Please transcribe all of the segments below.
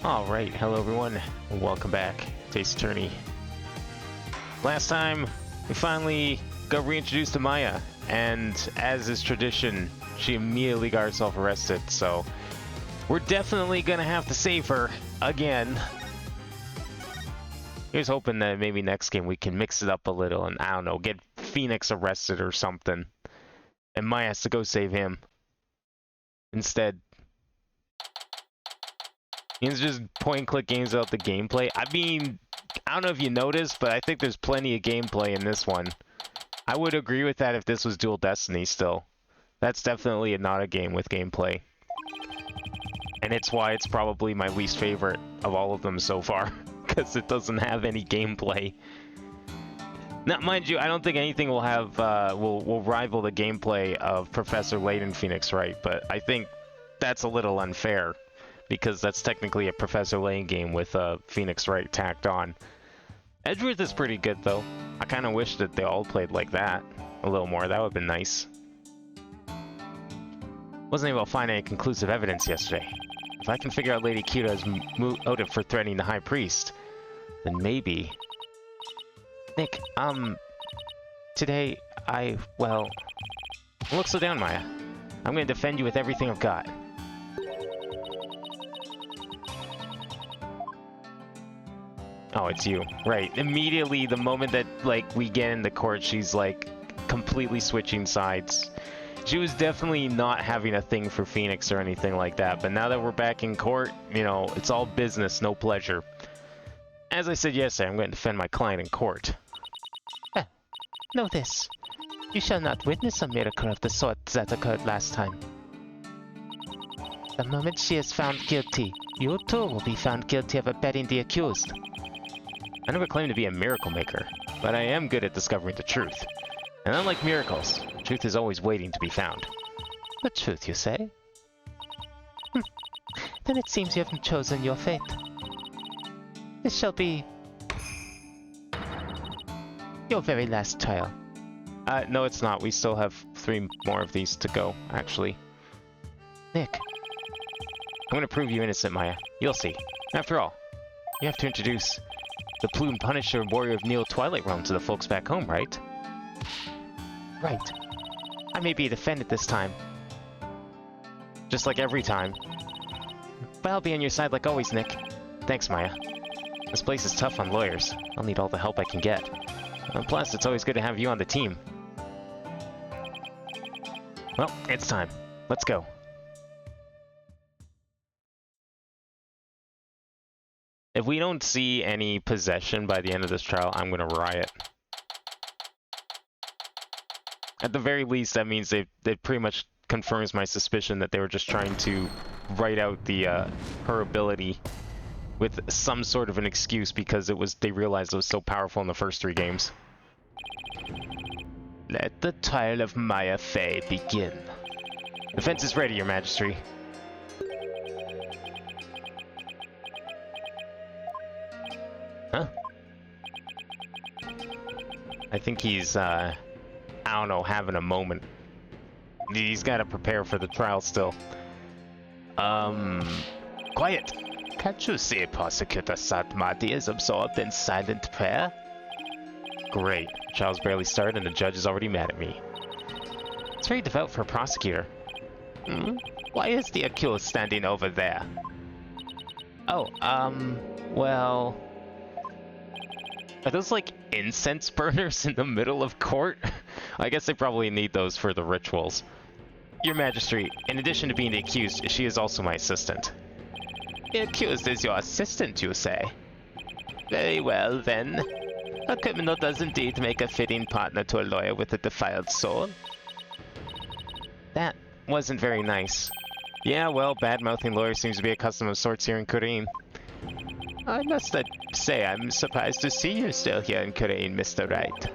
Alright, hello everyone, and welcome back to Ace Attorney. Last time, we finally got reintroduced to Maya, and as is tradition, she immediately got herself arrested, so we're definitely gonna have to save her again. Here's hoping that maybe next game we can mix it up a little and, I don't know, get Phoenix arrested or something. And Maya has to go save him instead. It's just point-and-click games without the gameplay. I mean, I don't know if you noticed, but I think there's plenty of gameplay in this one. I would agree with that if this was Dual Destiny still. That's definitely not a game with gameplay. And it's why it's probably my least favorite of all of them so far, because it doesn't have any gameplay. Now, mind you, I don't think anything will have will rival the gameplay of Professor Layton Phoenix Wright, but I think that's a little unfair, because that's technically a Professor Layton game with Phoenix Wright tacked on. Edgeworth is pretty good, though. I kind of wish that they all played like that a little more. That would have been nice. Wasn't able to find any conclusive evidence yesterday. If I can figure out Lady Kira's motive for threatening the High Priest, then maybe... Nick, today, well... Don't look so down, Maya. I'm gonna defend you with everything I've got. Oh, it's you. Right. Immediately, the moment that, like, we get into court, she's, like, completely switching sides. She was definitely not having a thing for Phoenix or anything like that, but now that we're back in court, you know, it's all business, no pleasure. As I said yesterday, I'm going to defend my client in court. Know this. You shall not witness a miracle of the sort that occurred last time. The moment she is found guilty, you too will be found guilty of abetting the accused. I never claimed to be a miracle maker, but I am good at discovering the truth. And unlike miracles, truth is always waiting to be found. The truth, you say? Then it seems you haven't chosen your fate. This shall be... your very last trial. No it's not. We still have 3 more of these to go, actually. Nick. I'm gonna prove you innocent, Maya. You'll see. After all, you have to introduce the Plume Punisher Warrior of Neo Twilight Realm to the folks back home, right? Right. I may be a defendant this time. Just like every time. But I'll be on your side like always, Nick. Thanks, Maya. This place is tough on lawyers. I'll need all the help I can get. Plus, it's always good to have you on the team. Well, it's time. Let's go. If we don't see any possession by the end of this trial, I'm gonna riot. At the very least, that means they pretty much confirms my suspicion that they were just trying to write out the her ability with some sort of an excuse because they realized it was so powerful in the first 3 games. Let the trial of Maya Fey begin. Defense is ready, Your Majesty. Huh? I think he's, I don't know, having a moment. He's got to prepare for the trial still. Quiet! Can't you see Prosecutor Satmati is absorbed in silent prayer? Great. The trial's barely started and the judge is already mad at me. It's very devout for a prosecutor. Why is the accused standing over there? Oh, well... Are those like incense burners in the middle of court? I guess they probably need those for the rituals. Your Majesty, in addition to being the accused, she is also my assistant. The accused is your assistant, you say? Very well, then. A criminal does indeed make a fitting partner to a lawyer with a defiled soul. That wasn't very nice. Yeah, well, bad-mouthing lawyer seems to be a custom of sorts here in Korean. I must say I'm surprised to see you still here in Korean, Mr. Wright.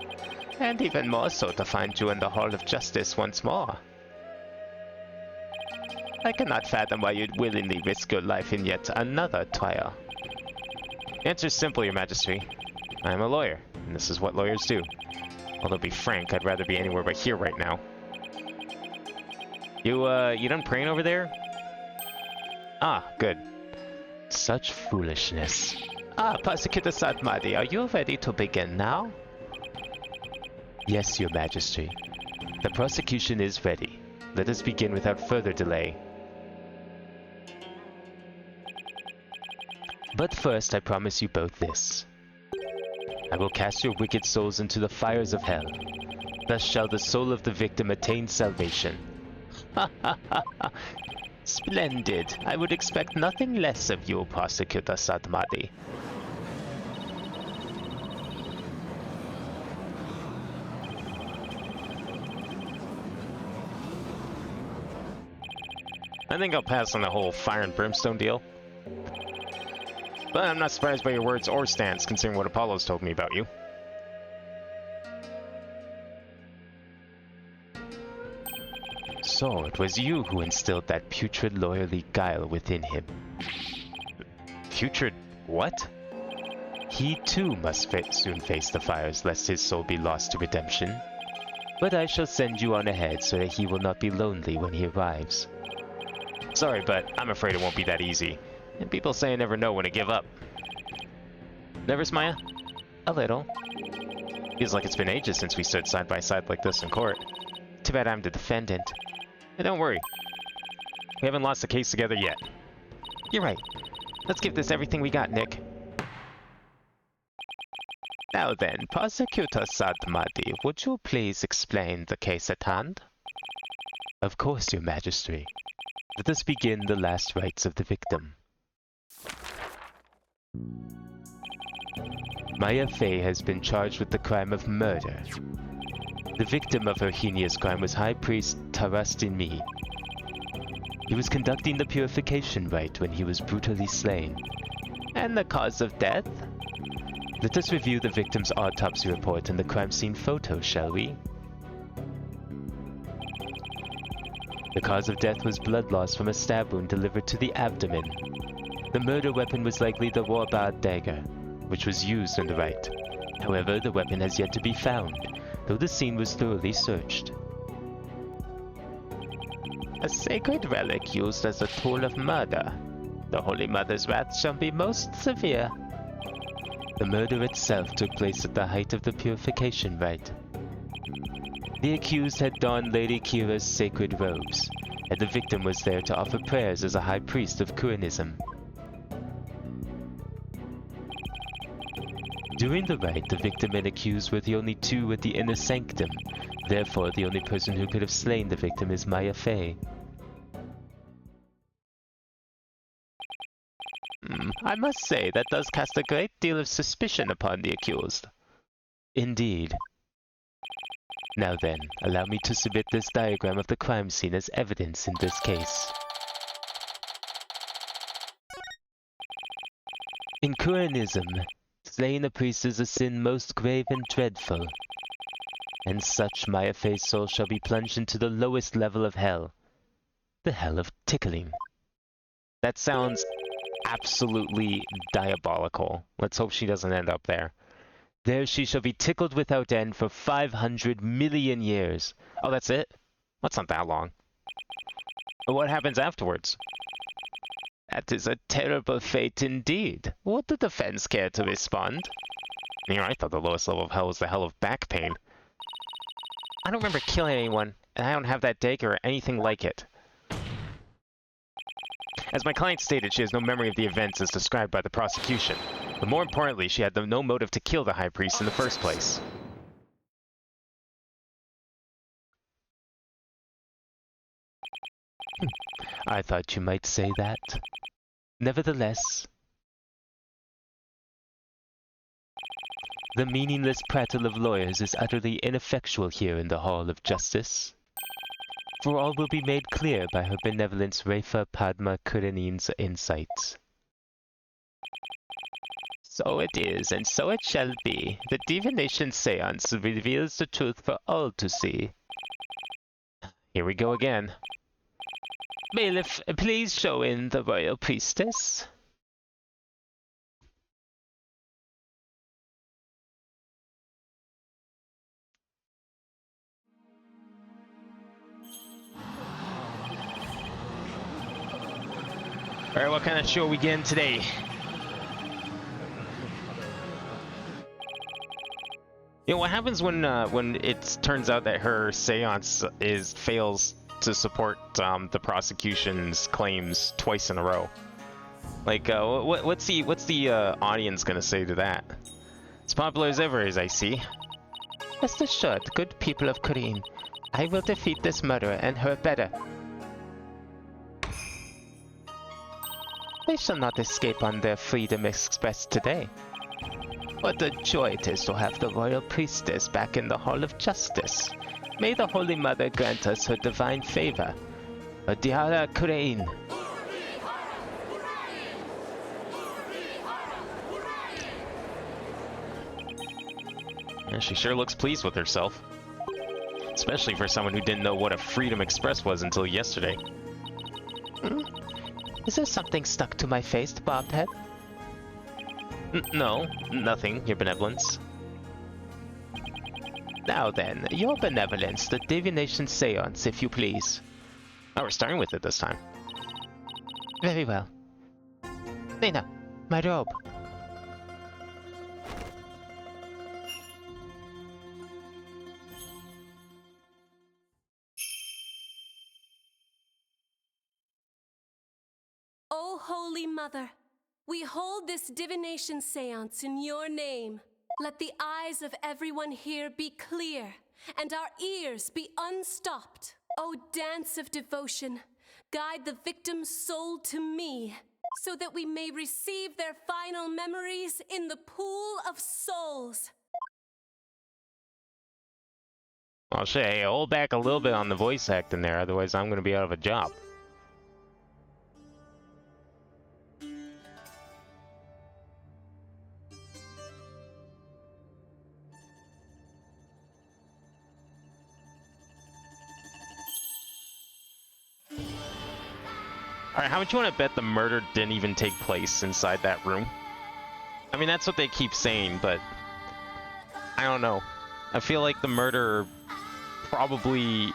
And even more so to find you in the Hall of Justice once more. I cannot fathom why you'd willingly risk your life in yet another trial. The answer's simple, Your Majesty. I am a lawyer, and this is what lawyers do. Although, to be frank, I'd rather be anywhere but here right now. You done praying over there? Ah, good. Such foolishness. Prosecutor Satmadi, are you ready to begin now? Yes, Your Majesty. The prosecution is ready. Let us begin without further delay. But first, I promise you both this. I will cast your wicked souls into the fires of hell. Thus shall the soul of the victim attain salvation. Ha ha ha ha! Splendid! I would expect nothing less of you, Prosecutor Satmadi. I think I'll pass on the whole fire and brimstone deal. But I'm not surprised by your words or stance, considering what Apollo's told me about you. So, it was you who instilled that putrid lawyerly guile within him. Putrid what? He too must soon face the fires, lest his soul be lost to redemption. But I shall send you on ahead so that he will not be lonely when he arrives. Sorry, but I'm afraid it won't be that easy. And people say I never know when to give up. Nervous, Maya? A little. Feels like it's been ages since we stood side by side like this in court. Too bad I'm the defendant. And don't worry. We haven't lost the case together yet. You're right. Let's give this everything we got, Nick. Now then, Prosecutor Sadmadi, would you please explain the case at hand? Of course, Your Majesty. Let us begin the last rites of the victim. Maya Fey has been charged with the crime of murder. The victim of her heinous crime was High Priest Tarastin Mi. He was conducting the purification rite when he was brutally slain. And the cause of death? Let us review the victim's autopsy report and the crime scene photo, shall we? The cause of death was blood loss from a stab wound delivered to the abdomen. The murder weapon was likely the Warbad dagger, which was used in the rite. However, the weapon has yet to be found, though the scene was thoroughly searched. A sacred relic used as a tool of murder. The Holy Mother's wrath shall be most severe. The murder itself took place at the height of the purification rite. The accused had donned Lady Kira's sacred robes, and the victim was there to offer prayers as a high priest of Kuanism. During the rite, the victim and accused were the only two at the inner sanctum. Therefore, the only person who could have slain the victim is Maya Fey. I must say, that does cast a great deal of suspicion upon the accused. Indeed. Now then, allow me to submit this diagram of the crime scene as evidence in this case. In Kuanism, slaying a priest is a sin most grave and dreadful, and such Maya Fey's soul shall be plunged into the lowest level of hell, the hell of tickling. That sounds absolutely diabolical. Let's hope she doesn't end up there. There she shall be tickled without end for 500 million years. Oh, that's it? That's not that long. But what happens afterwards? That is a terrible fate indeed. Would the defense care to respond? I thought the lowest level of hell was the hell of back pain. I don't remember killing anyone, and I don't have that dagger or anything like it. As my client stated, she has no memory of the events as described by the prosecution. But more importantly, she had no motive to kill the High Priest in the first place. I thought you might say that. Nevertheless, the meaningless prattle of lawyers is utterly ineffectual here in the Hall of Justice. For all will be made clear by her benevolence Refa Padma Kuranin's insights. So it is, and so it shall be. The divination seance reveals the truth for all to see. Here we go again. Bailiff, please show in the royal priestess. Alright, what kind of show are we getting today? You know, what happens when it turns out that her seance fails to support the prosecution's claims twice in a row? Like, what's the audience gonna say to that? As popular as ever, as I see. Rest assured, good people of Korean, I will defeat this murderer and her better. They shall not escape on their freedom expressed today. What a joy it is to have the royal priestess back in the Hall of Justice. May the Holy Mother grant us her divine favor. Adiara Korean. Yeah, she sure looks pleased with herself. Especially for someone who didn't know what a Freedom Express was until yesterday. Is there something stuck to my face, Bobhead? No, nothing, Your Benevolence. Now then, Your Benevolence, the divination seance, if you please. Oh, we're starting with it this time. Very well. Lena, my robe. O Holy Mother, we hold this divination seance in your name. Let the eyes of everyone here be clear, and our ears be unstopped. O dance of devotion, guide the victim's soul to me, so that we may receive their final memories in the pool of souls. I'll say, hey, hold back a little bit on the voice acting there, otherwise I'm going to be out of a job. Alright, how much you want to bet the murder didn't even take place inside that room? I mean, that's what they keep saying, but I don't know. I feel like the murder probably...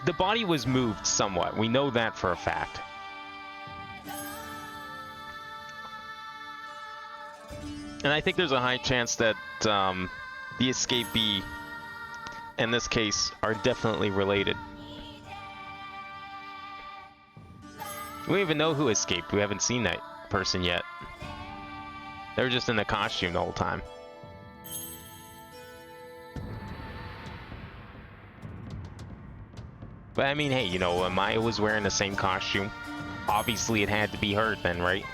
the body was moved somewhat. We know that for a fact. And I think there's a high chance that the escapee, in this case, are definitely related. We don't even know who escaped. We haven't seen that person yet. They were just in the costume the whole time. But I mean, hey, you know, Maya was wearing the same costume. Obviously it had to be her then, right?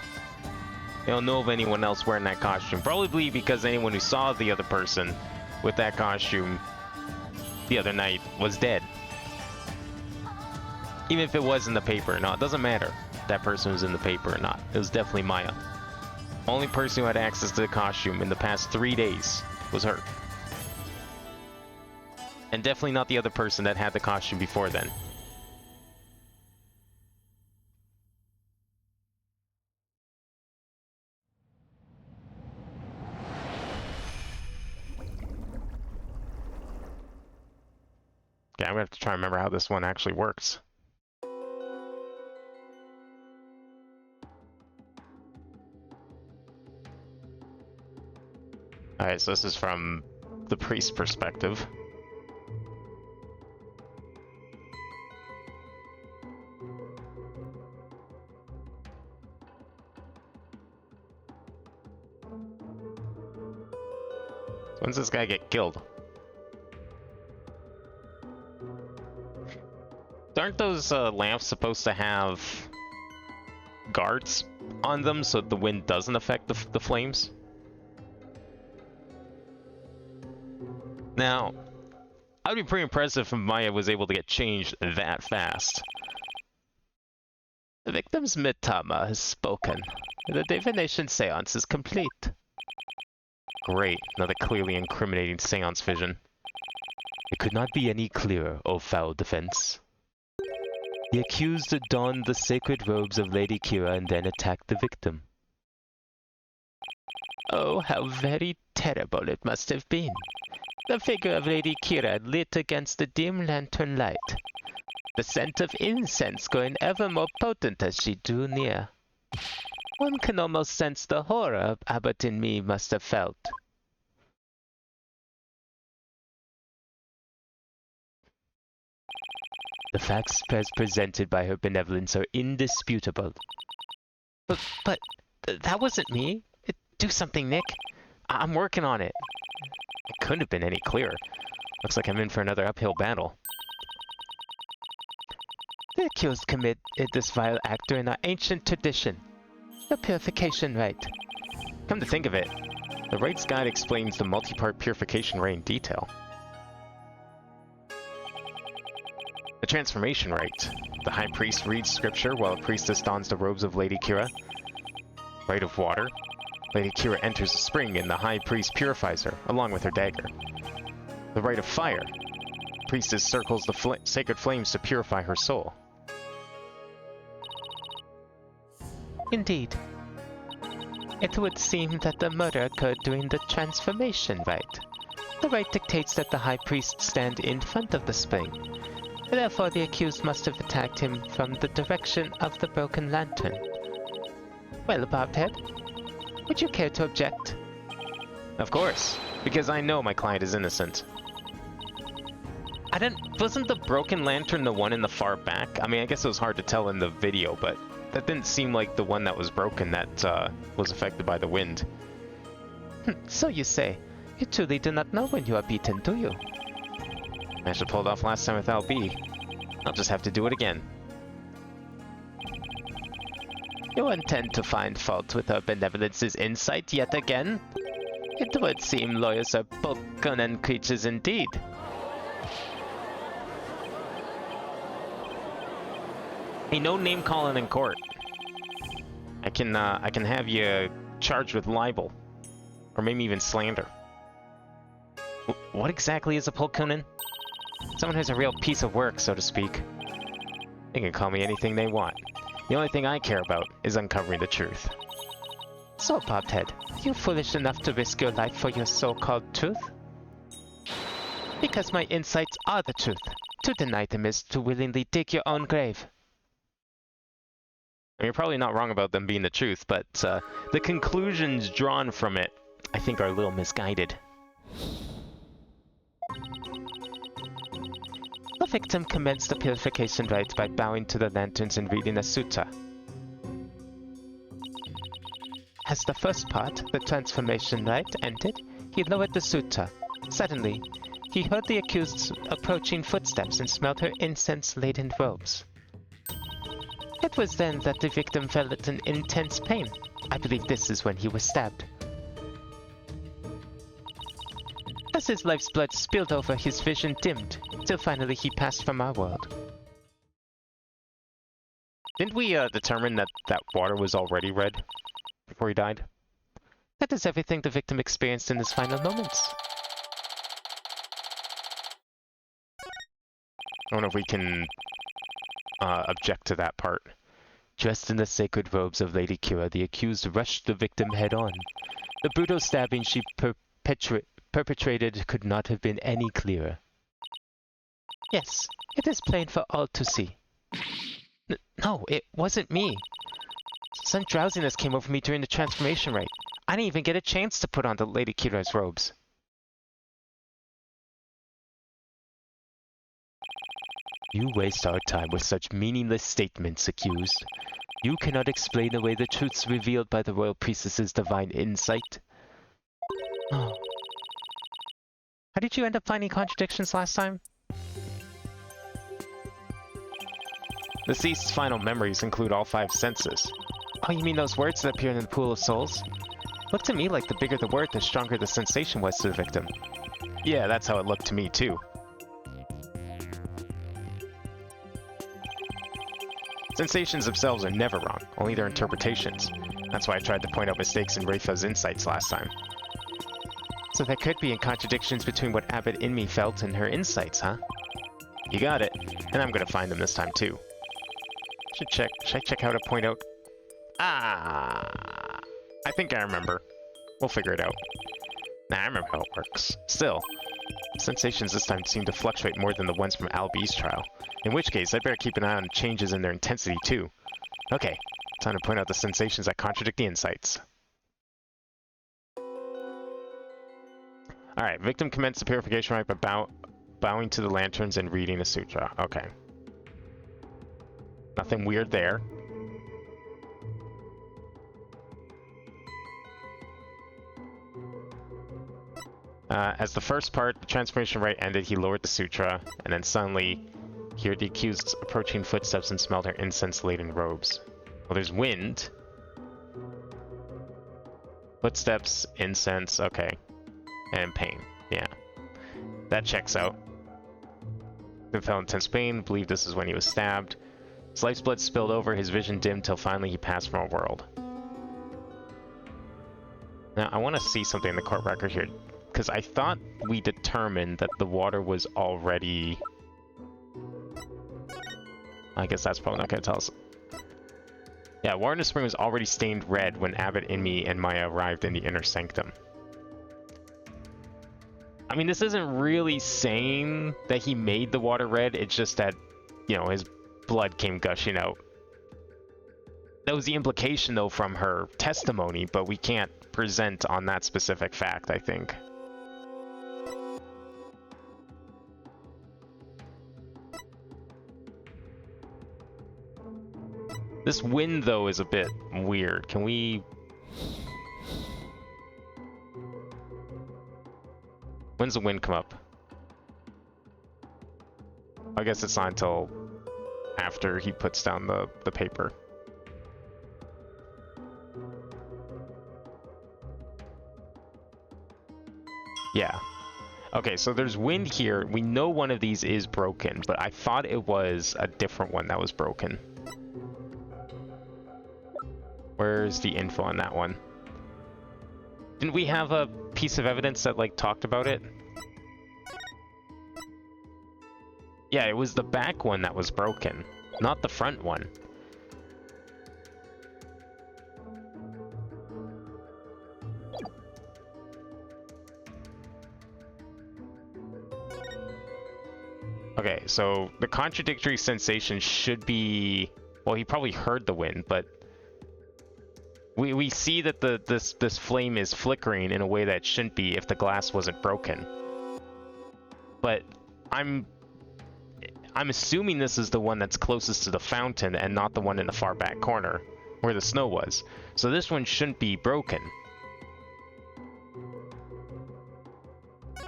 They don't know of anyone else wearing that costume. Probably because anyone who saw the other person with that costume the other night was dead. Even if it was in the paper or not, it doesn't matter if that person was in the paper or not. It was definitely Maya. Only person who had access to the costume in the past 3 days was her. And definitely not the other person that had the costume before then. Okay, I'm gonna have to try and remember how this one actually works. Alright, so this is from the priest's perspective. When's this guy get killed? Aren't those lamps supposed to have guards on them so the wind doesn't affect the flames? Now, I'd be pretty impressed if Maya was able to get changed that fast. The victim's Mitama has spoken. The divination seance is complete. Great, another clearly incriminating seance vision. It could not be any clearer, O foul defense. The accused donned the sacred robes of Lady Kira and then attacked the victim. Oh, how very terrible it must have been. The figure of Lady Kira lit against the dim lantern light, the scent of incense growing ever more potent as she drew near. One can almost sense the horror Abbott in me must have felt. The facts presented by her benevolence are indisputable. But that wasn't me. Do something, Nick. I'm working on it. It couldn't have been any clearer. Looks like I'm in for another uphill battle. The accused committed this vile act in our ancient tradition, the purification rite. Come to think of it, the Wright's guide explains the multi-part purification rite in detail. The transformation rite. The high priest reads scripture while a priestess dons the robes of Lady Kira. Rite of water. Lady Kira enters a spring and the high priest purifies her, along with her dagger. The rite of fire. Priestess circles the sacred flames to purify her soul. Indeed. It would seem that the murder occurred during the transformation rite. The rite dictates that the high priest stand in front of the spring. Therefore, the accused must have attacked him from the direction of the broken lantern. Well, Bobhead, would you care to object? Of course, because I know my client is innocent. Wasn't the broken lantern the one in the far back? I mean, I guess it was hard to tell in the video, but that didn't seem like the one that was broken that was affected by the wind. So you say. You truly do not know when you are beaten, do you? I should pull it off last time with LB. I'll just have to do it again. You intend to find fault with her benevolence's insight yet again? It would seem lawyers are both creatures indeed. Hey, no name calling in court. I can have you charged with libel, or maybe even slander. What exactly is a pulkunin? Someone who's a real piece of work, so to speak. They can call me anything they want. The only thing I care about is uncovering the truth. So, Bobhead, are you foolish enough to risk your life for your so-called truth? Because my insights are the truth. To deny them is to willingly dig your own grave. I mean, you're probably not wrong about them being the truth, but the conclusions drawn from it, I think, are a little misguided. The victim commenced the purification rite by bowing to the lanterns and reading a sutta. As the first part, the transformation rite, ended, he lowered the sutta. Suddenly, he heard the accused's approaching footsteps and smelled her incense-laden robes. It was then that the victim felt an intense pain. I believe this is when he was stabbed. As his life's blood spilled over, his vision dimmed, till finally he passed from our world. Didn't we determine that that water was already red before he died? That is everything the victim experienced in his final moments. I don't know if we can object to that part. Dressed in the sacred robes of Lady Kira, the accused rushed the victim head-on. The brutal stabbing she perpetrated could not have been any clearer. Yes, it is plain for all to see. No, it wasn't me. Some drowsiness came over me during the transformation rite. I didn't even get a chance to put on the Lady Kira's robes. You waste our time with such meaningless statements, accused. You cannot explain away the truths revealed by the royal priestess's divine insight. Oh. How did you end up finding contradictions last time? The deceased's final memories include all 5 senses. Oh, you mean those words that appeared in the pool of souls? Looked to me like the bigger the word, the stronger the sensation was to the victim. Yeah, that's how it looked to me, too. Sensations themselves are never wrong, only their interpretations. That's why I tried to point out mistakes in Rafa's insights last time. So there could be contradictions between what Abbott in me felt and her insights, huh? You got it. And I'm gonna find them this time too. Should I check how to point out? Ah, I think I remember. We'll figure it out. Nah, I remember how it works. Still, sensations this time seem to fluctuate more than the ones from Al B's trial. In which case, I'd better keep an eye on changes in their intensity too. Okay, Time to point out the sensations that contradict the insights. Alright, victim commenced the purification rite by bowing to the lanterns and reading a sutra. Okay. Nothing weird there. As the first part, the transformation rite ended, he lowered the sutra, and then suddenly he heard the accused's approaching footsteps and smelled her incense-laden robes. Well, there's wind. Footsteps, incense, okay. And pain, yeah. That checks out. He felt intense pain, believed this is when he was stabbed. His life's blood spilled over, his vision dimmed till finally he passed from our world. Now, I want to see something in the court record here, because I thought we determined that the water was already... I guess that's probably not going to tell us. Yeah, water in the spring was already stained red when Abbott, Inmi, and Maya arrived in the inner sanctum. I mean, this isn't really saying that he made the water red, it's just that, you know, his blood came gushing out. That was the implication, though, from her testimony, but we can't present on that specific fact, I think. This wind, though, is a bit weird. Can we... When's the wind come up? I guess it's not until after he puts down the paper. Yeah. Okay, so there's wind here. We know one of these is broken, but I thought it was a different one that was broken. Where's the info on that one? Didn't we have a piece of evidence that, like, talked about it? Yeah, it was the back one that was broken, not the front one. Okay, so the contradictory sensation should be... Well, he probably heard the wind, but... We see that this flame is flickering in a way that it shouldn't be if the glass wasn't broken. But I'm assuming this is the one that's closest to the fountain and not the one in the far back corner where the snow was. So this one shouldn't be broken.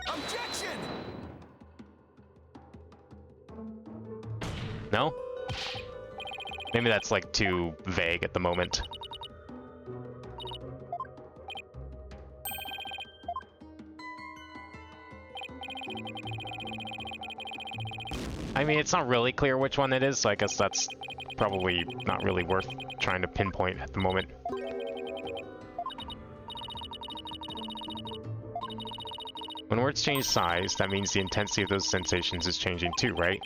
Objection! No? Maybe that's like too vague at the moment. I mean, it's not really clear which one it is, so I guess that's probably not really worth trying to pinpoint at the moment. When words change size, that means the intensity of those sensations is changing too, right?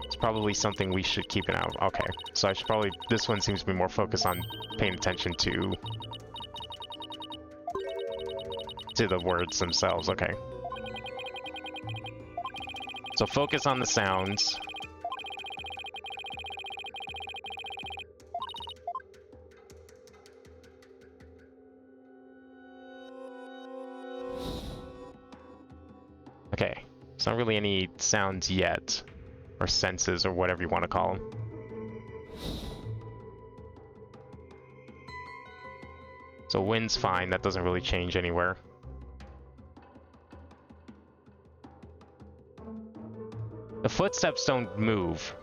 It's probably something we should keep an eye on. Okay, so I should probably... This one seems to be more focused on paying attention to the words themselves. Okay. So focus on the sounds. Okay, it's not really any sounds yet, or senses, or whatever you want to call them. So wind's fine, that doesn't really change anywhere. The footsteps don't move,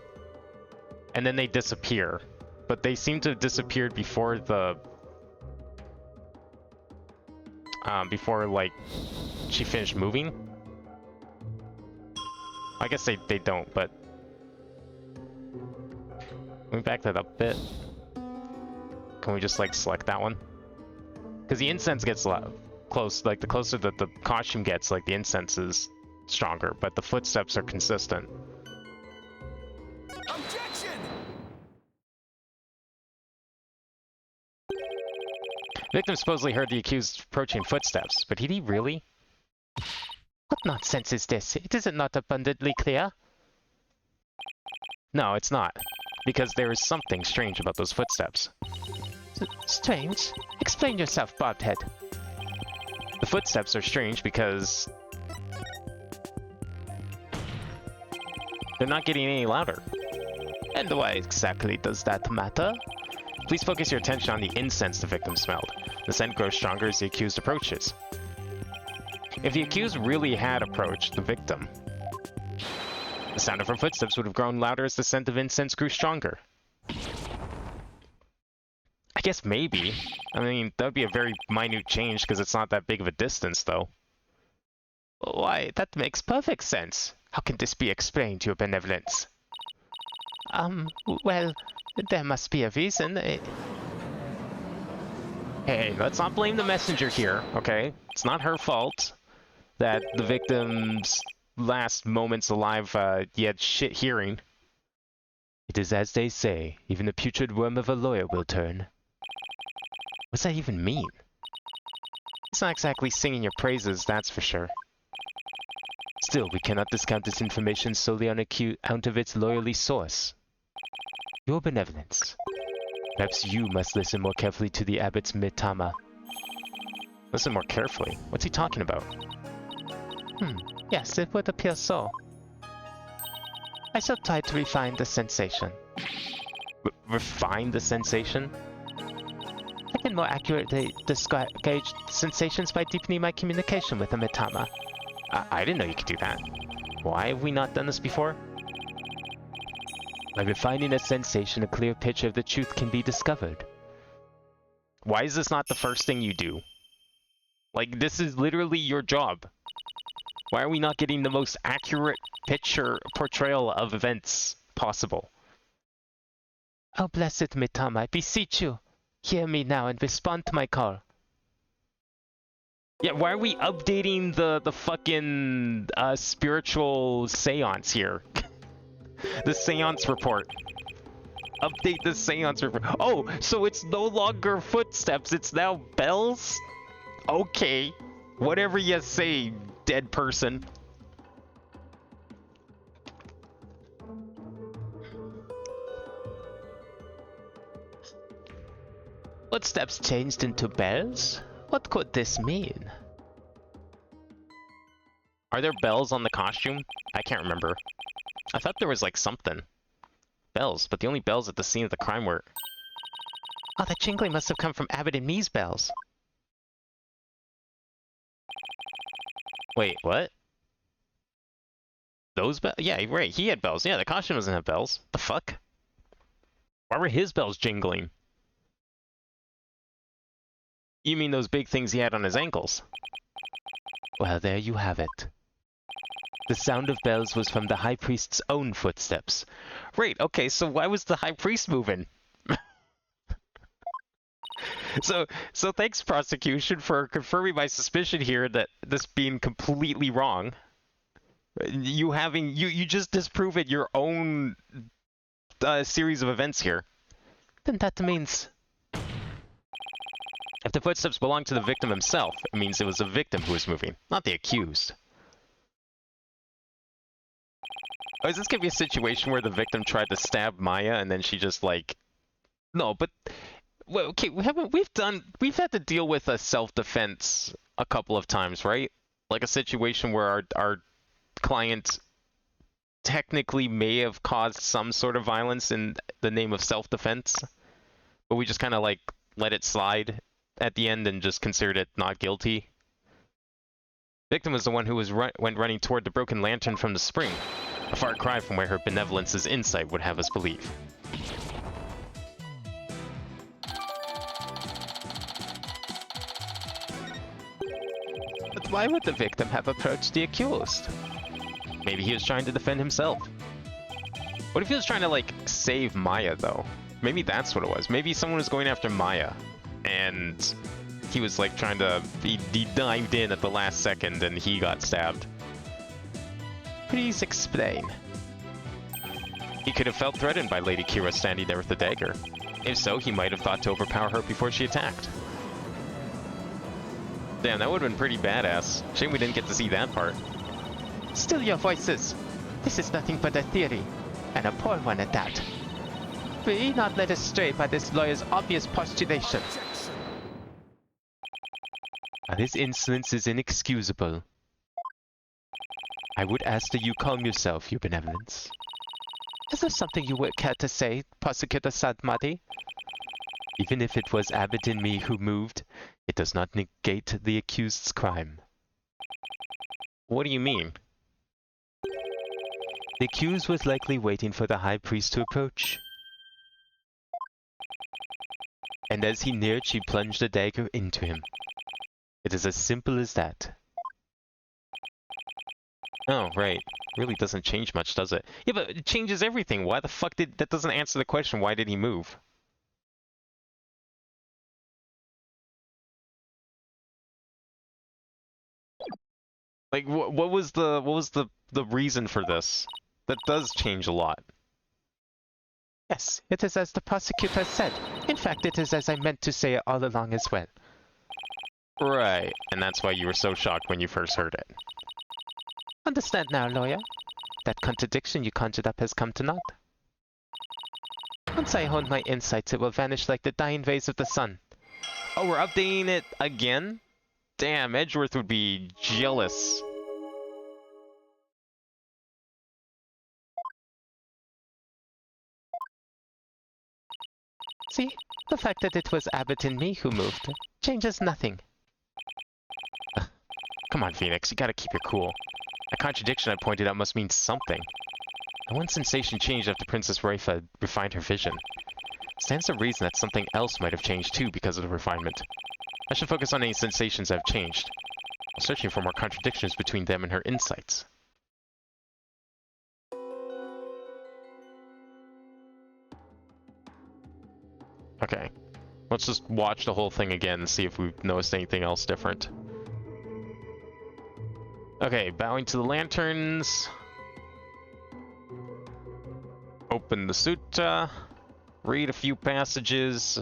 and then they disappear, but they seem to have disappeared before the... before, like, she finished moving? I guess they don't, but... Let me back that up a bit. Can we just, like, select that one? Because the incense gets close, like, the closer that the costume gets, like, the incense is stronger, but the footsteps are consistent. Objection! Victim supposedly heard the accused approaching footsteps, but did he really? What nonsense is this? It isn't not abundantly clear. No, it's not. Because there is something strange about those footsteps. Strange? Explain yourself, Bobhead. The footsteps are strange because they're not getting any louder. And why exactly does that matter? Please focus your attention on the incense the victim smelled. The scent grows stronger as the accused approaches. If the accused really had approached the victim, the sound of her footsteps would have grown louder as the scent of incense grew stronger. I guess maybe. I mean, that would be a very minute change because it's not that big of a distance, though. Why, that makes perfect sense. How can this be explained, your benevolence? Well, there must be a reason. Hey, let's not blame the messenger here, okay? It's not her fault that the victim's last moments alive, he had shit hearing. It is as they say, even the putrid worm of a lawyer will turn. What's that even mean? It's not exactly singing your praises, that's for sure. Still, we cannot discount this information solely on account of its lawyerly source. Your benevolence. Perhaps you must listen more carefully to the abbot's mitama. Listen more carefully? What's he talking about? Yes, it would appear so. I shall try to refine the sensation. Refine the sensation? I can more accurately gauge sensations by deepening my communication with the mitama. I didn't know you could do that. Why have we not done this before? By refining a sensation, a clear picture of the truth can be discovered. Why is this not the first thing you do? Like, this is literally your job. Why are we not getting the most accurate picture portrayal of events possible? Oh, blessed mitama, I beseech you. Hear me now and respond to my call. Yeah, why are we updating the fucking spiritual seance here? The seance report. Update the seance report. Oh, so it's no longer footsteps, it's now bells? Okay. Whatever you say, dead person. Footsteps changed into bells? What could this mean? Are there bells on the costume? I can't remember. I thought there was like something. Bells, but the only bells at the scene of the crime were... Oh, that jingling must have come from Abbott and me's bells. Wait, what? Those bells? Yeah, right, he had bells. Yeah, the costume doesn't have bells. The fuck? Why were his bells jingling? You mean those big things he had on his ankles? Well, there you have it. The sound of bells was from the High Priest's own footsteps. Right, okay, so why was the High Priest moving? So thanks, prosecution, for confirming my suspicion here that this being completely wrong. You just disproven your own series of events here. Then that means... If the footsteps belong to the victim himself, it means it was the victim who was moving, not the accused. Oh, is this gonna be a situation where the victim tried to stab Maya and then she just like... No, but... Well, okay, we've had to deal with a self-defense a couple of times, right? Like a situation where our client technically may have caused some sort of violence in the name of self-defense, but we just kind of like let it slide at the end and just considered it not guilty. Victim was the one who went running toward the broken lantern from the spring, a far cry from where her benevolence's insight would have us believe. But why would the victim have approached the accused? Maybe he was trying to defend himself. What if he was trying to, like, save Maya, though? Maybe that's what it was. Maybe someone was going after Maya, and he was, like, trying to... He dived in at the last second, and he got stabbed. Please explain. He could have felt threatened by Lady Kira standing there with the dagger. If so, he might have thought to overpower her before she attacked. Damn, that would have been pretty badass. Shame we didn't get to see that part. Still your voices. This is nothing but a theory, and a poor one at that. Be not led astray by this lawyer's obvious postulation. This insolence is inexcusable. I would ask that you calm yourself, Your Benevolence. Is there something you would care to say, Prosecutor Sadmati? Even if it was Abbott and me who moved, it does not negate the accused's crime. What do you mean? The accused was likely waiting for the High Priest to approach. And as he neared, she plunged a dagger into him. It is as simple as that. Oh, right. Really doesn't change much, does it? Yeah, but it changes everything. Why the fuck did... That doesn't answer the question. Why did he move? Like, what was the reason for this? That does change a lot. Yes, it is as the prosecutor said. In fact, it is as I meant to say it all along as well. Right, and that's why you were so shocked when you first heard it. Understand now, lawyer? That contradiction you conjured up has come to naught. Once I hone my insights, it will vanish like the dying rays of the sun. Oh, we're updating it again? Damn, Edgeworth would be jealous. See? The fact that it was Abbott and me who moved changes nothing. Come on, Phoenix, you gotta keep your cool. That contradiction I pointed out must mean something. And one sensation changed after Princess Raifa refined her vision. Stands to reason that something else might have changed too because of the refinement. I should focus on any sensations that have changed, while searching for more contradictions between them and her insights. Okay, let's just watch the whole thing again and see if we've noticed anything else different. Okay, bowing to the lanterns. Open the sutta. Read a few passages.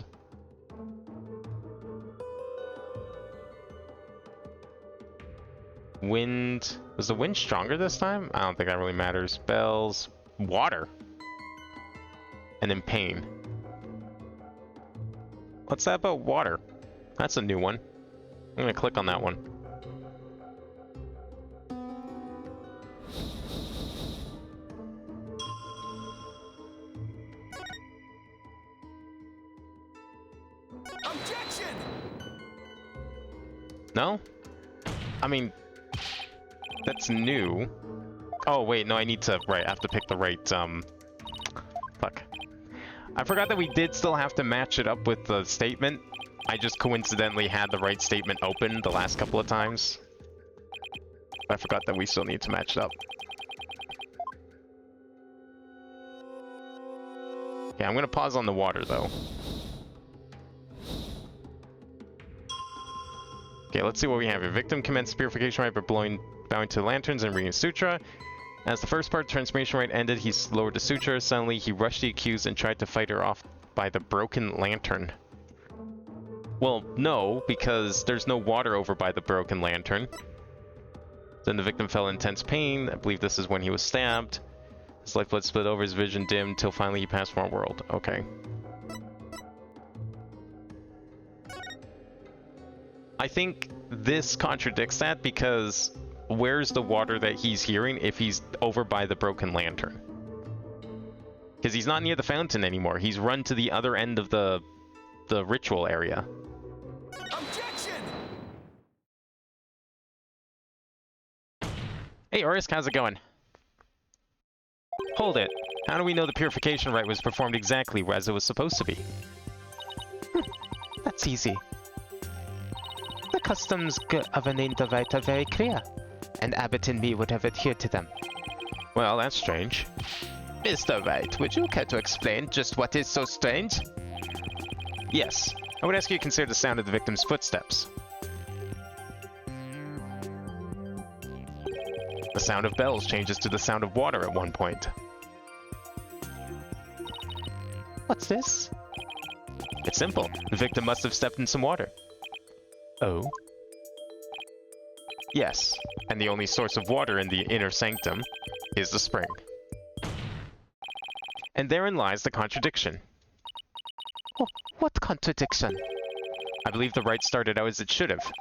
Wind. Was the wind stronger this time? I don't think that really matters. Bells. Water. And then pain. What's that about water? That's a new one. I'm gonna click on that one. Objection! No? I mean, that's new. Oh, wait, no, I need to, right, I have to pick the right, fuck. I forgot that we did still have to match it up with the statement. I just coincidentally had the right statement open the last couple of times. I forgot that we still need to match it up. Okay, I'm gonna pause on the water, though. Okay, let's see what we have here. Victim commenced purification rite by bowing to lanterns and reading a sutra. As the first part of the transformation rite ended, he lowered the sutra. Suddenly, he rushed the accused and tried to fight her off by the broken lantern. Well, no, because there's no water over by the broken lantern. Then the victim fell in intense pain. I believe this is when he was stabbed. His lifeblood split over, his vision dimmed, until finally he passed from our world. Okay. I think this contradicts that because where's the water that he's hearing if he's over by the broken lantern? Because he's not near the fountain anymore. He's run to the other end of the ritual area. Objection! Hey, Orisk, how's it going? Hold it. How do we know the purification rite was performed exactly as it was supposed to be? That's easy. The customs governing the rite are very clear, and Abbott and me would have adhered to them. Well, that's strange. Mr. Wright, would you care to explain just what is so strange? Yes. I would ask you to consider the sound of the victim's footsteps. The sound of bells changes to the sound of water at one point. What's this? It's simple. The victim must have stepped in some water. Oh? Yes, and the only source of water in the inner sanctum is the spring. And therein lies the contradiction. What contradiction? I believe the Wright started out as it should have.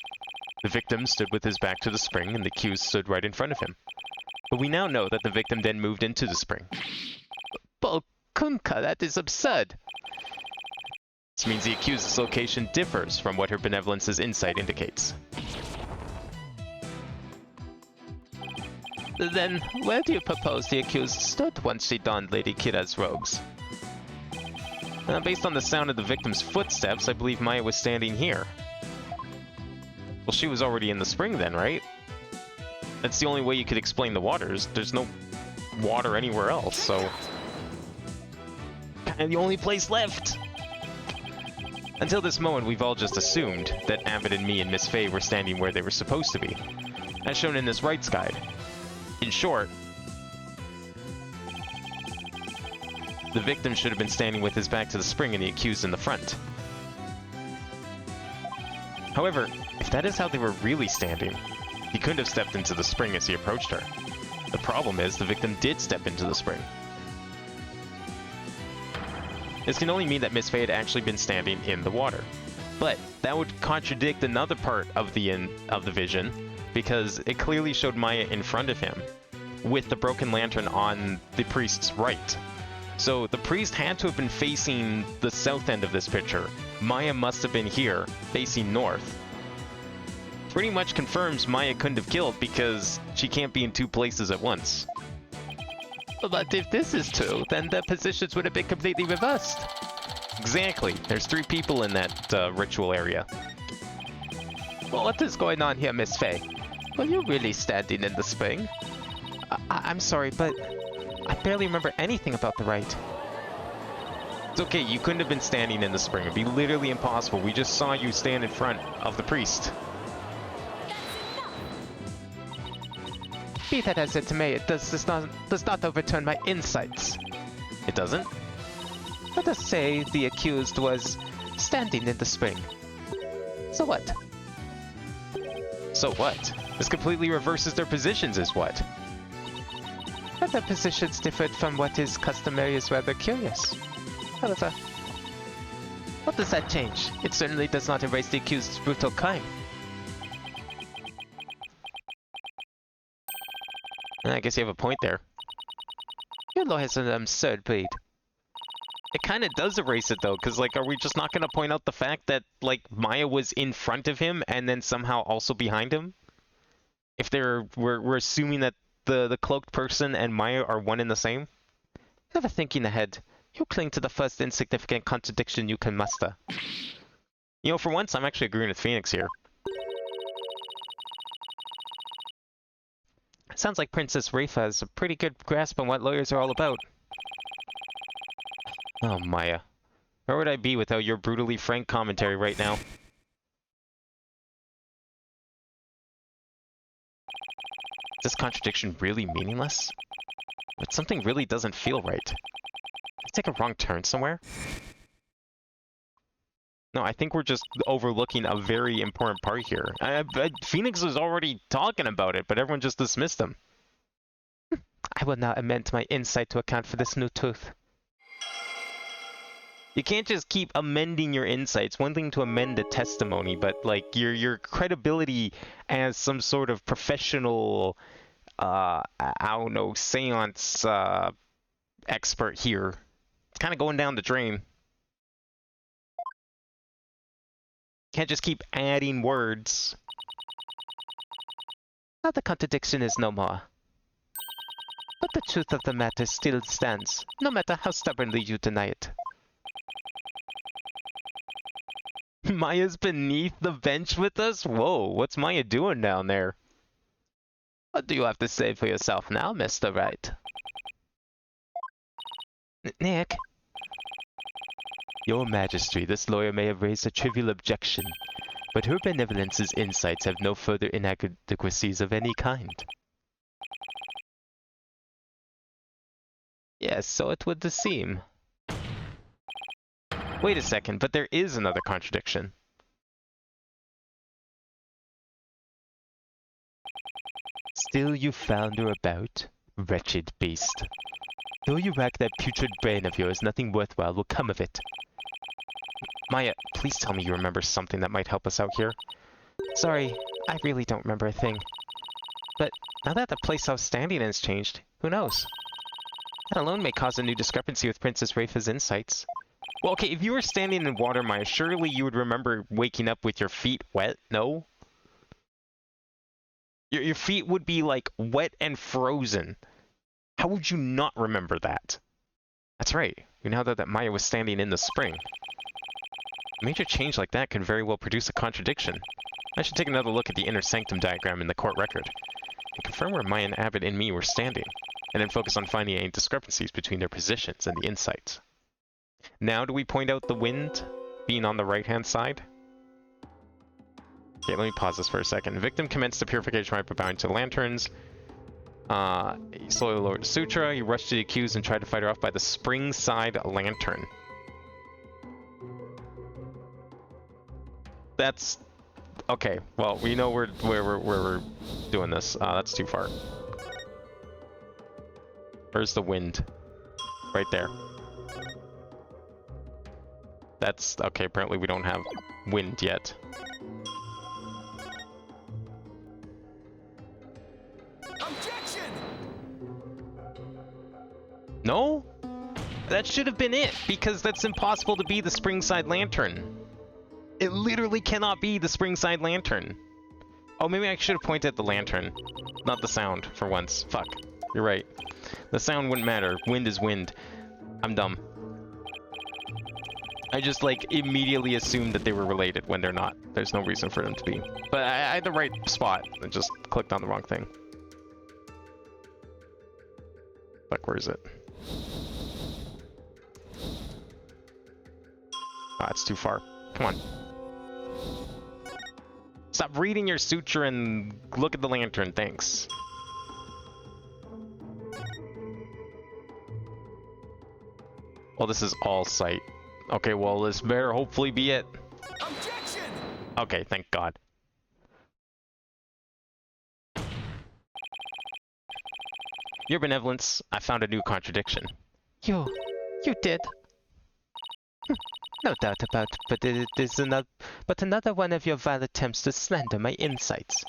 The victim stood with his back to the spring, and the accused stood right in front of him. But we now know that the victim then moved into the spring. But Kunka, that is absurd. This means the accused's location differs from what her benevolence's insight indicates. Then, where do you propose the accused stood once she donned Lady Kira's robes? Based on the sound of the victim's footsteps, I believe Maya was standing here. Well, she was already in the spring then, right? That's the only way you could explain the waters. There's no water anywhere else, so... kind of the only place left! Until this moment, we've all just assumed that Abbott and me and Miss Faye were standing where they were supposed to be, as shown in this Wright's guide. In short, the victim should have been standing with his back to the spring and the accused in the front. However, if that is how they were really standing, he couldn't have stepped into the spring as he approached her. The problem is, the victim did step into the spring. This can only mean that Miss Faye had actually been standing in the water. But that would contradict another part of the vision, because it clearly showed Maya in front of him, with the broken lantern on the priest's right. So the priest had to have been facing the south end of this picture. Maya must have been here, facing north. Pretty much confirms Maya couldn't have killed because she can't be in two places at once. But if this is true, then their positions would have been completely reversed. Exactly. There's 3 people in that ritual area. Well, what is going on here, Miss Faye? Were you really standing in the spring? I'm sorry, but I barely remember anything about the rite. It's okay, you couldn't have been standing in the spring. It'd be literally impossible. We just saw you stand in front of the priest. Be that as it may, it does not overturn my insights. It doesn't? Let us say the accused was standing in the spring. So what? So what? This completely reverses their positions is what? But their positions differed from what is customary is rather curious. However, what does that change? It certainly does not erase the accused's brutal crime. I guess you have a point there. Your lawyer's an absurd breed. It kind of does erase it though, because like, are we just not going to point out the fact that like Maya was in front of him and then somehow also behind him? If we're assuming that the cloaked person and Maya are one and the same? Never thinking ahead. You cling to the first insignificant contradiction you can muster. You know, for once, I'm actually agreeing with Phoenix here. Sounds like Princess Rafa has a pretty good grasp on what lawyers are all about. Oh, Maya. Where would I be without your brutally frank commentary right now? Is this contradiction really meaningless? But something really doesn't feel right. Did I take a wrong turn somewhere? No, I think we're just overlooking a very important part here. Phoenix was already talking about it, but everyone just dismissed him. I will now amend my insight to account for this new truth. You can't just keep amending your insights. One thing to amend a testimony, but like your credibility as some sort of professional, I don't know, seance expert here, it's kind of going down the drain. Can't just keep adding words. Now the contradiction is no more. But the truth of the matter still stands, no matter how stubbornly you deny it. Maya's beneath the bench with us? Whoa, what's Maya doing down there? What do you have to say for yourself now, Mr. Wright? Nick? Your Majesty, this lawyer may have raised a trivial objection, but her benevolence's insights have no further inadequacies of any kind. Yes, so it would seem. Wait a second, but there is another contradiction. Still you flounder about, wretched beast. Though you rack that putrid brain of yours, nothing worthwhile will come of it. Maya, please tell me you remember something that might help us out here. Sorry, I really don't remember a thing. But now that the place I was standing in has changed, who knows? That alone may cause a new discrepancy with Princess Rafa's insights. Well, okay, if you were standing in water, Maya, surely you would remember waking up with your feet wet, no? Your feet would be, like, wet and frozen. How would you not remember that? That's right. We now know that Maya was standing in the spring. A major change like that could very well produce a contradiction. I should take another look at the inner sanctum diagram in the court record, and confirm where Maya and Abbott and me were standing, and then focus on finding any discrepancies between their positions and the insights. Now do we point out the wind being on the right-hand side? Okay, let me pause this for a second. The victim commenced the purification rite by bowing to the lanterns. He slowly lowered the sutra. He rushed to the accused and tried to fight her off by the spring side lantern. That's... okay, well, we know where we're doing this. That's too far. Where's the wind? Right there. That's... okay, apparently we don't have wind yet. Objection! No? That should have been it, because that's impossible to be the Springside Lantern. It literally cannot be the Springside Lantern. Oh, maybe I should have pointed at the lantern, not the sound, for once. Fuck. You're right. The sound wouldn't matter. Wind is wind. I'm dumb. I just, like, immediately assumed that they were related when they're not. There's no reason for them to be. But I had the right spot. I just clicked on the wrong thing. Fuck, where is it? Ah, it's too far. Come on. Stop reading your suture and look at the lantern, thanks. Well, this is all sight. Okay, well, this better hopefully be it. Objection! Okay, thank God. Your benevolence, I found a new contradiction. You did? No doubt about it, but it is another one of your vile attempts to slander my insights.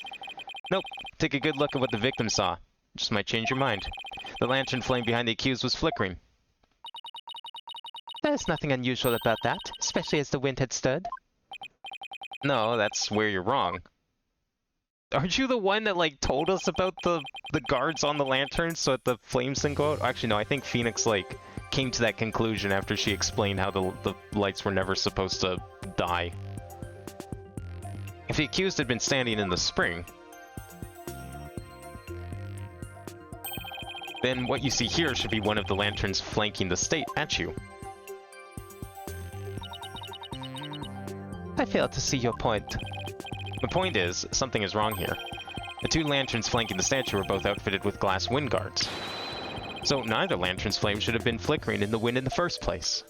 Nope, take a good look at what the victim saw. Just might change your mind. The lantern flame behind the accused was flickering. There's nothing unusual about that, especially as the wind had stirred. No, that's where you're wrong. Aren't you the one that, like, told us about the guards on the lantern so that the flames didn't go out? Actually, no, I think Phoenix, like, came to that conclusion after she explained how the lights were never supposed to die. If the accused had been standing in the spring, then what you see here should be one of the lanterns flanking the statue. I fail to see your point. The point is, something is wrong here. The two lanterns flanking the statue were both outfitted with glass wind guards. So neither lantern's flame should have been flickering in the wind in the first place.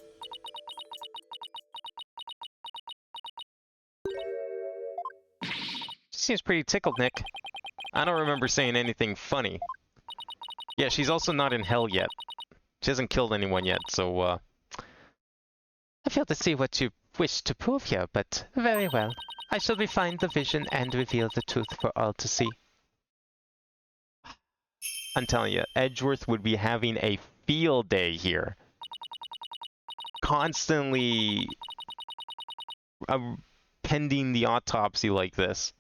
She seems pretty tickled, Nick. I don't remember saying anything funny. Yeah, she's also not in hell yet. She hasn't killed anyone yet, so, I fail to see what you wish to prove here, but very well. I shall refine the vision and reveal the truth for all to see. I'm telling you, Edgeworth would be having a field day here. Constantly pending the autopsy like this.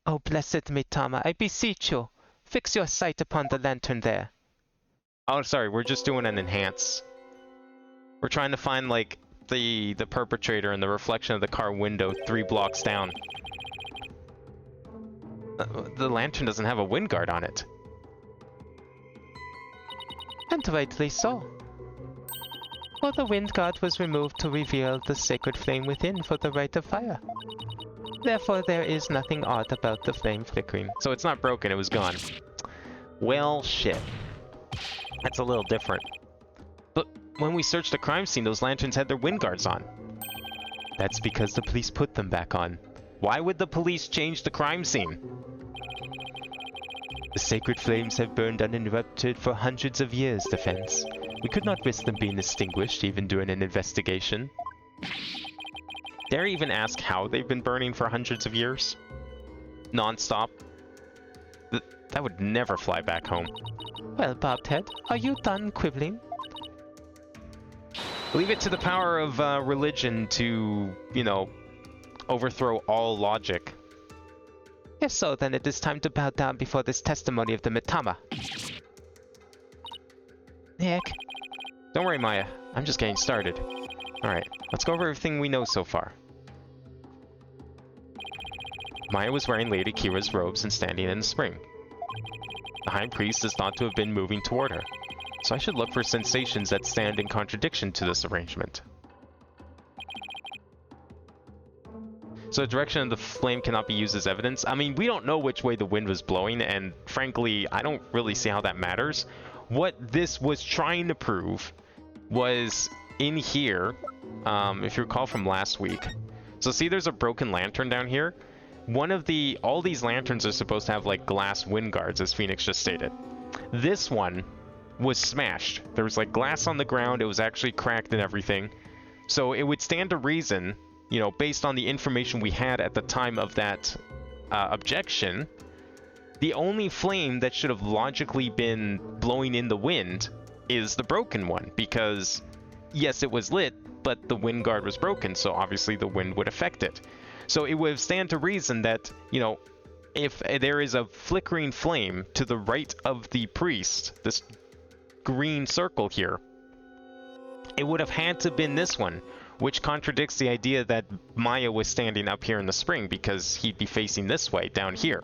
Oh, blessed Mitama, I beseech you, fix your sight upon the lantern there. Oh, sorry, we're just doing an enhance. We're trying to find, like, the perpetrator and the reflection of the car window 3 blocks down. The lantern doesn't have a wind guard on it. And rightly so. For the wind guard was removed to reveal the sacred flame within for the rite of fire. Therefore, there is nothing odd about the flame flickering. So it's not broken, it was gone. Well, shit. That's a little different. But when we searched the crime scene, those lanterns had their wind guards on. That's because the police put them back on. Why would the police change the crime scene? The sacred flames have burned uninterrupted for hundreds of years, Defense. We could not risk them being extinguished even during an investigation. Dare I even ask how they've been burning for hundreds of years? Non-stop? That would never fly back home. Well, Bobhead, are you done quibbling? Leave it to the power of religion to, you know, overthrow all logic. If so, then it is time to bow down before this testimony of the Mitama. Nick? Don't worry, Maya. I'm just getting started. Alright, let's go over everything we know so far. Maya was wearing Lady Kira's robes and standing in the spring. The High Priest is thought to have been moving toward her, so I should look for sensations that stand in contradiction to this arrangement. So the direction of the flame cannot be used as evidence. I mean, we don't know which way the wind was blowing, and frankly, I don't really see how that matters. What this was trying to prove was in here, if you recall from last week. So see, there's a broken lantern down here. All these lanterns are supposed to have like glass wind guards, as Phoenix just stated. This one was smashed. There was like glass on the ground. It was actually cracked and everything. So it would stand to reason, you know, based on the information we had at the time of that objection, the only flame that should have logically been blowing in the wind is the broken one, because yes, it was lit, but the wind guard was broken, so obviously the wind would affect it. So it would stand to reason that, you know, if there is a flickering flame to the right of the priest, this green circle here, it would have had to have been this one, which contradicts the idea that Maya was standing up here in the spring, because he'd be facing this way, down here.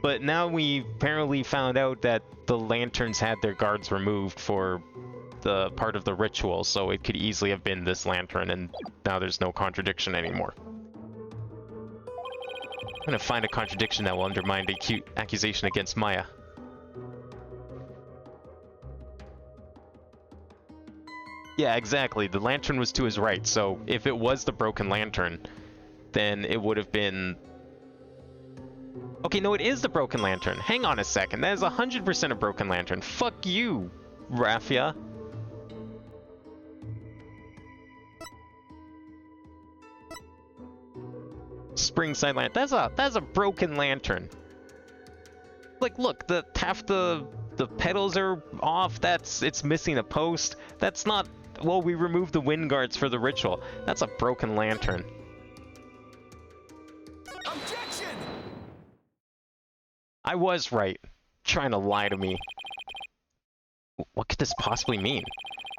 But now we apparently found out that the lanterns had their guards removed for the part of the ritual, so it could easily have been this lantern, and now there's no contradiction anymore. I'm gonna find a contradiction that will undermine the accusation against Maya. Yeah, exactly. The lantern was to his right, so if it was the broken lantern, then it would have been... Okay, no, it is the broken lantern. Hang on a second. That is 100% a broken lantern. Fuck you, Raffia. Spring side lantern. That's a broken lantern. Like, look, half the pedals are off. It's missing a post. That's not... Well, we removed the wind guards for the ritual. That's a broken lantern. Objection! I was right. Trying to lie to me. What could this possibly mean?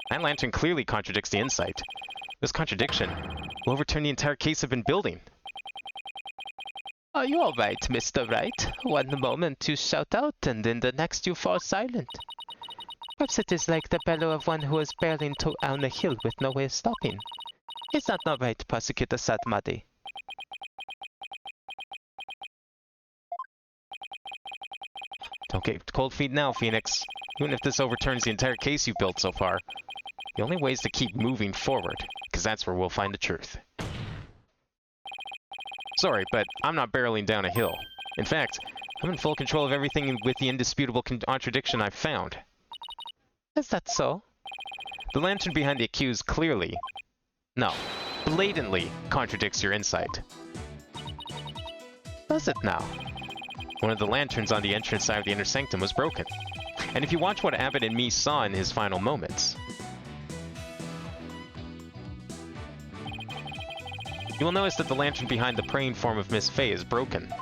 That lantern clearly contradicts the insight. This contradiction will overturn the entire case I've been building. Are you alright, Mr. Wright? One moment you shout out, and in the next you fall silent. Perhaps it is like the bellow of one who is barreling down a hill with no way of stopping. Is that not right, Prosecutor Satmadi? Don't get cold feet now, Phoenix. Even if this overturns the entire case you've built so far, the only way is to keep moving forward, because that's where we'll find the truth. Sorry, but I'm not barreling down a hill. In fact, I'm in full control of everything with the indisputable contradiction I've found. Is that so? The lantern behind the accused clearly, no, blatantly contradicts your insight. Does it now? One of the lanterns on the entrance side of the inner sanctum was broken. And if you watch what Abbott and me saw in his final moments, you will notice that the lantern behind the praying form of Miss Fey is broken.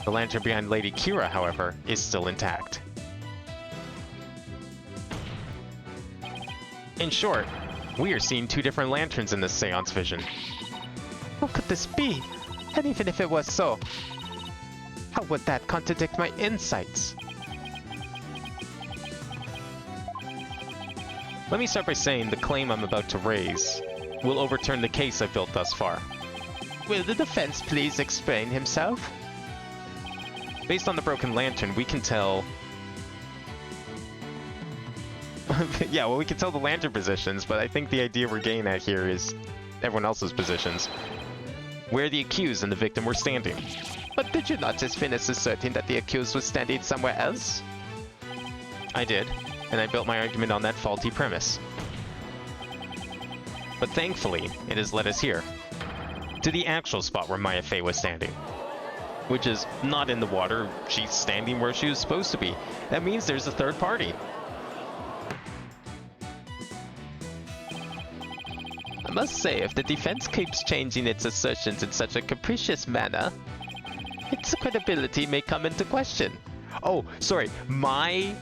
The lantern behind Lady Kira, however, is still intact. In short, we are seeing two different lanterns in this seance vision. How could this be? And even if it was so, how would that contradict my insights? Let me start by saying the claim I'm about to raise will overturn the case I've built thus far. Will the defense please explain himself? Based on the broken lantern, we can tell... yeah, well, we can tell the lantern positions, but I think the idea we're getting at here is everyone else's positions. Where the accused and the victim were standing. But did you not just finish asserting that the accused was standing somewhere else? I did. and I built my argument on that faulty premise. But thankfully, it has led us here, to the actual spot where Maya Fey was standing. Which is not in the water, she's standing where she was supposed to be. That means there's a third party. I must say, if the defense keeps changing its assertions in such a capricious manner, its credibility may come into question. Oh, sorry, my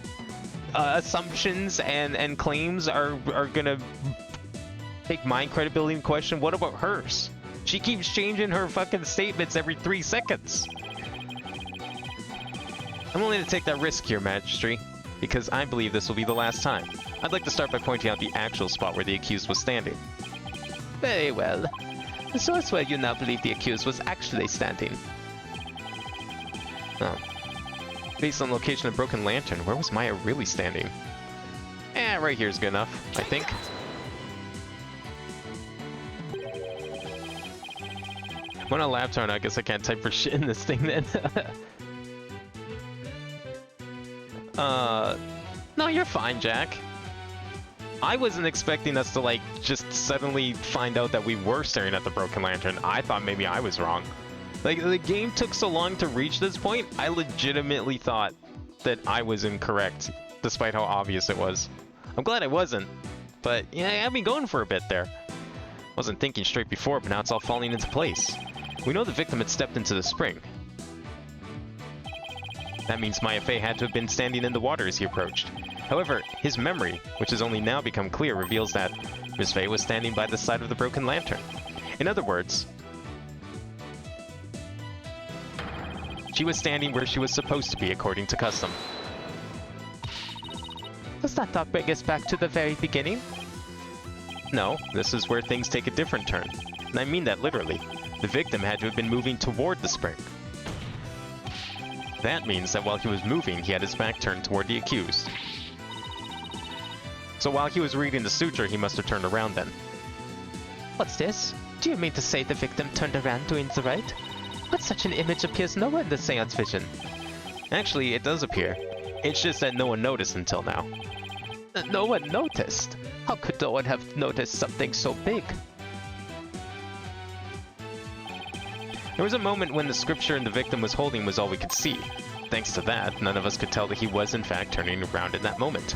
assumptions and claims are gonna take my credibility in question. What about hers? She keeps changing her fucking statements every 3 seconds. I'm willing to take that risk here, Magistry, because I believe this will be the last time. I'd like to start by pointing out the actual spot where the accused was standing. Very well. The source where you now believe the accused was actually standing. Oh. Based on location of Broken Lantern, where was Maya really standing? Right here's good enough, I think. I'm on a laptop, I guess I can't type for shit in this thing then. No, you're fine, Jack. I wasn't expecting us to, like, just suddenly find out that we were staring at the Broken Lantern. I thought maybe I was wrong. Like, the game took so long to reach this point, I legitimately thought that I was incorrect, despite how obvious it was. I'm glad I wasn't, but yeah, I had me going for a bit there. Wasn't thinking straight before, but now it's all falling into place. We know the victim had stepped into the spring. That means Maya Fey had to have been standing in the water as he approached. However, his memory, which has only now become clear, reveals that Miss Fey was standing by the side of the Broken Lantern. In other words, she was standing where she was supposed to be according to custom. Does that not bring us back to the very beginning? No, this is where things take a different turn. And I mean that literally. The victim had to have been moving toward the spring. That means that while he was moving, he had his back turned toward the accused. So while he was reading the suture, he must have turned around then. What's this? Do you mean to say the victim turned around doing the right? But such an image appears nowhere in the seance vision. Actually, it does appear. It's just that no one noticed until now. No one noticed? How could no one have noticed something so big? There was a moment when the scripture the victim was holding was all we could see. Thanks to that, none of us could tell that he was in fact turning around in that moment.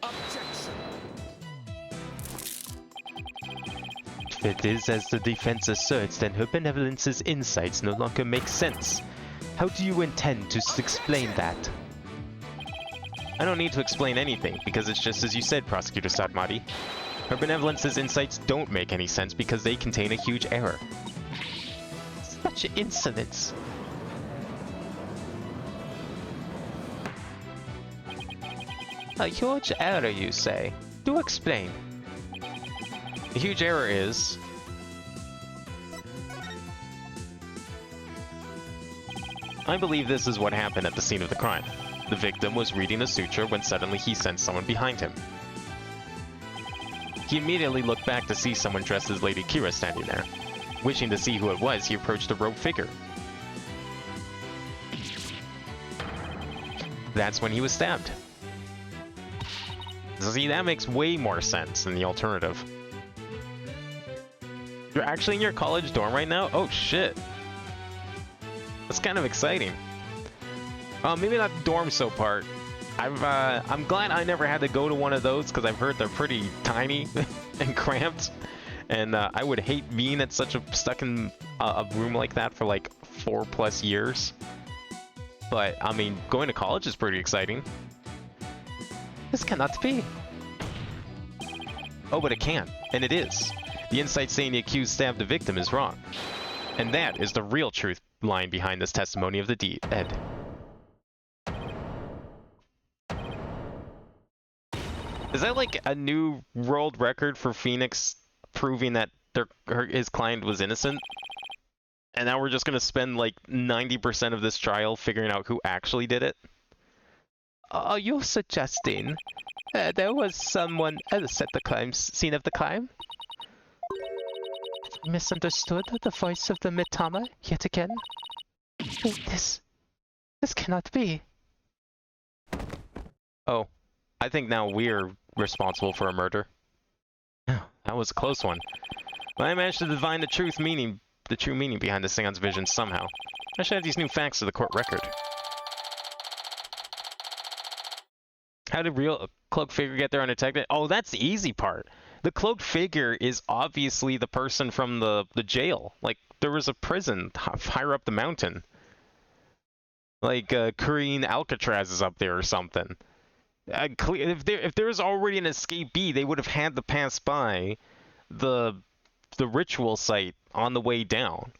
Objection. If it is as the defense asserts, then her benevolence's insights no longer make sense. How do you intend to explain that? I don't need to explain anything, because it's just as you said, Prosecutor Sadmati. Her benevolence's insights don't make any sense because they contain a huge error. Such insolence. A huge error, you say? Do explain. The huge error is... I believe this is what happened at the scene of the crime. The victim was reading a suture when suddenly he sensed someone behind him. He immediately looked back to see someone dressed as Lady Kira standing there. Wishing to see who it was, he approached the robed figure. That's when he was stabbed. See, that makes way more sense than the alternative. You're actually in your college dorm right now? Oh shit. That's kind of exciting. Maybe not the dorm so part. I'm glad I never had to go to one of those because I've heard they're pretty tiny and cramped. And I would hate being at stuck in a room like that for like 4+ years. But, I mean, going to college is pretty exciting. This cannot be. Oh, but it can. And it is. The insight saying the accused stabbed the victim is wrong. And that is the real truth lying behind this testimony of the deed, Ed. Is that like a new world record for Phoenix proving that his client was innocent? And now we're just going to spend like 90% of this trial figuring out who actually did it? Are you suggesting there was someone else at the scene of the crime? Misunderstood the voice of the Mitama yet again? This cannot be. Oh, I think now we're responsible for a murder. That was a close one. But I managed to divine the true meaning behind the seance vision somehow. I should add these new facts to the court record. How did real cloaked figure get there undetected? Oh, that's the easy part. The cloaked figure is obviously the person from the jail. Like, there was a prison higher up the mountain. Like, Korean Alcatraz is up there or something. If there was already an escapee, they would have had to pass by the ritual site on the way down.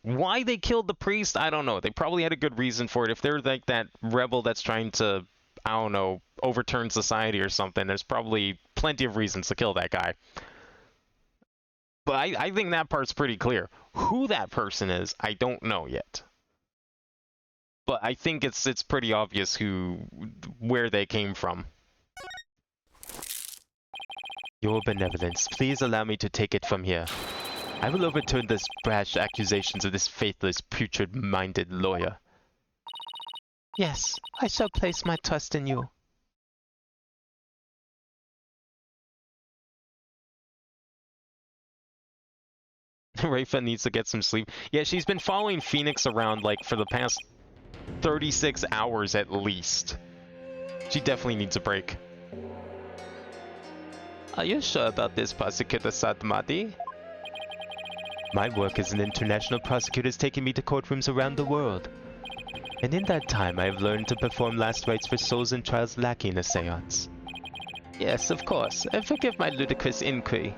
Why they killed the priest, I don't know. They probably had a good reason for it. If they're like that rebel that's trying to, I don't know, overturn society or something, there's probably plenty of reasons to kill that guy. But I think that part's pretty clear. Who that person is, I don't know yet. But I think it's pretty obvious where they came from. Your benevolence, please allow me to take it from here. I will overturn the brash accusations of this faithless, putrid-minded lawyer. Yes, I shall place my trust in you. Rafa needs to get some sleep. Yeah, she's been following Phoenix around like for the past 36 hours at least. She definitely needs a break. Are you sure about this, Prosecutor Satmati? My work as an international prosecutor has taken me to courtrooms around the world. And in that time, I have learned to perform last rites for souls and trials lacking a seance. Yes, of course. Forgive my ludicrous inquiry.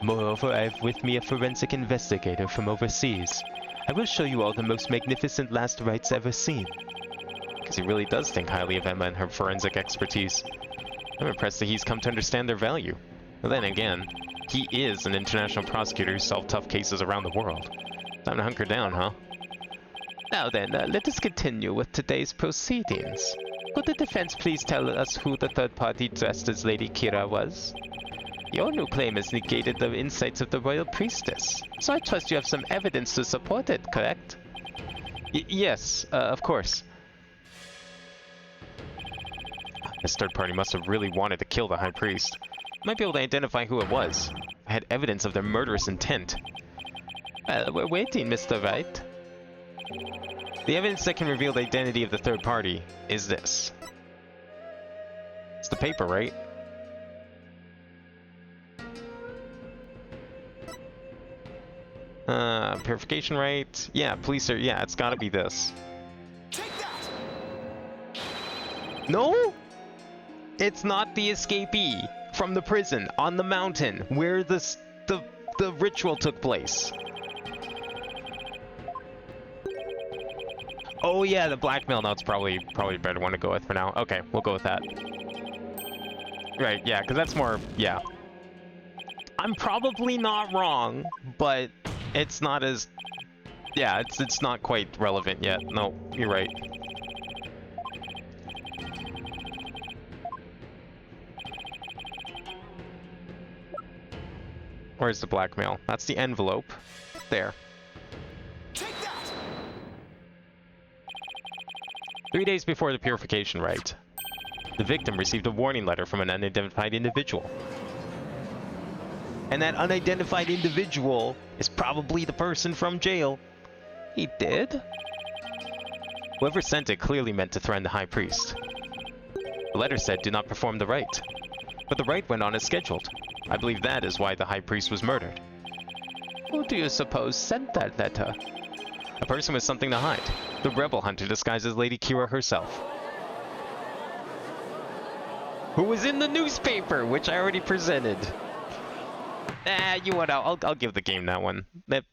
Moreover, I have with me a forensic investigator from overseas. I will show you all the most magnificent last rites ever seen. Because he really does think highly of Emma and her forensic expertise. I'm impressed that he's come to understand their value. But then again, he is an international prosecutor who solved tough cases around the world. Time to hunker down, huh? Now then, let us continue with today's proceedings. Could the defense please tell us who the third party dressed as Lady Kira was? Your new claim has negated the insights of the royal priestess, so I trust you have some evidence to support it, correct? Yes, of course. This third party must have really wanted to kill the High Priest. Might be able to identify who it was. I had evidence of their murderous intent. We're waiting, Mr. Wright. The evidence that can reveal the identity of the third party is this. It's the paper, right? Purification rite. Yeah, police are. Yeah, it's gotta be this. Take that! No! It's not the escapee from the prison on the mountain where the ritual took place. Oh yeah, the blackmail. No, it's probably a better one to go with for now. Okay, we'll go with that. Right, yeah, because that's more. Yeah. I'm probably not wrong, but it's not as. Yeah, it's not quite relevant yet. No, you're right. Where's the blackmail? That's the envelope. There. Take that! 3 days before the purification rite, the victim received a warning letter from an unidentified individual. And that unidentified individual is probably the person from jail. He did? Whoever sent it clearly meant to threaten the High Priest. The letter said, "Do not perform the rite." But the rite went on as scheduled. I believe that is why the High Priest was murdered. Who do you suppose sent that letter? A person with something to hide. The rebel hunter disguised as Lady Kira herself. Who was in the newspaper, which I already presented. You know what, I'll give the game that one. That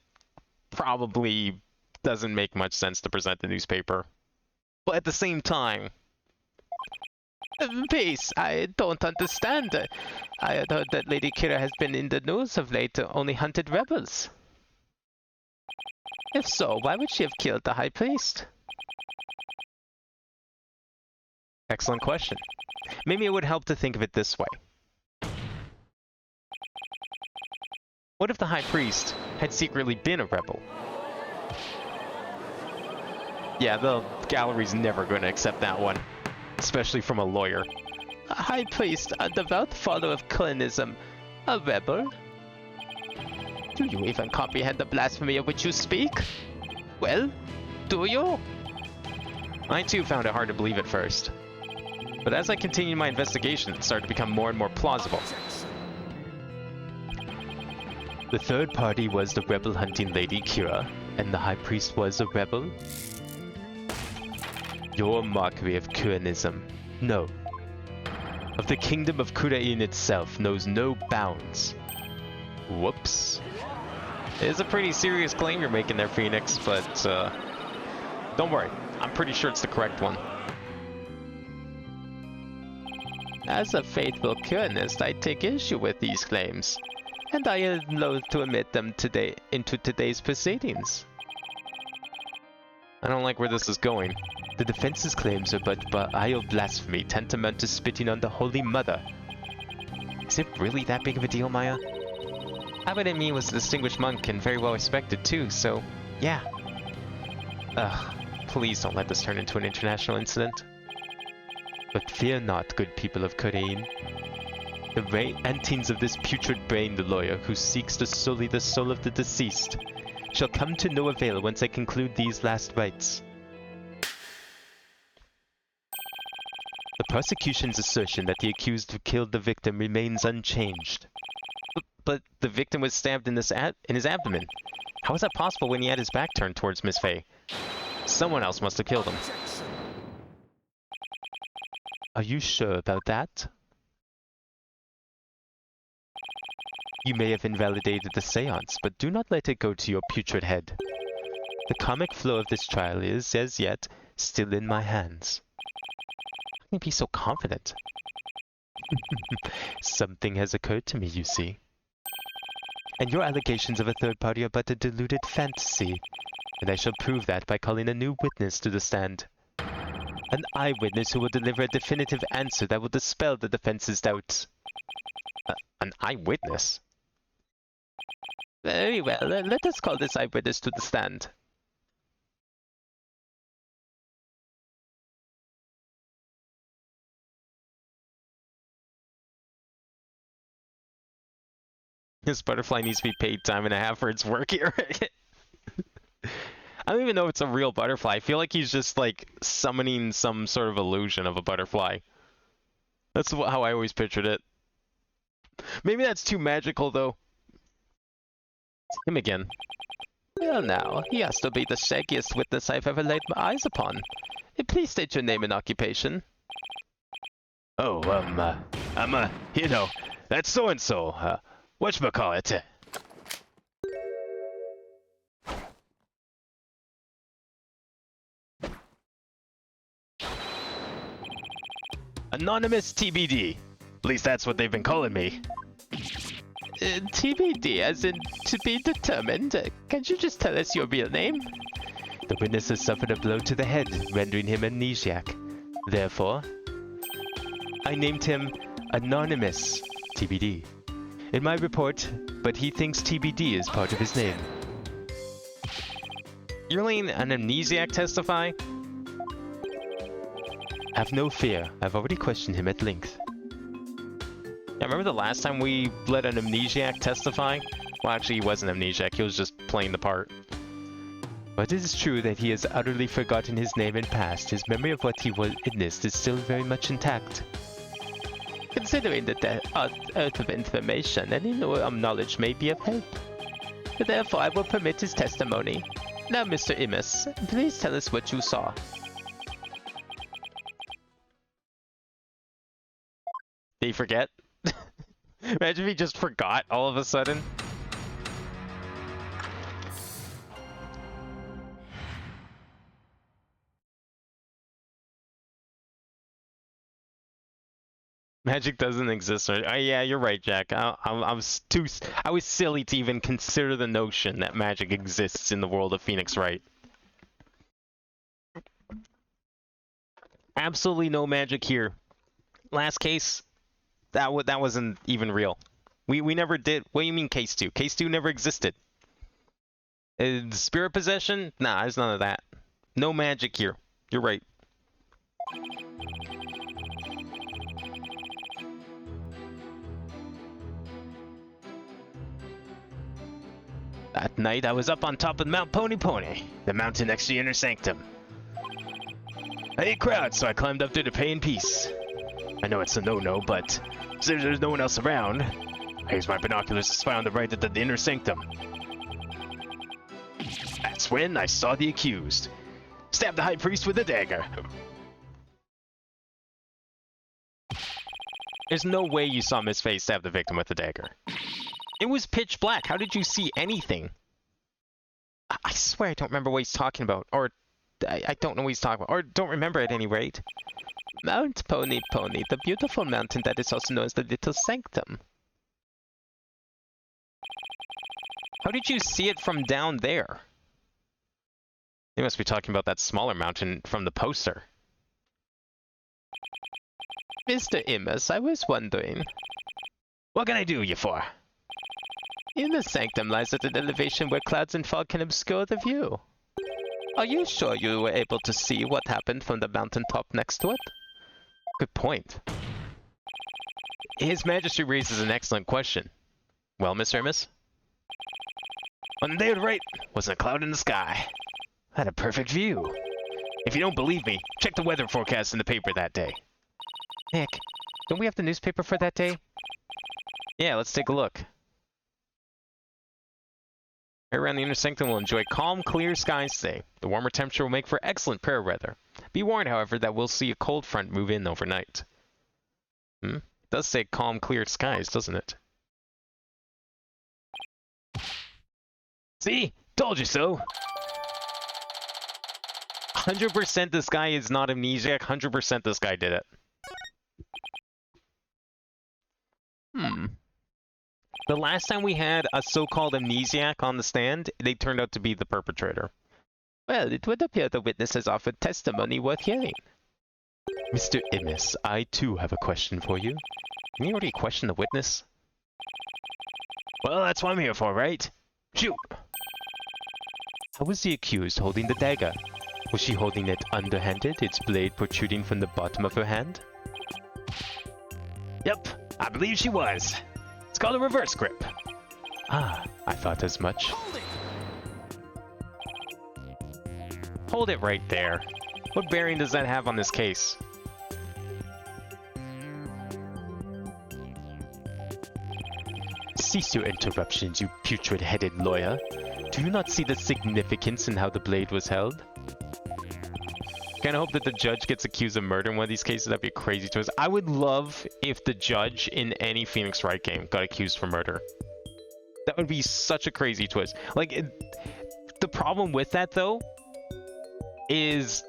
probably doesn't make much sense to present the newspaper. But at the same time... Peace, I don't understand. I had heard that Lady Kira has been in the news of late, only hunted rebels. If so, why would she have killed the High Priest? Excellent question. Maybe it would help to think of it this way. What if the High Priest had secretly been a rebel? Yeah, the gallery's never going to accept that one. especially from a lawyer. A high priest, a devout follower of Kuanism, a rebel? Do you even comprehend the blasphemy of which you speak? Well, do you? I too found it hard to believe at first. But as I continued my investigation, it started to become more and more plausible. The third party was the rebel hunting lady Kira, and the high priest was a rebel? Your mockery of Kuanism, no. Of the kingdom of Kurain itself knows no bounds. Whoops. It is a pretty serious claim you're making there, Phoenix, but don't worry. I'm pretty sure it's the correct one. As a faithful Kuanist, I take issue with these claims, and I am loath to admit them into today's proceedings. I don't like where this is going. The defense's claims are but vile blasphemy tantamount to spitting on the Holy Mother. Is it really that big of a deal, Maya? Abbot and me was a distinguished monk and very well respected too, so yeah. Ugh, please don't let this turn into an international incident. But fear not, good people of Kurain. The rantings of this putrid brain, the lawyer, who seeks to sully the soul of the deceased, shall come to no avail once I conclude these last rites. The prosecution's assertion that the accused killed the victim remains unchanged. But the victim was stabbed in his abdomen. How is that possible when he had his back turned towards Miss Faye? Someone else must have killed him. Are you sure about that? You may have invalidated the seance, but do not let it go to your putrid head. The comic flow of this trial is, as yet, still in my hands. How can you be so confident? Something has occurred to me, you see. And your allegations of a third party are but a deluded fantasy, and I shall prove that by calling a new witness to the stand. An eyewitness who will deliver a definitive answer that will dispel the defense's doubts. An eyewitness? Very well, let us call this eyewitness to the stand. This butterfly needs to be paid time and a half for its work here. I don't even know if it's a real butterfly. I feel like he's just like summoning some sort of illusion of a butterfly. That's how I always pictured it. Maybe that's too magical though. It's him again. Well now, he has to be the shaggiest witness I've ever laid my eyes upon. Please state your name and occupation. Oh, you know, that's so-and-so, whatchamacallit? Anonymous TBD. At least that's what they've been calling me. TBD, as in to be determined. Can't you just tell us your real name? The witness has suffered a blow to the head, rendering him amnesiac. Therefore, I named him Anonymous TBD in my report, but he thinks TBD is part of his name. You're letting an amnesiac testify? Have no fear, I've already questioned him at length. Yeah, remember the last time we let an amnesiac testify? Well, actually, he wasn't amnesiac, he was just playing the part. But it is true that he has utterly forgotten his name and past. His memory of what he witnessed is still very much intact. Considering the dearth of information, any knowledge may be of help. Therefore, I will permit his testimony. Now, Mr. Immus, please tell us what you saw. Did he forget? Imagine if he just forgot all of a sudden. Magic doesn't exist. Yeah, you're right, Jack. I was silly to even consider the notion that magic exists in the world of Phoenix Wright. Absolutely no magic here. Last case, that wasn't even real. We never did. What do you mean case 2? Case 2 never existed. Spirit possession? Nah, there's none of that. No magic here. You're right. That night, I was up on top of Mount Pony Pony, the mountain next to the Inner Sanctum. I hate crowds, so I climbed up there to pray in peace. I know it's a no-no, but since there's no one else around, I used my binoculars to spy on the right at the Inner Sanctum. That's when I saw the accused. Stabbed the High Priest with a dagger. There's no way you saw Miss Faye stab the victim with a dagger. It was pitch black. How did you see anything? I swear I don't remember what he's talking about. Or I don't know what he's talking about. Or don't remember at any rate. Mount Pony Pony, the beautiful mountain that is also known as the Little Sanctum. How did you see it from down there? They must be talking about that smaller mountain from the poster. Mr. Immus, I was wondering. What can I do you for? Inner Sanctum lies at an elevation where clouds and fog can obscure the view. Are you sure you were able to see what happened from the mountaintop next to it? Good point. His Majesty raises an excellent question. Well, Mr. Immus? On the day of the Wright, wasn't a cloud in the sky. I had a perfect view. If you don't believe me, check the weather forecast in the paper that day. Nick, don't we have the newspaper for that day? Yeah, let's take a look. Around the Inner Sanctum will enjoy calm, clear skies today. The warmer temperature will make for excellent prayer weather. Be warned, however, that we'll see a cold front move in overnight. It does say calm, clear skies, doesn't it? See? Told you so. 100% this guy is not amnesiac. 100% this guy did it. The last time we had a so-called amnesiac on the stand, they turned out to be the perpetrator. Well, it would appear the witness has offered testimony worth hearing. Mr. Immus, I too have a question for you. Can you already question the witness? Well, that's what I'm here for, right? Shoot! How was the accused holding the dagger? Was she holding it underhanded, its blade protruding from the bottom of her hand? Yep, I believe she was. It's called a reverse grip. Ah, I thought as much. Hold it! Hold it right there. What bearing does that have on this case? Cease your interruptions, you putrid-headed lawyer. Do you not see the significance in how the blade was held? Kinda hope that the judge gets accused of murder in one of these cases. That'd be a crazy twist. I would love if the judge in any Phoenix Wright game got accused for murder. That would be such a crazy twist. Like, the problem with that, though, is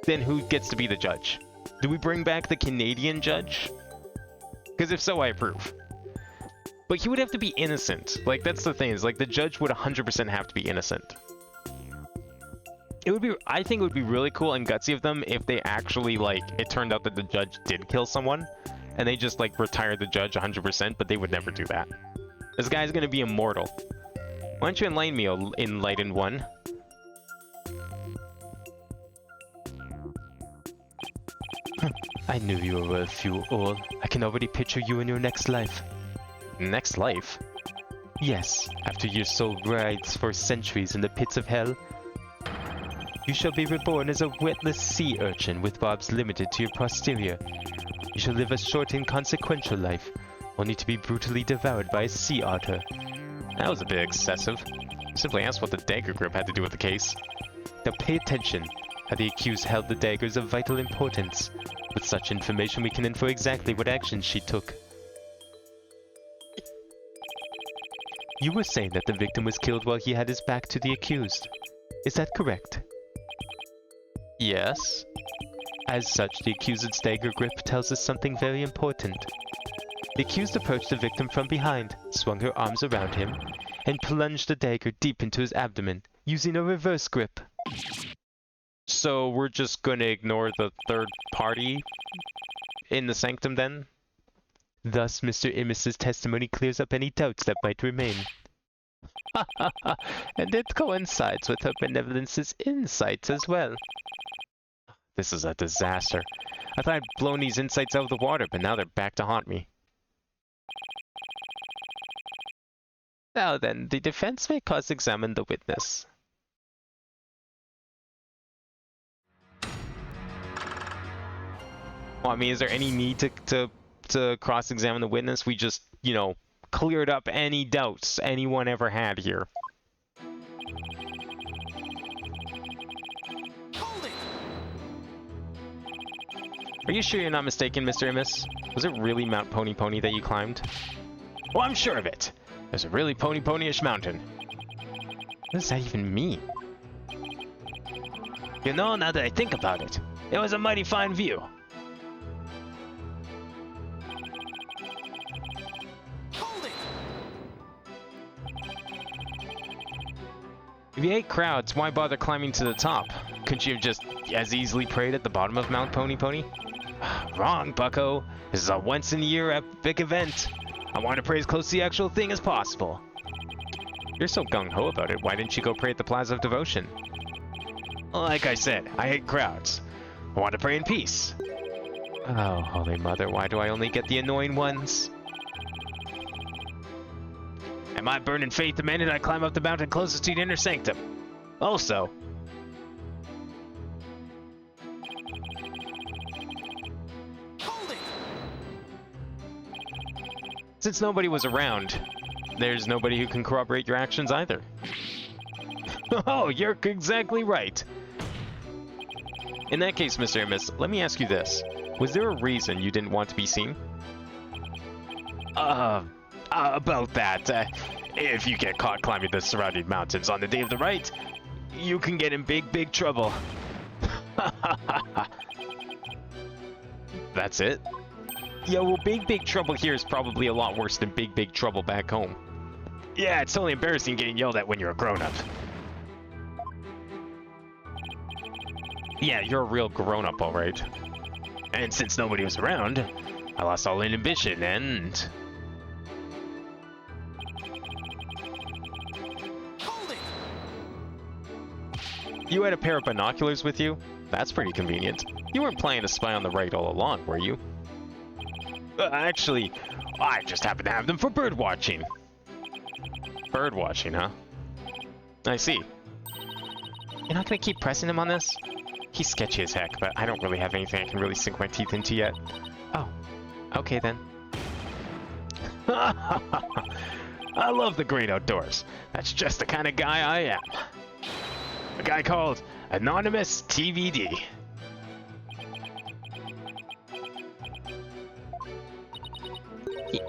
then who gets to be the judge? Do we bring back the Canadian judge? Because if so, I approve. But he would have to be innocent. Like, that's the thing, is like the judge would 100% have to be innocent. It would be, I think it would be really cool and gutsy of them if they actually, like, it turned out that the judge did kill someone, and they just, like, retired the judge 100%, but they would never do that. This guy's gonna be immortal. Why don't you enlighten me, O enlightened one? I knew you were a few all. I can already picture you in your next life. Next life? Yes, after your soul writhes for centuries in the pits of hell, you shall be reborn as a wetless sea urchin with barbs limited to your posterior. You shall live a short inconsequential life, only to be brutally devoured by a sea otter. That was a bit excessive. Simply asked what the dagger grip had to do with the case. Now pay attention. How the accused held the dagger is of vital importance. With such information we can infer exactly what actions she took. You were saying that the victim was killed while he had his back to the accused. Is that correct? Yes. As such, the accused's dagger grip tells us something very important. The accused approached the victim from behind, swung her arms around him, and plunged the dagger deep into his abdomen, using a reverse grip. So we're just gonna ignore the third party in the sanctum then? Thus, Mr. Immus's testimony clears up any doubts that might remain. And it coincides with her benevolence's insights as well. This is a disaster. I thought I'd blown these insights out of the water, but now they're back to haunt me. Now then, the defense may cross-examine the witness. Well, I mean, is there any need to cross-examine the witness? We just, you know, cleared up any doubts anyone ever had here. Hold it! Are you sure you're not mistaken, Mr. Amos? Was it really Mount Pony Pony that you climbed? Well, I'm sure of it. There's a really pony-ponyish mountain. What does that even mean? You know, now that I think about it, it was a mighty fine view. Hold it! If you hate crowds, why bother climbing to the top? Couldn't you have just as easily prayed at the bottom of Mount Pony Pony? Wrong, bucko. This is a once-in-a-year epic event. I want to pray as close to the actual thing as possible. You're so gung-ho about it, why didn't you go pray at the Plaza of Devotion? Like I said, I hate crowds. I want to pray in peace. Oh, Holy Mother, why do I only get the annoying ones? And my burning faith demanded I climb up the mountain closest to the inner sanctum. Also, Hold it! Since nobody was around, there's nobody who can corroborate your actions either. oh, you're exactly right. In that case, Mr. Amos, let me ask you this. Was there a reason you didn't want to be seen? About that, if you get caught climbing the surrounding mountains on the day of the rite, you can get in big trouble. That's it? Yeah, well, big trouble here is probably a lot worse than big trouble back home. Yeah, it's totally embarrassing getting yelled at when you're a grown-up. Yeah, you're a real grown-up, alright. And since nobody was around, I lost all inhibition and... Hold it! You had a pair of binoculars with you? That's pretty convenient. You weren't planning to spy on the Wright all along, were you? Actually, I just happen to have them for bird watching. Bird watching, huh? I see. You're not gonna keep pressing him on this? He's sketchy as heck, but I don't really have anything I can really sink my teeth into yet. Oh, okay then. I love the great outdoors. That's just the kind of guy I am. A guy called Anonymous TVD.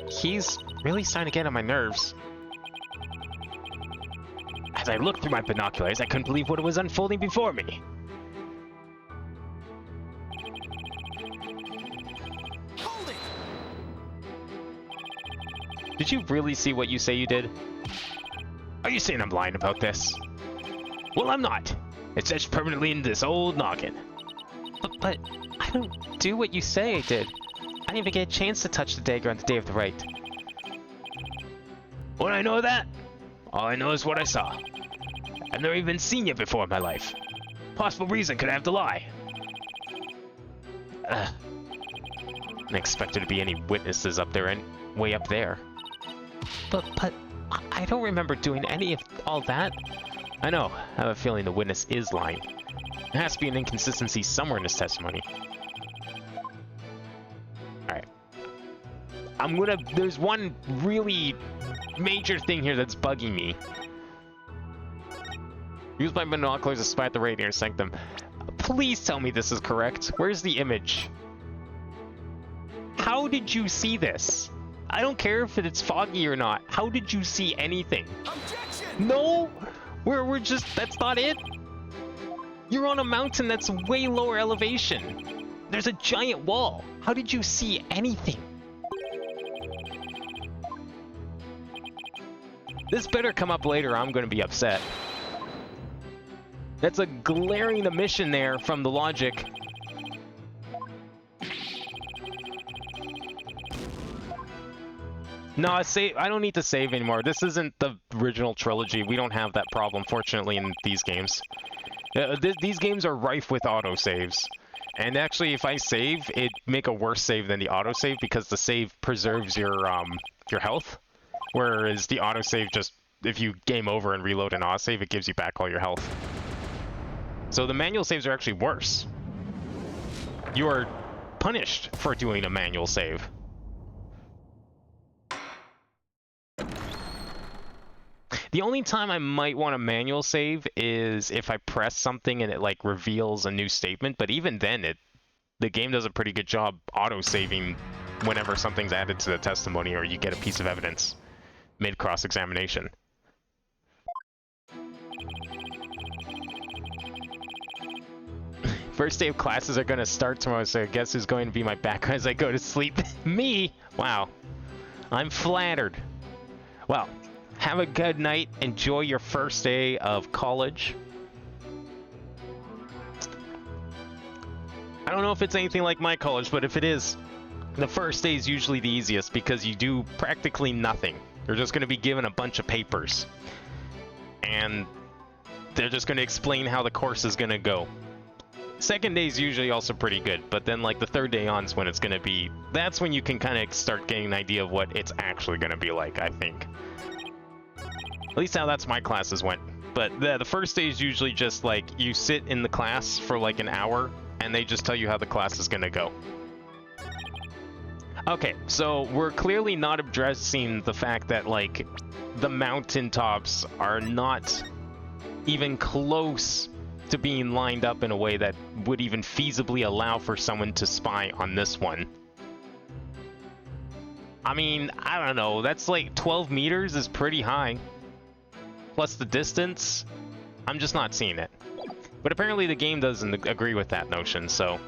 He's really starting to get on my nerves. As I looked through my binoculars, I couldn't believe what was unfolding before me. Hold it! Did you really see what you say you did? Are you saying I'm lying about this? Well, I'm not. It's etched permanently in this old noggin. But I don't do what you say I did. I didn't even get a chance to touch the dagger on the day of the rite. When I know that, all I know is what I saw. I've never even seen you before in my life. Possible reason could I have to lie. I didn't expect there to be any witnesses up there and way up there. But I don't remember doing any of all that. I know, I have a feeling the witness is lying. There has to be an inconsistency somewhere in his testimony. Alright. There's one really major thing here that's bugging me. Use my binoculars to spy at the radiator sanctum. Please tell me this is correct. Where's the image? How did you see this? I don't care if it's foggy or not. How did you see anything? Objection! No! We're just, that's not it. You're on a mountain that's way lower elevation. There's a giant wall. How did you see anything? This better come up later, I'm gonna be upset. That's a glaring omission there from the logic. No, I don't need to save anymore. This isn't the original trilogy. We don't have that problem, fortunately, in these games. These games are rife with autosaves. And actually, if I save, it make a worse save than the autosave because the save preserves your health. Whereas the autosave just, if you game over and reload an autosave, it gives you back all your health. So the manual saves are actually worse. You are punished for doing a manual save. The only time I might want a manual save is if I press something and it like reveals a new statement, but even then the game does a pretty good job auto-saving whenever something's added to the testimony or you get a piece of evidence mid cross-examination. First day of classes are going to start tomorrow, so guess who's going to be my background as I go to sleep? Me! Wow. I'm flattered. Well, have a good night. Enjoy your first day of college. I don't know if it's anything like my college, but if it is, the first day is usually the easiest because you do practically nothing. You're just going to be given a bunch of papers. And they're just going to explain how the course is going to go. Second day is usually also pretty good, but then like the third day on is when it's going to be, that's when you can kind of start getting an idea of what it's actually going to be like, I think. At least how that's my classes went. But the first day is usually just like you sit in the class for like an hour and they just tell you how the class is going to go. Okay, so we're clearly not addressing the fact that like the mountaintops are not even close to being lined up in a way that would even feasibly allow for someone to spy on this one. I mean, I don't know, that's like 12 meters is pretty high. Plus the distance, I'm just not seeing it. But apparently the game doesn't agree with that notion, so...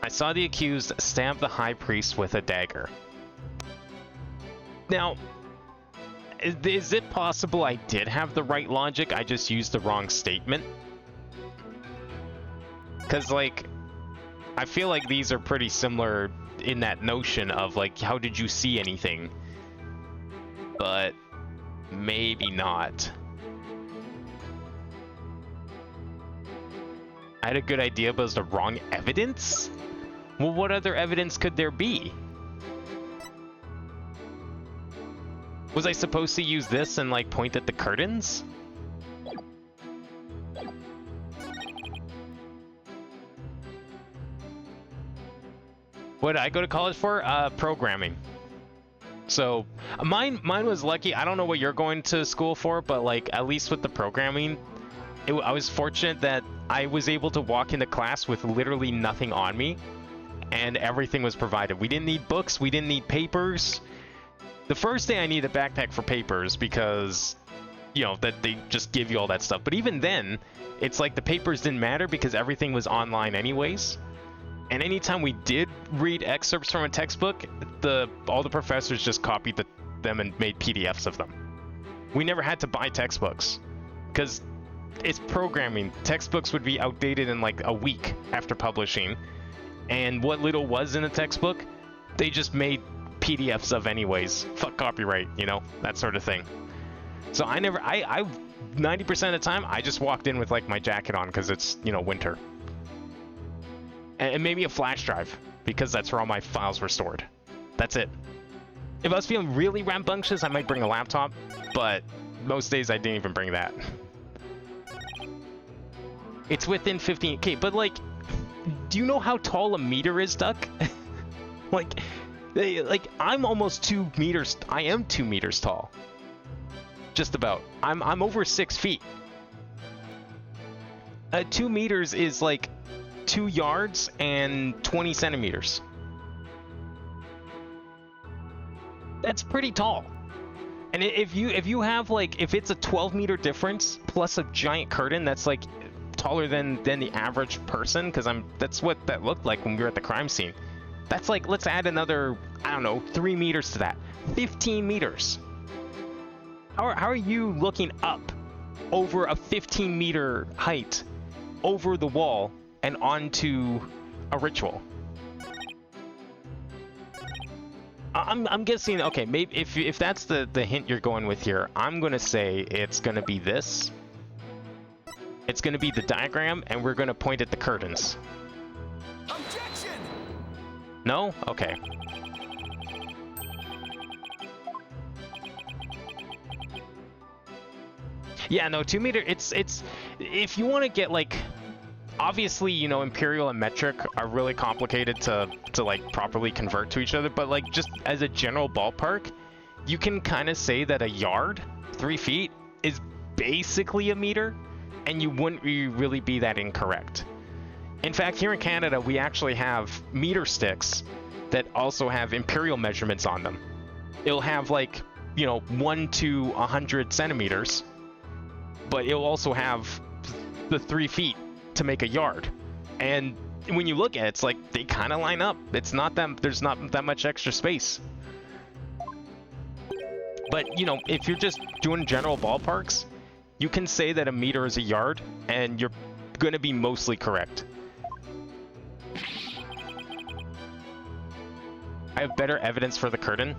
I saw the accused stab the high priest with a dagger. Now, is it possible I did have the right logic, I just used the wrong statement? Because, like, I feel like these are pretty similar in that notion of, like, how did you see anything? But maybe not. I had a good idea, but it was the wrong evidence? Well, what other evidence could there be? Was I supposed to use this and, like, point at the curtains? What did I go to college for? Programming. So, mine was lucky. I don't know what you're going to school for, but, like, at least with the programming, I was fortunate that I was able to walk into class with literally nothing on me, and everything was provided. We didn't need books, we didn't need papers. The first day I needed a backpack for papers because, you know, that they just give you all that stuff. But even then, it's like the papers didn't matter because everything was online anyways. And anytime we did read excerpts from a textbook, all the professors just copied them and made PDFs of them. We never had to buy textbooks because it's programming. Textbooks would be outdated in like a week after publishing. And what little was in a textbook, they just made PDFs of anyways. Fuck copyright, you know, that sort of thing. So I 90% of the time, I just walked in with like my jacket on because it's, you know, winter. And maybe a flash drive because that's where all my files were stored. That's it. If I was feeling really rambunctious, I might bring a laptop, but most days I didn't even bring that. It's within 15K, but like, do you know how tall a meter is, Duck? like I'm almost 2 meters. I am 2 meters tall. Just about. I'm over 6 feet. 2 meters is like 2 yards and 20 centimeters. That's pretty tall. And if you have like, if it's a 12-meter difference plus a giant curtain that's like taller than the average person, because that's what that looked like when we were at the crime scene. That's like, let's add another, I don't know, 3 meters to that. 15 meters. How are you looking up over a 15-meter height over the wall and onto a ritual? I'm guessing, okay, maybe if that's the hint you're going with here, I'm going to say it's going to be this. It's going to be the diagram, and we're going to point at the curtains. Objection! No? Okay. Yeah, no, 2 meter, it's, if you want to get, like, obviously, you know, imperial and metric are really complicated to like, properly convert to each other, but, like, just as a general ballpark, you can kind of say that a yard, 3 feet, is basically a meter, and you wouldn't really be that incorrect. In fact, here in Canada, we actually have meter sticks that also have imperial measurements on them. It'll have, like, you know, 1 to 100 centimeters, but it'll also have the 3 feet to make a yard. And when you look at it, it's like they kind of line up. It's not that there's not that much extra space. But, you know, if you're just doing general ballparks, you can say that a meter is a yard, and you're going to be mostly correct. I have better evidence for the curtain.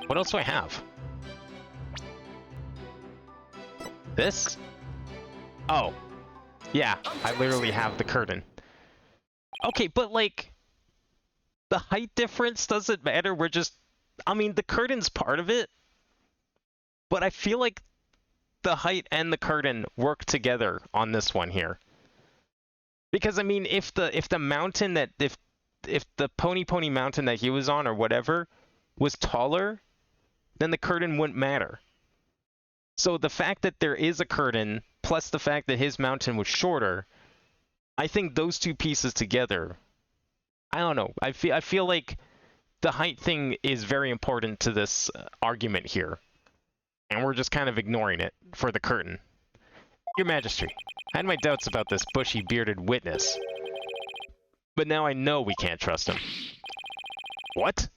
What else do I have? This? Oh. Yeah, I literally have the curtain. Okay, but like, the height difference doesn't matter. We're just, I mean, the curtain's part of it, but I feel like the height and the curtain work together on this one here. Because I mean, if the mountain that if the Pony mountain that he was on or whatever was taller, then the curtain wouldn't matter. So the fact that there is a curtain plus the fact that his mountain was shorter, I think those two pieces together, I don't know. I feel like the height thing is very important to this argument here, and we're just kind of ignoring it for the curtain. Your Majesty, I had my doubts about this bushy bearded witness, but now I know we can't trust him. What?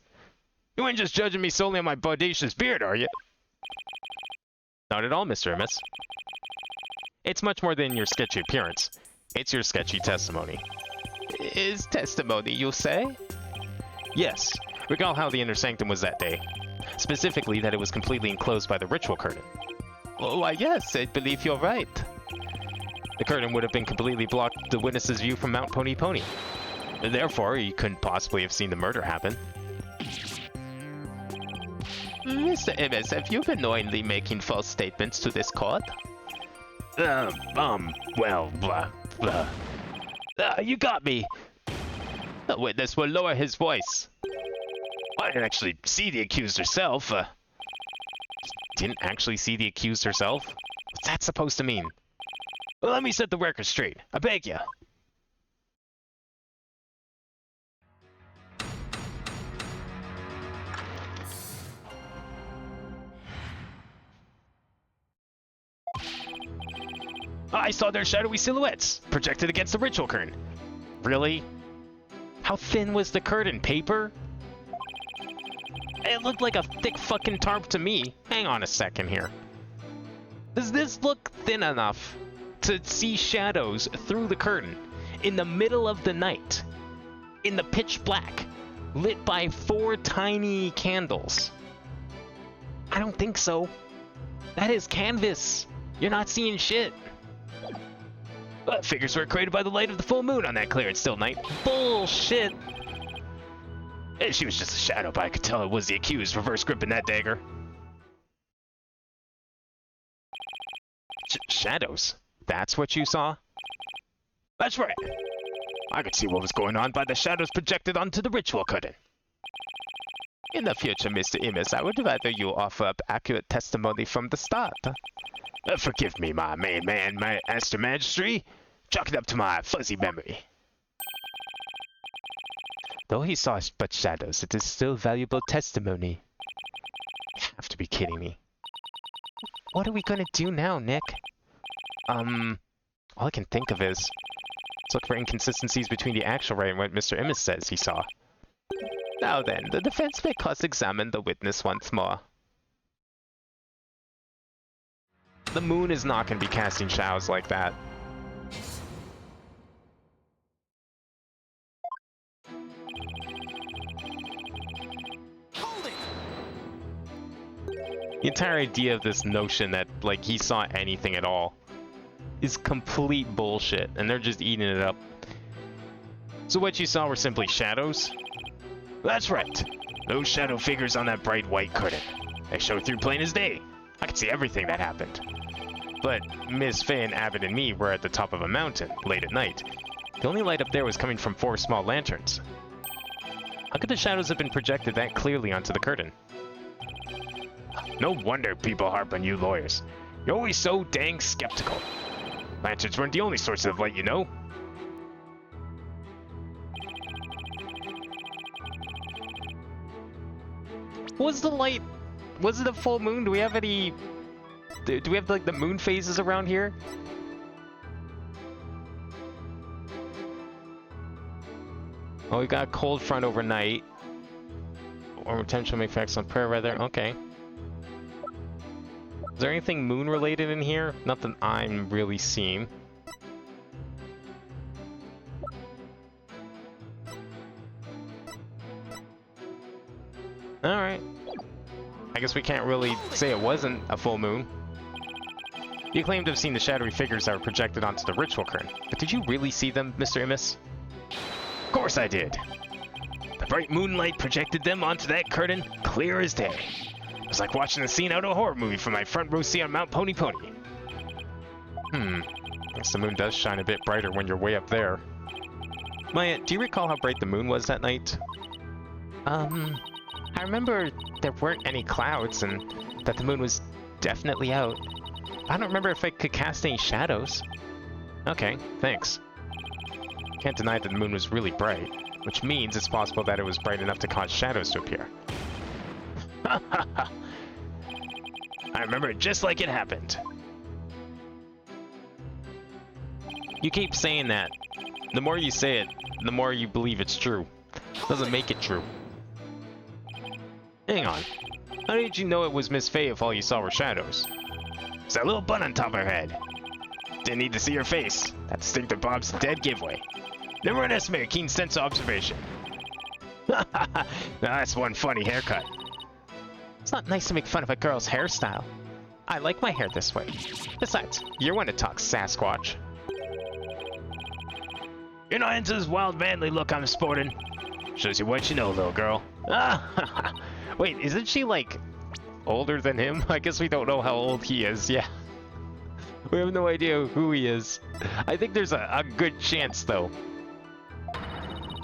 You ain't just judging me solely on my bodacious beard, are you? Not at all, Mr. Imus. It's much more than your sketchy appearance. It's your sketchy testimony. Is testimony, you say? Yes. Recall how the inner sanctum was that day. Specifically, that it was completely enclosed by the ritual curtain. Oh, why yes, I believe you're right. The curtain would have been completely blocked the witness's view from Mount Pony Pony. Therefore, he couldn't possibly have seen the murder happen. Mr. Imus, have you been knowingly making false statements to this court? Well, blah. You got me. The witness will lower his voice. I didn't actually see the accused herself. Didn't actually see the accused herself? What's that supposed to mean? Well, let me set the record straight. I beg ya. I saw their shadowy silhouettes, projected against the ritual curtain. Really? How thin was the curtain? Paper? It looked like a thick fucking tarp to me. Hang on a second here. Does this look thin enough to see shadows through the curtain in the middle of the night, in the pitch black, lit by 4 tiny candles? I don't think so. That is canvas. You're not seeing shit. But figures were created by the light of the full moon on that clear and still night. Bullshit. She was just a shadow, but I could tell it was the accused reverse gripping that dagger. Shadows? That's what you saw? That's right. I could see what was going on by the shadows projected onto the ritual curtain. In the future, Mr. Imus, I would rather you offer up accurate testimony from the start. Forgive me, my main man, my Master Magistrate. Chalk it up to my fuzzy memory. Though he saw but shadows, it is still valuable testimony. You have to be kidding me. What are we gonna do now, Nick? All I can think of is let's look for inconsistencies between the actual Wright and what Mr. Imus says he saw. Now then, the defense may cross-examine the witness once more. The moon is not going to be casting shadows like that. Hold it! The entire idea of this notion that, like, he saw anything at all is complete bullshit, and they're just eating it up. So what you saw were simply shadows? That's right. Those shadow figures on that bright white curtain. They show through plain as day. I could see everything that happened. But Miss Faye and Abbott and me were at the top of a mountain, late at night. The only light up there was coming from 4 small lanterns. How could the shadows have been projected that clearly onto the curtain? No wonder people harp on you lawyers. You're always so dang skeptical. Lanterns weren't the only source of light, you know. Was the light... Was it a full moon? Do we have any... Do we have, like, the moon phases around here? Oh, we got a cold front overnight. Or potential effects on prayer weather. Okay. Is there anything moon related in here? Nothing I'm really seeing. Alright. I guess we can't really say it wasn't a full moon. You claim to have seen the shadowy figures that were projected onto the ritual curtain, but did you really see them, Mr. Immis? Of course I did. The bright moonlight projected them onto that curtain, clear as day. It was like watching a scene out of a horror movie from my front row seat on Mount Pony Pony. Guess the moon does shine a bit brighter when you're way up there. Maya, do you recall how bright the moon was that night? I remember there weren't any clouds and that the moon was definitely out. I don't remember if I could cast any shadows. Okay, thanks. Can't deny that the moon was really bright, which means it's possible that it was bright enough to cause shadows to appear. I remember it just like it happened. You keep saying that. The more you say it, the more you believe it's true. Doesn't make it true. Hang on. How did you know it was Miss Faye if all you saw were shadows? It's that little bun on top of her head. Didn't need to see her face. That distinctive Bob's a dead giveaway. Never underestimate a keen sense of observation. Now that's one funny haircut. It's not nice to make fun of a girl's hairstyle. I like my hair this way. Besides, you're one to talk Sasquatch. You're not into this wild manly look I'm sporting. Shows you what you know, little girl. Wait, isn't she, like, older than him? I guess we don't know how old he is, yeah. We have no idea who he is. I think there's a good chance, though.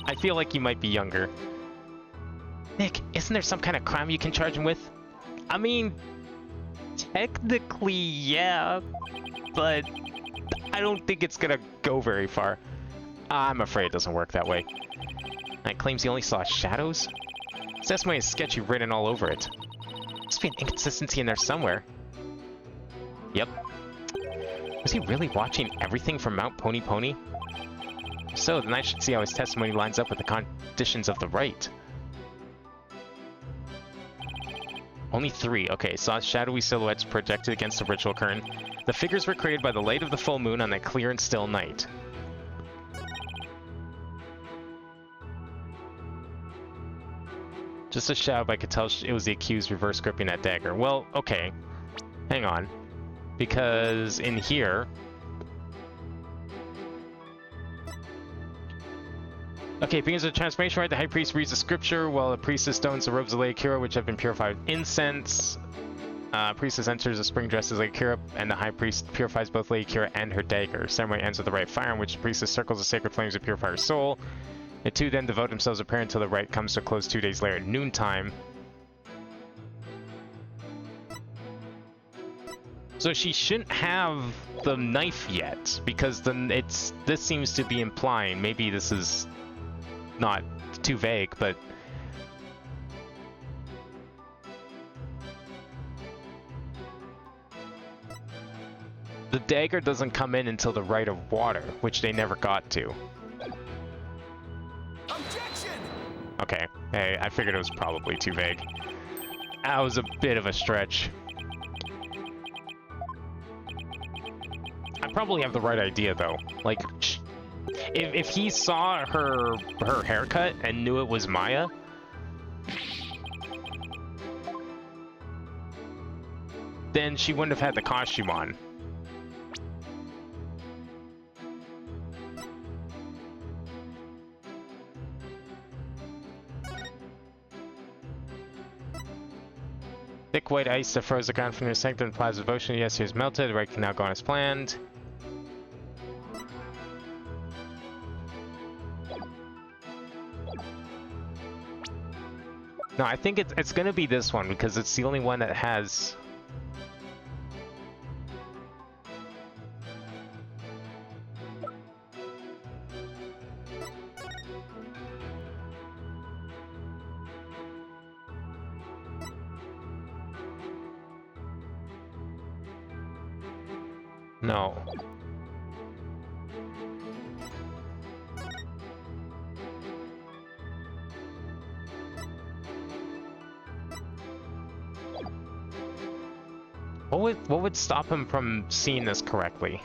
I feel like he might be younger. Nick, isn't there some kind of crime you can charge him with? I mean, technically, yeah, but I don't think it's gonna go very far. I'm afraid it doesn't work that way. It claims he only saw shadows? His testimony is sketchy written all over it. Must be an inconsistency in there somewhere. Yep. Was he really watching everything from Mount Pony Pony? If so, then I should see how his testimony lines up with the conditions of the rite. Only 3. Okay, saw shadowy silhouettes projected against the ritual curtain. The figures were created by the light of the full moon on that clear and still night. Just a shadow, but I could tell it was the accused reverse gripping that dagger. Well, okay. Hang on. Because in here... Okay, begins with the transformation, right? The high priest reads the scripture while the priestess stones the robes of Lady Kira, which have been purified with incense. Priestess enters a spring dress as Lady Kira, and the high priest purifies both Lady Kira and her dagger. Ceremony ends with the rite of fire, in which the priestess circles the sacred flames to purify her soul. The two then devote themselves to prayer until the rite comes to a close 2 days later at noontime. So she shouldn't have the knife yet, because then this seems to be implying, maybe this is not too vague, but the dagger doesn't come in until the rite of water, which they never got to. Objection! Okay, hey, I figured it was probably too vague. That was a bit of a stretch. I probably have the right idea, though. Like, if he saw her haircut and knew it was Maya, then she wouldn't have had the costume on. white ice that froze the ground from your sanctum implies devotion. Yes, he's melted. Wright can now go on as planned. No, I think it's gonna be this one because it's the only one that has... No. What would stop him from seeing this correctly?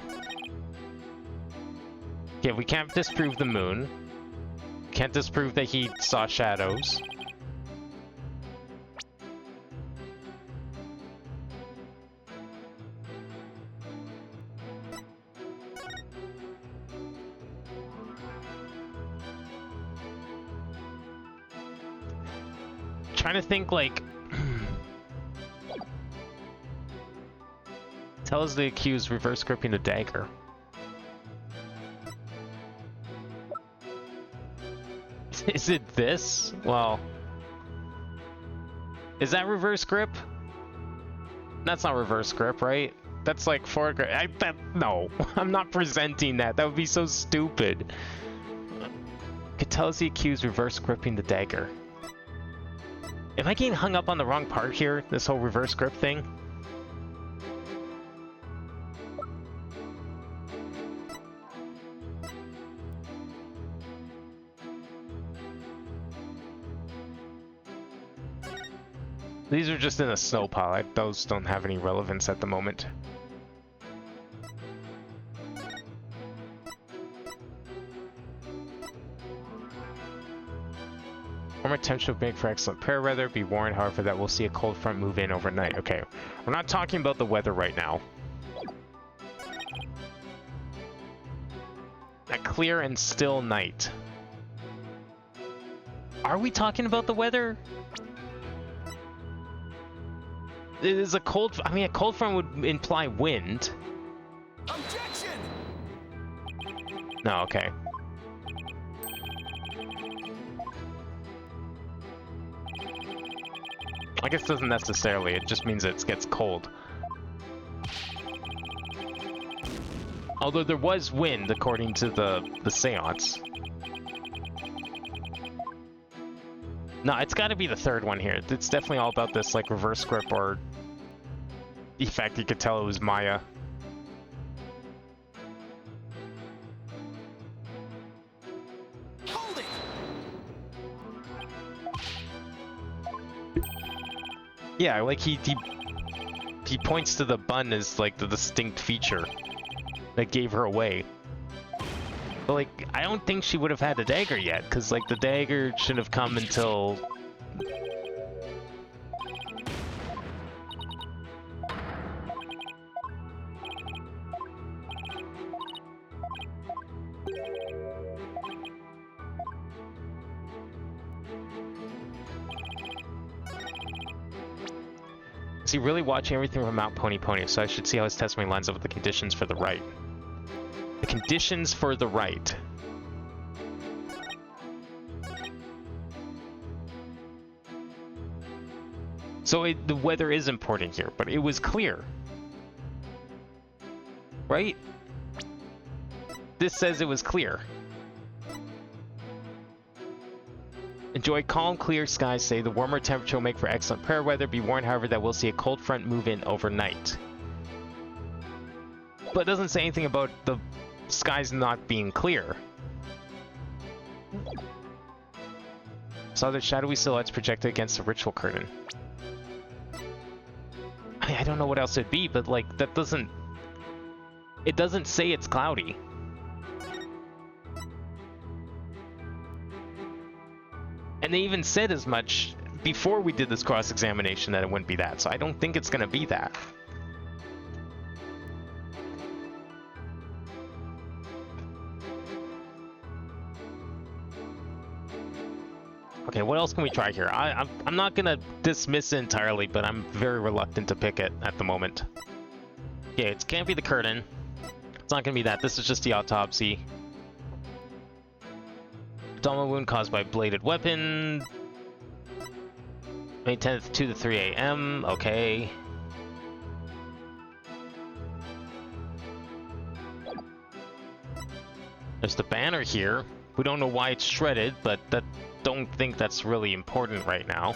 Yeah, we can't disprove the moon. Can't disprove that he saw shadows. Trying to think, like... Tells the accused reverse gripping the dagger. Is it this? Well... Is that reverse grip? That's not reverse grip, right? That's like forward grip. No, I'm not presenting that. That would be so stupid. It tells the accused reverse gripping the dagger. Am I getting hung up on the wrong part here? This whole reverse grip thing? These are just in a snow pile. Those don't have any relevance at the moment. Former tension will make for excellent prayer weather. Be warned, however, that we'll see a cold front move in overnight. Okay, we're not talking about the weather right now. A clear and still night. Are we talking about the weather? It is a cold... I mean, a cold front would imply wind. Objection! No, okay. I guess it doesn't necessarily. It just means it gets cold. Although there was wind, according to the seance. No, it's got to be the third one here. It's definitely all about this, like, reverse grip or... effect. You could tell it was Maya. Hold it! Yeah, like, he points to the bun as, like, the distinct feature that gave her away. But, like, I don't think she would have had the dagger yet, because, like, the dagger should have come until... Is he really watching everything from Mount Pony Pony? So I should see how his testimony lines up with the conditions for the right. The conditions for the right. So the weather is important here, but it was clear. Right? This says it was clear. Enjoy calm, clear skies, say the warmer temperature will make for excellent prayer weather. Be warned, however, that we'll see a cold front move in overnight. But it doesn't say anything about the skies not being clear. Saw the shadowy silhouettes projected against the ritual curtain. I mean, I don't know what else it'd be, but like, that doesn't... It doesn't say it's cloudy. And they even said as much before we did this cross-examination that it wouldn't be that, so I don't think it's gonna be that. Okay, what else can we try here? I'm not gonna dismiss it entirely, but I'm very reluctant to pick it at the moment. Okay, it can't be the curtain. It's not gonna be that. This is just the autopsy. Abdominal wound caused by bladed weapon. May 10th, 2 to 3 a.m. Okay. There's the banner here. We don't know why it's shredded, but don't think that's really important right now.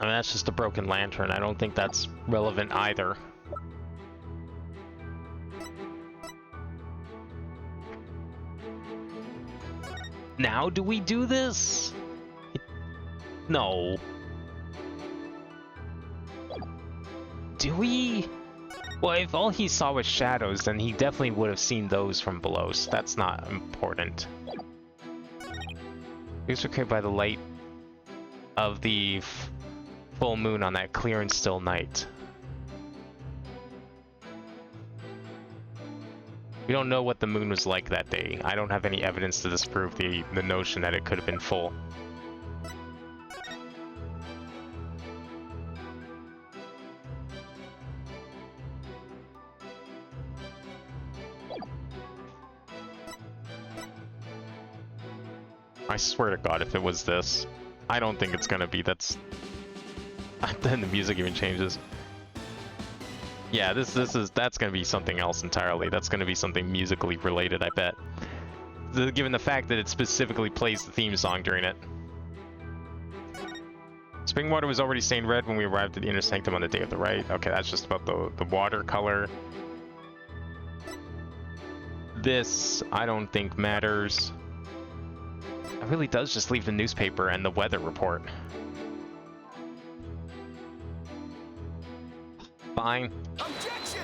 I mean, that's just a broken lantern. I don't think that's relevant either. Now do we do this? No. Do we? Well, if all he saw was shadows, then he definitely would have seen those from below, so that's not important. These were created by the light of the full moon on that clear and still night. We don't know what the moon was like that day. I don't have any evidence to disprove the notion that it could have been full. I swear to God, if it was this, I don't think it's gonna be. That's then the music even changes. Yeah, that's gonna be something else entirely. That's gonna be something musically related, I bet. Given the fact that it specifically plays the theme song during it. Spring water was already stained red when we arrived at the inner sanctum on the day of the rite. Okay, that's just about the water color. This, I don't think matters. It really does just leave the newspaper and the weather report. Fine. Objection!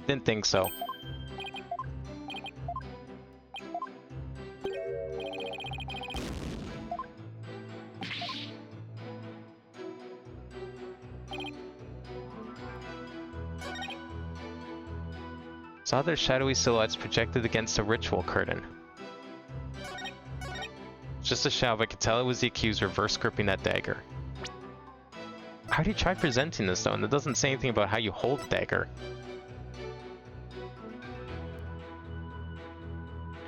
Didn't think so. Saw their shadowy silhouettes projected against a ritual curtain. Just a shadow, but I could tell it was the accused reverse gripping that dagger. I already tried presenting this though, and it doesn't say anything about how you hold the dagger.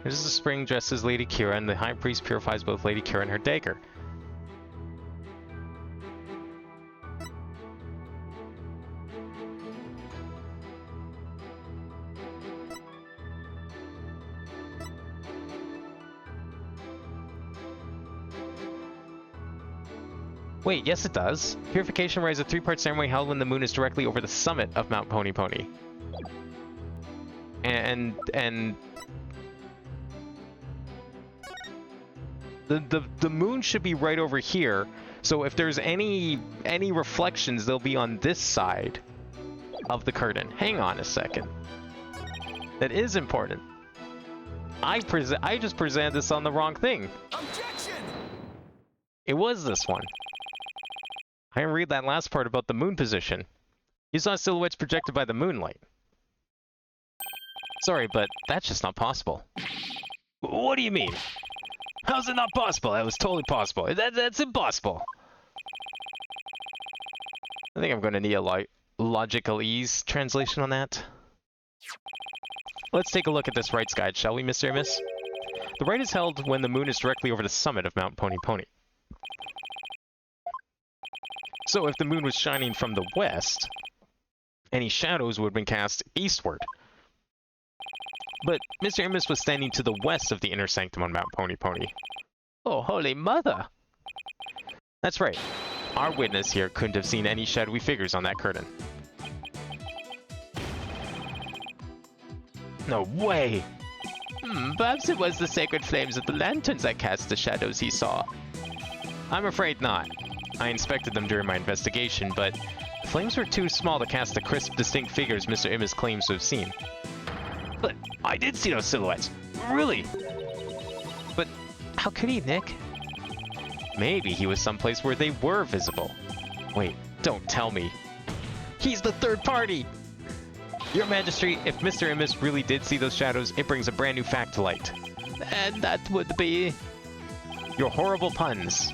This is a spring dressed as Lady Kira, and the High Priest purifies both Lady Kira and her dagger. Wait, yes it does. Purification rite is a 3-part ceremony held when the moon is directly over the summit of Mount Pony Pony. And the moon should be right over here. So if there's any reflections, they'll be on this side of the curtain. Hang on a second. That is important. I just presented this on the wrong thing. Objection! It was this one. I didn't read that last part about the moon position. You saw silhouettes projected by the moonlight. Sorry, but that's just not possible. What do you mean? How's it not possible? That was totally possible. That's impossible. I think I'm going to need a logical ease translation on that. Let's take a look at this Wright's guide, shall we, Mr. Amos? The rite is held when the moon is directly over the summit of Mount Pony Pony. So if the moon was shining from the west, any shadows would have been cast eastward. But Mr. Amos was standing to the west of the inner sanctum on Mount Pony Pony. Oh, Holy Mother! That's right. Our witness here couldn't have seen any shadowy figures on that curtain. No way! Perhaps it was the sacred flames of the lanterns that cast the shadows he saw. I'm afraid not. I inspected them during my investigation, but the flames were too small to cast the crisp, distinct figures Mr. Amos claims to have seen. But I did see those silhouettes. Really? But how could he, Nick? Maybe he was someplace where they were visible. Wait, don't tell me. He's the third party! Your Majesty, if Mr. Immis really did see those shadows, it brings a brand new fact to light. And that would be... your horrible puns.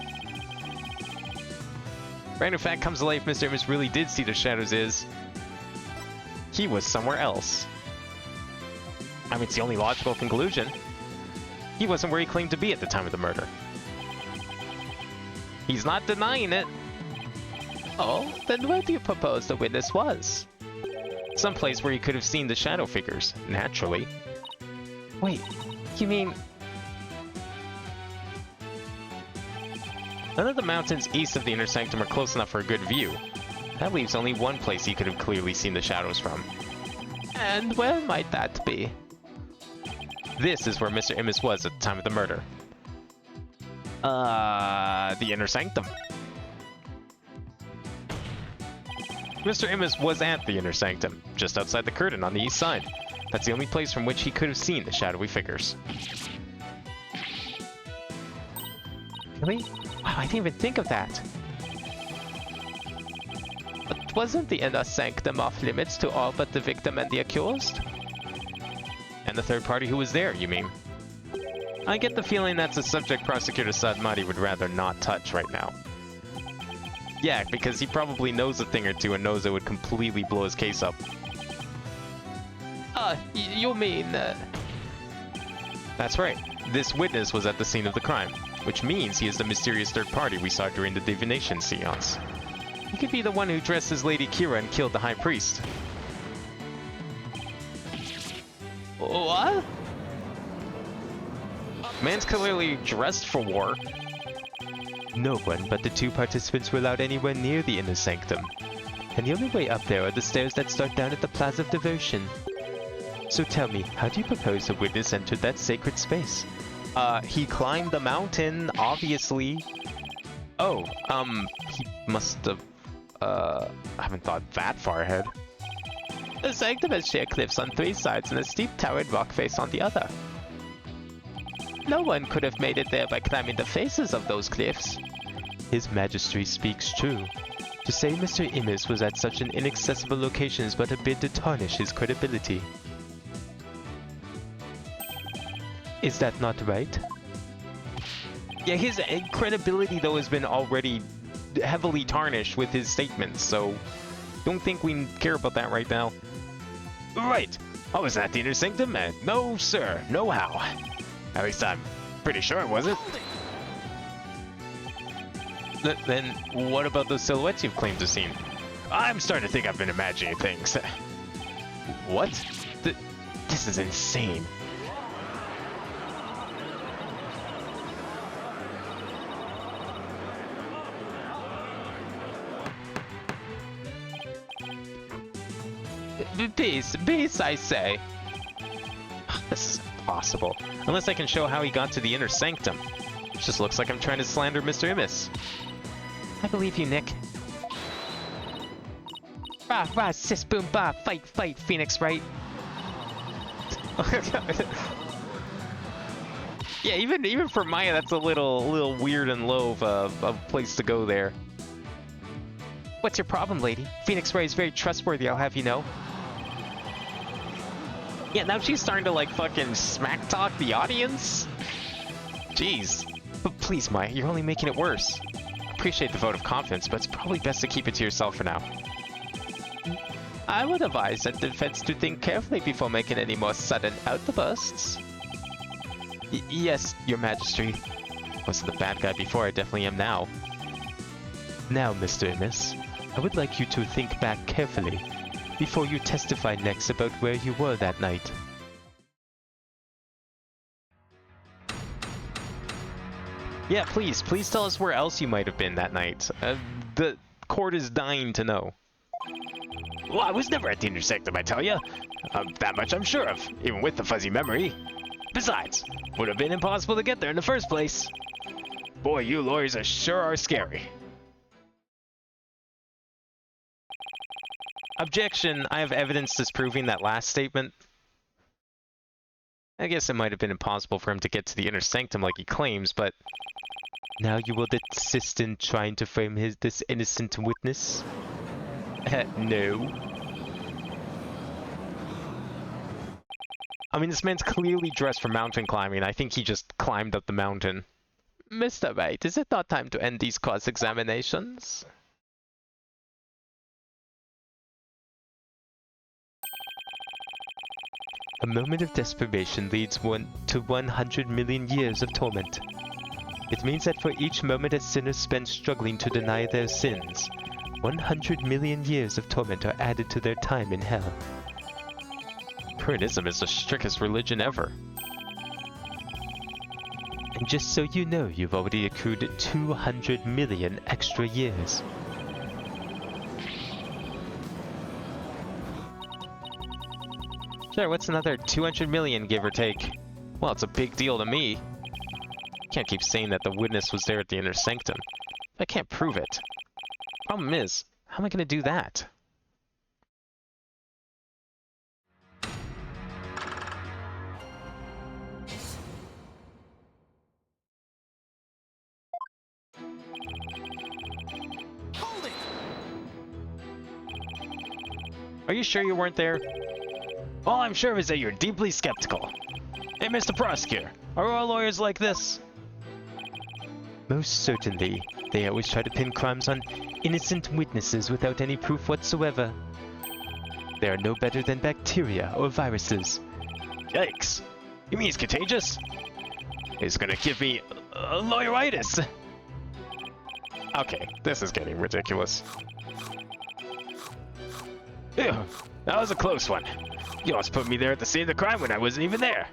Brand new fact comes to light if Mr. Immis really did see the shadows is... he was somewhere else. I mean, it's the only logical conclusion. He wasn't where he claimed to be at the time of the murder. He's not denying it. Oh, then where do you propose the witness was? Someplace where he could have seen the shadow figures, naturally. Wait, you mean... none of the mountains east of the Inner Sanctum are close enough for a good view. That leaves only one place he could have clearly seen the shadows from. And where might that be? This is where Mr. Immis was at the time of the murder. The Inner Sanctum. Mr. Immis was at the Inner Sanctum, just outside the curtain on the east side. That's the only place from which he could have seen the shadowy figures. Really? Wow, I didn't even think of that. But wasn't the Inner Sanctum off limits to all but the victim and the accused? And the third party who was there, you mean? I get the feeling that's a subject Prosecutor Sadmati would rather not touch right now. Yeah, because he probably knows a thing or two and knows it would completely blow his case up. You mean... That's right. This witness was at the scene of the crime, which means he is the mysterious third party we saw during the divination seance. He could be the one who dressed as Lady Kira and killed the High Priest. What? Man's clearly dressed for war. No one but the two participants were allowed anywhere near the Inner Sanctum. And the only way up there are the stairs that start down at the Plaza of Devotion. So tell me, how do you propose the witness entered that sacred space? He climbed the mountain, obviously. Oh, he must have, I haven't thought that far ahead. The sanctum has sheer cliffs on 3 sides and a steep towered rock face on the other. No one could have made it there by climbing the faces of those cliffs. His Majesty speaks true. To say Mr. Immis was at such an inaccessible location is but a bit to tarnish his credibility. Is that not right? Yeah, his credibility, though, has been already heavily tarnished with his statements, so don't think we care about that right now. Right. I was at the Inner Sanctum, and no, sir, no how. At least I'm pretty sure it wasn't. Then what about those silhouettes you've claimed to have seen? I'm starting to think I've been imagining things. What? This is insane. Peace, I say. This is impossible. Unless I can show how he got to the Inner Sanctum. It just looks like I'm trying to slander Mr. Immis. I believe you, Nick. Rah, rah, sis, boom, bah, fight, fight, Phoenix, Wright. Yeah, even for Maya, that's a little weird and low of a place to go there. What's your problem, lady? Phoenix Wright is very trustworthy, I'll have you know. Yeah, now she's starting to, like, fucking smack talk the audience? Jeez. But please, Maya, you're only making it worse. I appreciate the vote of confidence, but it's probably best to keep it to yourself for now. I would advise the defense to think carefully before making any more sudden outbursts. Yes, Your Majesty. Wasn't the bad guy before, I definitely am now. Now, Mr. Immis, I would like you to think back carefully before you testify next about where you were that night. Yeah, please tell us where else you might have been that night. The court is dying to know. Well, I was never at the Inner Sanctum, I tell ya. That much I'm sure of, even with the fuzzy memory. Besides, would have been impossible to get there in the first place. Boy, you lawyers sure are scary. Objection, I have evidence disproving that last statement. I guess it might have been impossible for him to get to the Inner Sanctum like he claims, but... Now you will insist in trying to frame this innocent witness? No. I mean, this man's clearly dressed for mountain climbing. I think he just climbed up the mountain. Mr. Wright, is it not time to end these cross-examinations? A moment of desperation leads one to 100 million years of torment. It means that for each moment a sinner spends struggling to deny their sins, 100 million years of torment are added to their time in hell. Puritism is the strictest religion ever. And just so you know, you've already accrued 200 million extra years. Sure, what's another 200 million, give or take? Well, it's a big deal to me. Can't keep saying that the witness was there at the inner sanctum. I can't prove it. Problem is, how am I going to do that? Hold it! Are you sure you weren't there? All I'm sure is that you're deeply skeptical. Hey, Mr. Prosecutor, are all lawyers like this? Most certainly. They always try to pin crimes on innocent witnesses without any proof whatsoever. They are no better than bacteria or viruses. Yikes. You mean he's contagious? He's gonna give me lawyeritis. Okay, this is getting ridiculous. Ew, that was a close one. You almost put me there at the scene of the crime when I wasn't even there.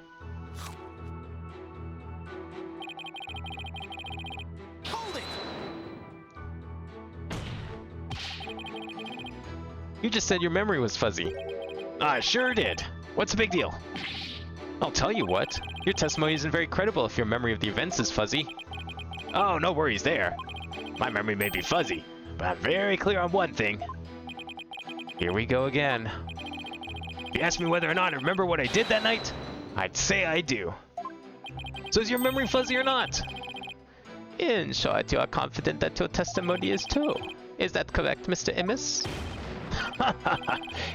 Hold it! You just said your memory was fuzzy. I sure did. What's the big deal? I'll tell you what, your testimony isn't very credible if your memory of the events is fuzzy. Oh, no worries there. My memory may be fuzzy, but I'm very clear on one thing. Here we go again. If you ask me whether or not I remember what I did that night, I'd say I do. So is your memory fuzzy or not? In short, you are confident that your testimony is true. Is that correct, Mr. Immis?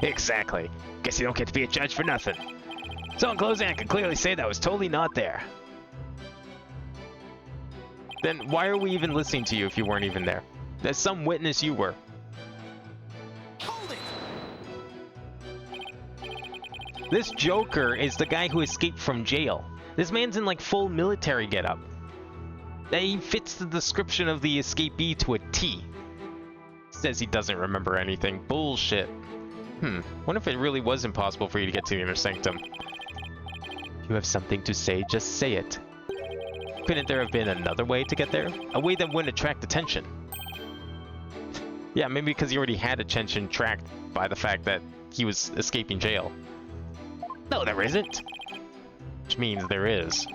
Exactly. Guess you don't get to be a judge for nothing. So in closing, I can clearly say that I was totally not there. Then why are we even listening to you if you weren't even there? As some witness you were. Hold it! This Joker is the guy who escaped from jail. This man's in like full military getup. He fits the description of the escapee to a T. Says he doesn't remember anything. Bullshit. Wonder if it really was impossible for you to get to the inner sanctum. You have something to say, just say it. Couldn't there have been another way to get there? A way that wouldn't attract attention? Yeah, maybe because he already had attention attracted by the fact that he was escaping jail. No, there isn't. Which means there is.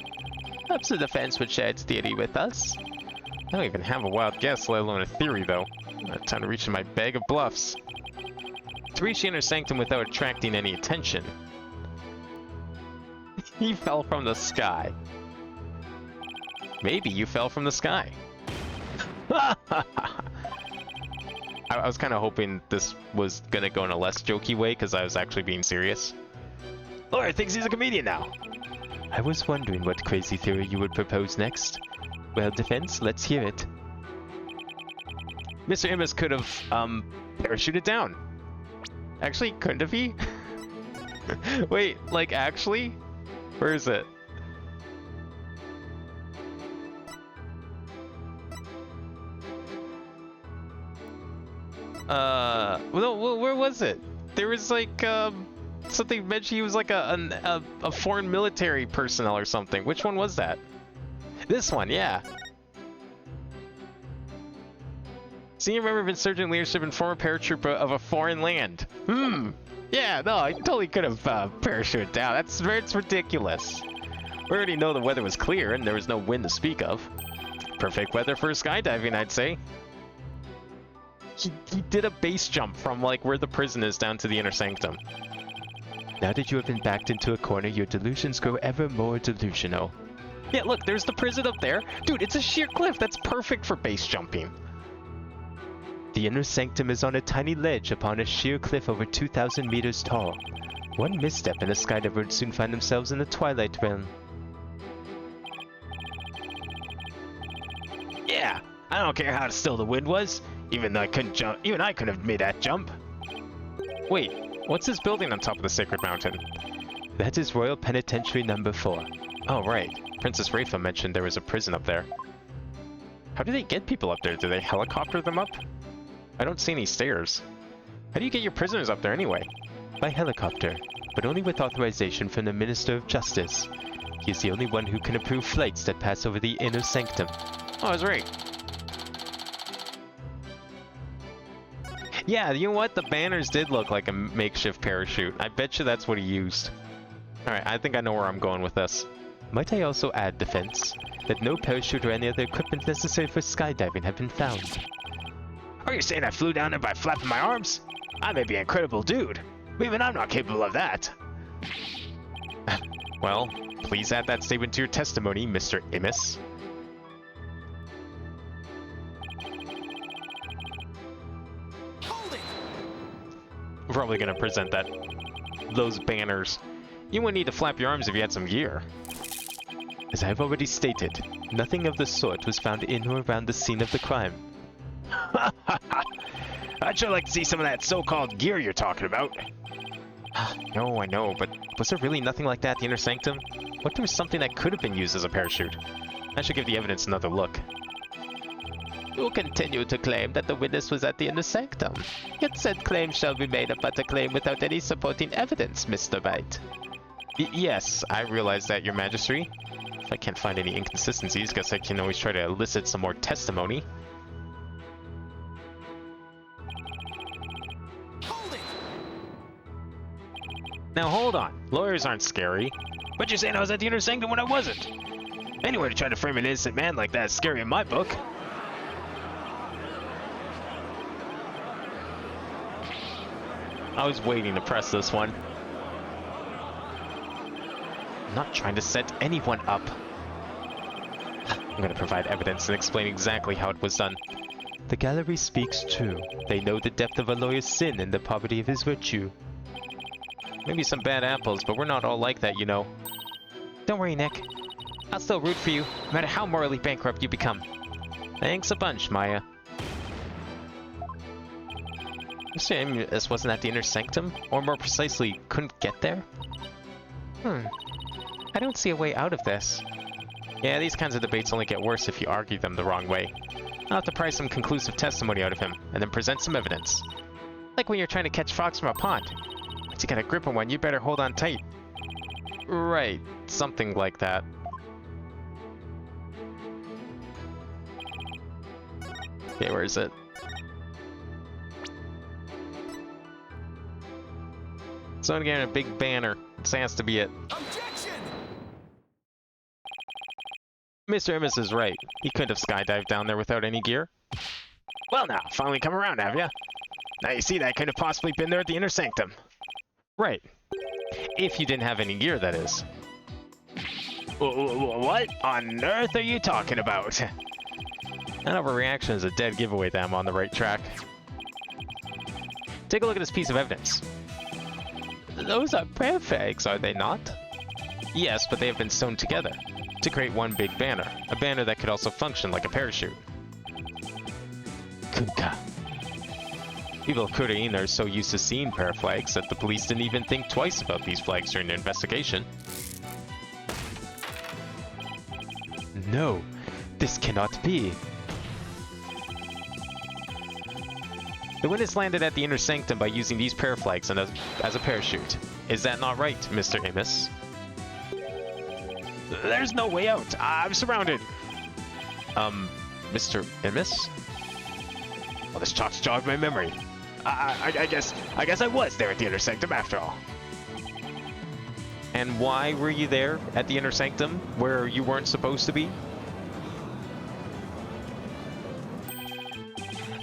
Perhaps the defense would share its theory with us. I don't even have a wild guess, let alone a theory, though. Time to reach in my bag of bluffs. To reach the inner sanctum without attracting any attention. He fell from the sky. Maybe you fell from the sky. I was kind of hoping this was gonna go in a less jokey way, because I was actually being serious. Lawyer thinks he's a comedian now. I was wondering what crazy theory you would propose next. Well, defense, let's hear it. Mr. Immis could have, parachuted down. Actually, couldn't have he? Wait, like, actually? Where is it? No, where was it? There was, like, something mentioned he was, like, a foreign military personnel or something. Which one was that? This one, yeah. Senior member of insurgent leadership and former paratrooper of a foreign land. Yeah, no, I totally could have parachuted down. That's ridiculous. We already know the weather was clear and there was no wind to speak of. Perfect weather for skydiving, I'd say. He did a base jump from, like, where the prison is down to the inner sanctum. Now that you have been backed into a corner, your delusions grow ever more delusional. Yeah, look, there's the prison up there. Dude, it's a sheer cliff. That's perfect for base jumping. The inner sanctum is on a tiny ledge upon a sheer cliff over 2,000 meters tall. One misstep and the Skydiver would soon find themselves in the Twilight Realm. Yeah, I don't care how still the wind was. Even though I couldn't jump, even I couldn't have made that jump. Wait, what's this building on top of the Sacred Mountain? That is Royal Penitentiary number 4. Oh, right. Princess Rafa mentioned there was a prison up there. How do they get people up there? Do they helicopter them up? I don't see any stairs. How do you get your prisoners up there anyway? By helicopter, but only with authorization from the Minister of Justice. He is the only one who can approve flights that pass over the Inner Sanctum. Oh, I was right. Yeah, you know what? The banners did look like a makeshift parachute. I bet you that's what he used. Alright, I think I know where I'm going with this. Might I also add, Defense, that no parachute or any other equipment necessary for skydiving have been found. Are you saying I flew down there by flapping my arms? I may be an incredible dude, but even I'm not capable of that. Well, please add that statement to your testimony, Mr. Immis. Hold it! We're probably gonna present those banners. You wouldn't need to flap your arms if you had some gear. As I have already stated, nothing of the sort was found in or around the scene of the crime. I'd sure like to see some of that so-called gear you're talking about. No, I know, but was there really nothing like that at the Inner Sanctum? What if there was something that could have been used as a parachute? I should give the evidence another look. You continue to claim that the witness was at the Inner Sanctum. Yet said claim shall be made but a claim without any supporting evidence, Mr. Wright. Yes, I realize that, Your Majesty. If I can't find any inconsistencies, guess I can always try to elicit some more testimony. Hold it! Now hold on, lawyers aren't scary. But you're saying I was at the Inner Sanctum when I wasn't. Anyway, to try to frame an innocent man like that is scary in my book. I was waiting to press this one. I'm not trying to set anyone up. I'm going to provide evidence and explain exactly how it was done. The gallery speaks true. They know the depth of a lawyer's sin and the poverty of his virtue. Maybe some bad apples, but we're not all like that, you know. Don't worry, Nick. I'll still root for you, no matter how morally bankrupt you become. Thanks a bunch, Maya. Mr. Immis wasn't at the Inner Sanctum, or more precisely, couldn't get there? I don't see a way out of this. Yeah, these kinds of debates only get worse if you argue them the wrong way. I'll have to pry some conclusive testimony out of him, and then present some evidence. Like when you're trying to catch frogs from a pond. Once you get a grip on one, you better hold on tight. Right, something like that. Okay, where is it? Someone getting a big banner. This has to be it. Objection! Mr. Immis is right. He couldn't have skydived down there without any gear. Well now, finally come around, have ya? Now you see that I couldn't have possibly been there at the Inner Sanctum. Right. If you didn't have any gear, that is. What on earth are you talking about? That overreaction is a dead giveaway that I'm on the right track. Take a look at this piece of evidence. Those are prayer flags, are they not? Yes, but they have been sewn together to create one big banner. A banner that could also function like a parachute. Kunka. People of Kurain are so used to seeing prayer flags that the police didn't even think twice about these flags during their investigation. No, this cannot be. The witness landed at the Inner Sanctum by using these prayer flags as a parachute. Is that not right, Mr. Immis? There's no way out. I'm surrounded. Mr. Immis? Well, this chalk's jogged my memory. I guess I was there at the Inner Sanctum after all. And why were you there at the Inner Sanctum, where you weren't supposed to be?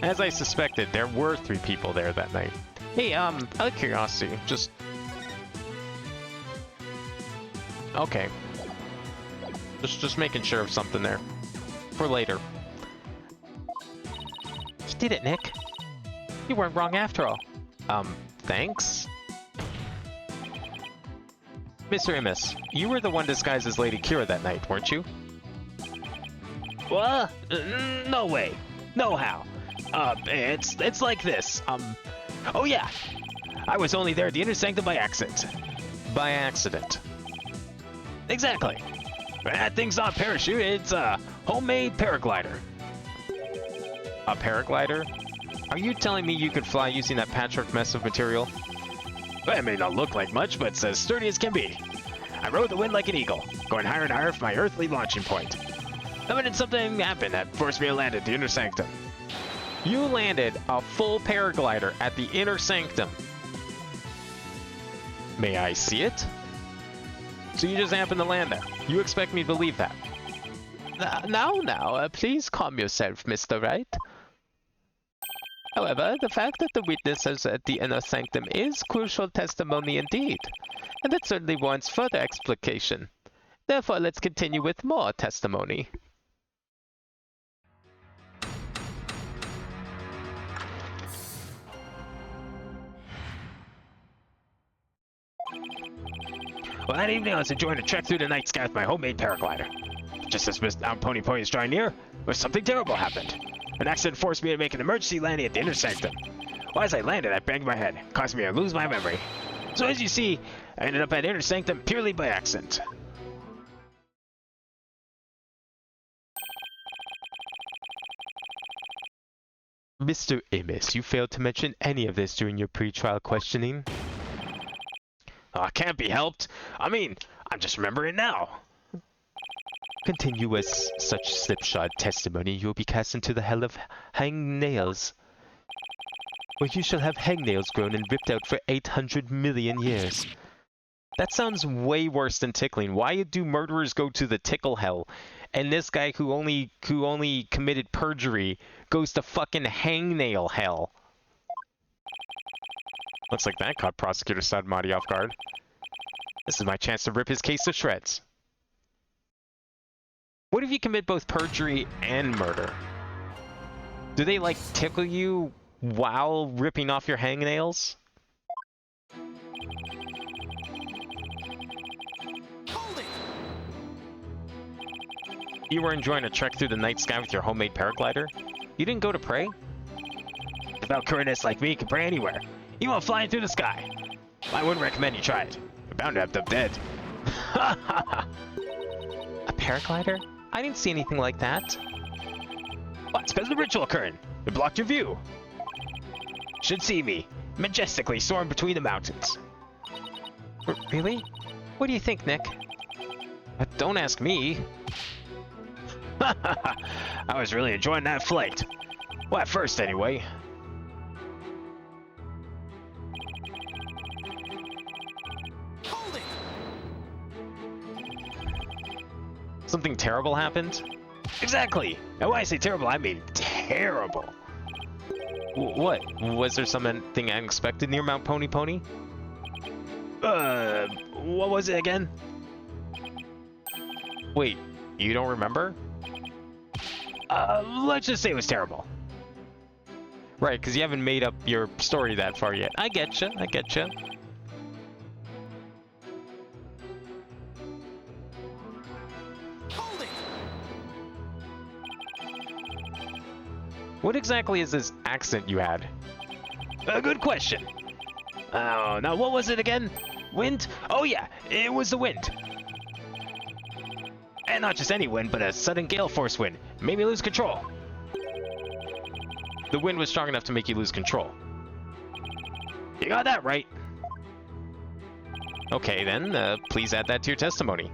As I suspected, there were 3 people there that night. Hey, out of curiosity, just... Okay. Just making sure of something there. For later. You did it, Nick. You weren't wrong after all. Thanks? Mr. Imus, you were the one disguised as Lady Kira that night, weren't you? What? No way. No how. It's like this. Oh yeah. I was only there at the Inner Sanctum by accident. By accident. Exactly. That thing's not a parachute, it's a homemade paraglider. A paraglider? Are you telling me you could fly using that patchwork mess of material? Well, it may not look like much, but it's as sturdy as can be. I rode the wind like an eagle, going higher and higher from my earthly launching point. Then something happened that forced me to land at the Inner Sanctum. You landed a full paraglider at the Inner Sanctum. May I see it? So you just happened to land there. You expect me to believe that? Now, please calm yourself, Mr. Wright. However, the fact that the witnesses at the Inner Sanctum is crucial testimony indeed, and it certainly warrants further explication. Therefore, let's continue with more testimony. Well, that evening I was enjoying a trek through the night sky with my homemade paraglider. Just as Miss Pony Pony was drawing near, something terrible happened. An accident forced me to make an emergency landing at the Inner Sanctum. Well, as I landed, I banged my head, causing me to lose my memory. So as you see, I ended up at Inner Sanctum purely by accident. Mr. Amos, you failed to mention any of this during your pre-trial questioning. Oh, it can't be helped. I mean, I'm just remembering now. Continue with such slipshod testimony, you will be cast into the hell of hangnails, where you shall have hangnails grown and ripped out for 800 million years. That sounds way worse than tickling. Why do murderers go to the tickle hell, and this guy who only committed perjury goes to fucking hangnail hell? Looks like that caught Prosecutor Sadmati off guard. This is my chance to rip his case to shreds. What if you commit both perjury and murder? Do they, like, tickle you while ripping off your hangnails? Hold it! You were enjoying a trek through the night sky with your homemade paraglider? You didn't go to pray? Devout Coronets like me can pray anywhere. You want flying through the sky? I wouldn't recommend you try it. You're bound to end up dead. A paraglider? I didn't see anything like that. Well, it's because of the ritual occurring. It blocked your view. Should see me, majestically soaring between the mountains. Really? What do you think, Nick? Don't ask me. I was really enjoying that flight. Well, at first, anyway. Hold it! Something terrible happened? Exactly. And when I say terrible, I mean terrible. What? Was there something unexpected near Mount Pony Pony? What was it again? Wait, you don't remember? Let's just say it was terrible. Right, because you haven't made up your story that far yet. I getcha, I getcha. Hold it! What exactly is this accent you had? Good question. Oh, now what was it again? Wind? Oh yeah, it was the wind. And not just any wind, but a sudden gale force wind. Made me lose control. The wind was strong enough to make you lose control. You got that right. Okay then, please add that to your testimony.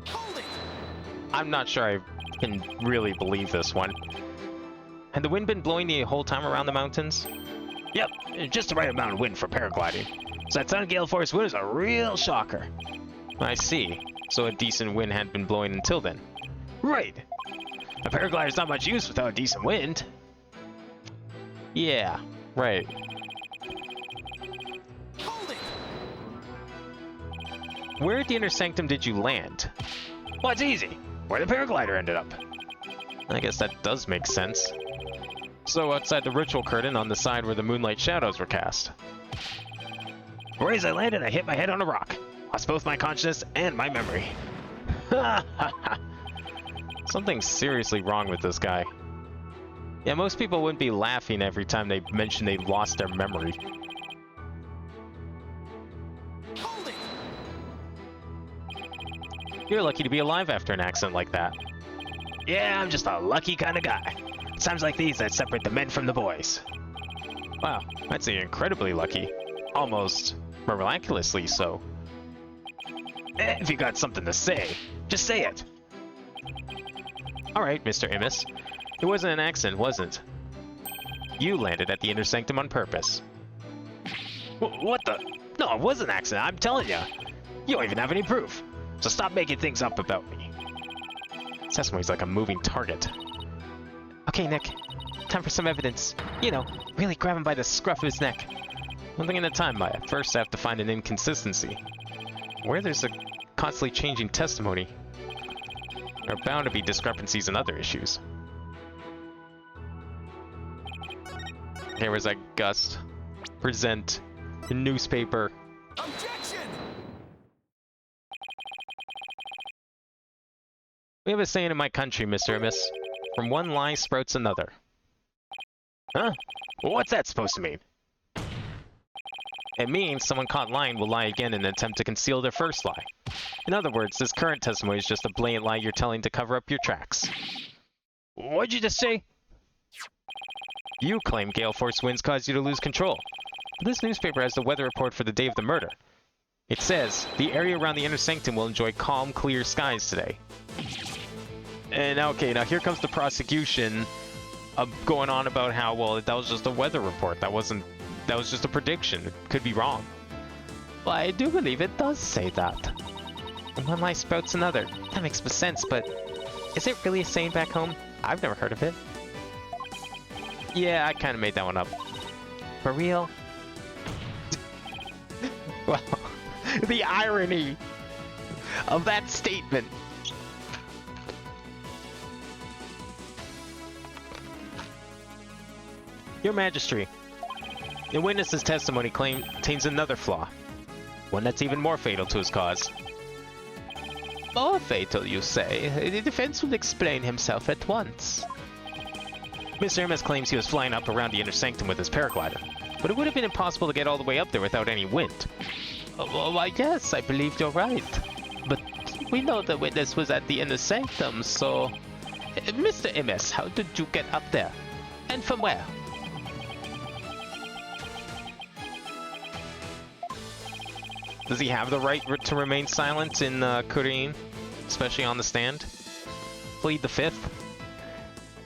Hold it! I'm not sure I can really believe this one. Had the wind been blowing the whole time around the mountains? Yep, just the right amount of wind for paragliding. So that sudden gale force wind is a real shocker. I see. So a decent wind had been blowing until then. Right. A paraglider's not much use without a decent wind. Yeah, right. Hold it! Where at the Inner Sanctum did you land? Well, it's easy. Where the paraglider ended up. I guess that does make sense. So outside the ritual curtain on the side where the moonlight shadows were cast. Right as I landed, I hit my head on a rock. Lost both my consciousness and my memory. Ha ha ha. Something's seriously wrong with this guy. Yeah, most people wouldn't be laughing every time they mention they lost their memory. Hold it! You're lucky to be alive after an accident like that. Yeah, I'm just a lucky kind of guy. It's times like these that separate the men from the boys. Wow, I'd say you're incredibly lucky. Almost miraculously so. If you got something to say, just say it. Alright, Mr. Immis. It wasn't an accident, was it? You landed at the inner sanctum on purpose. What the? No, it was an accident, I'm telling you. You don't even have any proof. So stop making things up about me. Sesame's like a moving target. Okay, Nick. Time for some evidence. You know, really grab him by the scruff of his neck. One thing at a time, Maya. First, I have to find an inconsistency. Where there's a constantly changing testimony, there are bound to be discrepancies in other issues. Here was that Gust. Present. The newspaper. Objection! We have a saying in my country, Mr. Immis. From one lie sprouts another. Huh? Well, what's that supposed to mean? It means someone caught lying will lie again in an attempt to conceal their first lie. In other words, this current testimony is just a blatant lie you're telling to cover up your tracks. What'd you just say? You claim gale force winds caused you to lose control. But this newspaper has the weather report for the day of the murder. It says, the area around the inner sanctum will enjoy calm, clear skies today. And okay, now here comes the prosecution going on about how, well, that was just a weather report. That was just a prediction. It could be wrong. Well, I do believe it does say that. And one lie sprouts another. That makes sense, but is it really a saying back home? I've never heard of it. Yeah, I kind of made that one up. For real? Well, the irony of that statement. Your Majesty, the witness's testimony contains another flaw. One that's even more fatal to his cause. More fatal, you say? The defense will explain himself at once. Mr. Immis claims he was flying up around the inner sanctum with his paraglider, but it would have been impossible to get all the way up there without any wind. Why, yes, I believe you're right. But we know the witness was at the inner sanctum, so... Mr. Immis, how did you get up there? And from where? Does he have the right to remain silent in Kurin, especially on the stand? Plead the fifth?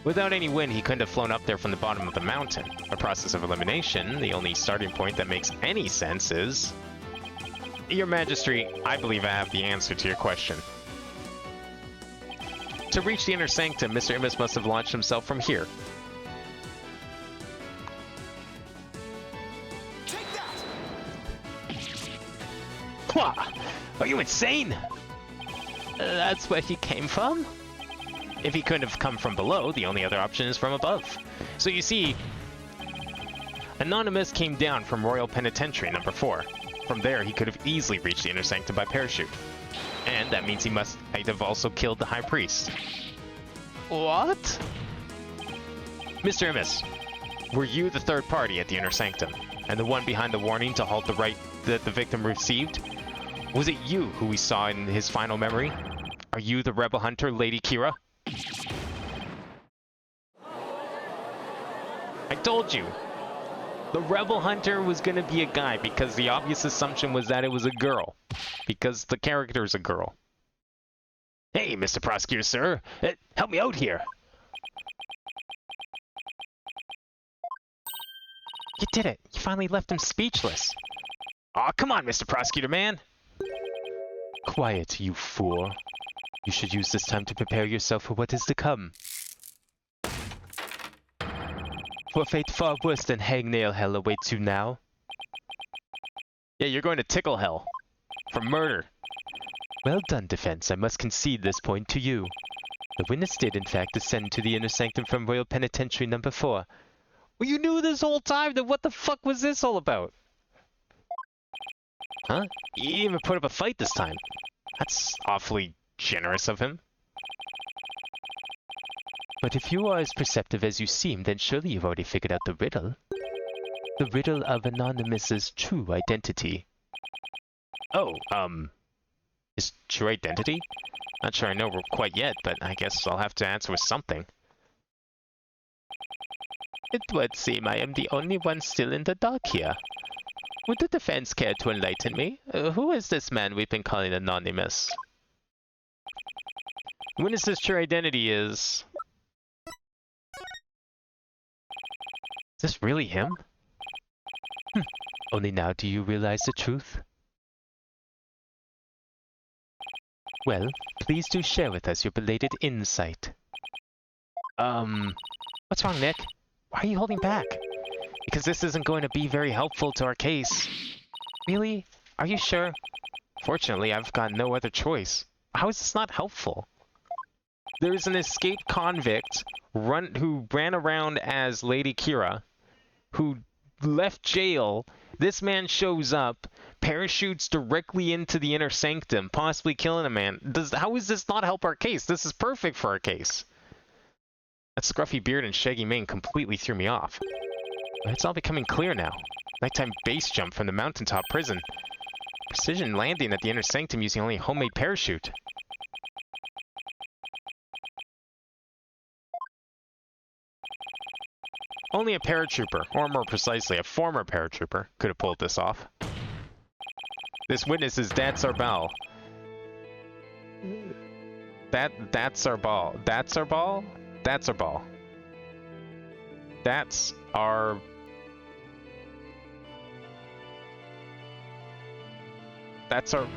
Without any wind, he couldn't have flown up there from the bottom of the mountain. A process of elimination, the only starting point that makes any sense is... Your Majesty, I believe I have the answer to your question. To reach the inner sanctum, Mr. Immis must have launched himself from here. Take that! What? Are you insane? That's where he came from? If he couldn't have come from below, the only other option is from above. So you see, Anonymous came down from Royal Penitentiary number 4. From there, he could have easily reached the inner sanctum by parachute. And that means he might have also killed the High Priest. What? Mr. Immis, were you the third party at the inner sanctum, and the one behind the warning to halt the right that the victim received? Was it you who we saw in his final memory? Are you the rebel hunter, Lady Kira? I told you! The rebel hunter was gonna be a guy because the obvious assumption was that it was a girl. Because the character is a girl. Hey, Mr. Prosecutor, sir. Help me out here. You did it! You finally left him speechless! Aw, come on, Mr. Prosecutor, man! Quiet, you fool. You should use this time to prepare yourself for what is to come. For fate far worse than hangnail hell awaits you now. Yeah, you're going to tickle hell. For murder. Well done, defense. I must concede this point to you. The witness did, in fact, descend to the inner sanctum from Royal Penitentiary number 4, Well, you knew this whole time, then what the fuck was this all about? Huh? You didn't even put up a fight this time. That's awfully generous of him. But if you are as perceptive as you seem, then surely you've already figured out the riddle. The riddle of Anonymous's true identity. Oh, his true identity? Not sure I know quite yet, but I guess I'll have to answer with something. It would seem I am the only one still in the dark here. Would the defense care to enlighten me? Who is this man we've been calling Anonymous? Witness's true identity is... Is this really him? Only now do you realize the truth? Well, please do share with us your belated insight. What's wrong, Nick? Why are you holding back? Because this isn't going to be very helpful to our case. Really? Are you sure? Fortunately, I've got no other choice. How is this not helpful? There's an escaped convict who ran around as Lady Kira, who left jail. This man shows up, parachutes directly into the inner sanctum, possibly killing a man. How does this not help our case? This is perfect for our case. That scruffy beard and shaggy mane completely threw me off. But it's all becoming clear now. Nighttime base jump from the mountaintop prison. Precision landing at the inner sanctum using only a homemade parachute. Only a paratrooper, or more precisely, a former paratrooper, could have pulled this off. This witness is That's our ball. That's our ball. That's our ball? That's our ball. That's our... That's our...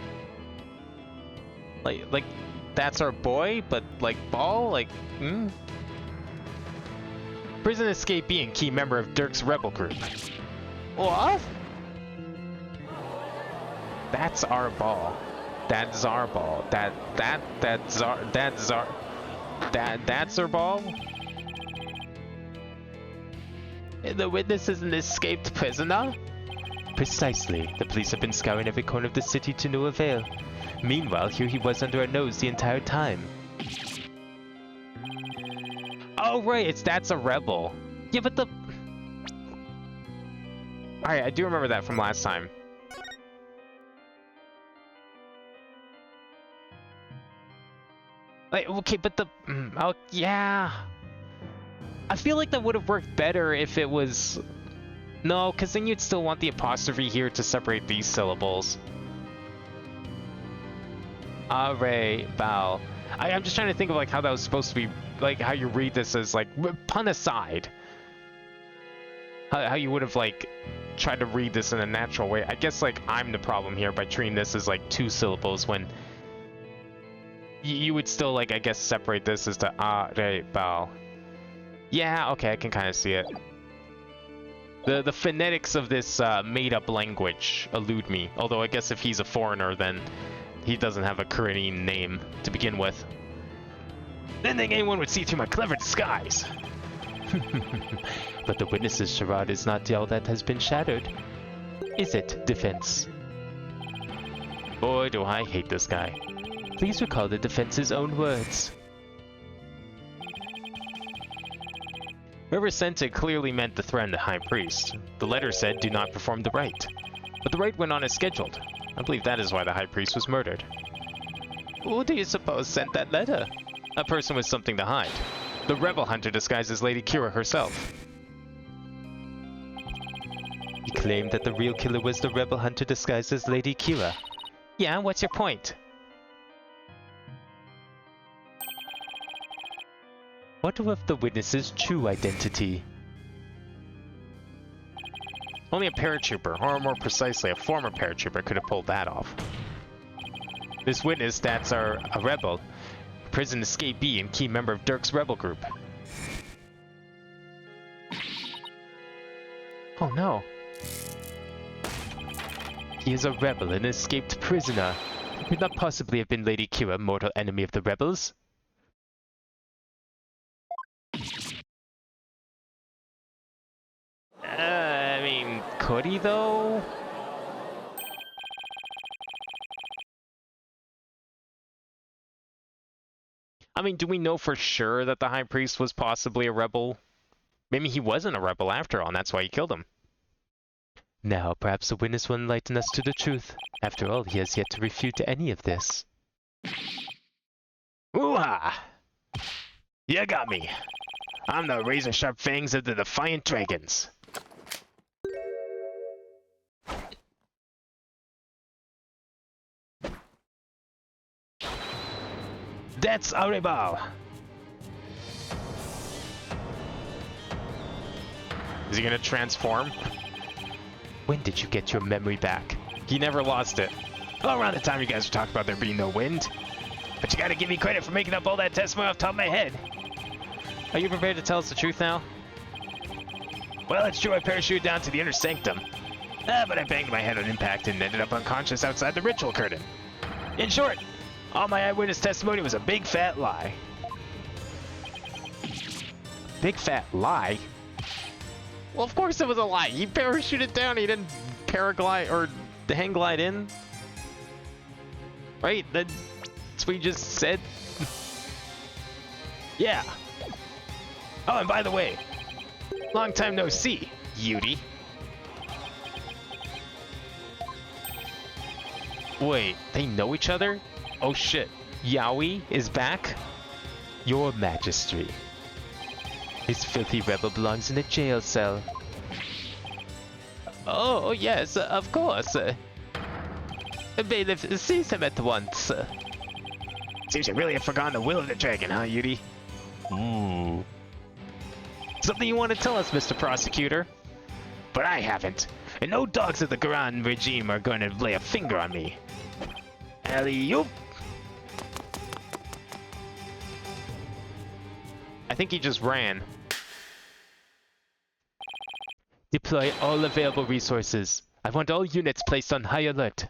Like, that's our boy, but, like, ball? Like, Prison escapee and key member of Dirk's rebel group. What? That's our ball. That's our ball. That's our ball? The witness is an escaped prisoner? Precisely. The police have been scouring every corner of the city to no avail. Meanwhile, here he was under our nose the entire time. Oh, right, that's a rebel. Yeah, but the... Alright, I do remember that from last time. Like, okay, but the... Oh, yeah. I feel like that would have worked better if it was... No, because then you'd still want the apostrophe here to separate these syllables. Alright, bow. I'm just trying to think of like how that was supposed to be, like how you read this as like, pun aside. How you would have like tried to read this in a natural way. I guess like I'm the problem here by treating this as like two syllables when you would still like, I guess, separate this as to re, bow. Yeah, okay, I can kind of see it. The phonetics of this made-up language elude me. Although I guess if he's a foreigner, then he doesn't have a Korean name to begin with. Didn't think anyone would see through my clever disguise. But the witness's charade is not all that has been shattered. Is it, defense? Boy, do I hate this guy. Please recall the defense's own words. Whoever sent it clearly meant to threaten the High Priest. The letter said, do not perform the rite. But the rite went on as scheduled. I believe that is why the High Priest was murdered. Who do you suppose sent that letter? A person with something to hide. The rebel hunter disguised as Lady Kira herself. You claimed that the real killer was the rebel hunter disguised as Lady Kira. Yeah, what's your point? What of the witness's true identity? Only a paratrooper, or more precisely a former paratrooper, could have pulled that off. This witness, that's a rebel, prison escapee and key member of Dirk's rebel group. Oh no. He is a rebel, an escaped prisoner. He could not possibly have been Lady Kira, mortal enemy of the rebels. I mean, could he though? I mean, do we know for sure that the High Priest was possibly a rebel? Maybe he wasn't a rebel after all, and that's why he killed him. Now, perhaps the witness will enlighten us to the truth. After all, he has yet to refute any of this. Ooh-ha! You got me. I'm the razor-sharp fangs of the Defiant Dragons. That's Arebal. Is he gonna transform? When did you get your memory back? He never lost it. Well, around the time you guys were talking about there being no wind. But you gotta give me credit for making up all that testimony off the top of my head. Are you prepared to tell us the truth now? Well, it's true I parachuted down to the inner sanctum. But I banged my head on impact and ended up unconscious outside the ritual curtain. In short, all my eyewitness testimony was a big fat lie. Big fat lie? Well, of course it was a lie. He parachuted down. He didn't paraglide or hang glide in. Right? That's what you just said. Yeah. Oh, and by the way, long time no see, Yudi. Wait, they know each other? Oh shit. Yowie is back? Your Majesty. This filthy rebel belongs in a jail cell. Oh, yes, of course. Bailiff, seize him at once. Seems you really have forgotten the will of the dragon, huh, Yudi? Ooh. Something you want to tell us, Mr. Prosecutor? But I haven't. And no dogs of the Grand regime are going to lay a finger on me. Alley-oop! I think he just ran. Deploy all available resources. I want all units placed on high alert.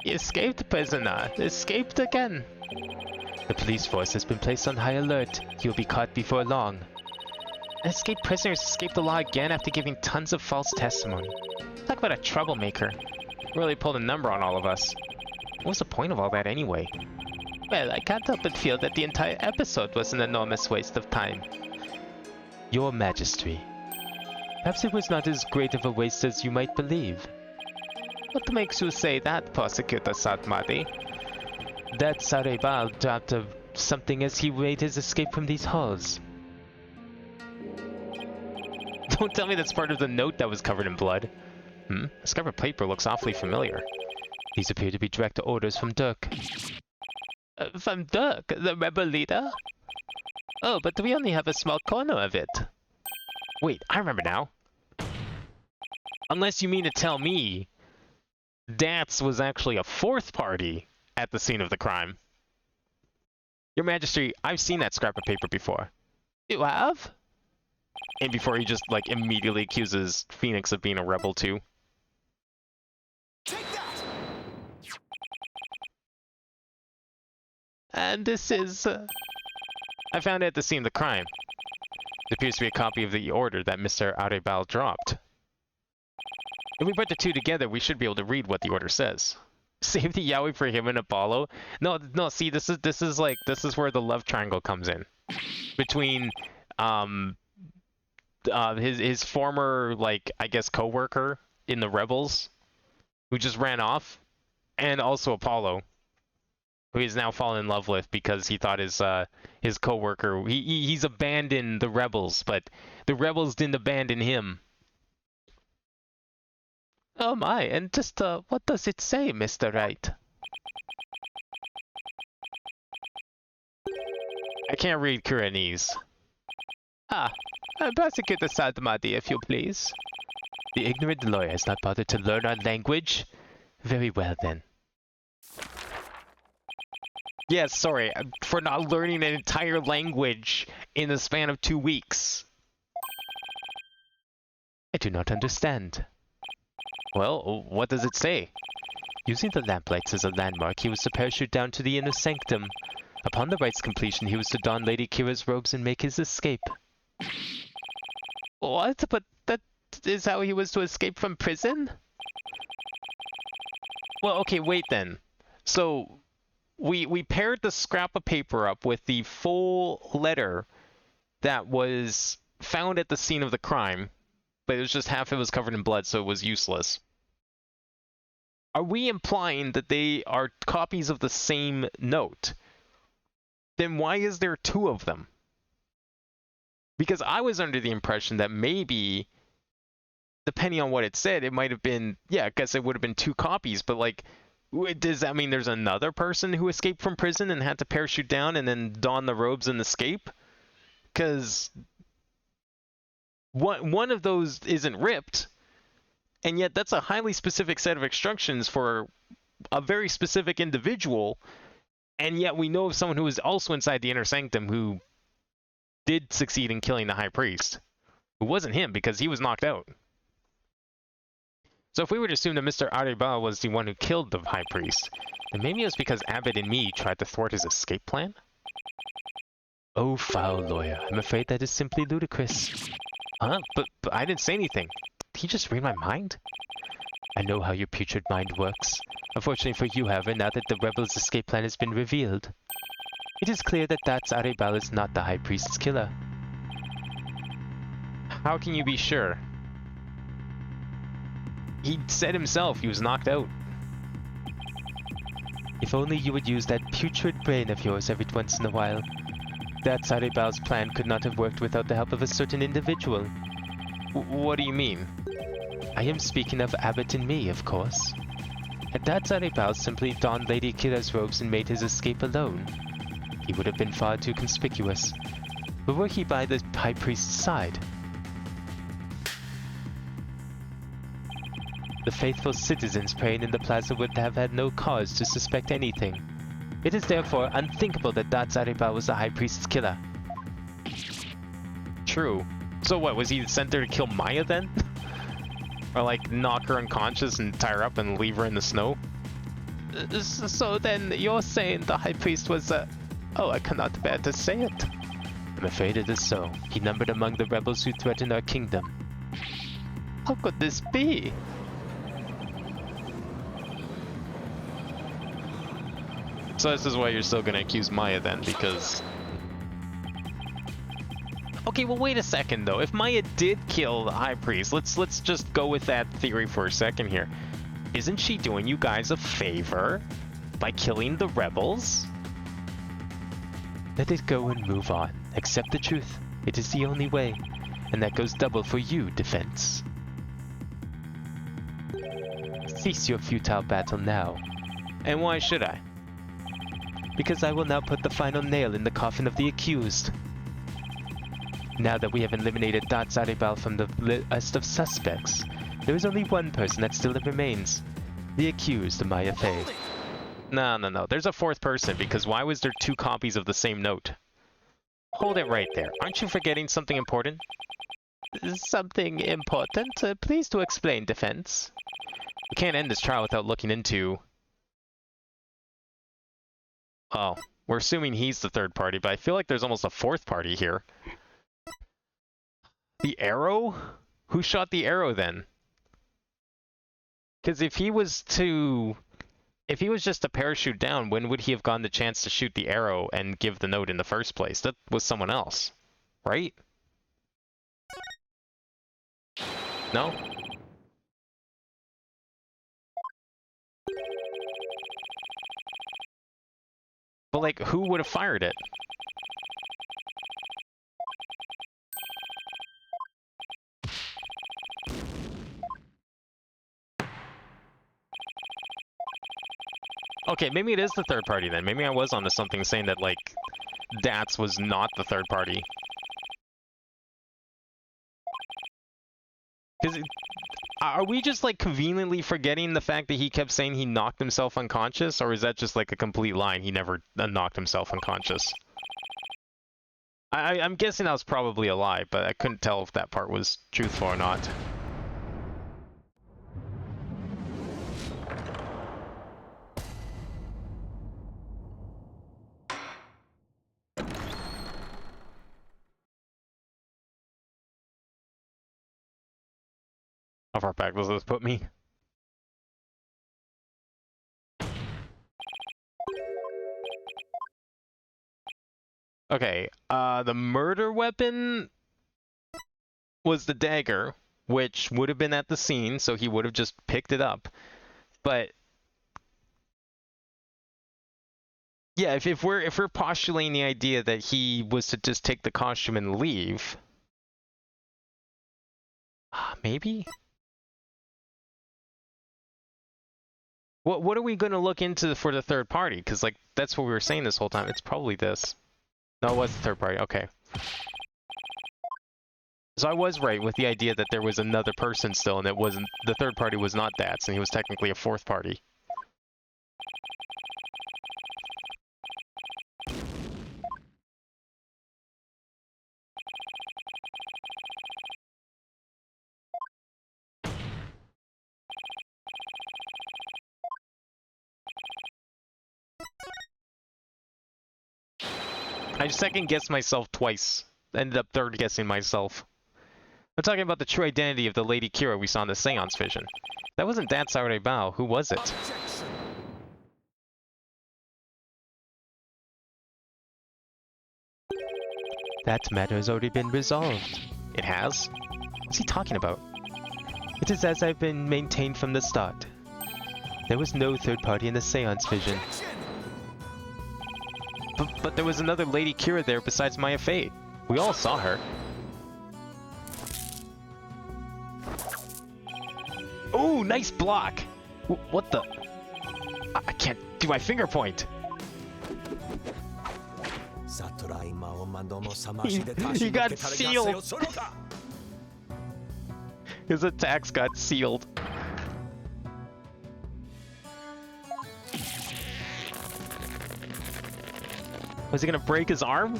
He escaped, prisoner. Escaped again. The police force has been placed on high alert. You'll be caught before long. Escaped prisoners escaped the law again after giving tons of false testimony. Talk about a troublemaker. Really pulled a number on all of us. What was the point of all that anyway? Well, I can't help but feel that the entire episode was an enormous waste of time. Your Majesty. Perhaps it was not as great of a waste as you might believe. What makes you say that, Prosecutor Satmati? That Sarebal dropped something as he made his escape from these halls. Don't tell me that's part of the note that was covered in blood. This covered paper looks awfully familiar. These appear to be direct orders from Dirk. From Dirk, the rebel leader? Oh, but we only have a small corner of it. Wait, I remember now. Unless you mean to tell me Dats was actually a fourth party at the scene of the crime. Your Majesty, I've seen that scrap of paper before. You have? And before he just, like, immediately accuses Phoenix of being a rebel, too. Take that! And this is... I found it at the scene of the crime. It appears to be a copy of the order that Mr. Arebal dropped. If we put the two together, we should be able to read what the order says. Save the Yowie for him and Apollo? No, see, this is where the love triangle comes in. Between, his former, like, I guess, co-worker in the Rebels, who just ran off, and also Apollo, who he's now fallen in love with because he thought his co-worker, he's abandoned the Rebels, but the Rebels didn't abandon him. Oh my, and just, what does it say, Mr. Wright? I can't read Kuranese. Prosecutor Sadmadi, if you please. The ignorant lawyer has not bothered to learn our language? Very well, then. Yeah, sorry, for not learning an entire language in the span of 2 weeks. I do not understand. Well, what does it say? Using the lamplights as a landmark, he was to parachute down to the inner sanctum. Upon the rite's completion, he was to don Lady Kira's robes and make his escape. What? But that is how he was to escape from prison? Well, okay, wait then. So, we paired the scrap of paper up with the full letter that was found at the scene of the crime, but it was just half it was covered in blood, so it was useless. Are we implying that they are copies of the same note? Then why is there two of them? Because I was under the impression that maybe, depending on what it said, it might have been, yeah, I guess it would have been two copies, but like, does that mean there's another person who escaped from prison and had to parachute down and then don the robes and escape? Because one of those isn't ripped, and yet that's a highly specific set of instructions for a very specific individual, and yet we know of someone who was also inside the inner sanctum who did succeed in killing the high priest. It wasn't him because he was knocked out. So if we were to assume that Mr. Areba was the one who killed the high priest, then maybe it was because Abbott and me tried to thwart his escape plan? Oh, foul lawyer, I'm afraid that is simply ludicrous. Huh? But I didn't say anything. Did he just read my mind? I know how your putrid mind works. Unfortunately for you, however, now that the rebels' escape plan has been revealed, it is clear that Arrebal is not the high priest's killer. How can you be sure? He said himself he was knocked out. If only you would use that putrid brain of yours every once in a while. Arrebal's plan could not have worked without the help of a certain individual. What do you mean? I am speaking of Abbott and me, of course. Had Arrebal simply donned Lady Kira's robes and made his escape alone, he would have been far too conspicuous. But were he by the high priest's side? The faithful citizens praying in the plaza would have had no cause to suspect anything. It is therefore unthinkable that Arrebal was the high priest's killer. True. So what, was he sent there to kill Maya then? Or like knock her unconscious and tie her up and leave her in the snow? So then you're saying the high priest was oh, I cannot bear to say it. I'm afraid it is so. He numbered among the rebels who threaten our kingdom. How could this be? So this is why you're still gonna accuse Maya then, because... Okay, well wait a second though. If Maya did kill the high priest, let's just go with that theory for a second here. Isn't she doing you guys a favor by killing the rebels? Let it go and move on. Accept the truth. It is the only way. And that goes double for you, defense. Cease your futile battle now. And why should I? Because I will now put the final nail in the coffin of the accused. Now that we have eliminated Arrebal from the list of suspects, there is only one person that still remains. The accused, Maya Fey. No. There's a fourth person, because why was there two copies of the same note? Hold it right there. Aren't you forgetting something important? Something important? Please to explain, defense. We can't end this trial without looking into... Oh, we're assuming he's the third party, but I feel like there's almost a fourth party here. The arrow? Who shot the arrow then? Because if he was just to parachute down, when would he have gotten the chance to shoot the arrow and give the note in the first place? That was someone else, right? No? But like, who would have fired it? Okay, maybe it is the third party then. Maybe I was onto something saying that, like, Dats was not the third party. Are we just, like, conveniently forgetting the fact that he kept saying he knocked himself unconscious? Or is that just, like, a complete lie and he never knocked himself unconscious? I'm guessing that was probably a lie, but I couldn't tell if that part was truthful or not. How far back does this put me? Okay, the murder weapon was the dagger, which would have been at the scene, so he would have just picked it up. But yeah, if we're postulating the idea that he was to just take the costume and leave, maybe. What are we gonna look into for the third party? Because like that's what we were saying this whole time. It's probably this. No, it was the third party. Okay. So I was right with the idea that there was another person still, and it wasn't the third party was not Dats, and he was technically a fourth party. I second guessed myself twice. Ended up third guessing myself. I'm talking about the true identity of the Lady Kira we saw in the Seance vision. That wasn't Dan Saturday Bao. Who was it? Objection. That matter has already been resolved. It has? What's he talking about? It is as I've been maintained from the start. There was no third party in the Seance vision. Objection. But there was another Lady Kira there besides Maya Fate. We all saw her. Oh, nice block! What the? I can't do my finger point. He got sealed. His attacks got sealed. Was he gonna break his arm?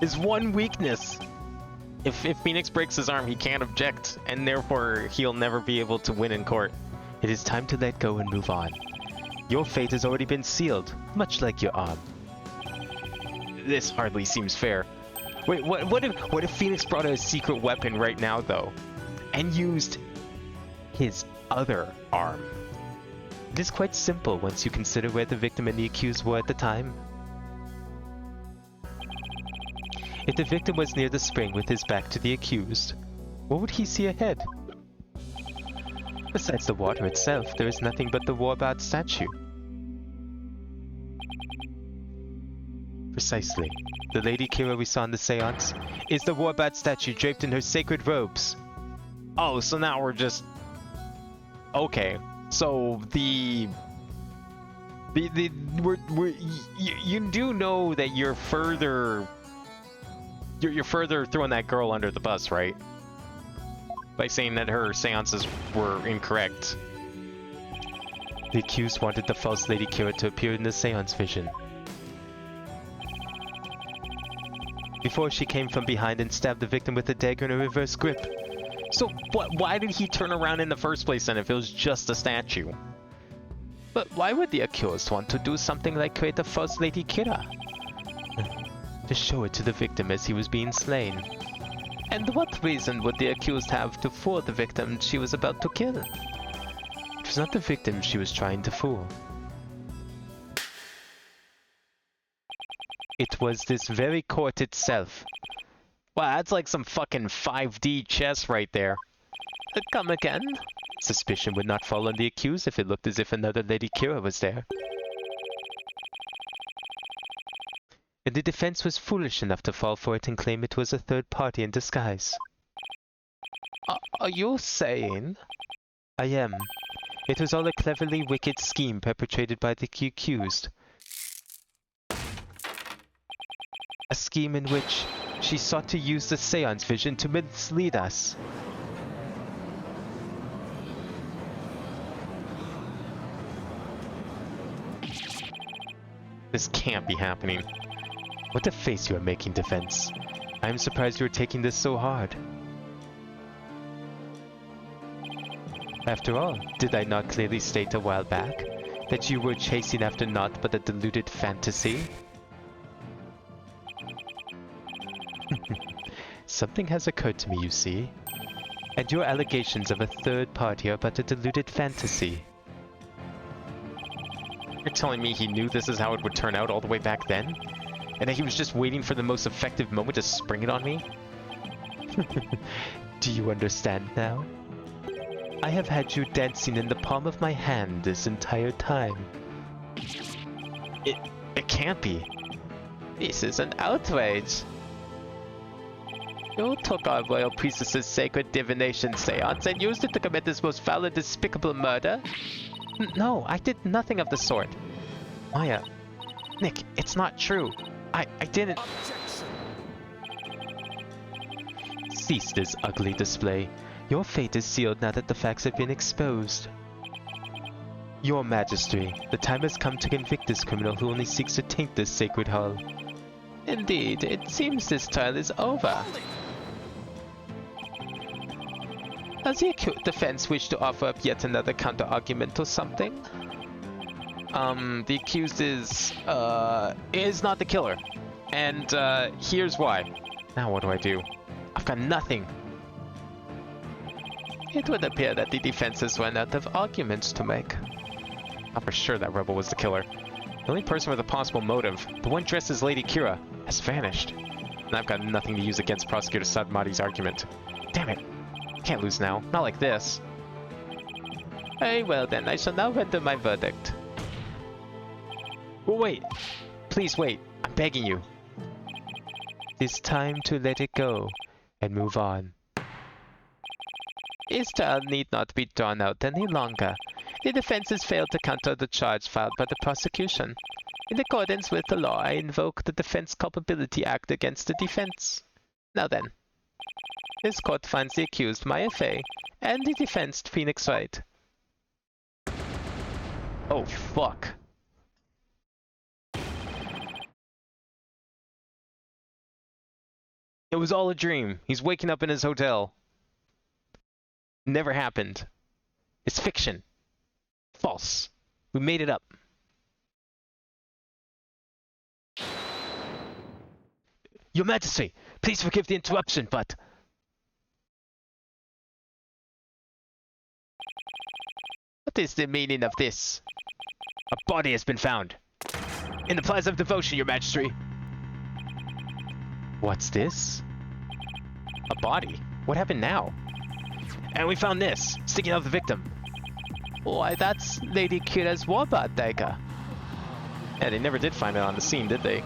His one weakness. If Phoenix breaks his arm, he can't object, and therefore he'll never be able to win in court. It is time to let go and move on. Your fate has already been sealed, much like your arm. This hardly seems fair. Wait, what if Phoenix brought out a secret weapon right now, though, and used his other arm? It is quite simple once you consider where the victim and the accused were at the time. If the victim was near the spring with his back to the accused, what would he see ahead? Besides the water itself, there is nothing but the Warbird statue. Precisely. The Lady Kira we saw in the seance is the Warbird statue draped in her sacred robes. Oh, so now we're just... Okay. So you do know that you're further throwing that girl under the bus, right? By saying that her seances were incorrect. The accused wanted the false Lady Kira to appear in the seance vision. Before she came from behind and stabbed the victim with a dagger in a reverse grip. So why did he turn around in the first place then if it was just a statue? But why would the accused want to do something like create a false Lady Kira? To show it to the victim as he was being slain. And what reason would the accused have to fool the victim she was about to kill? It was not the victim she was trying to fool. It was this very court itself. Wow, that's like some fucking 5D chess right there. Come again? Suspicion would not fall on the accused if it looked as if another Lady Kira was there. And the defense was foolish enough to fall for it and claim it was a third party in disguise. Are you saying? I am. It was all a cleverly wicked scheme perpetrated by the accused. A scheme in which she sought to use the seance vision to mislead us. This can't be happening. What a face you are making, defense. I am surprised you are taking this so hard. After all, did I not clearly state a while back that you were chasing after naught but a deluded fantasy? Something has occurred to me, you see. And your allegations of a third party are but a deluded fantasy. You're telling me he knew this is how it would turn out all the way back then? And that he was just waiting for the most effective moment to spring it on me? Do you understand now? I have had you dancing in the palm of my hand this entire time. It can't be. This is an outrage. You took our royal priestess's sacred divination seance and used it to commit this most foul and despicable murder? No, I did nothing of the sort. Maya, Nick, it's not true. I didn't. Objection. Cease this ugly display. Your fate is sealed now that the facts have been exposed. Your Majesty, the time has come to convict this criminal who only seeks to taint this sacred hall. Indeed, it seems this trial is over. Hold it. Does the accused defense wish to offer up yet another counter-argument or something? The accused is not the killer. And, here's why. Now what do I do? I've got nothing. It would appear that the defense has run out of arguments to make. I'm for sure that rebel was the killer. The only person with a possible motive, the one dressed as Lady Kira, has vanished. And I've got nothing to use against Prosecutor Sadmati's argument. Damn it. Can't lose now. Not like this. Very well then, I shall now render my verdict. Well, wait. Please wait. I'm begging you. It's time to let it go and move on. This trial need not be drawn out any longer. The defense has failed to counter the charge filed by the prosecution. In accordance with the law, I invoke the Defense Culpability Act against the defense. Now then, this court finds the accused Maya Fey and the defense Phoenix Wright. Oh, fuck. It was all a dream. He's waking up in his hotel. Never happened. It's fiction. False. We made it up. Your Majesty, please forgive the interruption, but... What is the meaning of this? A body has been found. In the Plaza of Devotion, Your Majesty. What's this? A body? What happened now? And we found this, sticking out of the victim. Why, that's Lady Kira's warbot dagger. Yeah, they never did find it on the scene, did they?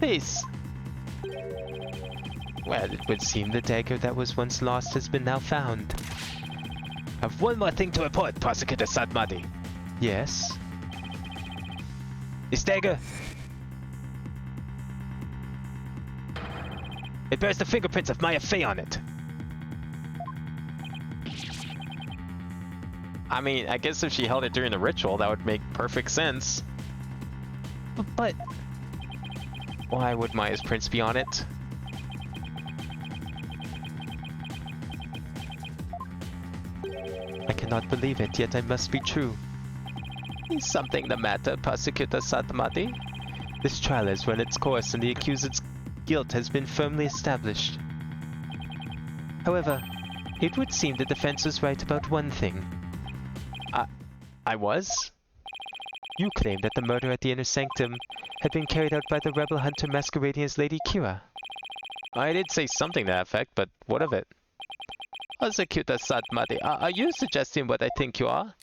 This. Well, it would seem the dagger that was once lost has been now found. I have one more thing to report, Prosecutor Sadmati. Yes? This dagger... It bears the fingerprints of Maya Fey on it. I mean, I guess if she held it during the ritual, that would make perfect sense. But... Why would Maya's prints be on it? I cannot believe it, yet it must be true. Is something the matter, Prosecutor Sadmati? This trial has run its course and the accused's guilt has been firmly established. However, it would seem the defense was right about one thing. I was? You claimed that the murder at the Inner Sanctum had been carried out by the rebel hunter masquerading as Lady Kira. I did say something to that effect, but what of it? Prosecutor Sadmati, are you suggesting what I think you are?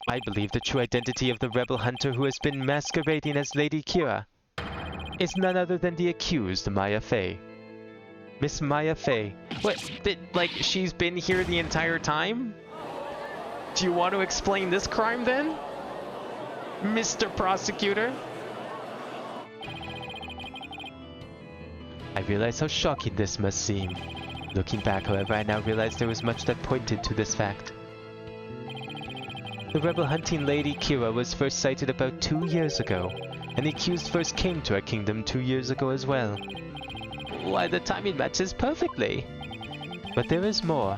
I believe the true identity of the rebel hunter who has been masquerading as Lady Kira is none other than the accused Maya Fey. Miss Maya Fey. What? Like, she's been here the entire time? Do you want to explain this crime then? Mr. Prosecutor? I realize how shocking this must seem. Looking back, however, I now realize there was much that pointed to this fact. The rebel hunting Lady Kira was first sighted about 2 years ago, and the accused first came to our kingdom 2 years ago as well. Why, the timing matches perfectly. But there is more.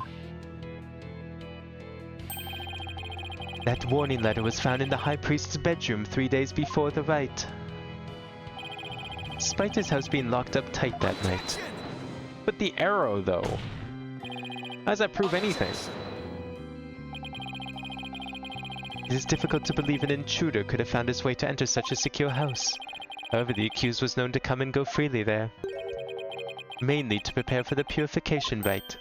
That warning letter was found in the High Priest's bedroom 3 days before the rite. Despite his house being locked up tight that night. But the arrow, though. How does that prove anything? It is difficult to believe an intruder could have found his way to enter such a secure house. However, the accused was known to come and go freely there. Mainly to prepare for the purification rite.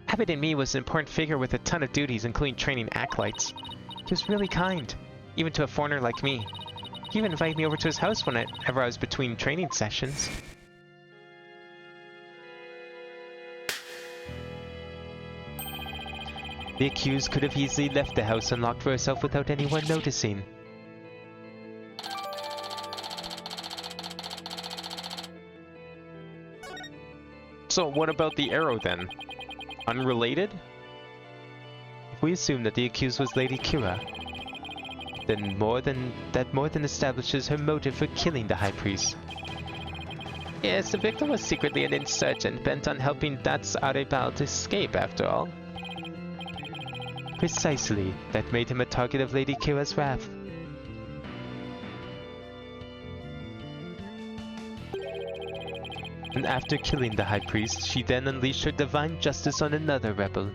Abbot and me was an important figure with a ton of duties, including training acolytes. He was really kind, even to a foreigner like me. He even invited me over to his house whenever I was between training sessions. The accused could have easily left the house unlocked for herself without anyone noticing. So what about the arrow then? Unrelated? If we assume that the accused was Lady Kira, then more than establishes her motive for killing the High Priest. Yes, the victim was secretly an insurgent bent on helping Dats Aribal escape after all. Precisely, that made him a target of Lady Kira's wrath. And after killing the High Priest, she then unleashed her divine justice on another rebel.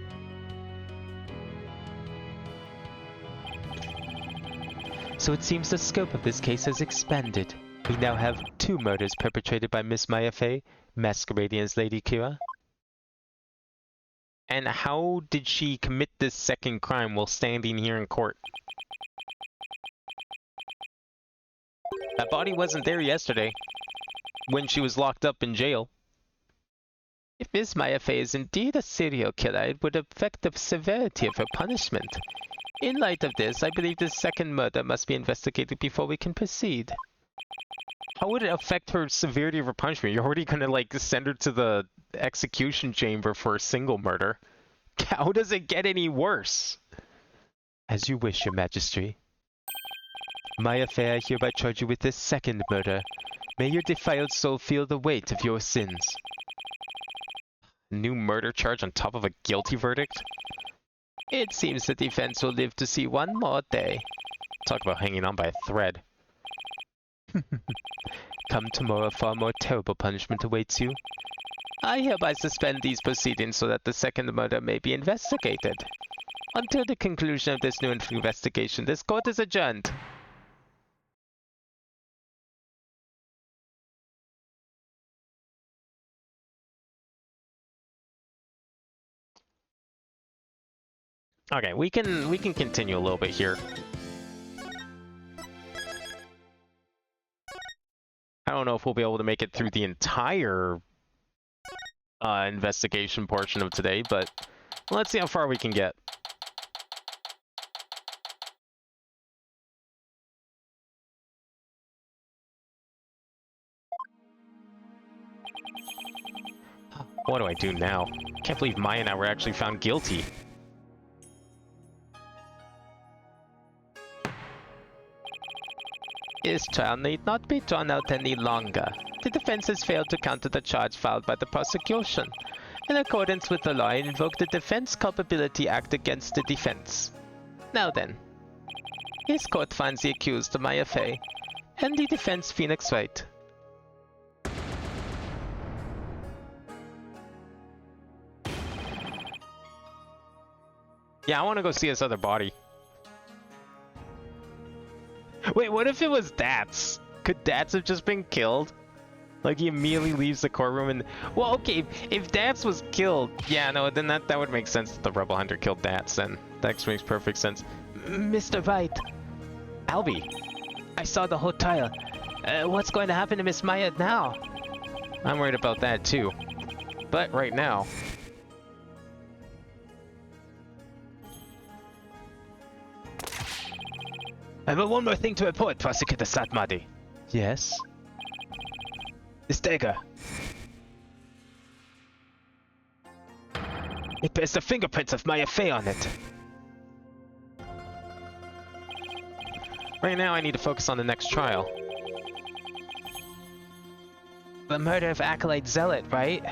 So it seems the scope of this case has expanded. We now have 2 murders perpetrated by Miss Maya Fey, masquerading as Lady Kira. And how did she commit this second crime while standing here in court? That body wasn't there yesterday, when she was locked up in jail. If Miss Maya Fey is indeed a serial killer, it would affect the severity of her punishment. In light of this, I believe this second murder must be investigated before we can proceed. How would it affect her severity of her punishment? You're already gonna, like, send her to the execution chamber for a single murder. How does it get any worse? As you wish, Your Majesty. Maya Fey, I hereby charge you with this second murder. May your defiled soul feel the weight of your sins. New murder charge on top of a guilty verdict? It seems the defense will live to see one more day. Talk about hanging on by a thread. Come tomorrow, far more terrible punishment awaits you. I hereby suspend these proceedings so that the second murder may be investigated. Until the conclusion of this new investigation, this court is adjourned. Okay, we can continue a little bit here. I don't know if we'll be able to make it through the entire investigation portion of today, but let's see how far we can get. What do I do now? Can't believe Maya and I were actually found guilty. This trial need not be drawn out any longer. The defense has failed to counter the charge filed by the prosecution. In accordance with the law, I invoke the Defense Culpability Act against the defense. Now then, this court finds the accused, Maya Fey, and the defense, Phoenix Wright. Yeah, I want to go see this other body. Wait, what if it was Dats? Could Dats have just been killed? Like, he immediately leaves the courtroom and... Well, okay, if Dats was killed, yeah, no, then that would make sense that the Rebel Hunter killed Dats, then. That makes perfect sense. Mr. Wright. Albie. I saw the whole trial. What's going to happen to Miss Maya now? I'm worried about that, too. But right now... I have one more thing to report, Prosecutor Satmadi. Yes? This dagger. It bears the fingerprints of Maya Fey on it. Right now, I need to focus on the next trial. The murder of Acolyte Zealot, right?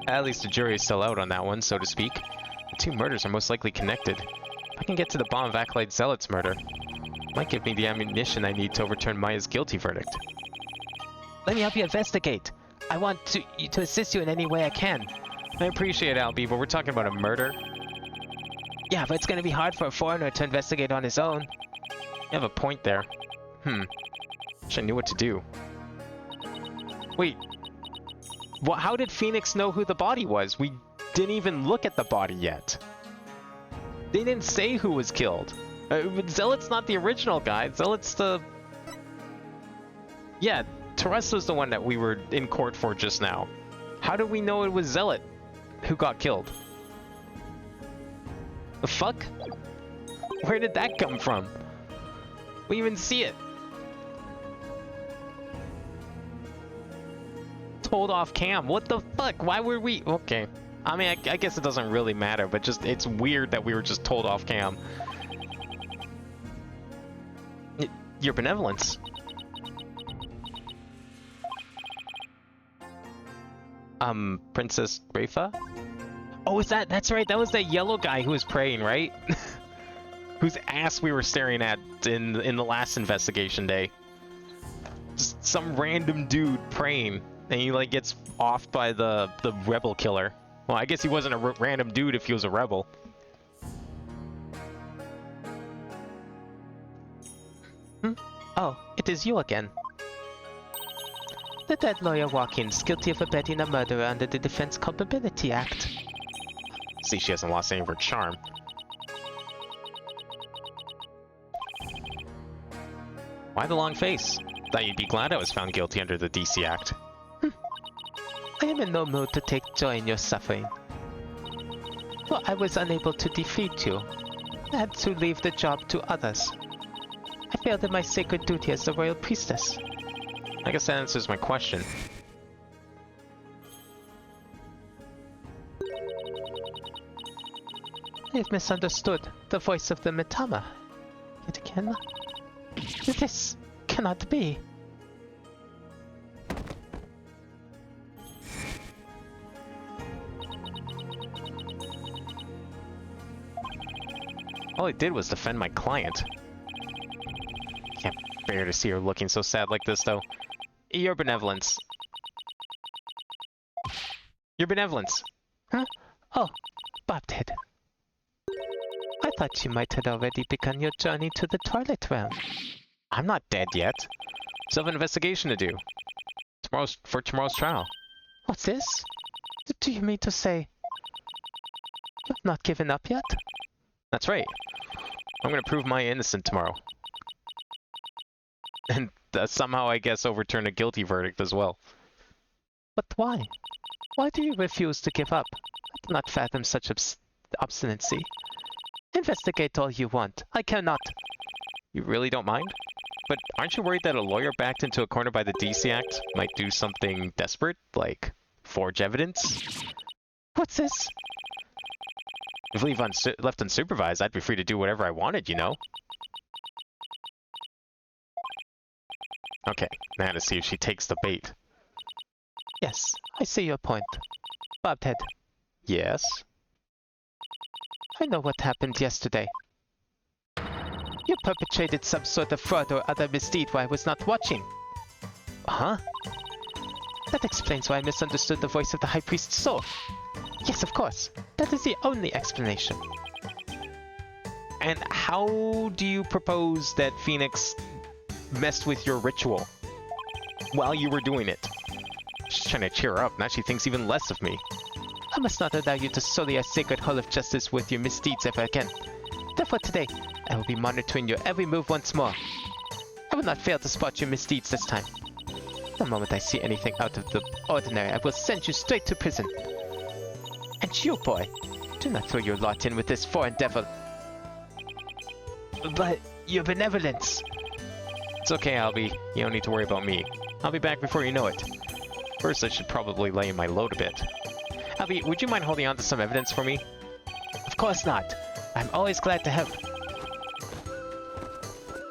At least the jury is still out on that one, so to speak. The two murders are most likely connected. If I can get to the bottom of Acolyte Zealot's murder, it might give me the ammunition I need to overturn Maya's guilty verdict. Let me help you investigate. I want to assist you in any way I can. I appreciate it, Albie, but we're talking about a murder. Yeah, but it's gonna be hard for a foreigner to investigate on his own. You have a point there. Wish I knew what to do. Wait. How did Phoenix know who the body was? We didn't even look at the body yet. They didn't say who was killed. Zealot's not the original guy. Zealot's the... Yeah, Teresa's the one that we were in court for just now. How do we know it was Zealot who got killed? The fuck? Where did that come from? We even see it. Told off cam. What the fuck? Why were we... Okay. I mean, I guess it doesn't really matter, but just it's weird that we were just told off cam. Your benevolence. Princess Rafa? Oh, that's right, that was that yellow guy who was praying, right? Whose ass we were staring at in the last investigation day. Just some random dude praying, and he like gets offed by the rebel killer. Well, I guess he wasn't a random dude if he was a rebel. Oh, it is you again. The dead lawyer Watkins, guilty of abetting a murderer under the Defense Culpability Act. See, she hasn't lost any of her charm. Why the long face? Thought you'd be glad I was found guilty under the DC Act. I am in no mood to take joy in your suffering. For I was unable to defeat you. I had to leave the job to others. I failed in my sacred duty as the royal priestess. I guess that answers my question. I have misunderstood the voice of the Mitama. Yet again? This cannot be. All I did was defend my client. Can't bear to see her looking so sad like this, though. Your benevolence. Your benevolence. Huh? Oh, Bobhead. I thought you might have already begun your journey to the Twilight Realm. I'm not dead yet. Still have an investigation to do. For tomorrow's trial. What's this? Do you mean to say you've not given up yet? That's right. I'm gonna prove my innocent tomorrow. And somehow, I guess, overturn a guilty verdict as well. But why? Why do you refuse to give up? I cannot fathom such obstinacy. Investigate all you want. I cannot. You really don't mind? But aren't you worried that a lawyer backed into a corner by the DC Act might do something desperate, like forge evidence? What's this? If left unsupervised, I'd be free to do whatever I wanted, you know? Okay, now to see if she takes the bait. Yes, I see your point. Bobhead. Yes? I know what happened yesterday. You perpetrated some sort of fraud or other misdeed while I was not watching. Huh? That explains why I misunderstood the voice of the High Priest's soul. Yes, of course. That is the only explanation. And how do you propose that Phoenix messed with your ritual while you were doing it? She's trying to cheer her up. Now she thinks even less of me. I must not allow you to sully a sacred hall of justice with your misdeeds ever again. Therefore today, I will be monitoring your every move once more. I will not fail to spot your misdeeds this time. The moment I see anything out of the ordinary, I will send you straight to prison. And you, boy, do not throw your lot in with this foreign devil. But your benevolence. It's okay, Albie. You don't need to worry about me. I'll be back before you know it. First, I should probably lay in my load a bit. Albie, would you mind holding on to some evidence for me? Of course not. I'm always glad to help.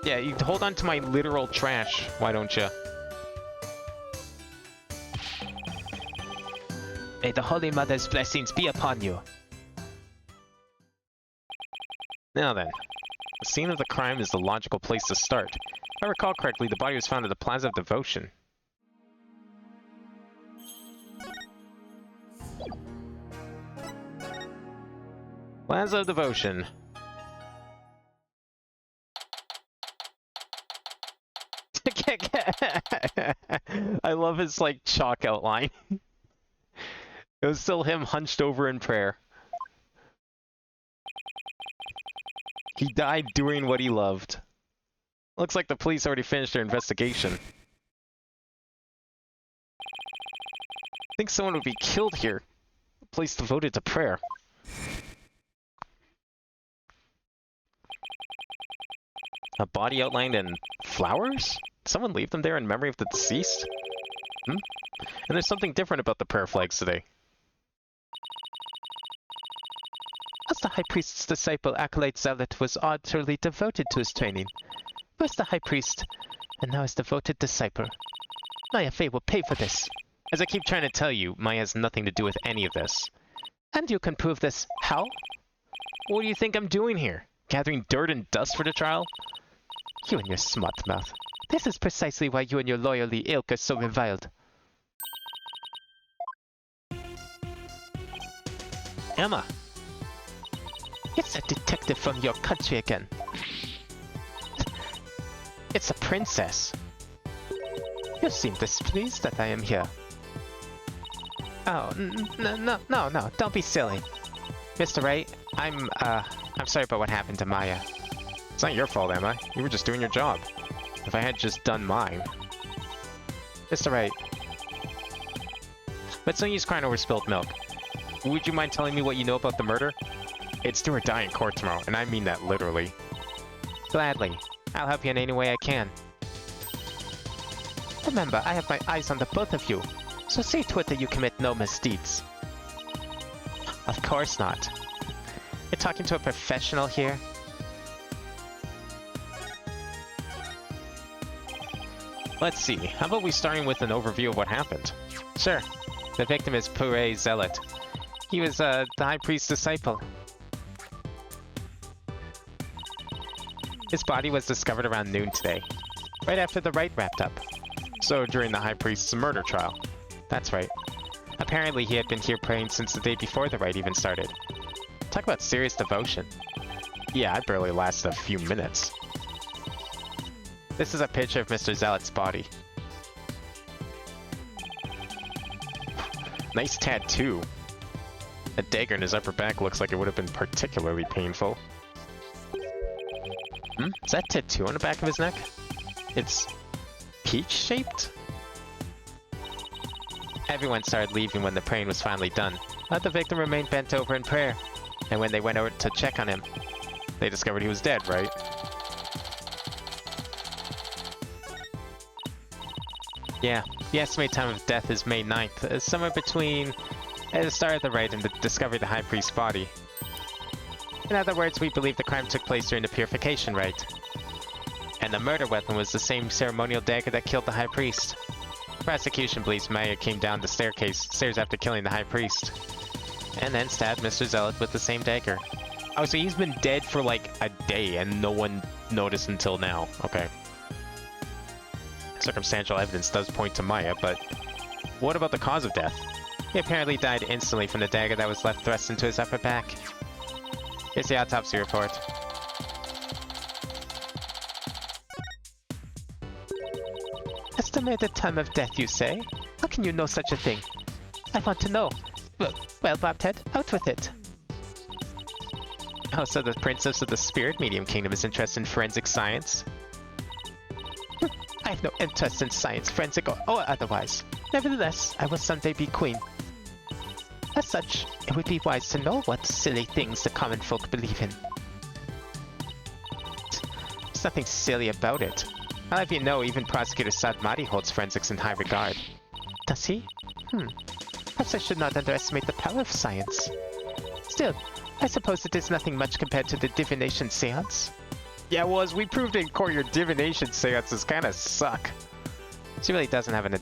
Yeah, you hold on to my literal trash, why don't you? May the Holy Mother's blessings be upon you. Now then, the scene of the crime is the logical place to start. If I recall correctly, the body was found at the Plaza of Devotion. Plaza of Devotion. I love his, like, chalk outline. It was still him hunched over in prayer. He died doing what he loved. Looks like the police already finished their investigation. I think someone would be killed here. A place devoted to prayer. A body outlined in flowers? Did someone leave them there in memory of the deceased? And there's something different about the prayer flags today. As the High Priest's disciple, Acolyte Zealot was utterly devoted to his training. First the High Priest, and now his devoted disciple. Maya Fey will pay for this. As I keep trying to tell you, Maya has nothing to do with any of this. And you can prove this. How? What do you think I'm doing here? Gathering dirt and dust for the trial? You and your smart mouth. This is precisely why you and your loyally ilk are so reviled. Emma! It's a detective from your country again. It's a princess. You seem displeased that I am here. Oh, no, don't be silly. Mr. Wright, I'm sorry about what happened to Maya. It's not your fault, Emma. You were just doing your job. If I had just done mine. Mr. Wright. Let's not use crying over spilled milk. Would you mind telling me what you know about the murder? It's do or die in court tomorrow, and I mean that literally. Gladly. I'll help you in any way I can. Remember, I have my eyes on the both of you, so see to it that you commit no misdeeds. Of course not. You're talking to a professional here? Let's see, how about we starting with an overview of what happened? Sure. The victim is Puree Zealot. He was the High Priest's disciple. His body was discovered around noon today, right after the rite wrapped up. So during the High Priest's murder trial? That's right. Apparently he had been here praying since the day before the rite even started. Talk about serious devotion. Yeah, I barely lasted a few minutes. This is a picture of Mr. Zealot's body. Nice tattoo. A dagger in his upper back looks like it would have been particularly painful. Is that tattoo on the back of his neck? It's peach-shaped? Everyone started leaving when the praying was finally done, but the victim remained bent over in prayer. And when they went over to check on him, they discovered he was dead, right? Yeah, the estimated time of death is May 9th, somewhere between the start of the rite and the discovery of the High Priest's body. In other words, we believe the crime took place during the purification rite. And the murder weapon was the same ceremonial dagger that killed the High Priest. The prosecution believes Maya came down the stairs after killing the High Priest, and then stabbed Mr. Zealot with the same dagger. Oh, so he's been dead for like a day and no one noticed until now. Okay. Circumstantial evidence does point to Maya, but what about the cause of death? He apparently died instantly from the dagger that was left thrust into his upper back. Here's the autopsy report. Estimated time of death, you say? How can you know such a thing? I want to know. Well, Bobhead, out with it. Oh, so the Princess of the Spirit Medium Kingdom is interested in forensic science? I have no interest in science, forensic or otherwise. Nevertheless, I will someday be queen. As such, it would be wise to know what silly things the common folk believe in. There's nothing silly about it. I'll have you know, even Prosecutor Sadmati holds forensics in high regard. Does he? Perhaps I should not underestimate the power of science. Still, I suppose it is nothing much compared to the divination seance. Yeah, well, as we proved in court, your divination seances kind of suck. She really doesn't have an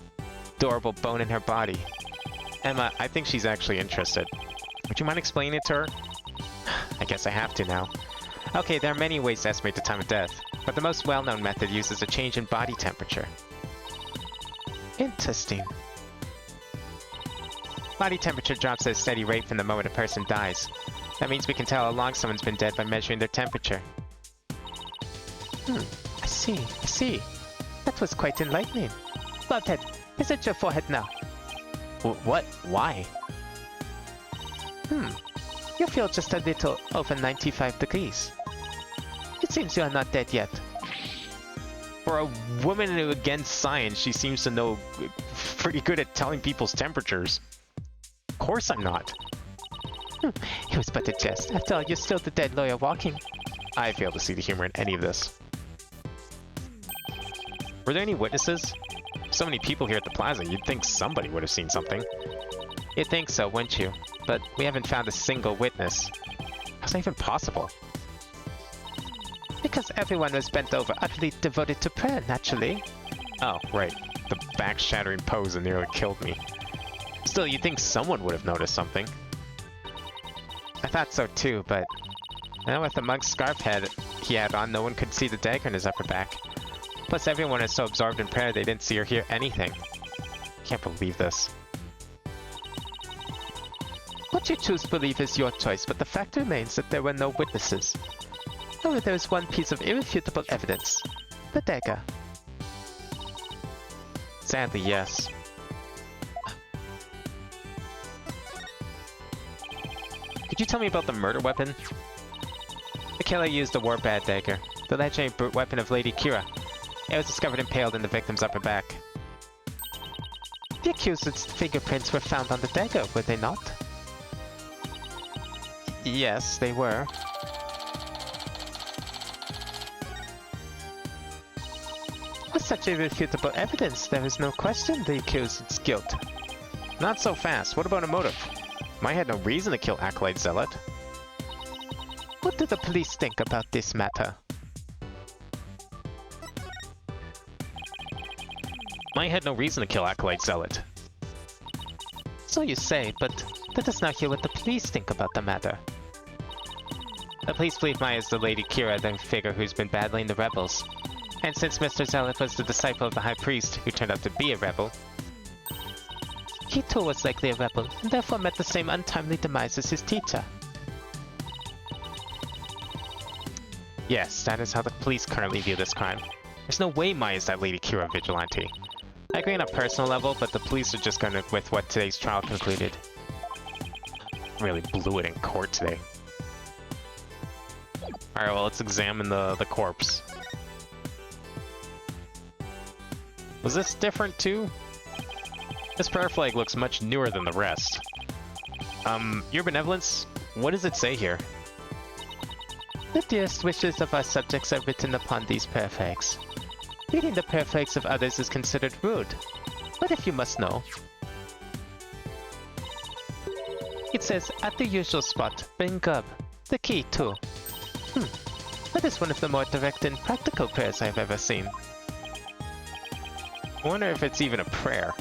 adorable bone in her body. Emma, I think she's actually interested. Would you mind explaining it to her? I guess I have to now. Okay, there are many ways to estimate the time of death, but the most well-known method uses a change in body temperature. Interesting. Body temperature drops at a steady rate from the moment a person dies. That means we can tell how long someone's been dead by measuring their temperature. I see. That was quite enlightening. Bobhead, visit your forehead now. What? Why? You feel just a little over 95 degrees. It seems you are not dead yet. For a woman who against science, she seems to know pretty good at telling people's temperatures. Of course I'm not. It was but a jest. After all, you're still the dead lawyer walking. I fail to see the humor in any of this. Were there any witnesses? So many people here at the plaza, you'd think somebody would have seen something. You'd think so, wouldn't you? But we haven't found a single witness. How's that even possible? Because everyone was bent over, utterly devoted to prayer, naturally. Oh, right. The back-shattering pose that nearly killed me. Still, you'd think someone would have noticed something. I thought so too, but now with the monk's scarf he had on, no one could see the dagger in his upper back. Plus, everyone is so absorbed in prayer they didn't see or hear anything. Can't believe this. What you choose to believe is your choice, but the fact remains that there were no witnesses. However, there is one piece of irrefutable evidence. The dagger. Sadly, yes. Could you tell me about the murder weapon? The killer used a war-bad dagger, the legendary weapon of Lady Kira. It was discovered impaled in the victim's upper back. The accused's fingerprints were found on the dagger, were they not? Yes, they were. With such irrefutable evidence, there is no question the accused's guilt. Not so fast. What about a motive? I had no reason to kill Acolyte Zealot. What do the police think about this matter? I had no reason to kill Acolyte Zealot. So you say, but let us now hear what the police think about the matter. The police believe Maya is the Lady Kira, the figure who's been battling the rebels. And since Mr. Zealot was the disciple of the High Priest, who turned out to be a rebel, he too was likely a rebel, and therefore met the same untimely demise as his teacher. Yes, that is how the police currently view this crime. There's no way Maya is that Lady Kira vigilante. I agree on a personal level, but the police are just going with what today's trial concluded. Really blew it in court today. Alright, well, let's examine the corpse. Was this different too? This prayer flag looks much newer than the rest. Your benevolence, what does it say here? The dearest wishes of our subjects are written upon these prayer flags. Reading the prayer flags of others is considered rude, but if you must know. It says, at the usual spot, bring grub. The key, too. That is one of the more direct and practical prayers I've ever seen. I wonder if it's even a prayer.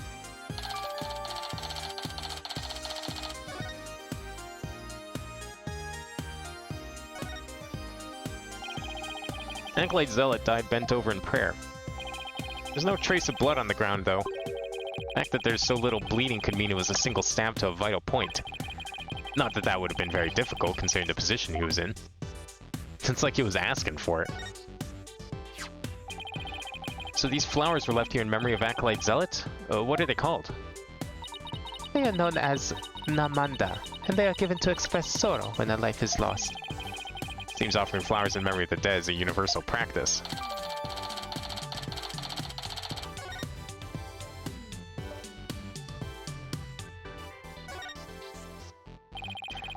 Acolyte Zealot died bent over in prayer. There's no trace of blood on the ground, though. The fact that there's so little bleeding could mean it was a single stab to a vital point. Not that that would have been very difficult, considering the position he was in. It's like he was asking for it. So these flowers were left here in memory of Acolyte Zealot? What are they called? They are known as Namanda, and they are given to express sorrow when a life is lost. Seems offering flowers in memory of the dead is a universal practice.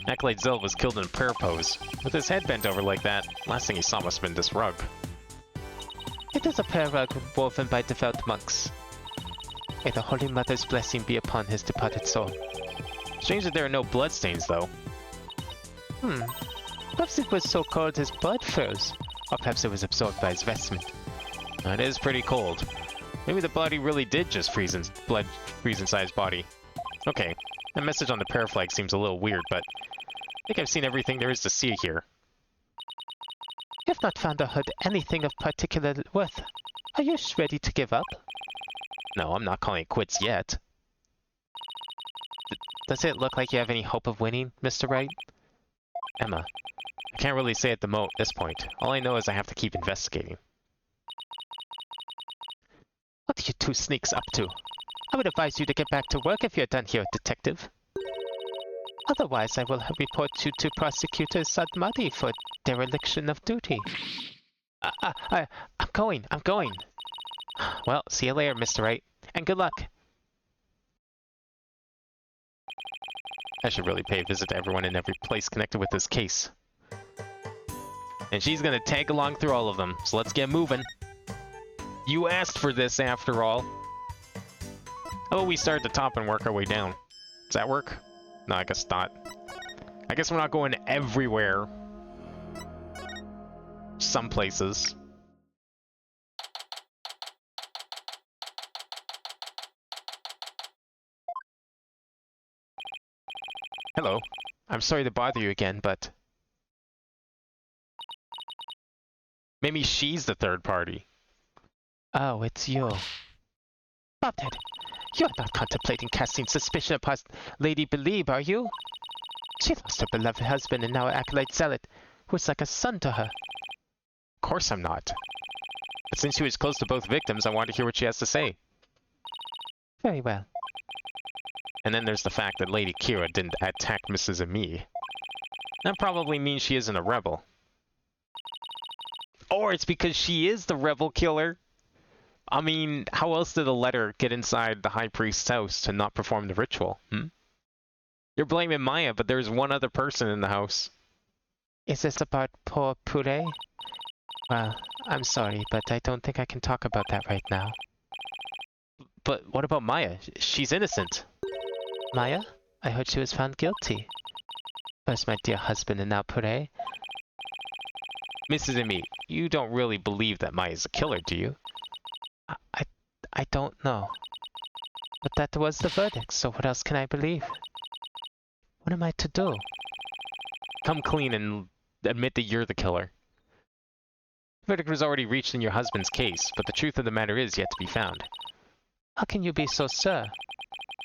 Acolyte Zealot was killed in a prayer pose. With his head bent over like that, last thing he saw must have been this rug. It is a prayer rug woven by devout monks. May the Holy Mother's blessing be upon his departed soul. Strange that there are no bloodstains, though. Perhaps it was so cold his blood froze. Or perhaps it was absorbed by his vestment. It is pretty cold. Maybe the body really did just freeze inside his body. Okay, That message on the prayer flag seems a little weird, but I think I've seen everything there is to see here. You have not found or heard anything of particular worth. Are you ready to give up? No, I'm not calling it quits yet. Does it look like you have any hope of winning, Mr. Wright? Emma, I can't really say at this point. All I know is I have to keep investigating. What are you two sneaks up to? I would advise you to get back to work if you're done here, Detective. Otherwise, I will report you to Prosecutor Sadmati for dereliction of duty. I'm going. Well, see you later, Mr. Wright, and good luck. I should really pay a visit to everyone in every place connected with this case. And she's gonna tag along through all of them, so let's get moving. You asked for this, after all. Oh, we start at the top and work our way down. Does that work? No, I guess not. I guess we're not going everywhere. Some places. Hello. I'm sorry to bother you again, but... maybe she's the third party. Oh, it's you. Stop it. You're not contemplating casting suspicion upon Lady Believe, are you? She lost her beloved husband and now an acolyte zealot, who is like a son to her. Of course I'm not. But since she was close to both victims, I wanted to hear what she has to say. Very well. And then there's the fact that Lady Kira didn't attack Mrs. and me. That probably means she isn't a rebel. Or it's because she is the rebel killer. I mean, how else did a letter get inside the High Priest's house to not perform the ritual? You're blaming Maya, but there's one other person in the house. Is this about poor Pure? Well, I'm sorry, but I don't think I can talk about that right now. But what about Maya? She's innocent. Maya? I heard she was found guilty. First my dear husband and now Pure. Mrs. and me, you don't really believe that Maya's a killer, do you? I don't know. But that was the verdict, so what else can I believe? What am I to do? Come clean and admit that you're the killer. The verdict was already reached in your husband's case, but the truth of the matter is yet to be found. How can you be so sure?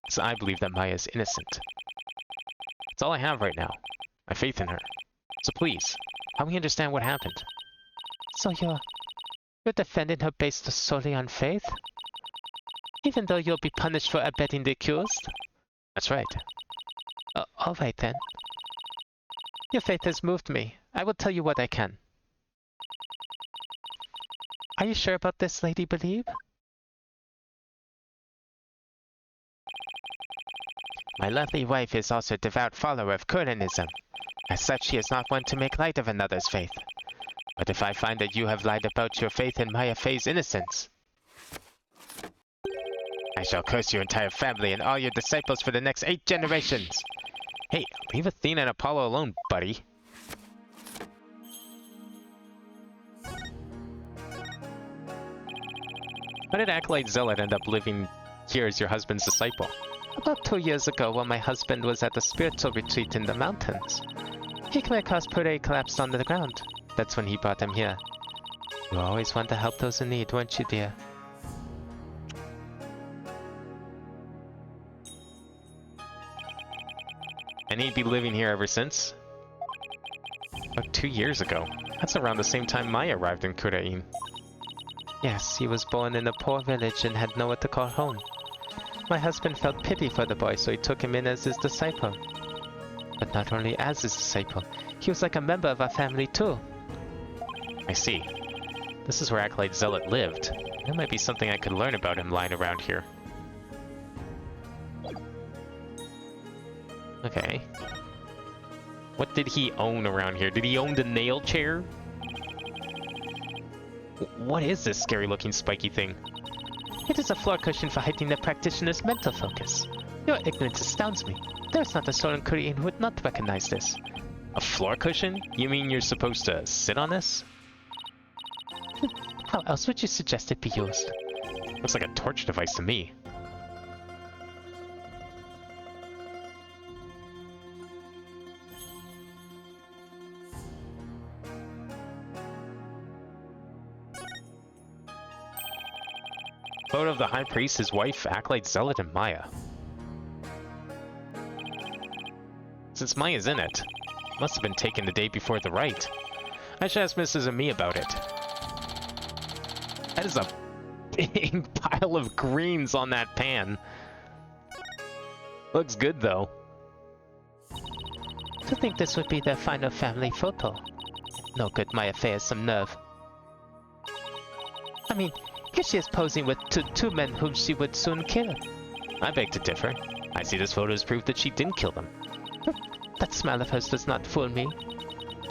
So I believe that Maya is innocent. That's all I have right now. My faith in her. So please, help me understand what happened. So you're defending her based solely on faith? Even though you'll be punished for abetting the accused? That's right. All right then. Your faith has moved me. I will tell you what I can. Are you sure about this, Lady Believe? My lovely wife is also a devout follower of Koranism. As such, she is not one to make light of another's faith. But if I find that you have lied about your faith in Maya Fey's innocence, I shall curse your entire family and all your disciples for the next 8 generations. Hey, leave Athena and Apollo alone, buddy. How did Acolyte Zealot end up living here as your husband's disciple? About 2 years ago, while my husband was at a spiritual retreat in the mountains, he came across Pure collapsed on the ground. That's when he brought him here. You always want to help those in need, weren't you, dear? And he'd be living here ever since? About 2 years ago. That's around the same time Maya arrived in Kurain. Yes, he was born in a poor village and had nowhere to call home. My husband felt pity for the boy, so he took him in as his disciple. But not only as his disciple, he was like a member of our family too. I see. This is where Acolyte Zealot lived. There might be something I could learn about him lying around here. Okay. What did he own around here? Did he own the nail chair? What is this scary looking spiky thing? It is a floor cushion for hiding the practitioner's mental focus. Your ignorance astounds me. There is not a soul in Korean who would not recognize this. A floor cushion? You mean you're supposed to sit on this? How else would you suggest it be used? Looks like a torch device to me. Photo of the High Priest, his wife, Acolyte, Zealot, and Maya. Since Maya's in it, must have been taken the day before the rite. I should ask Mrs. and me about it. That is a big pile of greens on that pan. Looks good, though. To think this would be their final family photo. No good Maya Fey has some nerve. I mean, here she is posing with two men whom she would soon kill. I beg to differ. I see this photo as proof that she didn't kill them. That smile of hers does not fool me.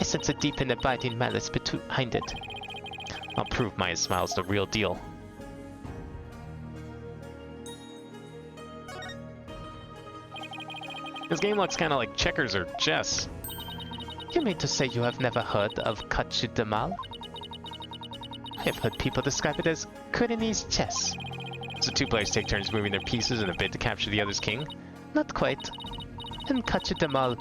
I sense a deep and abiding malice behind it. I'll prove Maya's smile's the real deal. This game looks kind of like checkers or chess. You mean to say you have never heard of Kachu Damal? I have heard people describe it as Kurinese chess. So two players take turns moving their pieces in a bid to capture the other's king? Not quite. In Kachu Damal,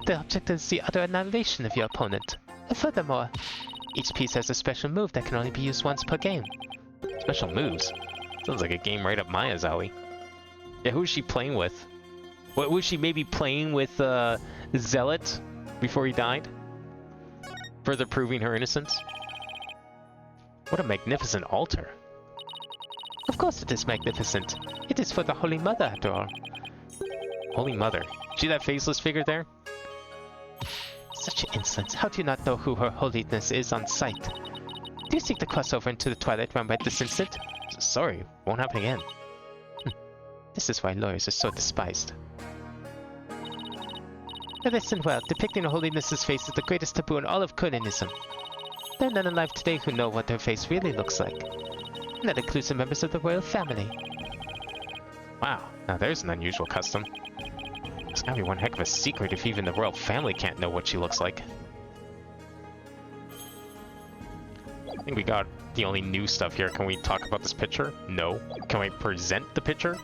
the object is the utter annihilation of your opponent. And furthermore, each piece has a special move that can only be used once per game. Special moves? Sounds like a game right up Maya's alley. Yeah, who is she playing with? What was she maybe playing with Zealot before he died? Further proving her innocence? What a magnificent altar. Of course it is magnificent. It is for the Holy Mother, after all. Holy Mother. See that faceless figure there? Such insolence. How do you not know who her holiness is on sight? Do you seek to cross over into the Twilight Realm right this instant? Sorry, won't happen again. This is why lawyers are so despised. Now listen well, depicting her holiness's face is the greatest taboo in all of Kurinism. There are none alive today who know what her face really looks like. And that includes the members of the royal family. Wow, now there's an unusual custom. It's gotta be one heck of a secret if even the royal family can't know what she looks like. I think we got the only new stuff here. Can we talk about this picture? No. Can we present the picture?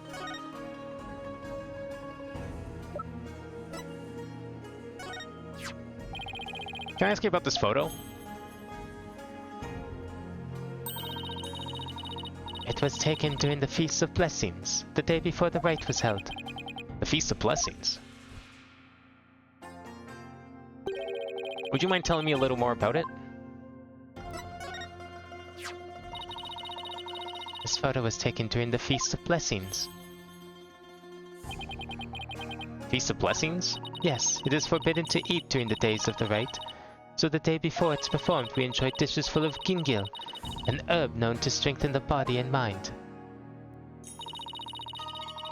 Can I ask you about this photo? It was taken during the Feast of Blessings, the day before the rite was held. The Feast of Blessings? Would you mind telling me a little more about it? This photo was taken during the Feast of Blessings. Feast of Blessings? Yes, it is forbidden to eat during the days of the rite. So the day before it's performed, we enjoy dishes full of gingil, an herb known to strengthen the body and mind.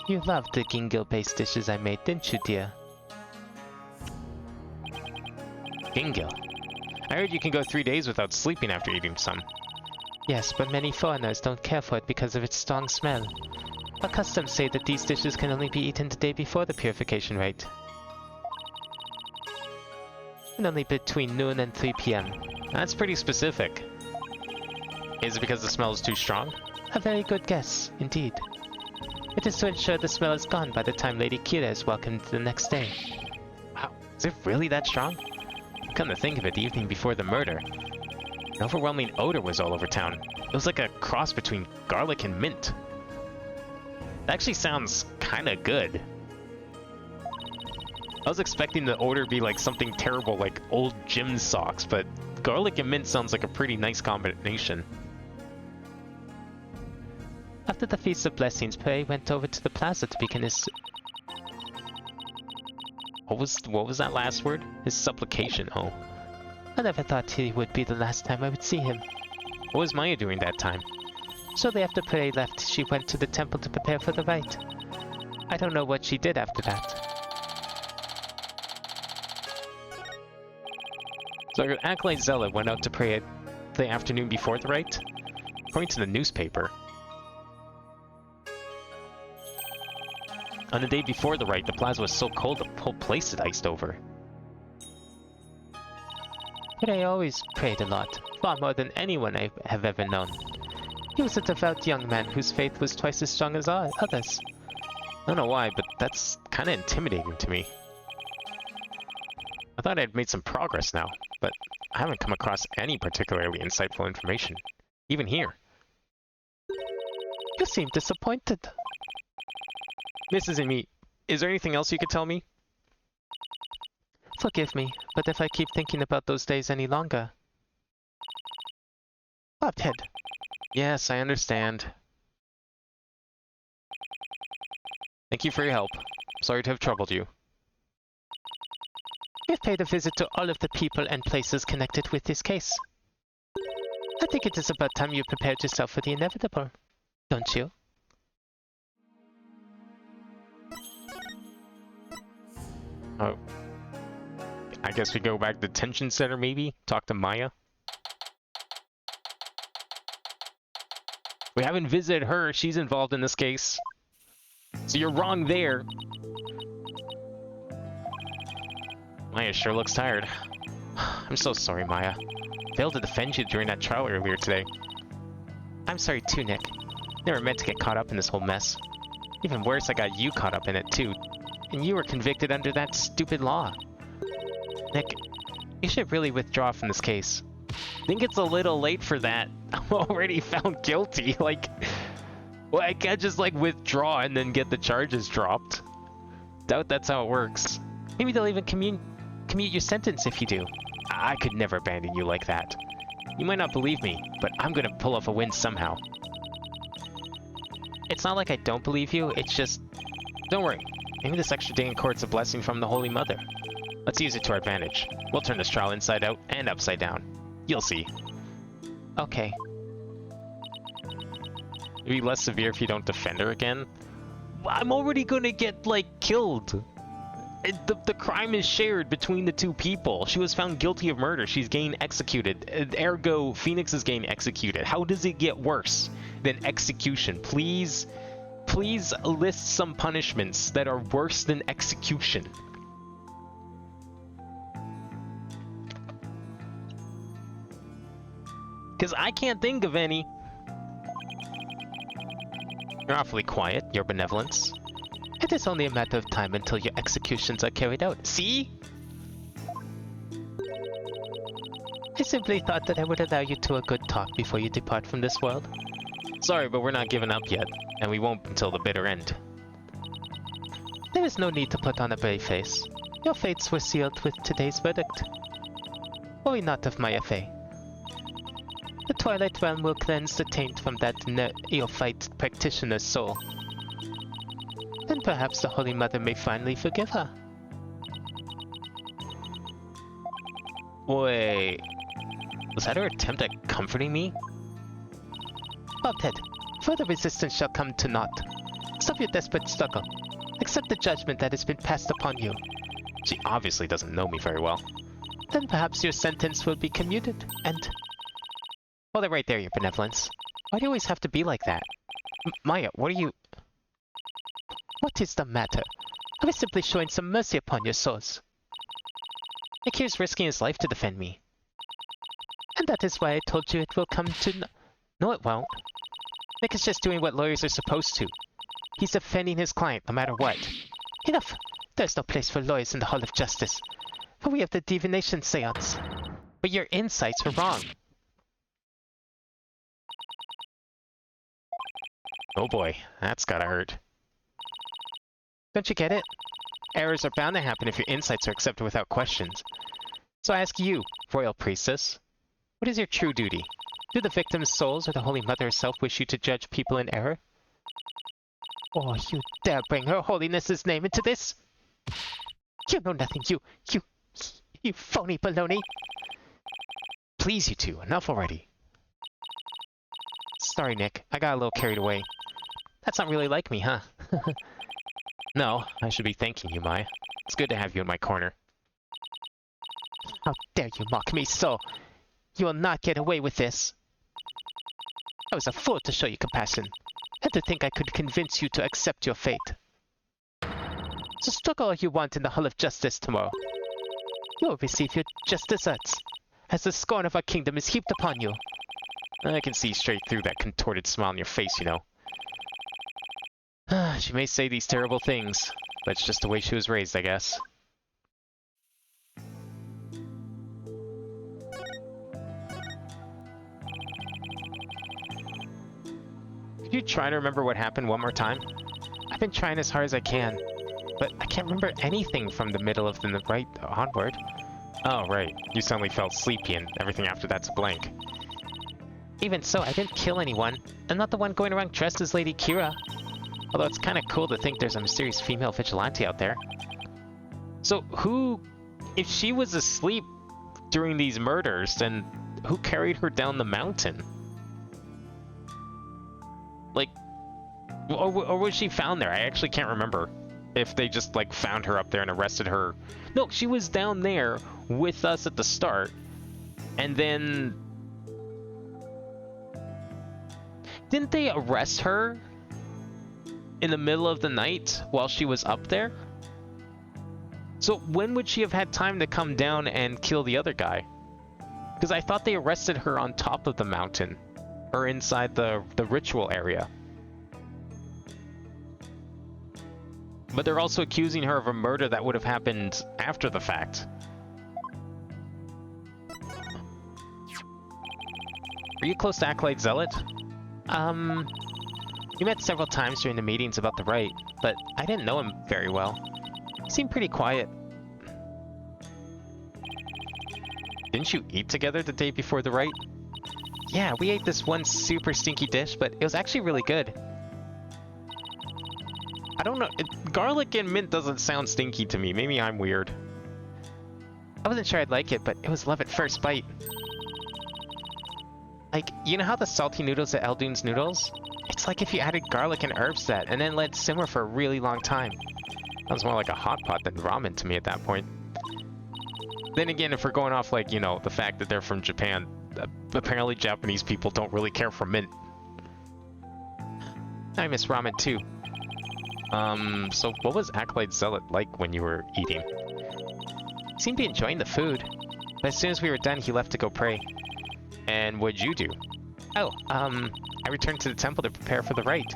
You loved the gingil-based dishes I made, didn't you, dear? Gingil? I heard you can go 3 days without sleeping after eating some. Yes, but many foreigners don't care for it because of its strong smell. Our customs say that these dishes can only be eaten the day before the purification rite. And only between noon and 3 p.m. That's pretty specific. Is it because the smell is too strong? A very good guess, indeed. It is to ensure the smell is gone by the time Lady Kira is welcomed the next day. Wow, is it really that strong? Come to think of it, the evening before the murder, an overwhelming odor was all over town. It was like a cross between garlic and mint. That actually sounds kinda good. I was expecting the odor to be like something terrible like old gym socks, but garlic and mint sounds like a pretty nice combination. After the Feast of Blessings, Pei went over to the plaza to begin his... What was that last word? His supplication, oh. I never thought it would be the last time I would see him. What was Maya doing that time? Shortly after Pei left, she went to the temple to prepare for the rite. I don't know what she did after that. So Acolyte Zealot went out to pray the afternoon before the rite? According to the newspaper. On the day before the rite, the plaza was so cold the whole place had iced over. Pei always prayed a lot, far more than anyone I have ever known. He was a devout young man whose faith was twice as strong as others. I don't know why, but that's kinda intimidating to me. I thought I'd made some progress now, but I haven't come across any particularly insightful information. Even here. You seem disappointed. Mrs. Amy, is there anything else you could tell me? Forgive me, but if I keep thinking about those days any longer... Bobhead, Yes, I understand. Thank you for your help. Sorry to have troubled you. we've paid a visit to all of the people and places connected with this case. I think it is about time you prepared yourself for the inevitable, don't you? Oh. I guess we go back to the detention center, maybe? Talk to Maya? We haven't visited her. She's involved in this case. So you're wrong there. Maya sure looks tired. I'm so sorry, Maya. Failed to defend you during that trial earlier today. I'm sorry too, Nick. Never meant to get caught up in this whole mess. Even worse, I got you caught up in it too. And you were convicted under that stupid law. Nick, you should really withdraw from this case. Think it's a little late for that. I'm already found guilty. Like, well, I can't just like withdraw and then get the charges dropped. Doubt that's how it works. Maybe they'll even commute your sentence if you do. I could never abandon you like that. You might not believe me, but I'm gonna pull off a win somehow. It's not like I don't believe you, it's just... Don't worry. Maybe this extra day in court's a blessing from the Holy Mother. Let's use it to our advantage. We'll turn this trial inside out and upside down. You'll see. Okay. It'll be less severe if you don't defend her again. I'm already gonna get, like, killed. The crime is shared between the two people. She was found guilty of murder. She's getting executed. Ergo, Phoenix is getting executed. How does it get worse than execution? Please list some punishments that are worse than execution. Because I can't think of any. You're awfully quiet, Your Benevolence. It is only a matter of time until your executions are carried out. See? I simply thought that I would allow you to a good talk before you depart from this world. Sorry, but we're not giving up yet, and we won't until the bitter end. There is no need to put on a brave face. Your fates were sealed with today's verdict. Worry not of my Fae. The Twilight Realm will cleanse the taint from that neophyte practitioner's soul. Then perhaps the Holy Mother may finally forgive her. Wait... Was that her attempt at comforting me? Bobhead, further resistance shall come to naught. Stop your desperate struggle. Accept the judgment that has been passed upon you. She obviously doesn't know me very well. Then perhaps your sentence will be commuted, and... Hold it right there, Your Benevolence. Why do you always have to be like that? Maya, what are you... What is the matter? I was simply showing some mercy upon your souls. Nick here's risking his life to defend me. And that is why I told you it will come to... No, it won't. Nick is just doing what lawyers are supposed to. He's defending his client no matter what. Enough! There's no place for lawyers in the Hall of Justice. For we have the divination seance. But your insights were wrong. Oh boy, that's gotta hurt. Don't you get it? Errors are bound to happen if your insights are accepted without questions. So I ask you, Royal Priestess, what is your true duty? Do the victims' souls or the Holy Mother herself wish you to judge people in error? Oh, you dare bring Her Holiness's name into this? You know nothing, you phony baloney! Please, you two, enough already. Sorry, Nick, I got a little carried away. That's not really like me, huh? No, I should be thanking you, Maya. It's good to have you in my corner. How dare you mock me so? You will not get away with this. I was a fool to show you compassion, and to think I could convince you to accept your fate. So struggle all you want in the Hall of Justice tomorrow. You will receive your just deserts, as the scorn of our kingdom is heaped upon you. I can see straight through that contorted smile on your face, you know. She may say these terrible things, but it's just the way she was raised, I guess. Could you try to remember what happened one more time? I've been trying as hard as I can, but I can't remember anything from the middle of the night onward. Oh, right. You suddenly felt sleepy and everything after that's a blank. Even so, I didn't kill anyone. I'm not the one going around dressed as Lady Kira. Although it's kind of cool to think there's a mysterious female vigilante out there. So who... If she was asleep during these murders, then who carried her down the mountain? Like... Or was she found there? I actually can't remember. If they just, like, found her up there and arrested her. No, she was down there with us at the start. And then... Didn't they arrest her in the middle of the night while she was up there? So when would she have had time to come down and kill the other guy? Because I thought they arrested her on top of the mountain. Or inside the ritual area. But they're also accusing her of a murder that would have happened after the fact. Are you close to Acolyte Zealot? We met several times during the meetings about the Wright, but I didn't know him very well. He seemed pretty quiet. Didn't you eat together the day before the Wright? Yeah, we ate this one super stinky dish, but it was actually really good. I don't know, garlic and mint doesn't sound stinky to me. Maybe I'm weird. I wasn't sure I'd like it, but it was love at first bite. Like, you know how the salty noodles at Eldune's Noodles? It's like if you added garlic and herbs to that, and then let it simmer for a really long time. Sounds more like a hot pot than ramen to me at that point. Then again, if we're going off, like, you know, the fact that they're from Japan, apparently Japanese people don't really care for mint. I miss ramen too. So what was Acolyte Zealot like when you were eating? He seemed to be enjoying the food, but as soon as we were done, he left to go pray. And what'd you do? Oh, I returned to the temple to prepare for the rite.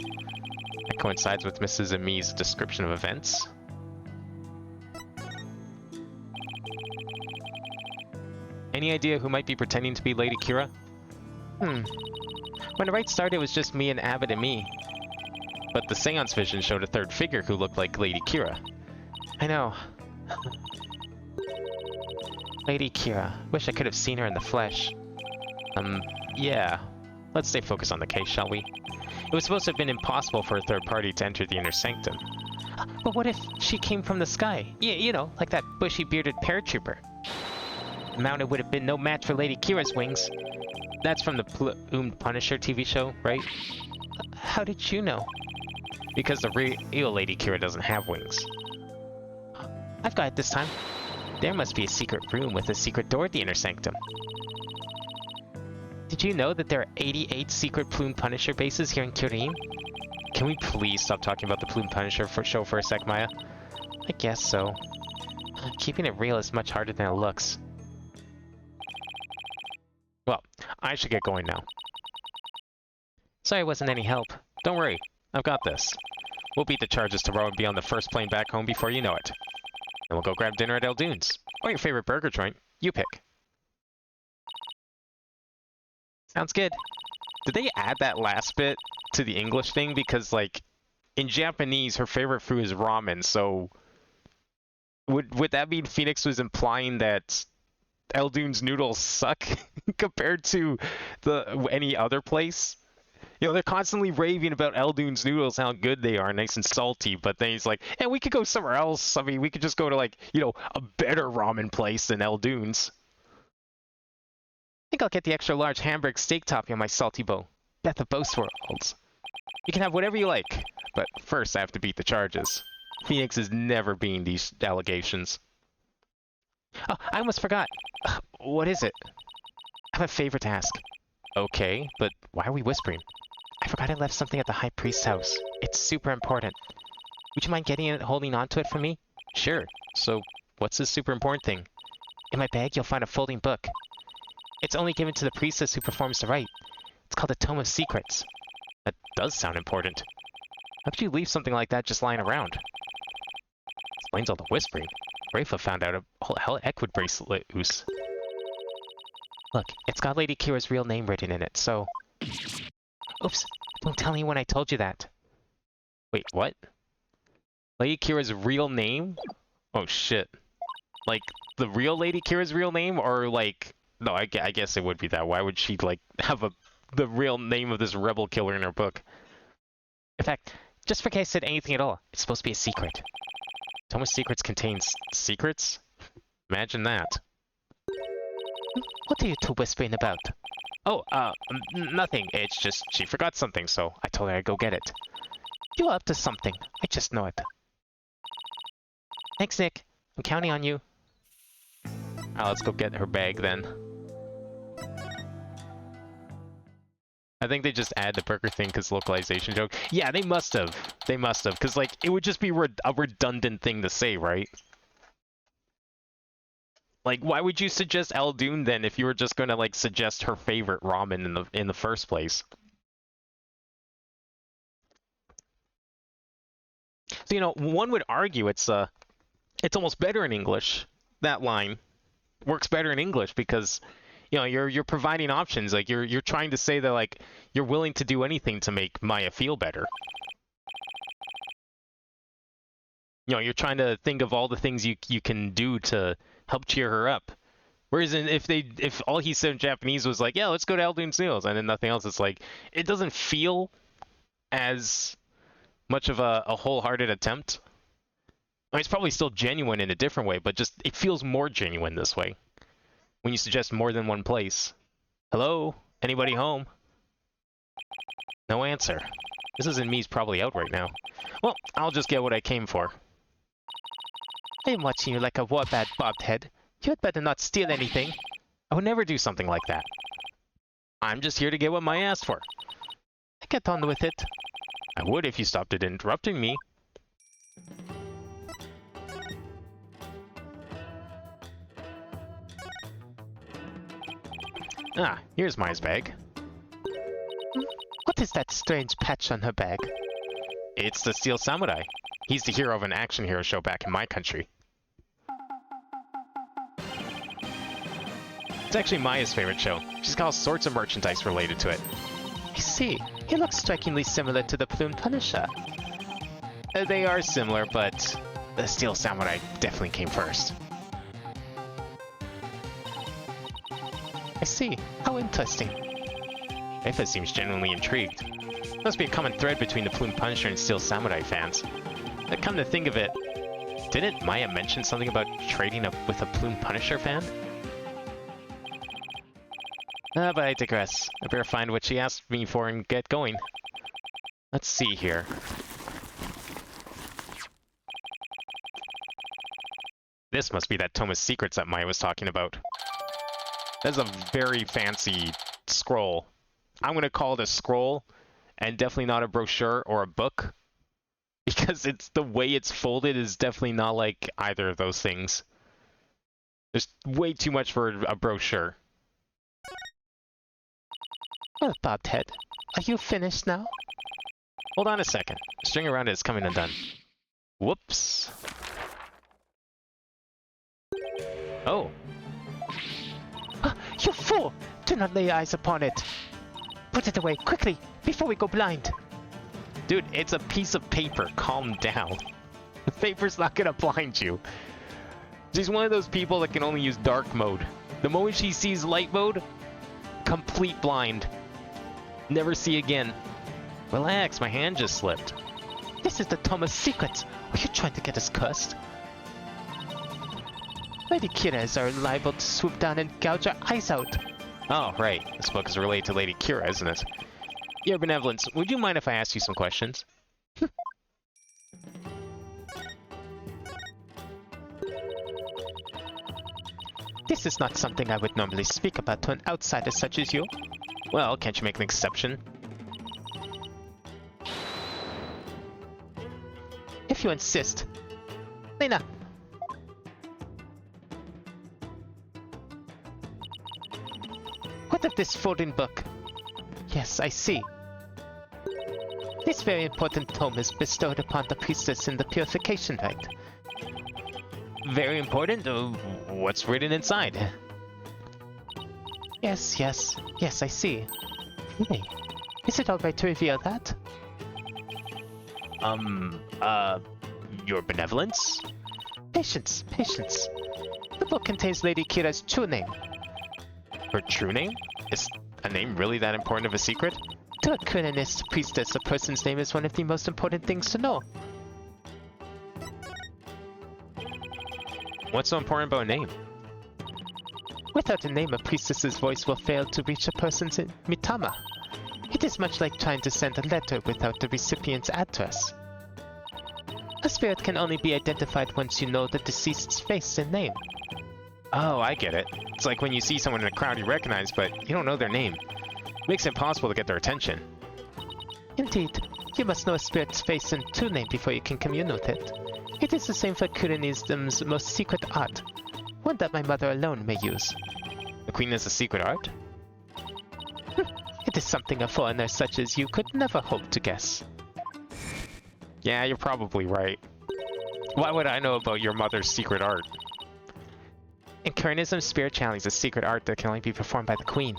That coincides with Mrs. Ami's description of events. Any idea who might be pretending to be Lady Kira? When the rite started, it was just me and Abbott and me. But the seance vision showed a third figure who looked like Lady Kira. I know. Lady Kira. Wish I could have seen her in the flesh. Yeah. Let's stay focused on the case, shall we? It was supposed to have been impossible for a third party to enter the inner sanctum. But what if she came from the sky? Yeah, you know, like that bushy-bearded paratrooper. The mountain would have been no match for Lady Kira's wings. That's from the Plumed Punisher TV show, right? How did you know? Because the real Lady Kira doesn't have wings. I've got it this time. There must be a secret room with a secret door at the inner sanctum. Did you know that there are 88 secret Plumed Punisher bases here in Kirin? Can we please stop talking about the Plumed Punisher show for a sec, Maya? I guess so. Keeping it real is much harder than it looks. Well, I should get going now. Sorry I wasn't any help. Don't worry, I've got this. We'll beat the charges tomorrow and be on the first plane back home before you know it. Then we'll go grab dinner at Eldune's. Or your favorite burger joint. You pick. Sounds good. Did they add that last bit to the English thing? Because, like, in Japanese, her favorite food is ramen, so... Would that mean Phoenix was implying that Eldune's noodles suck compared to any other place? You know, they're constantly raving about Eldune's noodles, how good they are, nice and salty, but then he's like, yeah, we could go somewhere else. I mean, we could just go to, like, you know, a better ramen place than Eldune's. I think I'll get the extra large Hamburg steak topping on my salty bowl. Death of both worlds. You can have whatever you like, but first I have to beat the charges. Phoenix is never being these allegations. Oh, I almost forgot. What is it? I have a favor to ask. Okay, but why are we whispering? I forgot I left something at the High Priest's house. It's super important. Would you mind getting it and holding on to it for me? Sure. So, what's this super important thing? In my bag, you'll find a folding book. It's only given to the priestess who performs the rite. It's called a Tome of Secrets. That does sound important. How could you leave something like that just lying around? Explains all the whispering. Rafa found out a whole Equid bracelet loose. Look, it's got Lady Kira's real name written in it, so... Oops, Don't tell anyone I told you that. Wait, what? Lady Kira's real name? Oh shit. Like, the real Lady Kira's real name? Or like... No, I guess it would be that. Why would she, like, have the real name of this rebel killer in her book? In fact, just for case I said anything at all, it's supposed to be a secret. Thomas Secrets contains secrets? Imagine that. What are you two whispering about? Oh, nothing. It's just she forgot something, so I told her I'd go get it. You're up to something. I just know it. Thanks, Nick. I'm counting on you. Let's go get her bag then. I think they just add the burger thing because localization joke. Yeah, they must have. They must have, because like it would just be a redundant thing to say, right? Like, why would you suggest Eldoon then if you were just gonna like suggest her favorite ramen in the first place? So, you know, one would argue it's almost better in English. That line works better in English because, you know, you're providing options. Like you're trying to say that like you're willing to do anything to make Maya feel better. You know, you're trying to think of all the things you can do to help cheer her up. Whereas if all he said in Japanese was like, yeah, let's go to Eldoon's Meals, and then nothing else, it's like it doesn't feel as much of a wholehearted attempt. I mean, it's probably still genuine in a different way, but just it feels more genuine this way when you suggest more than one place. Hello? Anybody home? No answer. Mrs. and me's probably out right now. Well, I'll just get what I came for. I'm watching you like a warbat, bobbed head. You had better not steal anything. I would never do something like that. I'm just here to get what Maya asked for. Get on with it. I would if you stopped at interrupting me. Ah, here's Maya's bag. What is that strange patch on her bag? It's the Steel Samurai. He's the hero of an action hero show back in my country. It's actually Maya's favorite show. She's got all sorts of merchandise related to it. I see. He looks strikingly similar to the Plume Punisher. They are similar, but the Steel Samurai definitely came first. I see. How interesting. Ifa seems genuinely intrigued. Must be a common thread between the Plume Punisher and Steel Samurai fans. But come to think of it, didn't Maya mention something about trading up with a Plume Punisher fan? But I digress. I better find what she asked me for and get going. Let's see here. This must be that Tome of Secrets that Maya was talking about. That's a very fancy scroll. I'm gonna call it a scroll, and definitely not a brochure or a book, because it's the way it's folded is definitely not like either of those things. There's way too much for a brochure. Well, bobbed head, are you finished now? Hold on a second. The string around it is coming undone. Whoops. Oh. You fool! Do not lay eyes upon it! Put it away, quickly, before we go blind! Dude, it's a piece of paper. Calm down. The paper's not gonna blind you. She's one of those people that can only use dark mode. The moment she sees light mode, complete blind. Never see again. Relax, my hand just slipped. This is the Tome of Secrets! Are you trying to get us cursed? Lady Kira's are liable to swoop down and gouge our eyes out. Oh, right. This book is related to Lady Kira, isn't it? Your Benevolence, would you mind if I asked you some questions? This is not something I would normally speak about to an outsider such as you. Well, can't you make an exception? If you insist. Lena! What of this folding book? Yes, I see. This very important tome is bestowed upon the priestess in the purification rite. Very important? What's written inside? Yes, I see. Hey, Is it alright to reveal that? Your benevolence? Patience, patience. The book contains Lady Kira's true name. Her true name? Is a name really that important of a secret? To a Kurenist priestess, a person's name is one of the most important things to know. What's so important about a name? Without a name, a priestess's voice will fail to reach a person's mitama. It is much like trying to send a letter without the recipient's address. A spirit can only be identified once you know the deceased's face and name. Oh, I get it. It's like when you see someone in a crowd you recognize, but you don't know their name. Makes it impossible to get their attention. Indeed, you must know a spirit's face and true name before you can commune with it. It is the same for Kurenism's most secret art, one that my mother alone may use. The queen has a secret art? It is something a foreigner such as you could never hope to guess. Yeah, you're probably right. Why would I know about your mother's secret art? In Kurenism, spirit channeling is a secret art that can only be performed by the queen.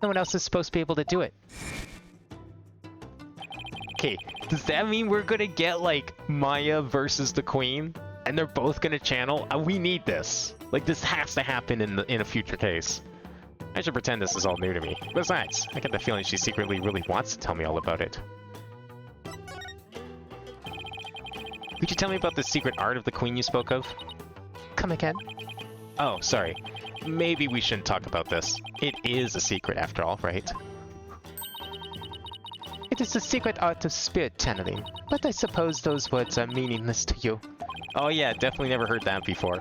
No one else is supposed to be able to do it. Okay, does that mean we're gonna get, like, Maya versus the queen? And they're both gonna channel? We need this. Like, this has to happen in a future case. I should pretend this is all new to me. Besides, I get the feeling she secretly really wants to tell me all about it. Could you tell me about the secret art of the queen you spoke of? Come again? Oh, sorry. Maybe we shouldn't talk about this. It is a secret after all, right? It is the secret art of spirit channeling, but I suppose those words are meaningless to you. Oh yeah, definitely never heard that before.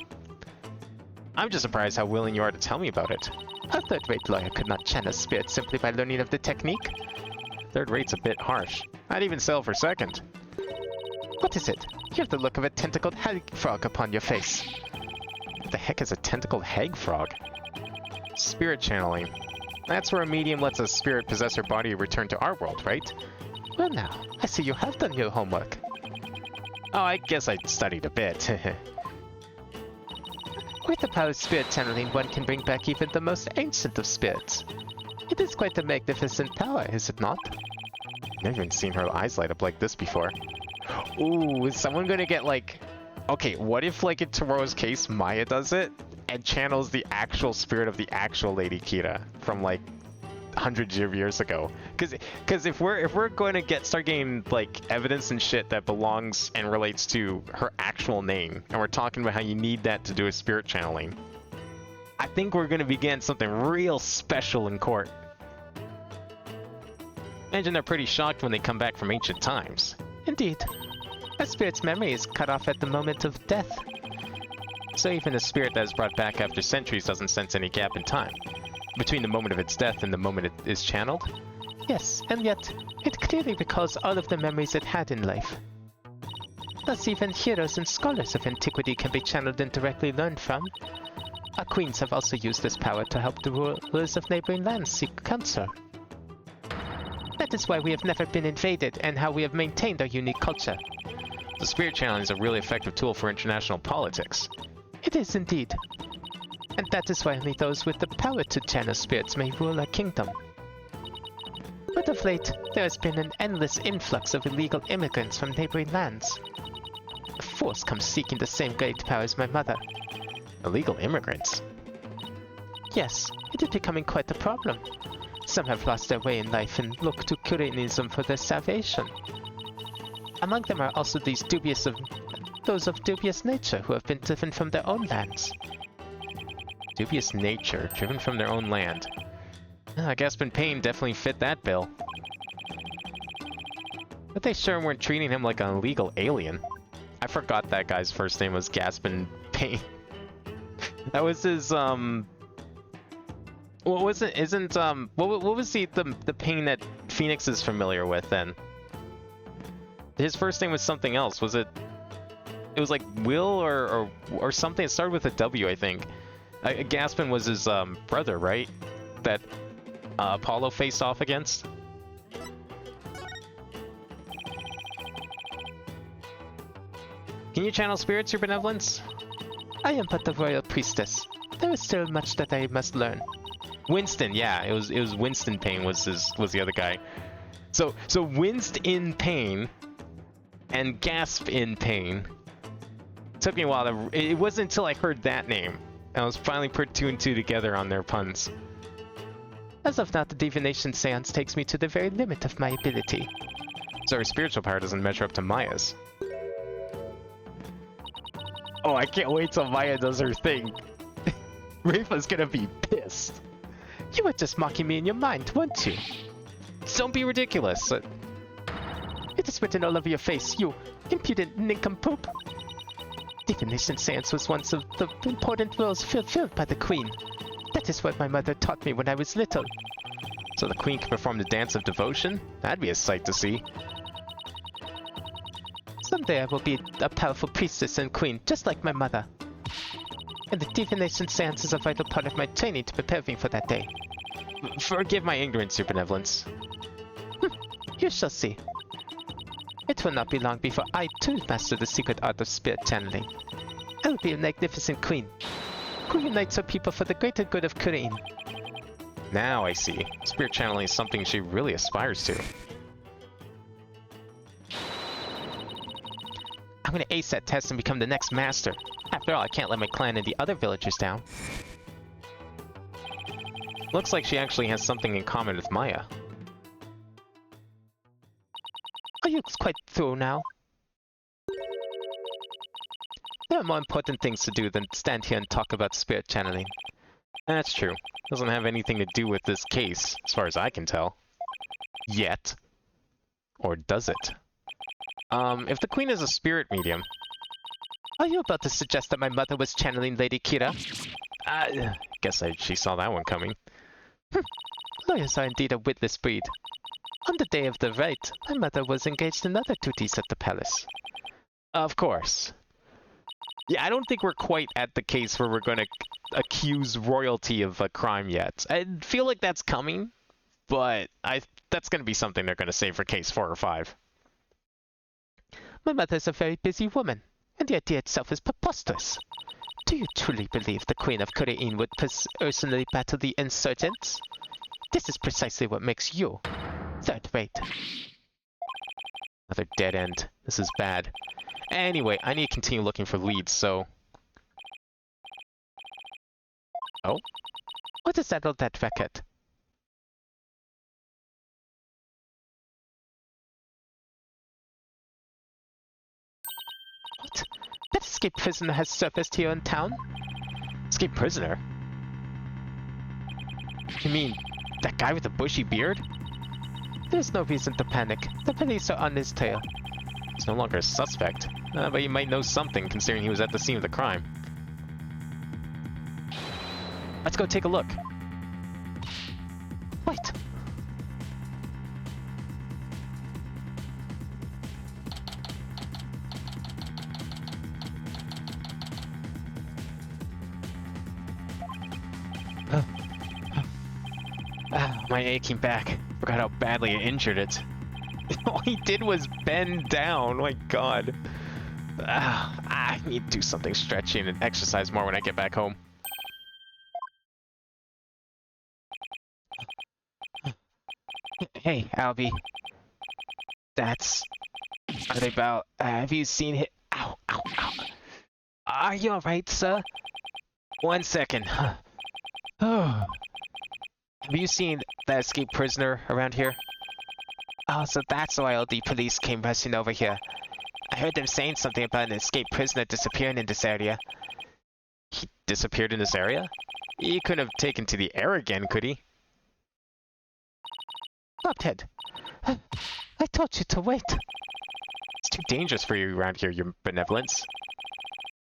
I'm just surprised how willing you are to tell me about it. A third-rate lawyer could not channel spirits simply by learning of the technique. Third rate's a bit harsh. I'd even sell for second. What is it? You have the look of a tentacled hag frog upon your face. What the heck is a tentacled hag frog? Spirit channeling. That's where a medium lets a spirit possess her body and return to our world, right? Well now, I see you have done your homework. Oh, I guess I studied a bit. With the power of spirit channeling, one can bring back even the most ancient of spirits. It is quite a magnificent power, is it not? Never even seen her eyes light up like this before. Ooh, is someone gonna get like... Okay, what if like in Toro's case, Maya does it and channels the actual spirit of the actual Lady Kira from like hundreds of years ago? Because if we're going to start getting like evidence and shit that belongs and relates to her actual name, and we're talking about how you need that to do a spirit channeling, I think we're going to be getting something real special in court. Imagine they're pretty shocked when they come back from ancient times. Indeed. A spirit's memory is cut off at the moment of death. So even a spirit that is brought back after centuries doesn't sense any gap in time between the moment of its death and the moment it is channeled? Yes, and yet, it clearly recalls all of the memories it had in life. Thus even heroes and scholars of antiquity can be channeled and directly learned from. Our queens have also used this power to help the rulers of neighboring lands seek counsel. That is why we have never been invaded and how we have maintained our unique culture. The spirit channeling is a really effective tool for international politics. It is indeed. And that is why only those with the power to channel spirits may rule our kingdom. But of late, there has been an endless influx of illegal immigrants from neighboring lands. A force comes seeking the same great power as my mother. Illegal immigrants? Yes, it is becoming quite a problem. Some have lost their way in life and look to Kurenism for their salvation. Among them are also those of dubious nature who have been driven from their own lands. Dubious nature, driven from their own land. Gaspin Payne definitely fit that bill. But they sure weren't treating him like an illegal alien. I forgot that guy's first name was Gaspin Payne. That was his, what was it? What was the Payne that Phoenix is familiar with then? His first name was something else. Was it? It was like Will or something. It started with a W, I think. Gaspin was his brother, right? That Apollo faced off against. Can you channel spirits, your benevolence? I am but the royal priestess. There is still much that I must learn. Winston, yeah, it was Winston Payne was the other guy. So winced in pain and gasped in pain. Took me a while to... It wasn't until I heard that name. I was finally put two and two together on their puns. As of now, the divination seance takes me to the very limit of my ability. So her spiritual power doesn't measure up to Maya's. Oh, I can't wait till Maya does her thing. Rafa's gonna be pissed. You were just mocking me in your mind, weren't you? Don't be ridiculous. It is written all over your face, you impudent nincompoop. Divination seance was one of the important roles fulfilled by the queen. That is what my mother taught me when I was little. So the queen can perform the dance of devotion? That'd be a sight to see. Someday I will be a powerful priestess and queen, just like my mother. And the divination seance is a vital part of my training to prepare me for that day. Forgive my ignorance, your benevolence. You shall see. It will not be long before I too master the secret art of spirit channeling. I will be a magnificent queen, who unites her people for the greater good of Korean. Now I see. Spirit channeling is something she really aspires to. I'm gonna ace that test and become the next master. After all, I can't let my clan and the other villagers down. Looks like she actually has something in common with Maya. Are you quite through now? There are more important things to do than stand here and talk about spirit channeling. That's true. Doesn't have anything to do with this case, as far as I can tell. Yet. Or does it? If the queen is a spirit medium... Are you about to suggest that my mother was channeling Lady Kira? Guess she saw that one coming. Lawyers are indeed a witless breed. On the day of the rite, my mother was engaged in other duties at the palace. Of course. Yeah, I don't think we're quite at the case where we're gonna accuse royalty of a crime yet. I feel like that's coming, but that's gonna be something they're gonna save for case 4 or 5. My mother is a very busy woman, and the idea itself is preposterous. Do you truly believe the Queen of Korean would personally battle the insurgents? This is precisely what makes you third rate. Another dead end. This is bad. Anyway, I need to continue looking for leads, so... Oh? What is that on that record? What? That escaped prisoner has surfaced here in town? Escaped prisoner? You mean, that guy with the bushy beard? There's no reason to panic. The police are on his tail. He's no longer a suspect, but he might know something considering he was at the scene of the crime. Let's go take a look. Wait. My aching back. Forgot how badly I injured it. All he did was bend down. Oh my god. I need to do something stretchy and exercise more when I get back home. Hey, Albie. Are they about... have you seen it? Ow, ow, ow. Are you alright, sir? 1 second. Oh. Have you seen that escaped prisoner around here? Oh, so that's why all the police came rushing over here. I heard them saying something about an escaped prisoner disappearing in this area. He disappeared in this area? He couldn't have taken to the air again, could he? Bobhead, I told you to wait. It's too dangerous for you around here, your benevolence.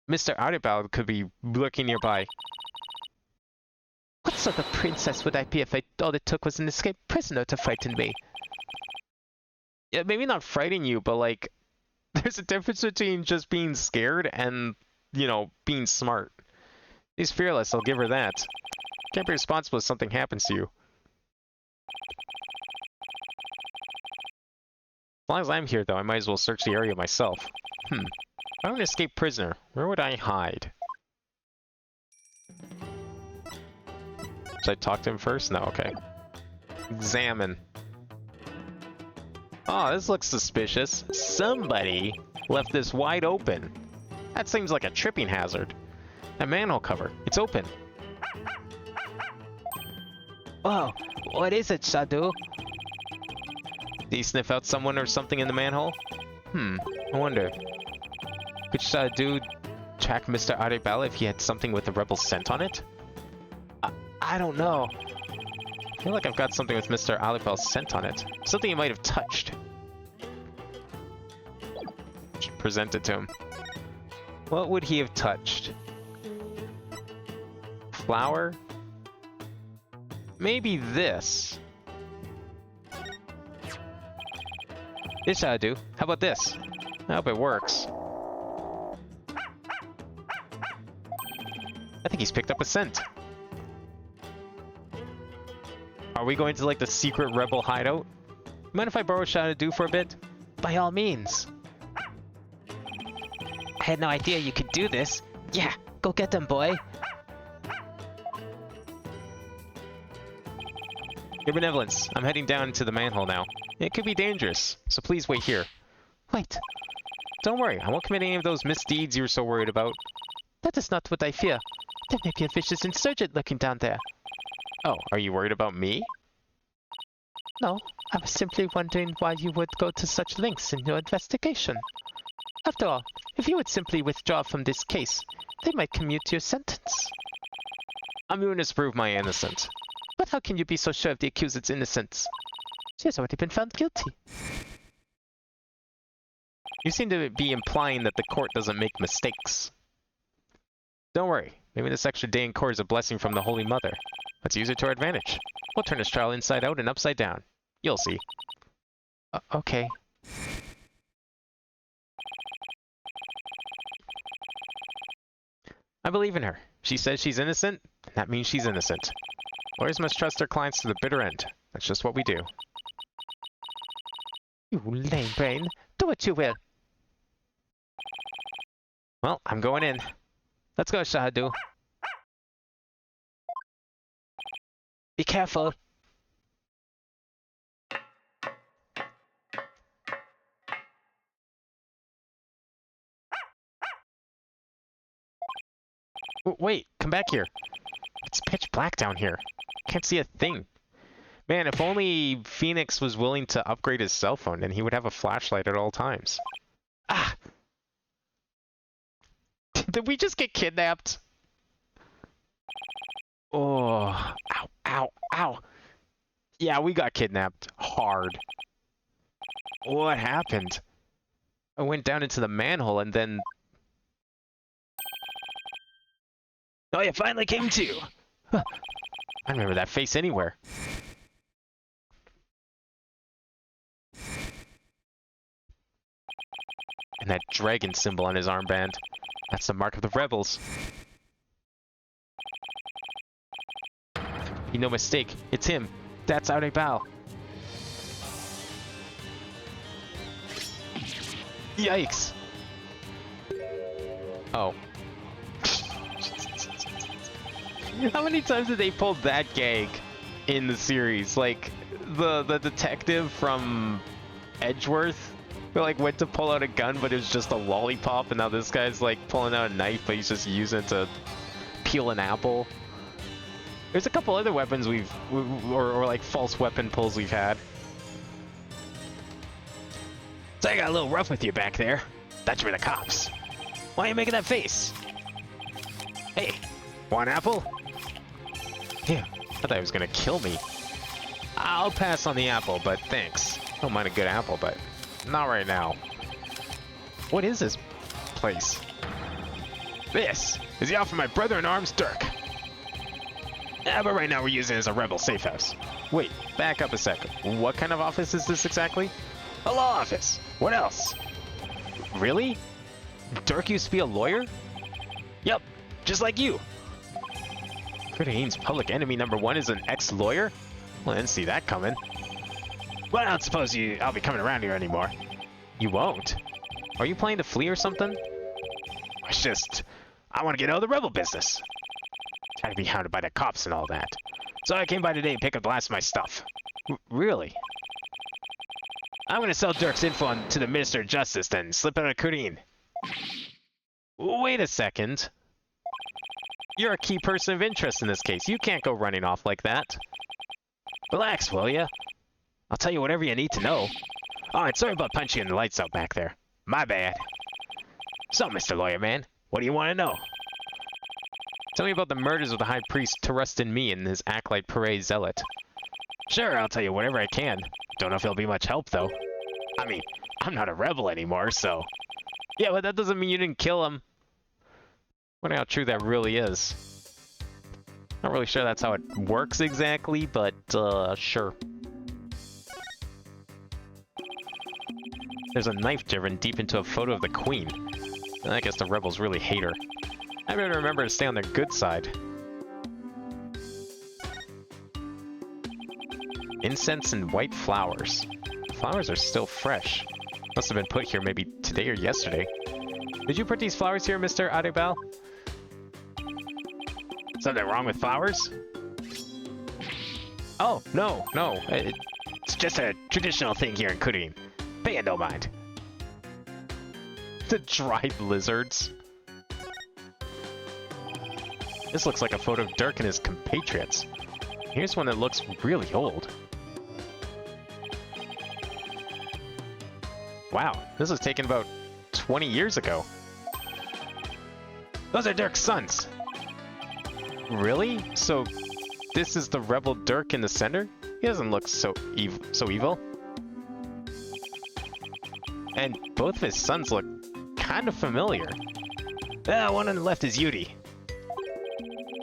Mr. Aribald could be lurking nearby. What sort of princess would I be if all it took was an escaped prisoner to frighten me? Yeah, maybe not frighten you, but like, there's a difference between just being scared and, you know, being smart. He's fearless, I'll give her that. Can't be responsible if something happens to you. As long as I'm here, though, I might as well search the area myself. If I'm an escaped prisoner, where would I hide? Should I talk to him first? No, okay. Examine. Oh, this looks suspicious. Somebody left this wide open. That seems like a tripping hazard. That manhole cover, it's open. Whoa, what is it, Shadow? Did he sniff out someone or something in the manhole? I wonder. Could Shadow track Mr. Aribal if he had something with the rebel scent on it? I don't know. I feel like I've got something with Mr. Alibal's scent on it. Something he might have touched. Should present it to him. What would he have touched? Flower? Maybe this. This ought to do. How about this? I hope it works. I think he's picked up a scent. Are we going to like the secret rebel hideout? Mind if I borrow Shadow for a bit? By all means. I had no idea you could do this. Yeah, go get them, boy. Your benevolence, I'm heading down into the manhole now. It could be dangerous, so please wait here. Wait, Don't worry, I won't commit any of those misdeeds you were so worried about. that is not what I fear. There may be a vicious insurgent lurking down there. Oh, are you worried about me? No, I was simply wondering why you would go to such lengths in your investigation. After all, if you would simply withdraw from this case, they might commute your sentence. I'm doing this to prove my innocence. But how can you be so sure of the accused's innocence? She has already been found guilty. You seem to be implying that the court doesn't make mistakes. Don't worry, maybe this extra day in court is a blessing from the Holy Mother. Let's use it to our advantage. We'll turn this trial inside out and upside down. You'll see. Okay. I believe in her. She says she's innocent, and that means she's innocent. Lawyers must trust their clients to the bitter end. That's just what we do. You lame brain. Do what you will. Well, I'm going in. Let's go, Shahadu. Be careful. Wait, come back here. It's pitch black down here. Can't see a thing. Man, if only Phoenix was willing to upgrade his cell phone, then he would have a flashlight at all times. Ah! Did we just get kidnapped? Oh, ow, ow, ow. Yeah, we got kidnapped. Hard. What happened? I went down into the manhole and then... Oh, you finally came to! Huh. I remember that face anywhere. And that dragon symbol on his armband. That's the mark of the rebels. Be no mistake, it's him. That's Arebal. Yikes! Oh. How many times did they pull that gag in the series? Like, the detective from Edgeworth who, like, went to pull out a gun, but it was just a lollipop, and now this guy's, like, pulling out a knife, but he's just using it to peel an apple. There's a couple other weapons or like, false weapon pulls we've had. So I got a little rough with you back there. Thought you were the cops. Why are you making that face? Hey, want an apple? Damn, I thought he was gonna kill me. I'll pass on the apple, but thanks. Don't mind a good apple, but not right now. What is this place? This is the office of my brother-in-arms, Dirk. Yeah, but right now we're using it as a rebel safe house. Wait, back up a second. What kind of office is this exactly? A law office. What else? Really? Dirk used to be a lawyer? Yep, just like you. Haines' public enemy #1 is an ex-lawyer? Well, I didn't see that coming. Well, I don't suppose I'll be coming around here anymore. You won't? Are you planning to flee or something? It's just, I want to get out of the rebel business. Tired of being hounded by the cops and all that. So I came by today to pick up the last of my stuff. Really? I'm gonna sell Dirk's info to the Minister of Justice, then slip out of Kurin. Wait a second. You're a key person of interest in this case. You can't go running off like that. Relax, will ya? I'll tell you whatever you need to know. Oh, and sorry about punching the lights out back there. My bad. So, Mr. Lawyer Man, what do you want to know? Tell me about the murders of the High Priest Terrustin Me and his acolyte Pere Zealot. Sure, I'll tell you whatever I can. Don't know if it'll be much help, though. I mean, I'm not a rebel anymore, so... Yeah, but that doesn't mean you didn't kill him. Wonder how true that really is. Not really sure that's how it works exactly, but, sure. There's a knife driven deep into a photo of the Queen. I guess the rebels really hate her. I better remember to stay on their good side. Incense and white flowers. Flowers are still fresh. Must have been put here maybe today or yesterday. Did you put these flowers here, Mr. Adebal? Something wrong with flowers? Oh, no. It's just a traditional thing here in Kurin. Pay it no mind. The dried lizards. This looks like a photo of Dirk and his compatriots. Here's one that looks really old. Wow, this was taken about 20 years ago. Those are Dirk's sons. Really? So this is the rebel Dirk in the center? He doesn't look so evil. And both of his sons look kind of familiar. One on the left is Yuri.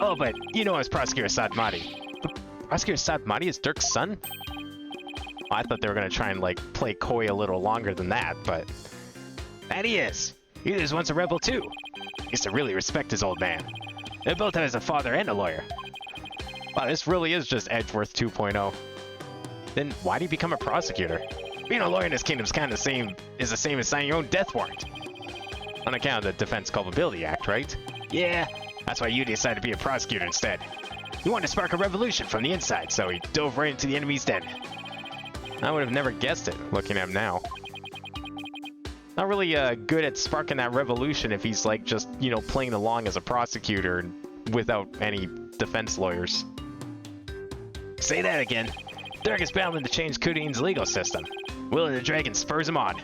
Oh, but you know as Prosecutor Sadmati. Prosecutor Sadmati is Dirk's son? I thought they were going to try and, like, play coy a little longer than that, but... And he is. Yuri was once a rebel, too. Used to really respect his old man. They both have a father and a lawyer. Wow, this really is just Edgeworth 2.0. Then why did he become a prosecutor? Being a lawyer in this kingdom is kind of the same as signing your own death warrant. On account of the Defense Culpability Act, right? Yeah, that's why you decided to be a prosecutor instead. He wanted to spark a revolution from the inside, so he dove right into the enemy's den. I would have never guessed it, looking at him now. Not really good at sparking that revolution if he's like just, you know, playing along as a prosecutor without any defense lawyers. Say that again. Dirk is bound to change Kurin's legal system. Will of the Dragon spurs him on.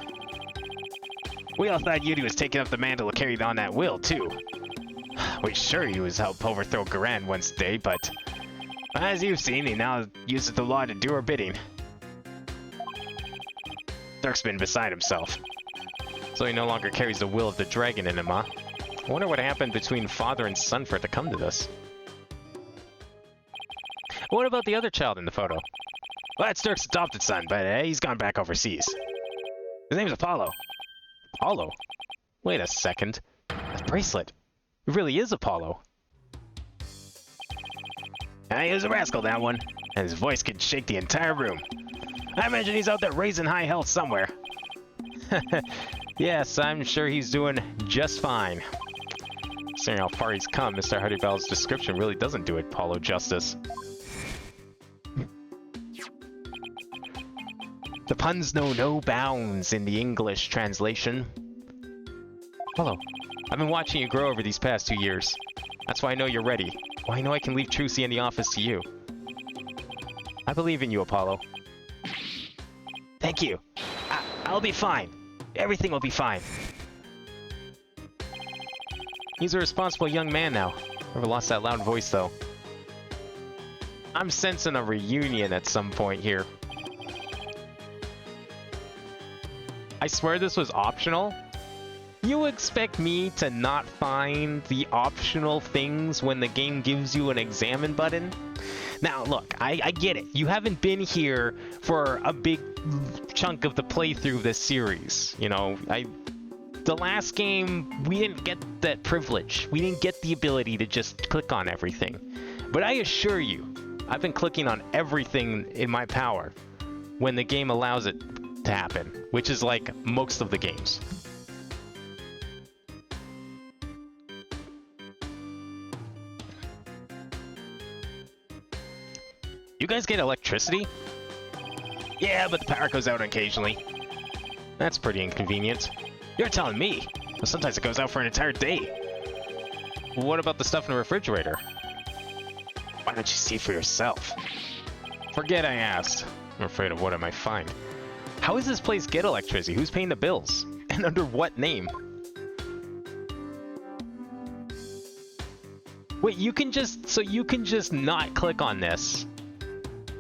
We all thought Yuri was taking up the mantle to carry on that will, too. We sure he was help overthrow Garan once today, but as you've seen, he now uses the law to do our bidding. Dirk's been beside himself. So he no longer carries the will of the dragon in him, huh? I wonder what happened between father and son for it to come to this. What about the other child in the photo? Well, that's Dirk's adopted son, but he's gone back overseas. His name's Apollo. Apollo? Wait a second. That bracelet. It really is Apollo. He was a rascal, that one. And his voice could shake the entire room. I imagine he's out there raising high health somewhere. Yes, I'm sure he's doing just fine. Seeing how far he's come, Mr. Hardybal's description really doesn't do Apollo justice. The puns know no bounds in the English translation. Apollo, I've been watching you grow over these past 2 years. That's why I know you're ready. Why I know I can leave Trucy in the office to you. I believe in you, Apollo. Thank you. I'll be fine. Everything will be fine. He's a responsible young man now. Never lost that loud voice, though. I'm sensing a reunion at some point here. I swear this was optional. You expect me to not find the optional things when the game gives you an examine button? Now, look, I get it. You haven't been here for a big chunk of the playthrough of this series. You know, the last game, we didn't get that privilege. We didn't get the ability to just click on everything. But I assure you, I've been clicking on everything in my power when the game allows it to happen, which is like most of the games. You guys get electricity? Yeah, but the power goes out occasionally. That's pretty inconvenient. You're telling me. Well, sometimes it goes out for an entire day. What about the stuff in the refrigerator? Why don't you see for yourself? Forget I asked. I'm afraid of what I might find. How does this place get electricity? Who's paying the bills? And under what name? Wait, you can just not click on this.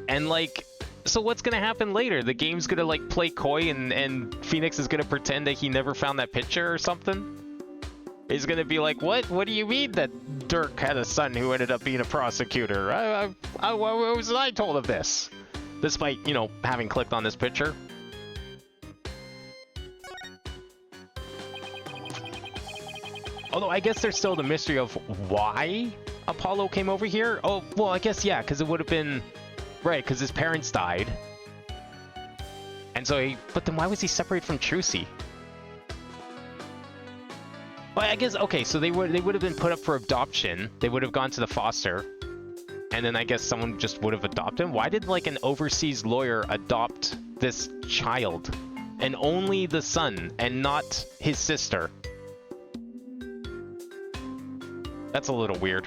And like, so what's gonna happen later? The game's gonna like play coy and Phoenix is gonna pretend that he never found that picture or something? He's gonna be like, what? What do you mean that Dirk had a son who ended up being a prosecutor? What was I told of this? Despite, you know, having clicked on this picture. Although I guess there's still the mystery of why Apollo came over here. Oh, well, I guess, yeah, because it would have been... Right, because his parents died. And so he... But then why was he separated from Trucy? Well, I guess, okay, so they would have been put up for adoption. They would have gone to the foster. And then I guess someone just would have adopted him. Why did, like, an overseas lawyer adopt this child? And only the son, and not his sister? That's a little weird.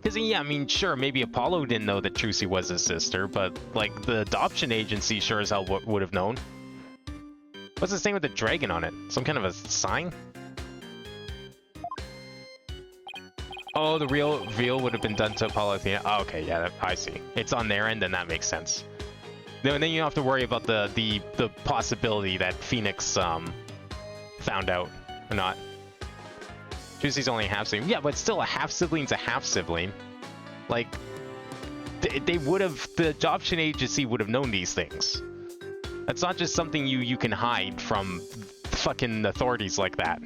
Because, yeah, I mean, sure, maybe Apollo didn't know that Trucy was his sister, but, like, the adoption agency sure as hell would have known. What's this thing with the dragon on it? Some kind of a sign? Oh, the reveal would have been done to Apollo Athena. Oh, okay, yeah, I see. It's on their end, then that makes sense. Then you don't have to worry about the possibility that Phoenix found out or not. Trucy's only a half-sibling. Yeah, but still, a half-sibling's a half-sibling. Like, they would have... The adoption agency would have known these things. That's not just something you can hide from fucking authorities like that.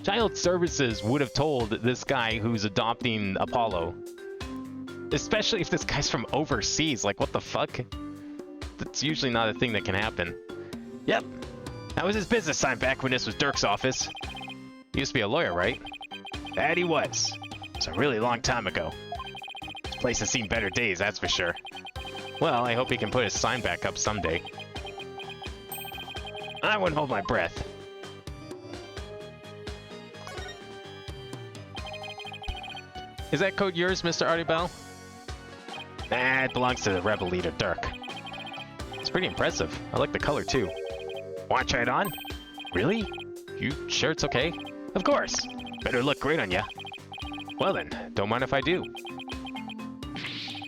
Child Services would have told this guy who's adopting Apollo. Especially if this guy's from overseas. Like, what the fuck? That's usually not a thing that can happen. Yep. That was his business time back when this was Dirk's office. He used to be a lawyer, right? That he was. It's a really long time ago. This place has seen better days, that's for sure. Well, I hope he can put his sign back up someday. I wouldn't hold my breath. Is that code yours, Mr. Artibel? Nah, it belongs to the rebel leader, Dirk. It's pretty impressive. I like the color, too. Want to try it on? Really? You sure it's okay? Of course. Better look great on ya. Well then, don't mind if I do.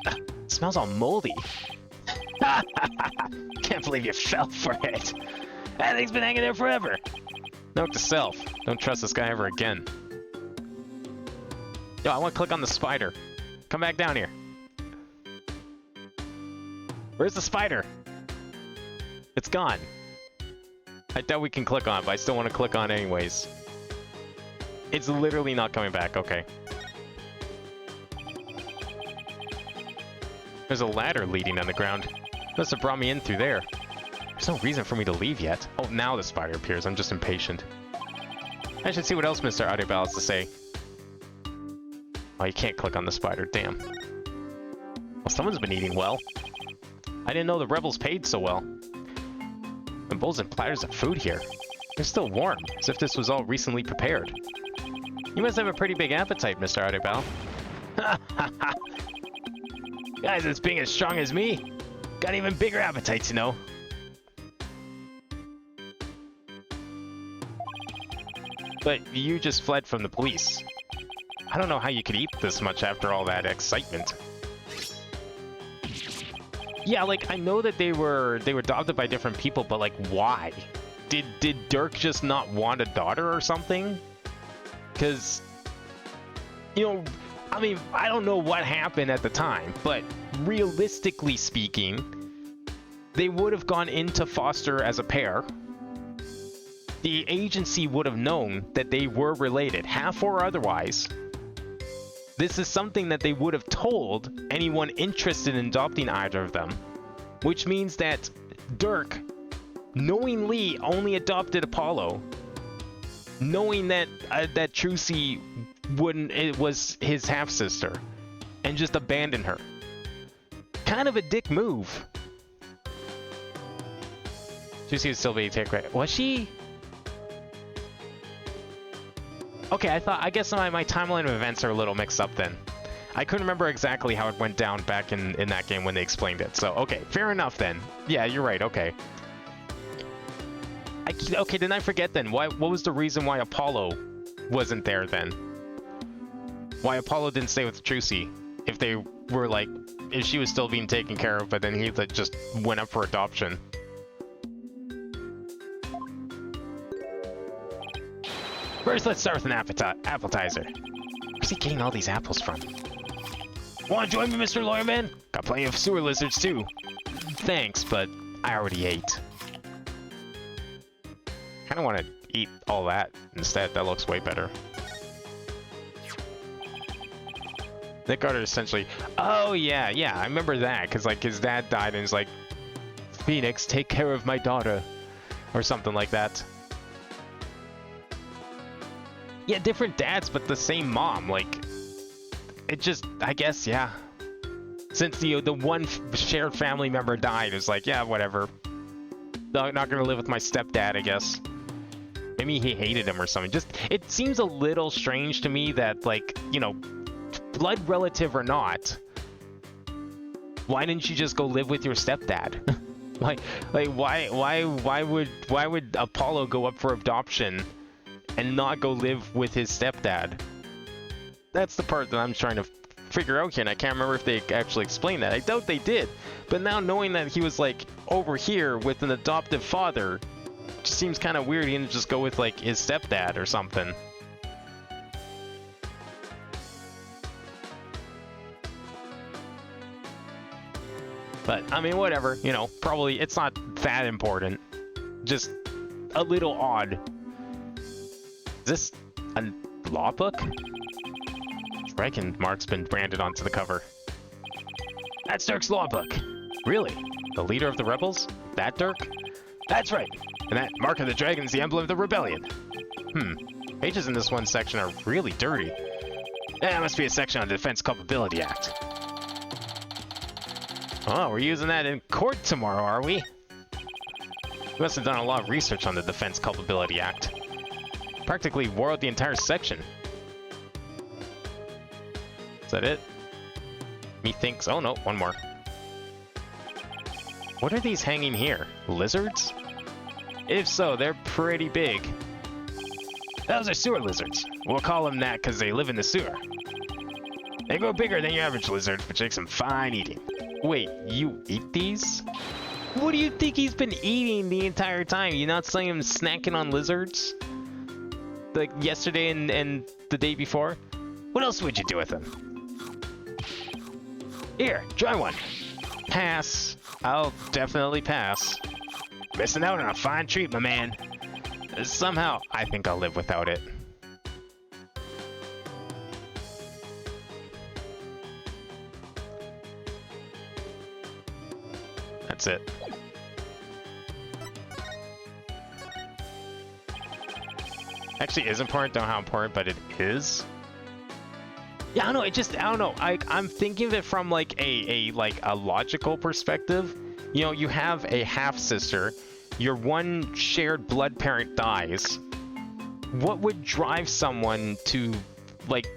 It smells all moldy. Can't believe you fell for it. That thing's been hanging there forever. Note to self, don't trust this guy ever again. Yo, I want to click on the spider. Come back down here. Where's the spider? It's gone. I doubt we can click on it, but I still want to click on it anyways. It's literally not coming back. Okay. There's a ladder leading underground. Must have brought me in through there. There's no reason for me to leave yet. Oh, now the spider appears. I'm just impatient. I should see what else Mr. Audibal has to say. Oh, you can't click on the spider. Damn. Well, someone's been eating well. I didn't know the rebels paid so well. And bowls and platters of food here. They're still warm, as if this was all recently prepared. You must have a pretty big appetite, Mr. Audibal. Ha ha ha! Guys that's being as strong as me got even bigger appetites, you know. But you just fled from the police. I don't know how you could eat this much after all that excitement. Yeah, like, I know that they were adopted by different people, but like, why? Did Dirk just not want a daughter or something? Because, you know, I mean, I don't know what happened at the time, but realistically speaking, they would have gone into foster as a pair. The agency would have known that they were related, half or otherwise. This is something that they would have told anyone interested in adopting either of them, which means that Dirk knowingly only adopted Apollo, knowing that that Trucy it was his half-sister, and just abandoned her. kind of a dick move. Juicy would still be take right. Was she? Okay, I guess my timeline of events are a little mixed up then. I couldn't remember exactly how it went down back in that game when they explained it. So, okay, fair enough then. Yeah, you're right, okay. Okay, then I forget then. What was the reason why Apollo wasn't there then? Why Apollo didn't stay with Juicy? If they were like, if she was still being taken care of, but then he like, just went up for adoption. First, let's start with an appetizer. Where's he getting all these apples from? Want to join me, Mr. Lawyerman? Got plenty of sewer lizards, too. Thanks, but I already ate. Kinda want to eat all that instead. That looks way better. Nick Carter essentially... Oh, yeah, I remember that. Because, like, his dad died and he's like, Phoenix, take care of my daughter. Or something like that. Yeah, different dads, but the same mom. Like, it just, I guess, yeah. Since the one shared family member died, it's like, yeah, whatever. Not gonna live with my stepdad, I guess. Maybe he hated him or something. Just, it seems a little strange to me that, like, you know, blood relative or not, why didn't you just go live with your stepdad? why would Apollo go up for adoption and not go live with his stepdad? That's the part that I'm trying to figure out here, and I can't remember if they actually explained that. I doubt they did. But now knowing that he was like over here with an adoptive father, just seems kind of weird. He didn't just go with like his stepdad or something. But I mean, whatever, you know, probably it's not that important. Just a little odd. Is this a law book? Reckon Mark's been branded onto the cover. That's Dirk's law book. Really? The leader of the rebels? That Dirk? That's right. And that Mark of the Dragon's the emblem of the rebellion. Pages in this one section are really dirty. That must be a section on the Defense Culpability Act. Oh, we're using that in court tomorrow, are we? We must have done a lot of research on the Defense Culpability Act. Practically wore out the entire section. Is that it? Methinks. Oh no, one more. What are these hanging here? Lizards? If so, they're pretty big. Those are sewer lizards. We'll call them that because they live in the sewer. They grow bigger than your average lizard, which makes them fine eating. Wait, you eat these? What do you think he's been eating the entire time? You not seeing him snacking on lizards? Like yesterday and the day before? What else would you do with them? Here, try one. Pass. I'll definitely pass. Missing out on a fine treat, my man. Somehow, I think I'll live without it. That's it. Actually is important, don't know how important, but it is. Yeah, I don't know, I don't know. I'm thinking of it from like a logical perspective. You know, you have a half-sister, your one shared blood parent dies. What would drive someone to, like...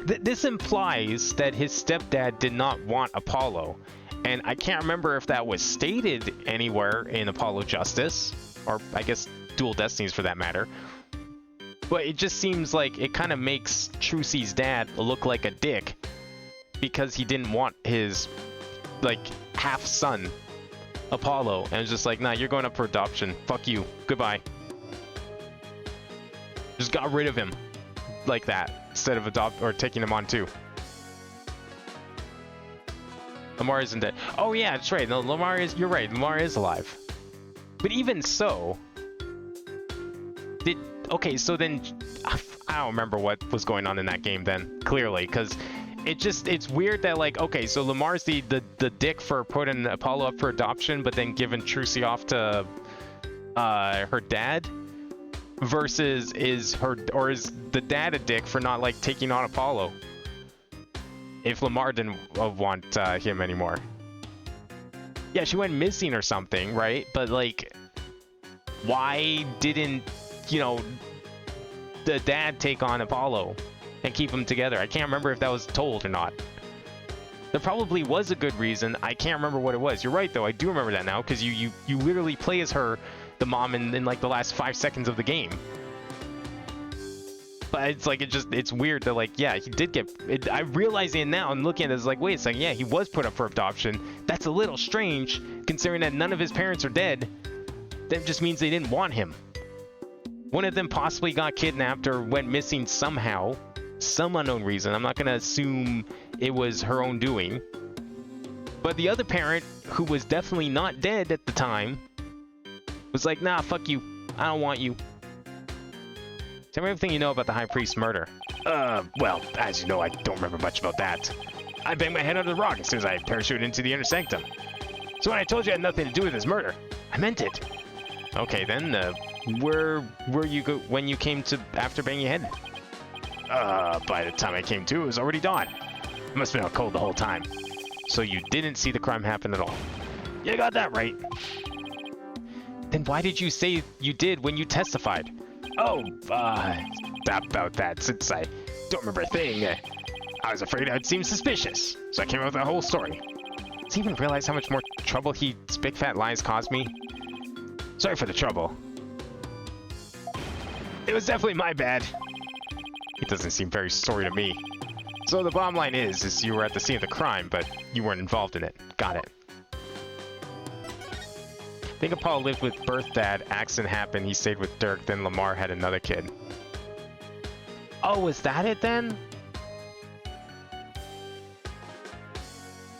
This implies that his stepdad did not want Apollo. And I can't remember if that was stated anywhere in Apollo Justice, or I guess Dual Destinies for that matter. But it just seems like it kind of makes Trucy's dad look like a dick because he didn't want his, like, half-son, Apollo. And it's just like, nah, you're going up for adoption. Fuck you. Goodbye. Just got rid of him like that instead of taking him on too. Lamar isn't dead. Oh yeah, that's right. No, Lamar is. You're right. Lamar is alive. But even so, okay, so then I don't remember what was going on in that game then. Clearly, because it's weird that like, okay, so Lamar's the dick for putting Apollo up for adoption, but then giving Trucy off to her dad. Versus is the dad a dick for not like taking on Apollo? if Lamar didn't want him anymore. Yeah, she went missing or something, right? But like, why didn't, you know, the dad take on Apollo and keep them together? I can't remember if that was told or not. There probably was a good reason. I can't remember what it was. You're right, though. I do remember that now, because you literally play as her, the mom, in like the last 5 seconds of the game. But it's like, it's weird that, like, yeah, he did get it. I'm realizing it now and looking at it, it's like, wait a second, yeah, he was put up for adoption. That's a little strange, considering that none of his parents are dead. That just means they didn't want him. One of them possibly got kidnapped or went missing somehow. Some unknown reason. I'm not going to assume it was her own doing. But the other parent, who was definitely not dead at the time, was like, nah, fuck you. I don't want you. Tell me everything you know about the High Priest's murder. Well, as you know, I don't remember much about that. I banged my head under the rock as soon as I parachuted into the inner sanctum. So when I told you I had nothing to do with his murder, I meant it. Okay, then, where were you when you came to after banging your head? By the time I came to, it was already dawn. I must have been out cold the whole time. So you didn't see the crime happen at all? You got that right. Then why did you say you did when you testified? Oh, about that, since I don't remember a thing. I was afraid I'd seem suspicious, so I came up with that whole story. Does he even realize how much more trouble his big fat lies caused me? Sorry for the trouble. It was definitely my bad. He doesn't seem very sorry to me. So the bottom line is you were at the scene of the crime, but you weren't involved in it. Got it. I think Apollo lived with birth dad, accident happened, he stayed with Dirk, then Lamar had another kid. Oh, was that it then?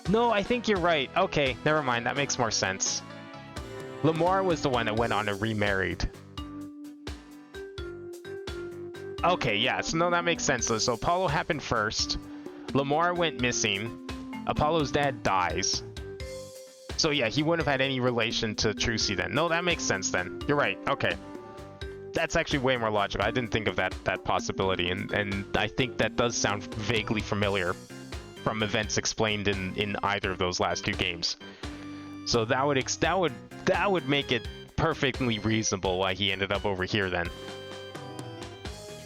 No, I think you're right. Okay, never mind, that makes more sense. Lamar was the one that went on and remarried. Okay, yeah, so no, that makes sense. So Apollo happened first. Lamar went missing. Apollo's dad dies. So yeah, he wouldn't have had any relation to Trucy then. No, that makes sense then. You're right. Okay. That's actually way more logical. I didn't think of that possibility, and I think that does sound vaguely familiar from events explained in either of those last 2 games. So that would make it perfectly reasonable why he ended up over here then.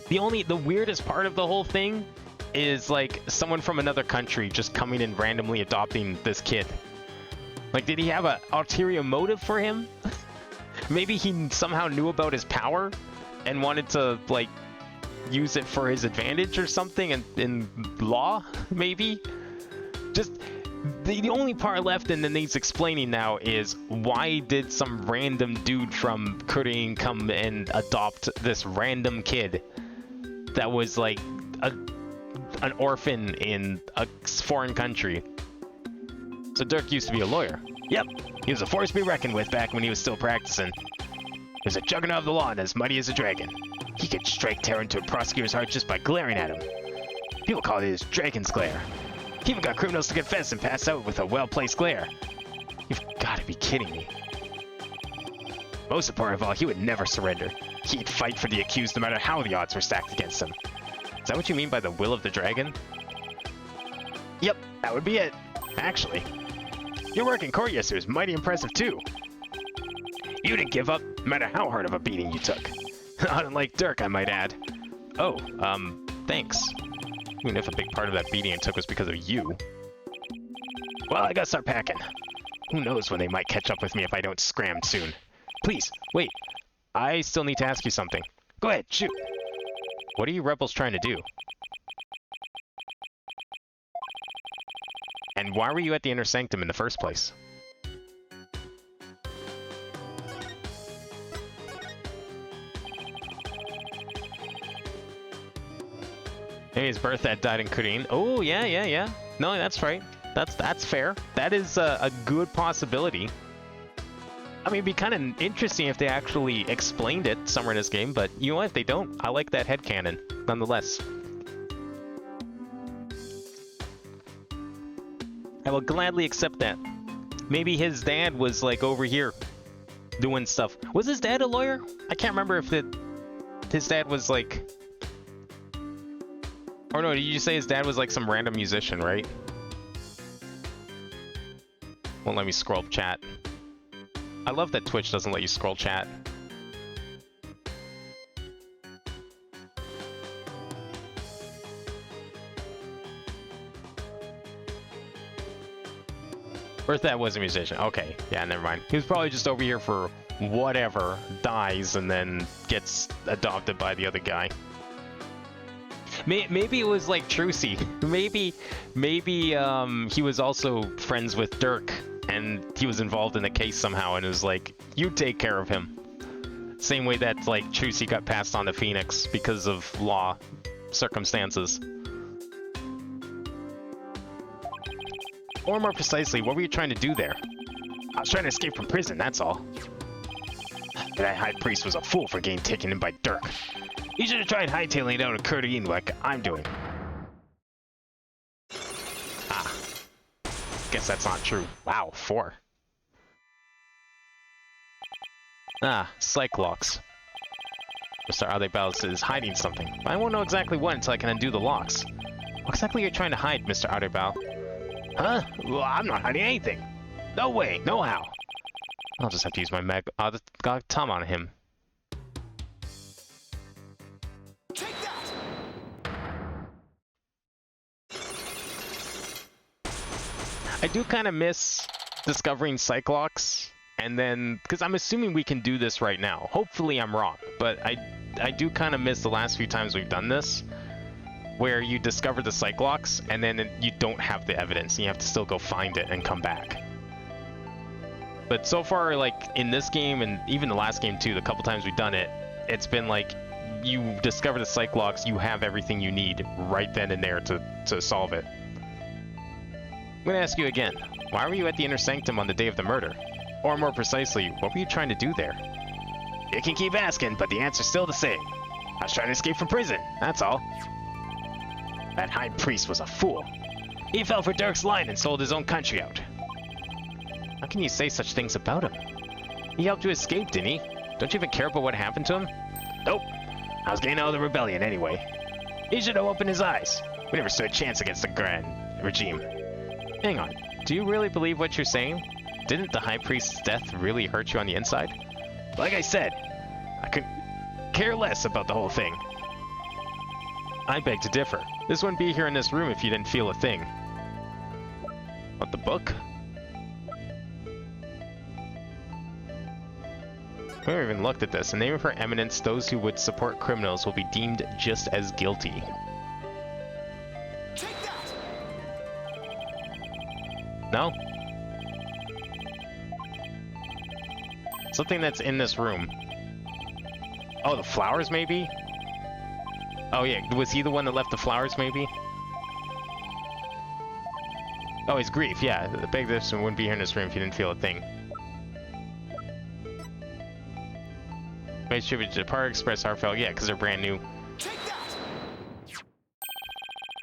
The weirdest part of the whole thing is like someone from another country just coming and randomly adopting this kid. Like, did he have an ulterior motive for him? Maybe he somehow knew about his power and wanted to, like, use it for his advantage or something in law, maybe? Just, the only part left and then he's explaining now is why did some random dude from Korea come and adopt this random kid that was, like, an orphan in a foreign country? So Dirk used to be a lawyer. Yep, he was a force to be reckoned with back when he was still practicing. He was a juggernaut of the law and as mighty as a dragon. He could strike terror into a prosecutor's heart just by glaring at him. People call it his dragon's glare. He even got criminals to confess and pass out with a well-placed glare. You've got to be kidding me. Most important of all, he would never surrender. He'd fight for the accused no matter how the odds were stacked against him. Is that what you mean by the will of the dragon? Yep, that would be it. Actually, your work in court yesterday was mighty impressive too. You didn't give up, no matter how hard of a beating you took. Unlike Dirk, I might add. Oh, thanks. Even if a big part of that beating I took was because of you. Well, I gotta start packing. Who knows when they might catch up with me if I don't scram soon. Please, wait. I still need to ask you something. Go ahead, shoot. What are you rebels trying to do? And why were you at the Inner Sanctum in the first place? Maybe his birth dad died in Korean. Oh, yeah. No, that's right. That's fair. That is a good possibility. I mean, it'd be kind of interesting if they actually explained it somewhere in this game, but you know what? If they don't, I like that headcanon, nonetheless. I will gladly accept that. Maybe his dad was, like, over here doing stuff. Was his dad a lawyer? I can't remember if his dad was, like... Or no, did you say his dad was like some random musician, right? Won't let me scroll chat. I love that Twitch doesn't let you scroll chat. Or that was a musician. Okay, yeah, never mind. He was probably just over here for whatever, dies, and then gets adopted by the other guy. Maybe it was like Trucy. Maybe he was also friends with Dirk, and he was involved in the case somehow, and it was like, you take care of him. Same way that like Trucy got passed on to Phoenix because of law circumstances. Or more precisely, what were you trying to do there? I was trying to escape from prison, that's all. That high priest was a fool for getting taken in by Dirk. He should have tried hightailing it out of Kurtain like I'm doing. Ah. Guess that's not true. Wow, 4. Ah, psych locks. Mr. Adebaus is hiding something. I won't know exactly what until I can undo the locks. What exactly are you trying to hide, Mr. Adebaus? Huh? Well, I'm not hiding anything. No way, no how. I'll just have to use my Tom on him. Take that! I do kind of miss discovering Cyclox, and then, because I'm assuming we can do this right now. Hopefully I'm wrong, but I do kind of miss the last few times we've done this, where you discover the Cyclox, and then you don't have the evidence, and you have to still go find it and come back. But so far, like, in this game, and even the last game too, the couple times we've done it, it's been like, you discover the Cyclox, you have everything you need right then and there to solve it. I'm gonna ask you again, why were you at the Inner Sanctum on the day of the murder? Or more precisely, what were you trying to do there? You can keep asking, but the answer's still the same. I was trying to escape from prison, that's all. That high priest was a fool. He fell for Dirk's line and sold his own country out. How can you say such things about him? He helped you escape, didn't he? Don't you even care about what happened to him? Nope. I was getting out of the rebellion anyway. He should have opened his eyes. We never stood a chance against the Grand Regime. Hang on. Do you really believe what you're saying? Didn't the High Priest's death really hurt you on the inside? Like I said, I could care less about the whole thing. I beg to differ. This wouldn't be here in this room if you didn't feel a thing. What, the book? We haven't even looked at this. In the name of Her Eminence, those who would support criminals will be deemed just as guilty. Take that! No? Something that's in this room. Oh, the flowers, maybe? Oh, yeah. Was he the one that left the flowers, maybe? Oh, his grief. Yeah. The big difference wouldn't be here in this room if you didn't feel a thing. Made sure to Power Express heartfelt. Yeah, because they're brand new. Take that!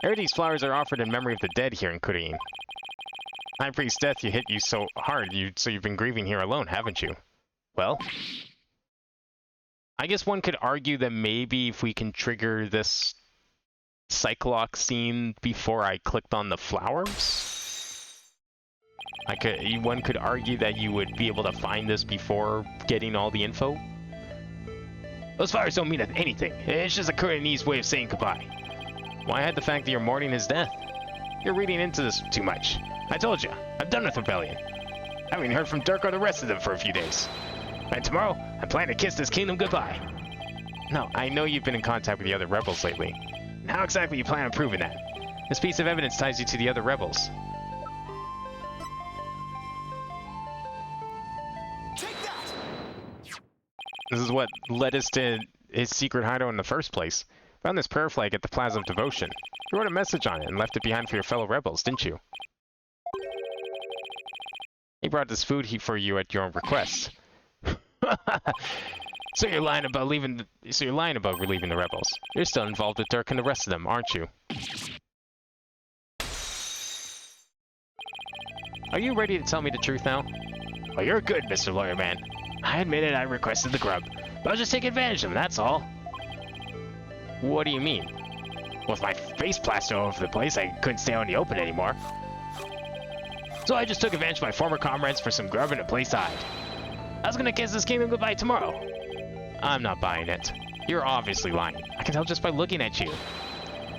I heard these flowers are offered in memory of the dead here in Kurtain. High Priest's death you hit you so hard, so you've been grieving here alone, haven't you? Well, I guess one could argue that maybe if we can trigger this Cyclox scene before I clicked on the flowers, one could argue that you would be able to find this before getting all the info. Those flowers don't mean anything. It's just a Kurtanese way of saying goodbye. Why hide the fact that you're mourning his death? You're reading into this too much. I told you, I'm done with rebellion. I haven't heard from Dirk or the rest of them for a few days. And tomorrow, I plan to kiss this kingdom goodbye. No, I know you've been in contact with the other rebels lately. And how exactly you plan on proving that? This piece of evidence ties you to the other rebels. Take that! This is what led us to his secret hideout in the first place. Found this prayer flag at the Plaza of Devotion. You wrote a message on it and left it behind for your fellow rebels, didn't you? He brought this food for you at your own request. So you're lying about relieving the rebels. You're still involved with Dirk and the rest of them, aren't you? Are you ready to tell me the truth now? Well, you're good, Mr. Lawyer Man. I admit it, I requested the grub. But I'll just take advantage of him, that's all. What do you mean? With my face plastered all over the place, I couldn't stay out in the open anymore. So I just took advantage of my former comrades for some grub and a place to hide. I was gonna kiss this kingdom goodbye tomorrow. I'm not buying it. You're obviously lying. I can tell just by looking at you.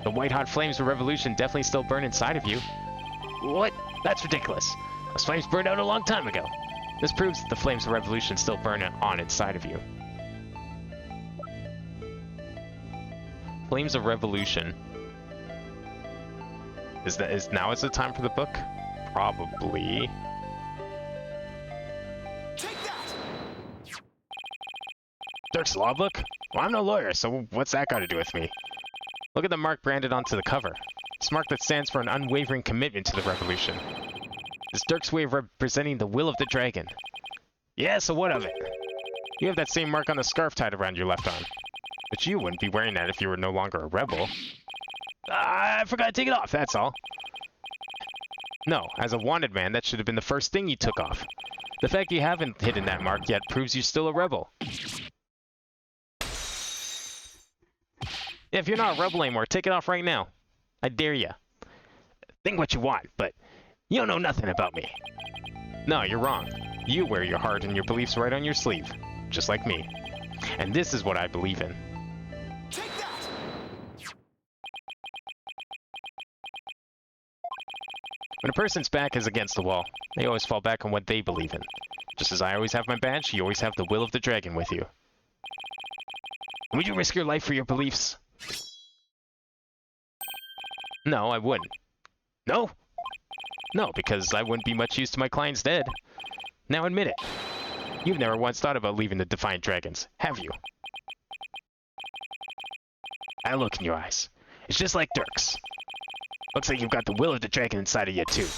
The white-hot flames of revolution definitely still burn inside of you. What? That's ridiculous. Those flames burned out a long time ago. This proves that the flames of revolution still burn on inside of you. Flames of Revolution. Is now the time for the book? Probably. Take that! Dirk's law book? Well, I'm no lawyer, so what's that got to do with me? Look at the mark branded onto the cover. It's a mark that stands for an unwavering commitment to the revolution. It's Dirk's way of representing the will of the dragon. Yeah, so what of it? You have that same mark on the scarf tied around your left arm. But you wouldn't be wearing that if you were no longer a rebel. I forgot to take it off, that's all. No, as a wanted man, that should have been the first thing you took off. The fact you haven't hidden that mark yet proves you're still a rebel. If you're not a rebel anymore, take it off right now. I dare ya. Think what you want, but you don't know nothing about me. No, you're wrong. You wear your heart and your beliefs right on your sleeve, just like me. And this is what I believe in. Take that! When a person's back is against the wall, they always fall back on what they believe in. Just as I always have my badge, you always have the will of the dragon with you. Would you risk your life for your beliefs? No, I wouldn't. No? No, because I wouldn't be much use to my clients dead. Now admit it. You've never once thought about leaving the Defiant Dragons, have you? I look in your eyes. It's just like Dirk's. Looks like you've got the will of the dragon inside of you, too.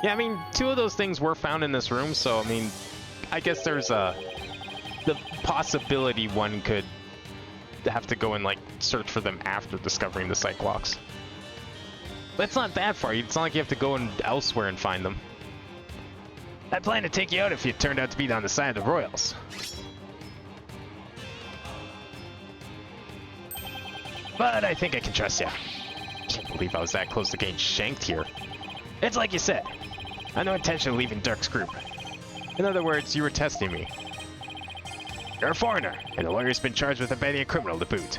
Yeah, I mean, 2 of those things were found in this room, so, I mean, I guess there's the possibility one could have to go and, like, search for them after discovering the psych locks. But it's not that far. It's not like you have to go elsewhere and find them. I plan to take you out if you turned out to be on the side of the Royals. But I think I can trust you. Can't believe I was that close to getting shanked here. It's like you said. I have no intention of leaving Dirk's group. In other words, you were testing me. You're a foreigner, and the lawyer's been charged with abetting a criminal to boot.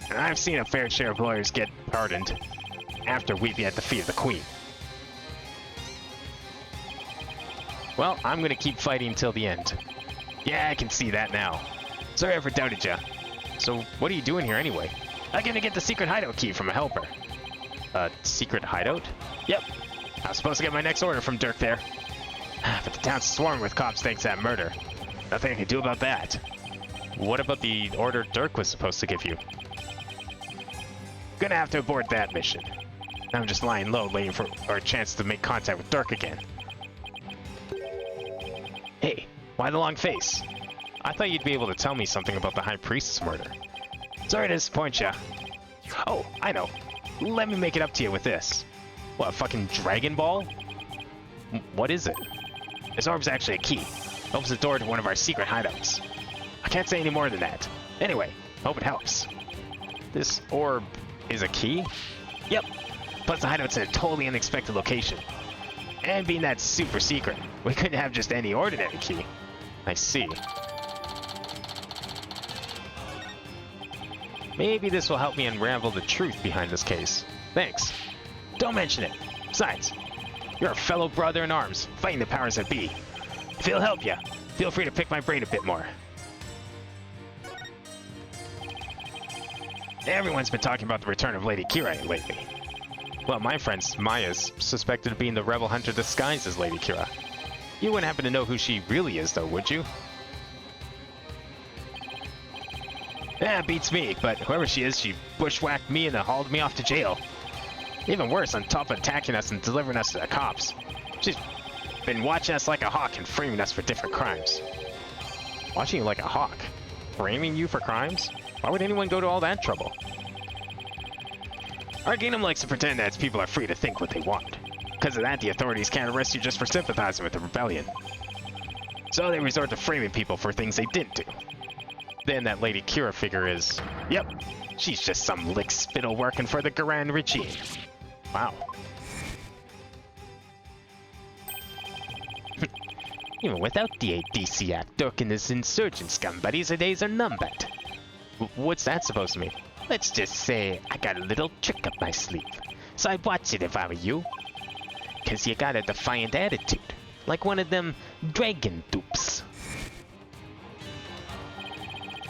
And I've seen a fair share of lawyers get pardoned after weeping at the feet of the Queen. Well, I'm gonna keep fighting till the end. Yeah, I can see that now. Sorry I ever doubted you. So, what are you doing here anyway? I'm gonna get the secret hideout key from a helper. A secret hideout? Yep. I was supposed to get my next order from Dirk there. But the town's swarming with cops thanks to that murder. Nothing I can do about that. What about the order Dirk was supposed to give you? Gonna have to abort that mission. I'm just lying low waiting for a chance to make contact with Dirk again. Hey, why the long face? I thought you'd be able to tell me something about the High Priest's murder. Sorry to disappoint ya. Oh, I know. Let me make it up to you with this. What, a fucking Dragon Ball? What is it? This orb's actually a key. Opens the door to one of our secret hideouts. I can't say any more than that. Anyway, hope it helps. This orb is a key? Yep. Plus the hideout's in a totally unexpected location. And being that super secret, we couldn't have just any ordinary key. I see. Maybe this will help me unravel the truth behind this case. Thanks. Don't mention it. Besides, you're a fellow brother in arms, fighting the powers that be. If it'll help you, feel free to pick my brain a bit more. Everyone's been talking about the return of Lady Kira lately. Well, my friend Maya's suspected of being the rebel hunter disguised as Lady Kira. You wouldn't happen to know who she really is, though, would you? Yeah, beats me, but whoever she is, she bushwhacked me and then hauled me off to jail. Even worse, on top of attacking us and delivering us to the cops. She's been watching us like a hawk and framing us for different crimes. Watching you like a hawk? Framing you for crimes? Why would anyone go to all that trouble? Our kingdom likes to pretend that its people are free to think what they want. Because of that, the authorities can't arrest you just for sympathizing with the rebellion. So they resort to framing people for things they didn't do. Then that Lady Kira figure is... Yep, she's just some lick spittle working for the Grand regime. Wow. Even without the ADC Act, Dirk and his insurgent scum buddies, their days are numbered. What's that supposed to mean? Let's just say I got a little trick up my sleeve. So I'd watch it if I were you. 'Cause you got a defiant attitude. Like one of them dragon dupes.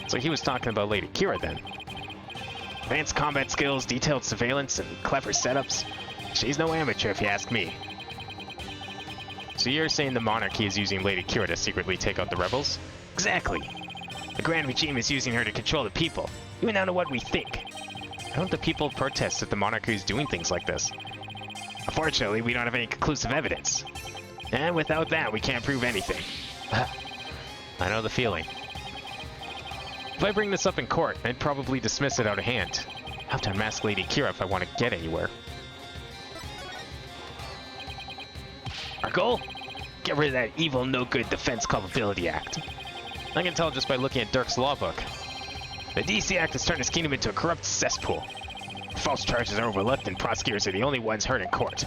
So he was talking about Lady Kira then. Advanced combat skills, detailed surveillance, and clever setups. She's no amateur if you ask me. So you're saying the monarchy is using Lady Kira to secretly take out the rebels? Exactly. The Grand Regime is using her to control the people, even down to what we think. Why don't the people protest if the monarchy is doing things like this? Unfortunately, we don't have any conclusive evidence. And without that, we can't prove anything. I know the feeling. If I bring this up in court, I'd probably dismiss it out of hand. I have to unmask Lady Kira if I want to get anywhere. Our goal? Get rid of that evil, no-good Defense Culpability Act. I can tell just by looking at Dirk's law book. The DC Act has turned his kingdom into a corrupt cesspool. False charges are overlooked and prosecutors are the only ones heard in court.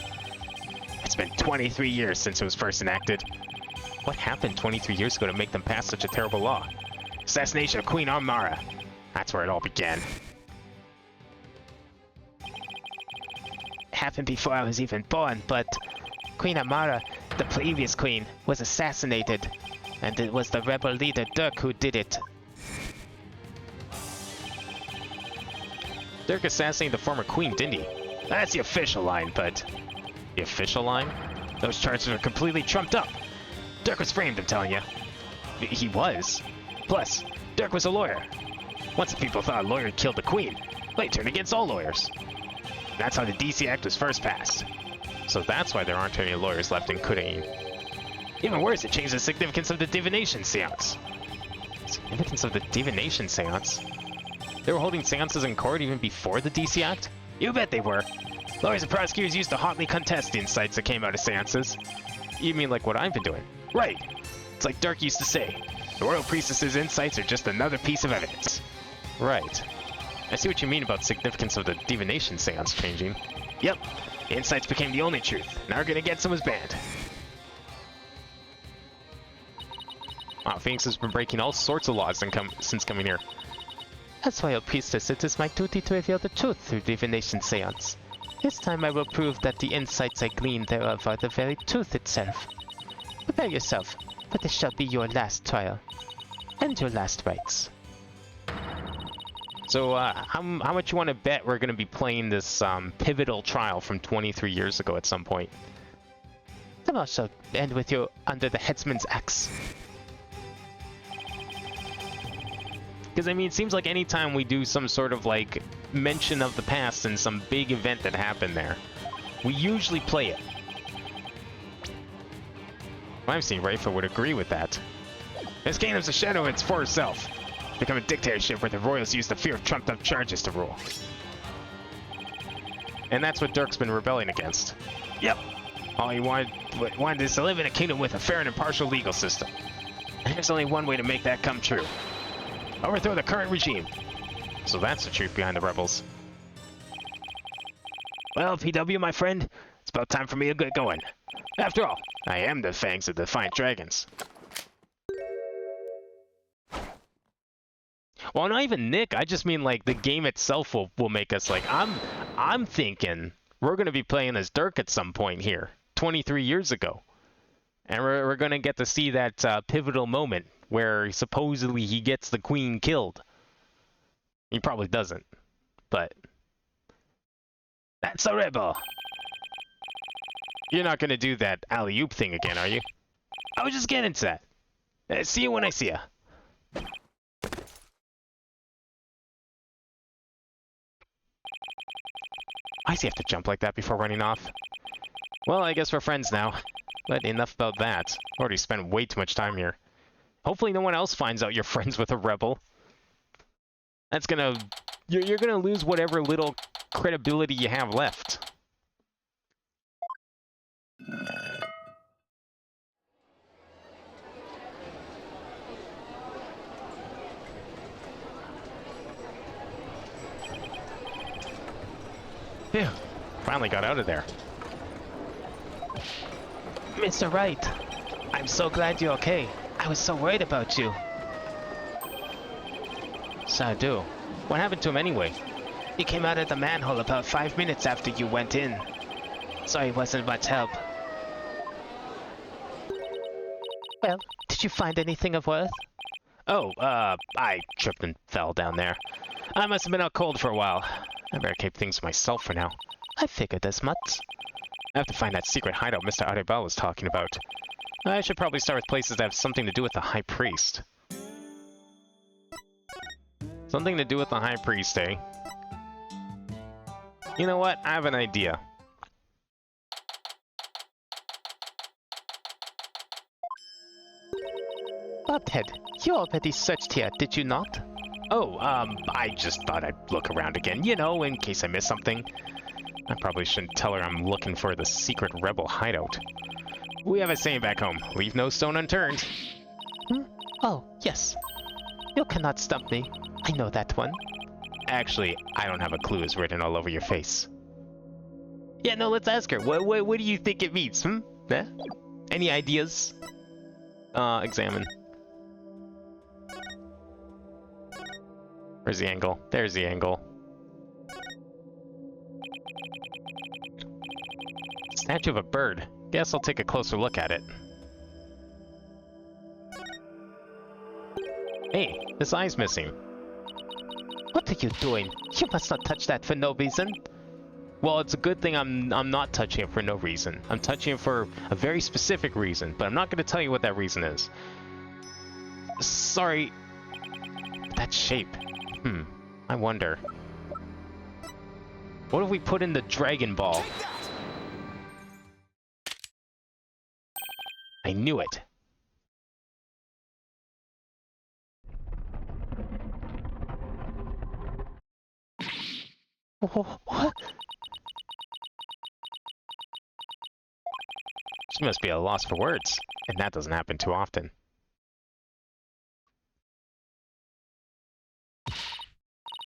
It's been 23 years since it was first enacted. What happened 23 years ago to make them pass such a terrible law? Assassination of Queen Amara. That's where it all began. Happened before I was even born, but Queen Amara, the previous queen, was assassinated. And it was the rebel leader Dirk who did it. Dirk assassinated the former queen, didn't he? That's the official line, but The official line? those charges are completely trumped up. Dirk was framed, I'm telling you. He was. Plus, Dirk was a lawyer. Once the people thought a lawyer had killed the queen, they turned against all lawyers. That's how the DC Act was first passed. So that's why there aren't any lawyers left in Kudain. Even worse, it changed the significance of the divination seance. Significance of the divination seance? They were holding seances in court even before the DC Act? You bet they were. Lawyers and prosecutors used to hotly contest the insights that came out of seances. You mean like what I've been doing? Right. It's like Dirk used to say. The royal priestess's insights are just another piece of evidence. Right. I see what you mean about significance of the divination seance changing. Yep. The insights became the only truth, and Argon Against was banned. Wow, Phoenix has been breaking all sorts of laws since coming here. As royal priestess, it is my duty to reveal the truth through divination seance. This time I will prove that the insights I gleaned thereof are the very truth itself. Prepare yourself, for this shall be your last trial. And your last rites. So, how much you want to bet we're going to be playing this pivotal trial from 23 years ago at some point? Tomorrow shall end with you under the headsman's axe. Because, I mean, it seems like anytime we do some sort of, like, mention of the past and some big event that happened there, we usually play it. I'm seeing Rafa would agree with that. This kingdom's a shadow of its former self. Become a dictatorship where the royals use the fear of trumped-up charges to rule. And that's what Dirk's been rebelling against. Yep. All he wanted is to live in a kingdom with a fair and impartial legal system. And there's only one way to make that come true. Overthrow the current regime. So that's the truth behind the rebels. Well, PW, my friend, it's about time for me to get going. After all, I am the fangs of the Defiant Dragons. Well, not even Nick. I just mean like the game itself will make us like I'm thinking we're gonna be playing as Dirk at some point here, 23 years ago, and we're gonna get to see that pivotal moment where supposedly he gets the queen killed. He probably doesn't, but That's a rebel. you're not gonna do that alley-oop thing again, are you? I was just getting to that. See you when I see ya. Why does he have to jump like that before running off? Well, I guess we're friends now. But enough about that. Already spent way too much time here. Hopefully no one else finds out you're friends with a rebel. That's gonna... You're gonna lose whatever little credibility you have left. Phew, finally got out of there. Mr. Wright, I'm so glad you're okay. I was so worried about you. So do. What happened to him anyway? He came out of the manhole about 5 minutes after you went in. Sorry it wasn't much help. Well, did you find anything of worth? Oh, I tripped and fell down there. I must have been out cold for a while. I better keep things to myself for now. I figured as much. I have to find that secret hideout Mr. Arebal was talking about. I should probably start with places that have something to do with the High Priest. Something to do with the High Priest, eh? You know what? I have an idea. Bobhead, you already searched here, did you not? Oh, I just thought I'd look around again, you know, in case I missed something. I probably shouldn't tell her I'm looking for the secret rebel hideout. We have a saying back home, leave no stone unturned. Hmm? Oh, yes. You cannot stump me. I know that one. Actually, I don't have a clue is written all over your face. Yeah, no, let's ask her. What do you think it means, Eh? Any ideas? Examine. Where's the angle? There's the angle. Statue of a bird. Guess I'll take a closer look at it. Hey, this eye's missing. What are you doing? You must not touch that for no reason. Well, it's a good thing I'm not touching it for no reason. I'm touching it for a very specific reason, but I'm not going to tell you what that reason is. Sorry. That shape. I wonder. What if we put in the Dragon Ball? I knew it. What? She must be at a loss for words, and that doesn't happen too often.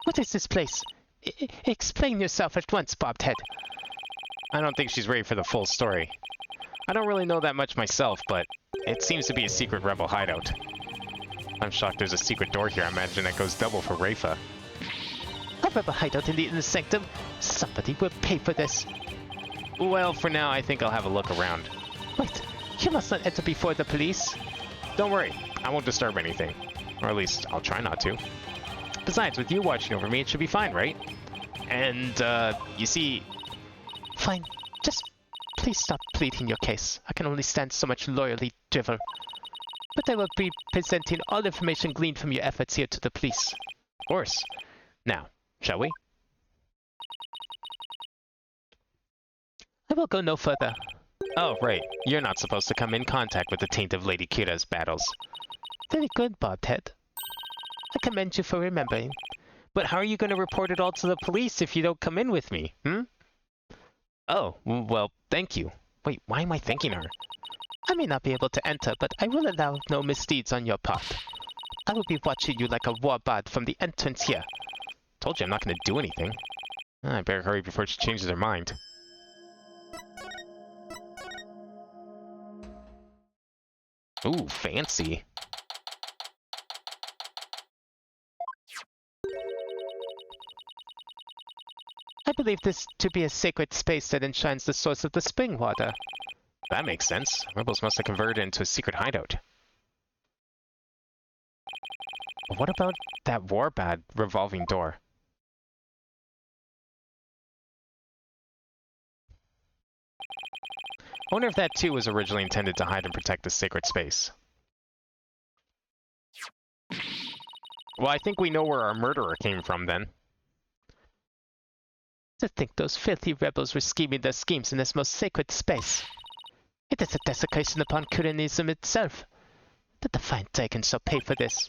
What is this place? Explain yourself at once, Bobhead. I don't think she's ready for the full story. I don't really know that much myself, but it seems to be a secret rebel hideout. I'm shocked there's a secret door here. I imagine that goes double for Rafa. A rebel hideout in the inner sanctum? Somebody will pay for this. Well, for now, I think I'll have a look around. Wait, you must not enter before the police. Don't worry, I won't disturb anything. Or at least, I'll try not to. Besides, with you watching over me, it should be fine, right? And, you see... Fine. Just please stop pleading your case. I can only stand so much loyally drivel. But I will be presenting all information gleaned from your efforts here to the police. Of course. Now, shall we? I will go no further. Oh, right. You're not supposed to come in contact with the taint of Lady Kira's battles. Very good, Bobhead. I commend you for remembering. But how are you going to report it all to the police if you don't come in with me, Oh, well, thank you. Wait, why am I thanking her? I may not be able to enter, but I will allow no misdeeds on your part. I will be watching you like a warbird from the entrance here. Told you I'm not going to do anything. I better hurry before she changes her mind. Ooh, fancy. I believe this to be a sacred space that enshrines the source of the spring water. That makes sense. Rebels must have converted it into a secret hideout. But what about that warbad revolving door? I wonder if that too was originally intended to hide and protect the sacred space. Well, I think we know where our murderer came from then. To think those filthy rebels were scheming their schemes in this most sacred space. It is a desecration upon Kuranism itself. The defiant dragon shall pay for this.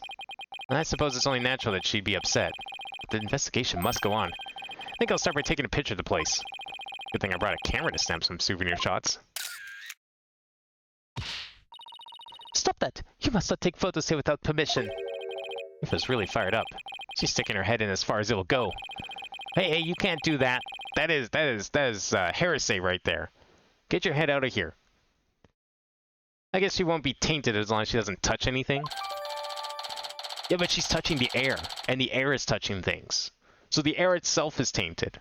I suppose it's only natural that she'd be upset. But the investigation must go on. I think I'll start by taking a picture of the place. Good thing I brought a camera to snap some souvenir shots. Stop that! You must not take photos here without permission. Tifa's really fired up. She's sticking her head in as far as it'll go. Hey, you can't do that. That is heresy right there. Get your head out of here. I guess she won't be tainted as long as she doesn't touch anything. Yeah, but she's touching the air, and the air is touching things. So the air itself is tainted.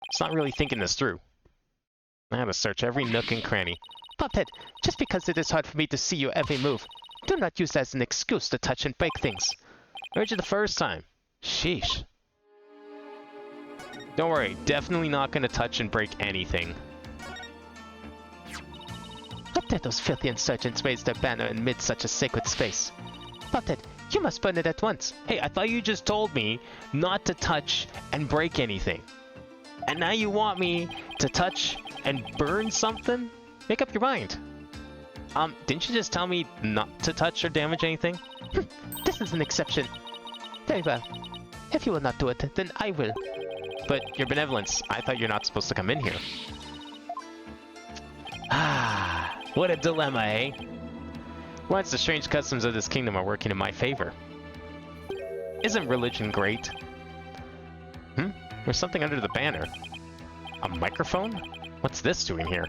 It's not really thinking this through. I had to search every nook and cranny. Bobhead, just because it is hard for me to see your every move, do not use that as an excuse to touch and break things. I heard you the first time. Sheesh. Don't worry, definitely not going to touch and break anything. How dare those filthy insurgents raise their banner amid such a sacred space? Bobhead, you must burn it at once. Hey, I thought you just told me not to touch and break anything. And now you want me to touch and burn something? Make up your mind. Didn't you just tell me not to touch or damage anything? This is an exception. Very well. If you will not do it, then I will. But your benevolence, I thought you're not supposed to come in here. Ah, what a dilemma, eh? Once the strange customs of this kingdom are working in my favor. Isn't religion great? There's something under the banner. A microphone? What's this doing here?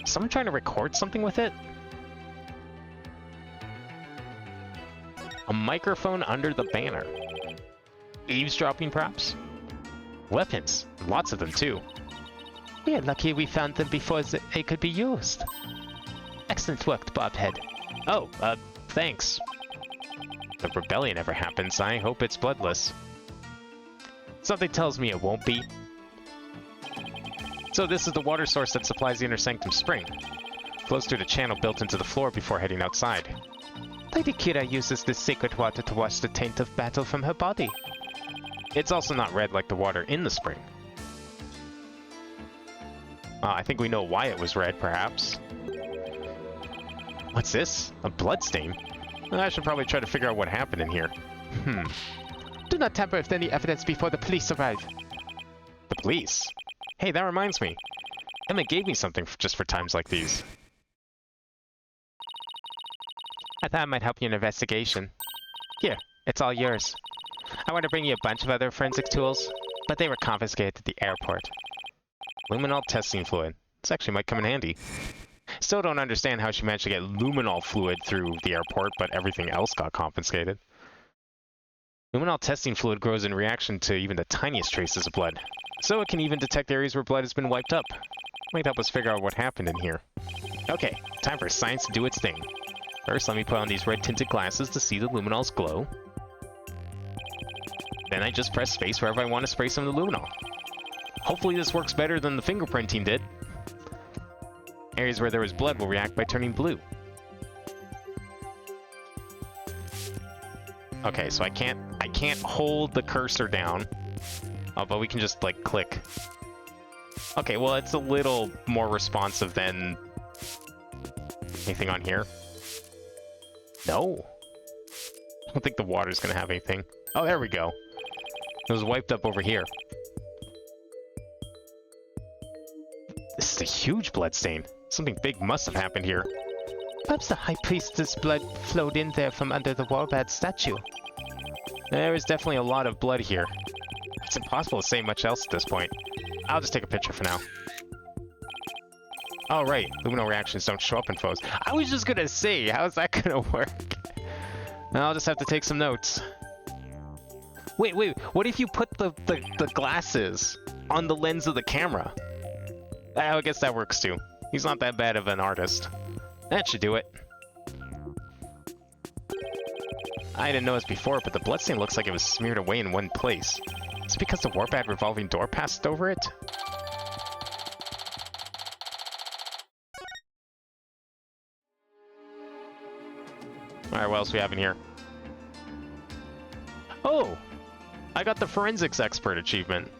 Someone trying to record something with it? A microphone under the banner. Eavesdropping, perhaps? Weapons. Lots of them, too. We are lucky we found them before they could be used. Excellent work, Bobhead. Oh, thanks. If the rebellion ever happens, I hope it's bloodless. Something tells me it won't be. So this is the water source that supplies the Inner Sanctum spring. Flows through the channel built into the floor before heading outside. Lady Kira uses this sacred water to wash the taint of battle from her body. It's also not red like the water in the spring. I think we know why it was red, perhaps. What's this? A bloodstain? I should probably try to figure out what happened in here. Do not tamper with any evidence before the police arrive. The police? Hey, that reminds me. Emma gave me something just for times like these. I thought I might help you in an investigation. Here, it's all yours. I want to bring you a bunch of other forensic tools, but they were confiscated at the airport. Luminol testing fluid. This actually might come in handy. Still don't understand how she managed to get luminol fluid through the airport, but everything else got confiscated. Luminol testing fluid grows in reaction to even the tiniest traces of blood, so it can even detect areas where blood has been wiped up. Might help us figure out what happened in here. Okay, time for science to do its thing. First, let me put on these red-tinted glasses to see the luminols glow. Then I just press space wherever I want to spray some of the luminol. Hopefully this works better than the fingerprinting did. Areas where there was blood will react by turning blue. Okay, so I can't hold the cursor down. Oh, but we can just, like, click. Okay, well, it's a little more responsive than anything on here. No. I don't think the water's gonna have anything. Oh, there we go. It was wiped up over here. This is a huge blood stain. Something big must have happened here. Perhaps the High Priestess' blood flowed in there from under the Warbad statue. There is definitely a lot of blood here. It's impossible to say much else at this point. I'll just take a picture for now. Oh, right. Luminol reactions don't show up in photos. I was just gonna say, how's that gonna work? I'll just have to take some notes. Wait, what if you put the glasses on the lens of the camera? I guess that works too. He's not that bad of an artist. That should do it. I didn't notice before, but the bloodstain looks like it was smeared away in one place. Is it because the Warbad revolving door passed over it? Alright, what else we have in here? Oh! I got the forensics expert achievement.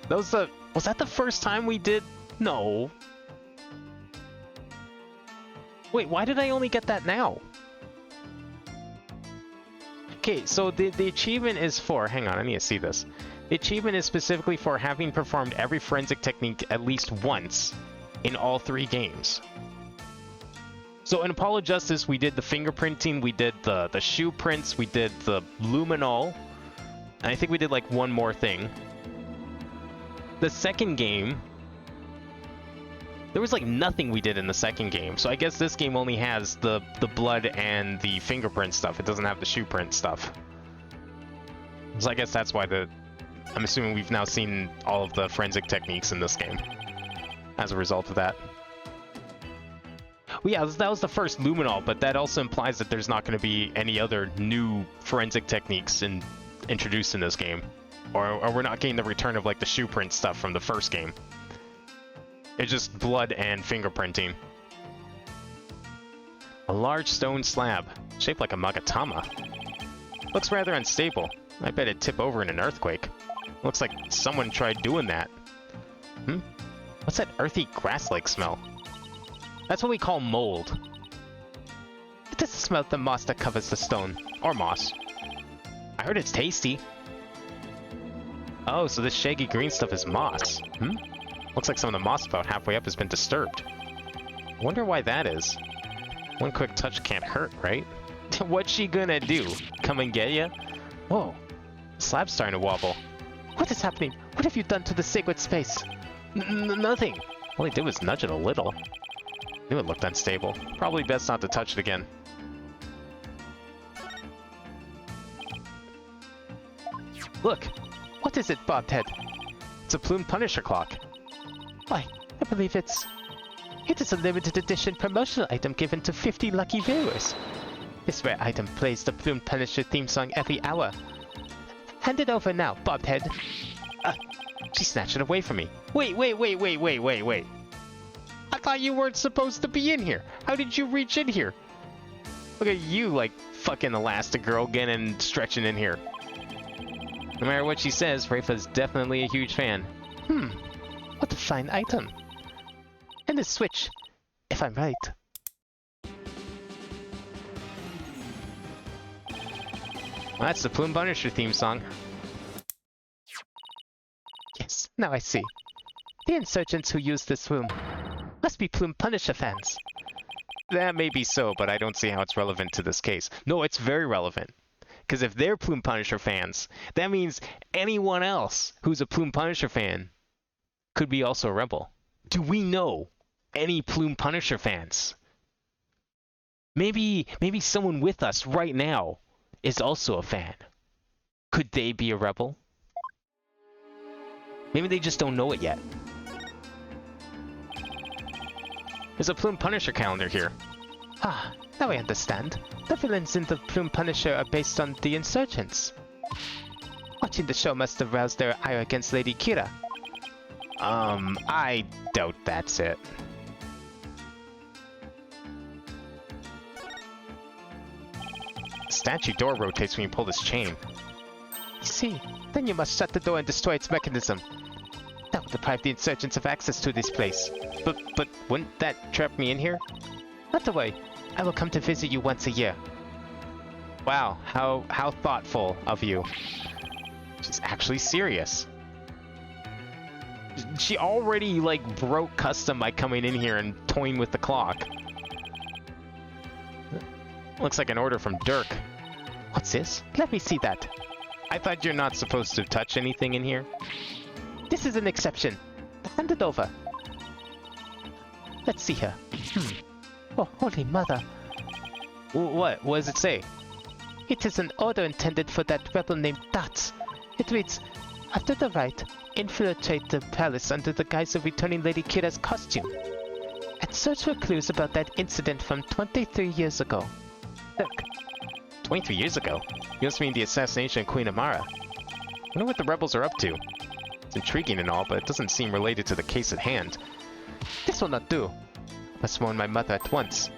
Was that the first time we did? No. Wait, why did I only get that now? Okay, so the achievement is for, hang on, I need to see this. The achievement is specifically for having performed every forensic technique at least once in all 3 games. So in Apollo Justice, we did the fingerprinting, we did the shoe prints, we did the luminol, and I think we did like one more thing. The second game, there was like nothing we did in the second game, so I guess this game only has the blood and the fingerprint stuff. It doesn't have the shoe print stuff. So I guess that's why I'm assuming we've now seen all of the forensic techniques in this game as a result of that. Well, yeah, that was the first luminol, but that also implies that there's not going to be any other new forensic techniques introduced in this game. Or we're not getting the return of like the shoe print stuff from the first game. It's just blood and fingerprinting. A large stone slab, shaped like a magatama. Looks rather unstable. I bet it'd tip over in an earthquake. Looks like someone tried doing that. What's that earthy grass-like smell? That's what we call mold. It doesn't smell the moss that covers the stone. Or moss. I heard it's tasty. Oh, so this shaggy green stuff is moss. Looks like some of the moss about halfway up has been disturbed. Wonder why that is. One quick touch can't hurt, right? What's she gonna do? Come and get ya? Whoa. The slab's starting to wobble. What is happening? What have you done to the sacred space? Nothing. All he did was nudge it a little. Knew it looked unstable. Probably best not to touch it again. Look! What is it, Bobhead? It's a Plume Punisher clock. Why, I believe it is a limited edition promotional item given to 50 lucky viewers. This rare item plays the Plume Punisher theme song every hour. Hand it over now, Bobhead. She snatched it away from me. Wait. I thought you weren't supposed to be in here. How did you reach in here? Look at you, like, fucking Elastigirl getting stretching in here. No matter what she says, Rafa's definitely a huge fan. What a fine item. And a switch, if I'm right. Well, that's the Plume Punisher theme song. Yes, now I see. The insurgents who use this room must be Plume Punisher fans. That may be so, but I don't see how it's relevant to this case. No, it's very relevant. Because if they're Plume Punisher fans, that means anyone else who's a Plume Punisher fan could be also a rebel. Do we know any Plume Punisher fans? Maybe someone with us right now is also a fan. Could they be a rebel? Maybe they just don't know it yet. There's a Plume Punisher calendar here. Ah, now I understand. The villains in the Plume Punisher are based on the insurgents. Watching the show must have roused their ire against Lady Kira. I doubt that's it. The statue door rotates when you pull this chain. I see. Then you must shut the door and destroy its mechanism. That would deprive the insurgents of access to this place. But wouldn't that trap me in here? Not to worry. I will come to visit you once a year. Wow, how thoughtful of you. She's actually serious. She already, like, broke custom by coming in here and toying with the clock. Looks like an order from Dirk. What's this? Let me see that. I thought you're not supposed to touch anything in here. This is an exception. Hand it over. Let's see here. Oh, Holy Mother. What? What does it say? It is an order intended for that rebel named Dots. It reads, after the Wright, infiltrate the palace under the guise of returning Lady Kira's costume. And search for clues about that incident from 23 years ago. Look. 23 years ago? You must mean the assassination of Queen Amara. I wonder what the rebels are up to. It's intriguing and all, but it doesn't seem related to the case at hand. This will not do. I must warn my mother at once.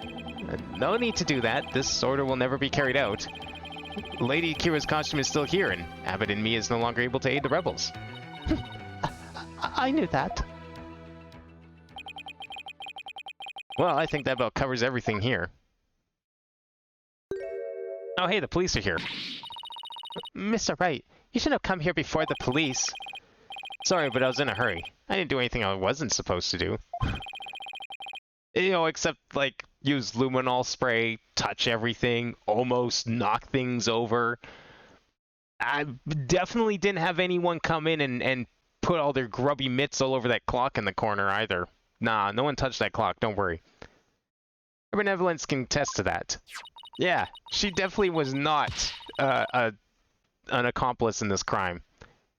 No need to do that. This order will never be carried out. Lady Kira's costume is still here, and Abbott and me is no longer able to aid the rebels. I knew that. Well, I think that about covers everything here. Oh, hey, the police are here. Mr. Wright, you should have come here before the police. Sorry, but I was in a hurry. I didn't do anything I wasn't supposed to do. You know, except, like, use luminol spray, touch everything, almost knock things over. I definitely didn't have anyone come in and put all their grubby mitts all over that clock in the corner either. Nah, no one touched that clock, don't worry. Her benevolence can attest to that. Yeah, she definitely was not an accomplice in this crime.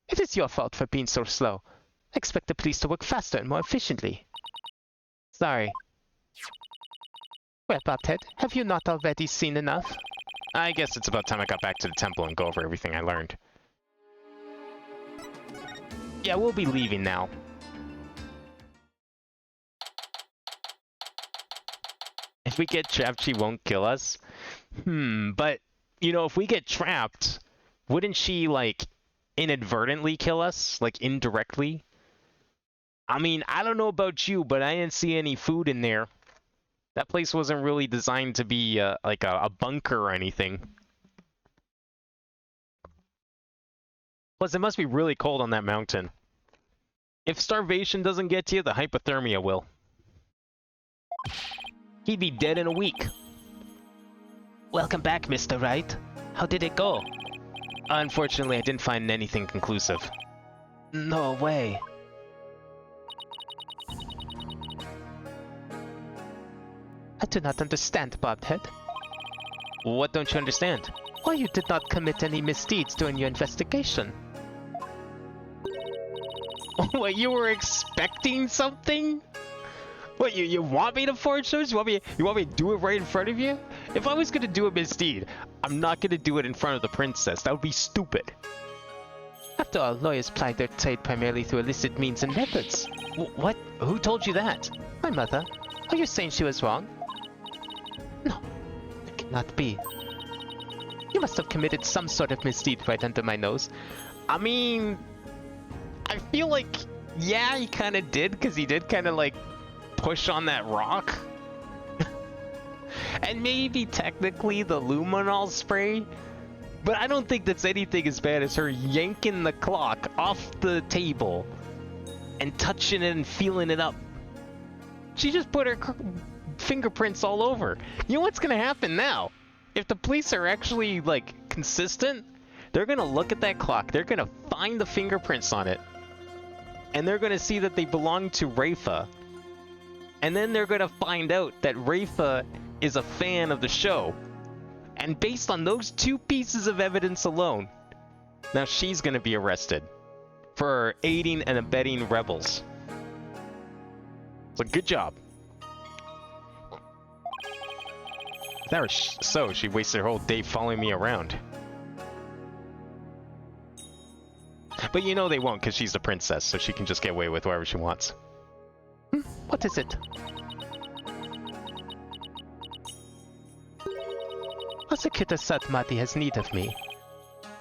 It is your fault for being so slow. I expect the police to work faster and more efficiently. Sorry. Well, Bobhead, have you not already seen enough? I guess it's about time I got back to the temple and go over everything I learned. Yeah, we'll be leaving now. If we get trapped, she won't kill us. But, you know, if we get trapped, wouldn't she, like, inadvertently kill us? Like, indirectly? I mean, I don't know about you, but I didn't see any food in there. That place wasn't really designed to be, like, a bunker or anything. Plus, it must be really cold on that mountain. If starvation doesn't get to you, the hypothermia will. He'd be dead in a week. Welcome back, Mr. Wright. How did it go? Unfortunately, I didn't find anything conclusive. No way. I do not understand, Bobhead. What don't you understand? Why you did not commit any misdeeds during your investigation? What, you were expecting something? What, you want me to forge those? You want me to do it right in front of you? If I was gonna do a misdeed, I'm not gonna do it in front of the princess. That would be stupid. After all, lawyers ply their trade primarily through illicit means and methods. What? Who told you that? My mother. Are you saying she was wrong? No, it cannot be. You must have committed some sort of misdeed right under my nose. I mean, I feel like, yeah, he kind of did, because he did kind of, like, push on that rock. And maybe technically the luminol spray, but I don't think that's anything as bad as her yanking the clock off the table and touching it and feeling it up. She just put her fingerprints all over. You know what's gonna happen now? If the police are actually, like, consistent, they're gonna look at that clock, they're gonna find the fingerprints on it, and they're gonna see that they belong to Rafa. And then they're gonna find out that Rafa is a fan of the show. And based on those two pieces of evidence alone, now she's gonna be arrested for aiding and abetting rebels. So good job. If that was so, she wasted her whole day following me around. But you know they won't, because she's the princess, so she can just get away with whatever she wants. What is it? Prosecutor Satmati has need of me.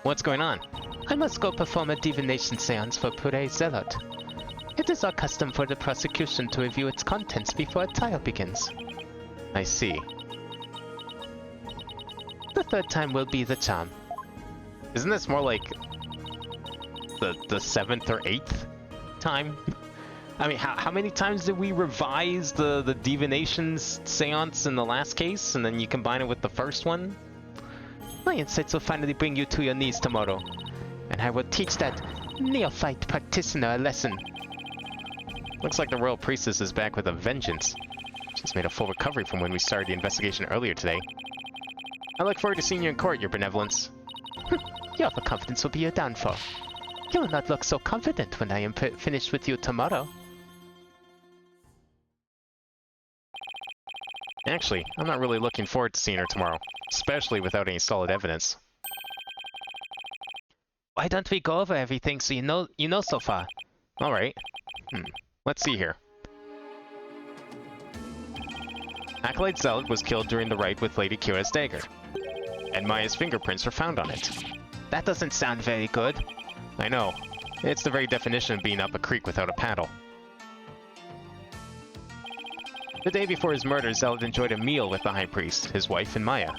What's going on? I must go perform a divination seance for Pure Zealot. It is our custom for the prosecution to review its contents before a trial begins. I see. The third time will be the charm. Isn't this more like the seventh or eighth time? I mean, how many times did we revise the divination seance in the last case, and then you combine it with the first one? My insights will finally bring you to your knees tomorrow, and I will teach that neophyte practitioner a lesson. Looks like the royal priestess is back with a vengeance. She's made a full recovery from when we started the investigation earlier today. I look forward to seeing you in court, your benevolence. Your overconfidence will be your downfall. You will not look so confident when I am finished with you tomorrow. Actually, I'm not really looking forward to seeing her tomorrow, especially without any solid evidence. Why don't we go over everything so you know so far? All right. Let's see here. Acolyte Zealot was killed during the rite with Lady Kira's dagger, and Maya's fingerprints were found on it. That doesn't sound very good. I know. It's the very definition of being up a creek without a paddle. The day before his murder, Zealot enjoyed a meal with the High Priest, his wife, and Maya.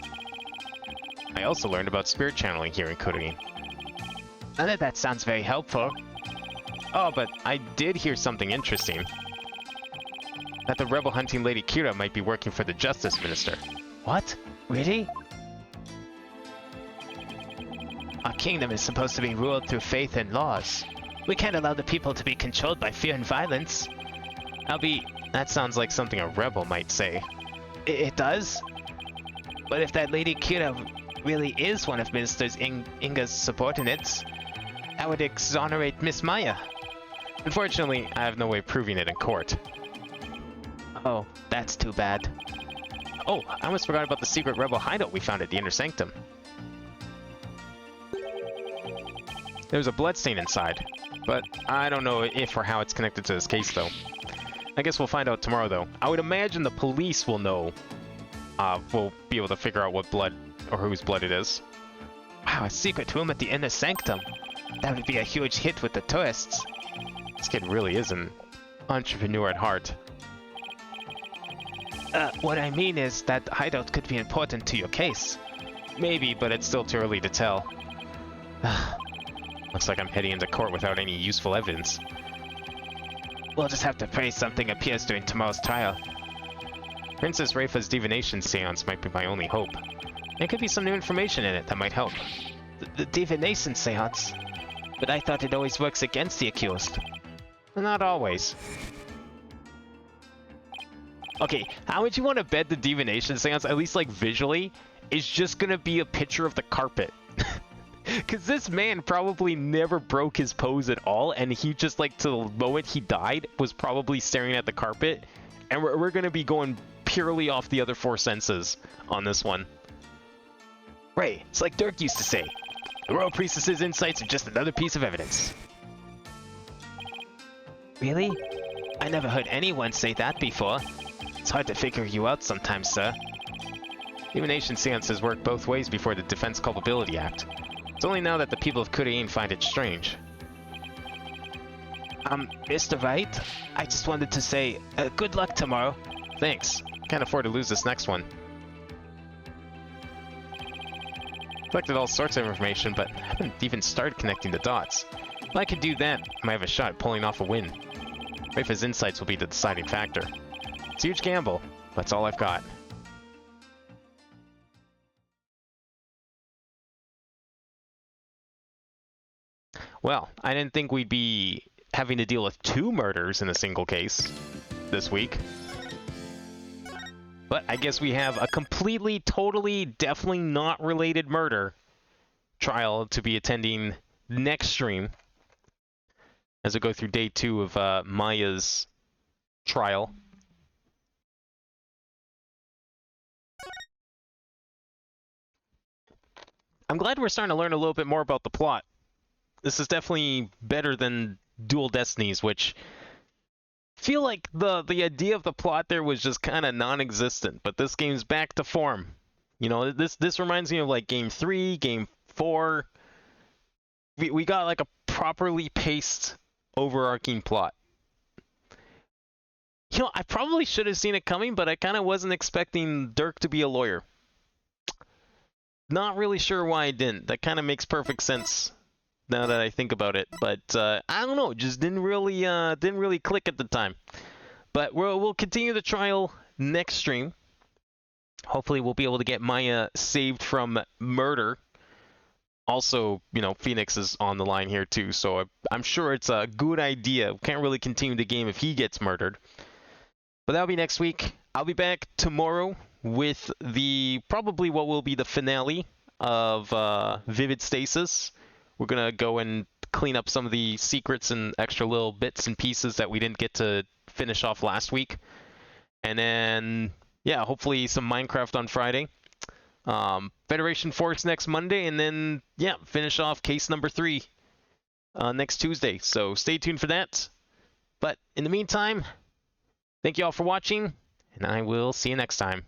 I also learned about spirit channeling here in Kurin. None of that sounds very helpful. Oh, but I did hear something interesting. that the rebel hunting Lady Kira might be working for the Justice Minister. What? Really? Our kingdom is supposed to be ruled through faith and laws. We can't allow the people to be controlled by fear and violence. That sounds like something a rebel might say. It does? But if that Lady Kira really is one of Minister Inga's subordinates, that would exonerate Miss Maya. Unfortunately, I have no way of proving it in court. Oh, that's too bad. Oh, I almost forgot about the secret rebel hideout we found at the Inner Sanctum. There's a bloodstain inside, but I don't know if or how it's connected to this case, though. I guess we'll find out tomorrow, though. I would imagine the police will know. We'll be able to figure out what blood or whose blood it is. Wow, a secret room at the Inner Sanctum. That would be a huge hit with the tourists. This kid really is an entrepreneur at heart. What I mean is that the hideout could be important to your case. Maybe, but it's still too early to tell. Looks like I'm heading into court without any useful evidence. We'll just have to pray something appears during tomorrow's trial. Princess Rayfa's divination seance might be my only hope. There could be some new information in it that might help. The divination seance? But I thought it always works against the accused. Not always. Okay, how would you want to bet the divination seance, at least like visually, is just gonna be a picture of the carpet? Because this man probably never broke his pose at all, and he just, like, to the moment he died, was probably staring at the carpet. And we're going to be going purely off the other four senses on this one. Right, it's like Dirk used to say. The Royal Priestess's insights are just another piece of evidence. Really? I never heard anyone say that before. It's hard to figure you out sometimes, sir. Divination seances work both ways before the Defense Culpability Act. It's only now that the people of Korean find it strange. Mr. Wright, I just wanted to say, good luck tomorrow. Thanks. Can't afford to lose this next one. Collected all sorts of information, but haven't even started connecting the dots. If I could do that, I might have a shot at pulling off a win. Rayfa's insights will be the deciding factor. It's a huge gamble, but that's all I've got. Well, I didn't think we'd be having to deal with 2 murders in a single case this week. But I guess we have a completely, totally, definitely not related murder trial to be attending next stream as we go through day 2 of Maya's trial. I'm glad we're starting to learn a little bit more about the plot. This is definitely better than Dual Destinies, which feel like the idea of the plot there was just kind of non-existent, but this game's back to form. You know, this reminds me of like Game 3, Game 4. We got like a properly paced, overarching plot. You know, I probably should have seen it coming, but I kind of wasn't expecting Dirk to be a lawyer. Not really sure why I didn't. That kind of makes perfect sense now that I think about it, but I don't know, it just didn't really click at the time. But we'll continue the trial next stream. Hopefully we'll be able to get Maya saved from murder. Also, you know, Phoenix is on the line here too, so I'm sure it's a good idea. Can't really continue the game if he gets murdered. But that'll be next week. I'll be back tomorrow with probably what will be the finale of Vivid Stasis. We're going to go and clean up some of the secrets and extra little bits and pieces that we didn't get to finish off last week. And then, yeah, hopefully some Minecraft on Friday. Federation Force next Monday. And then, yeah, finish off case number 3 next Tuesday. So stay tuned for that. But in the meantime, thank you all for watching, and I will see you next time.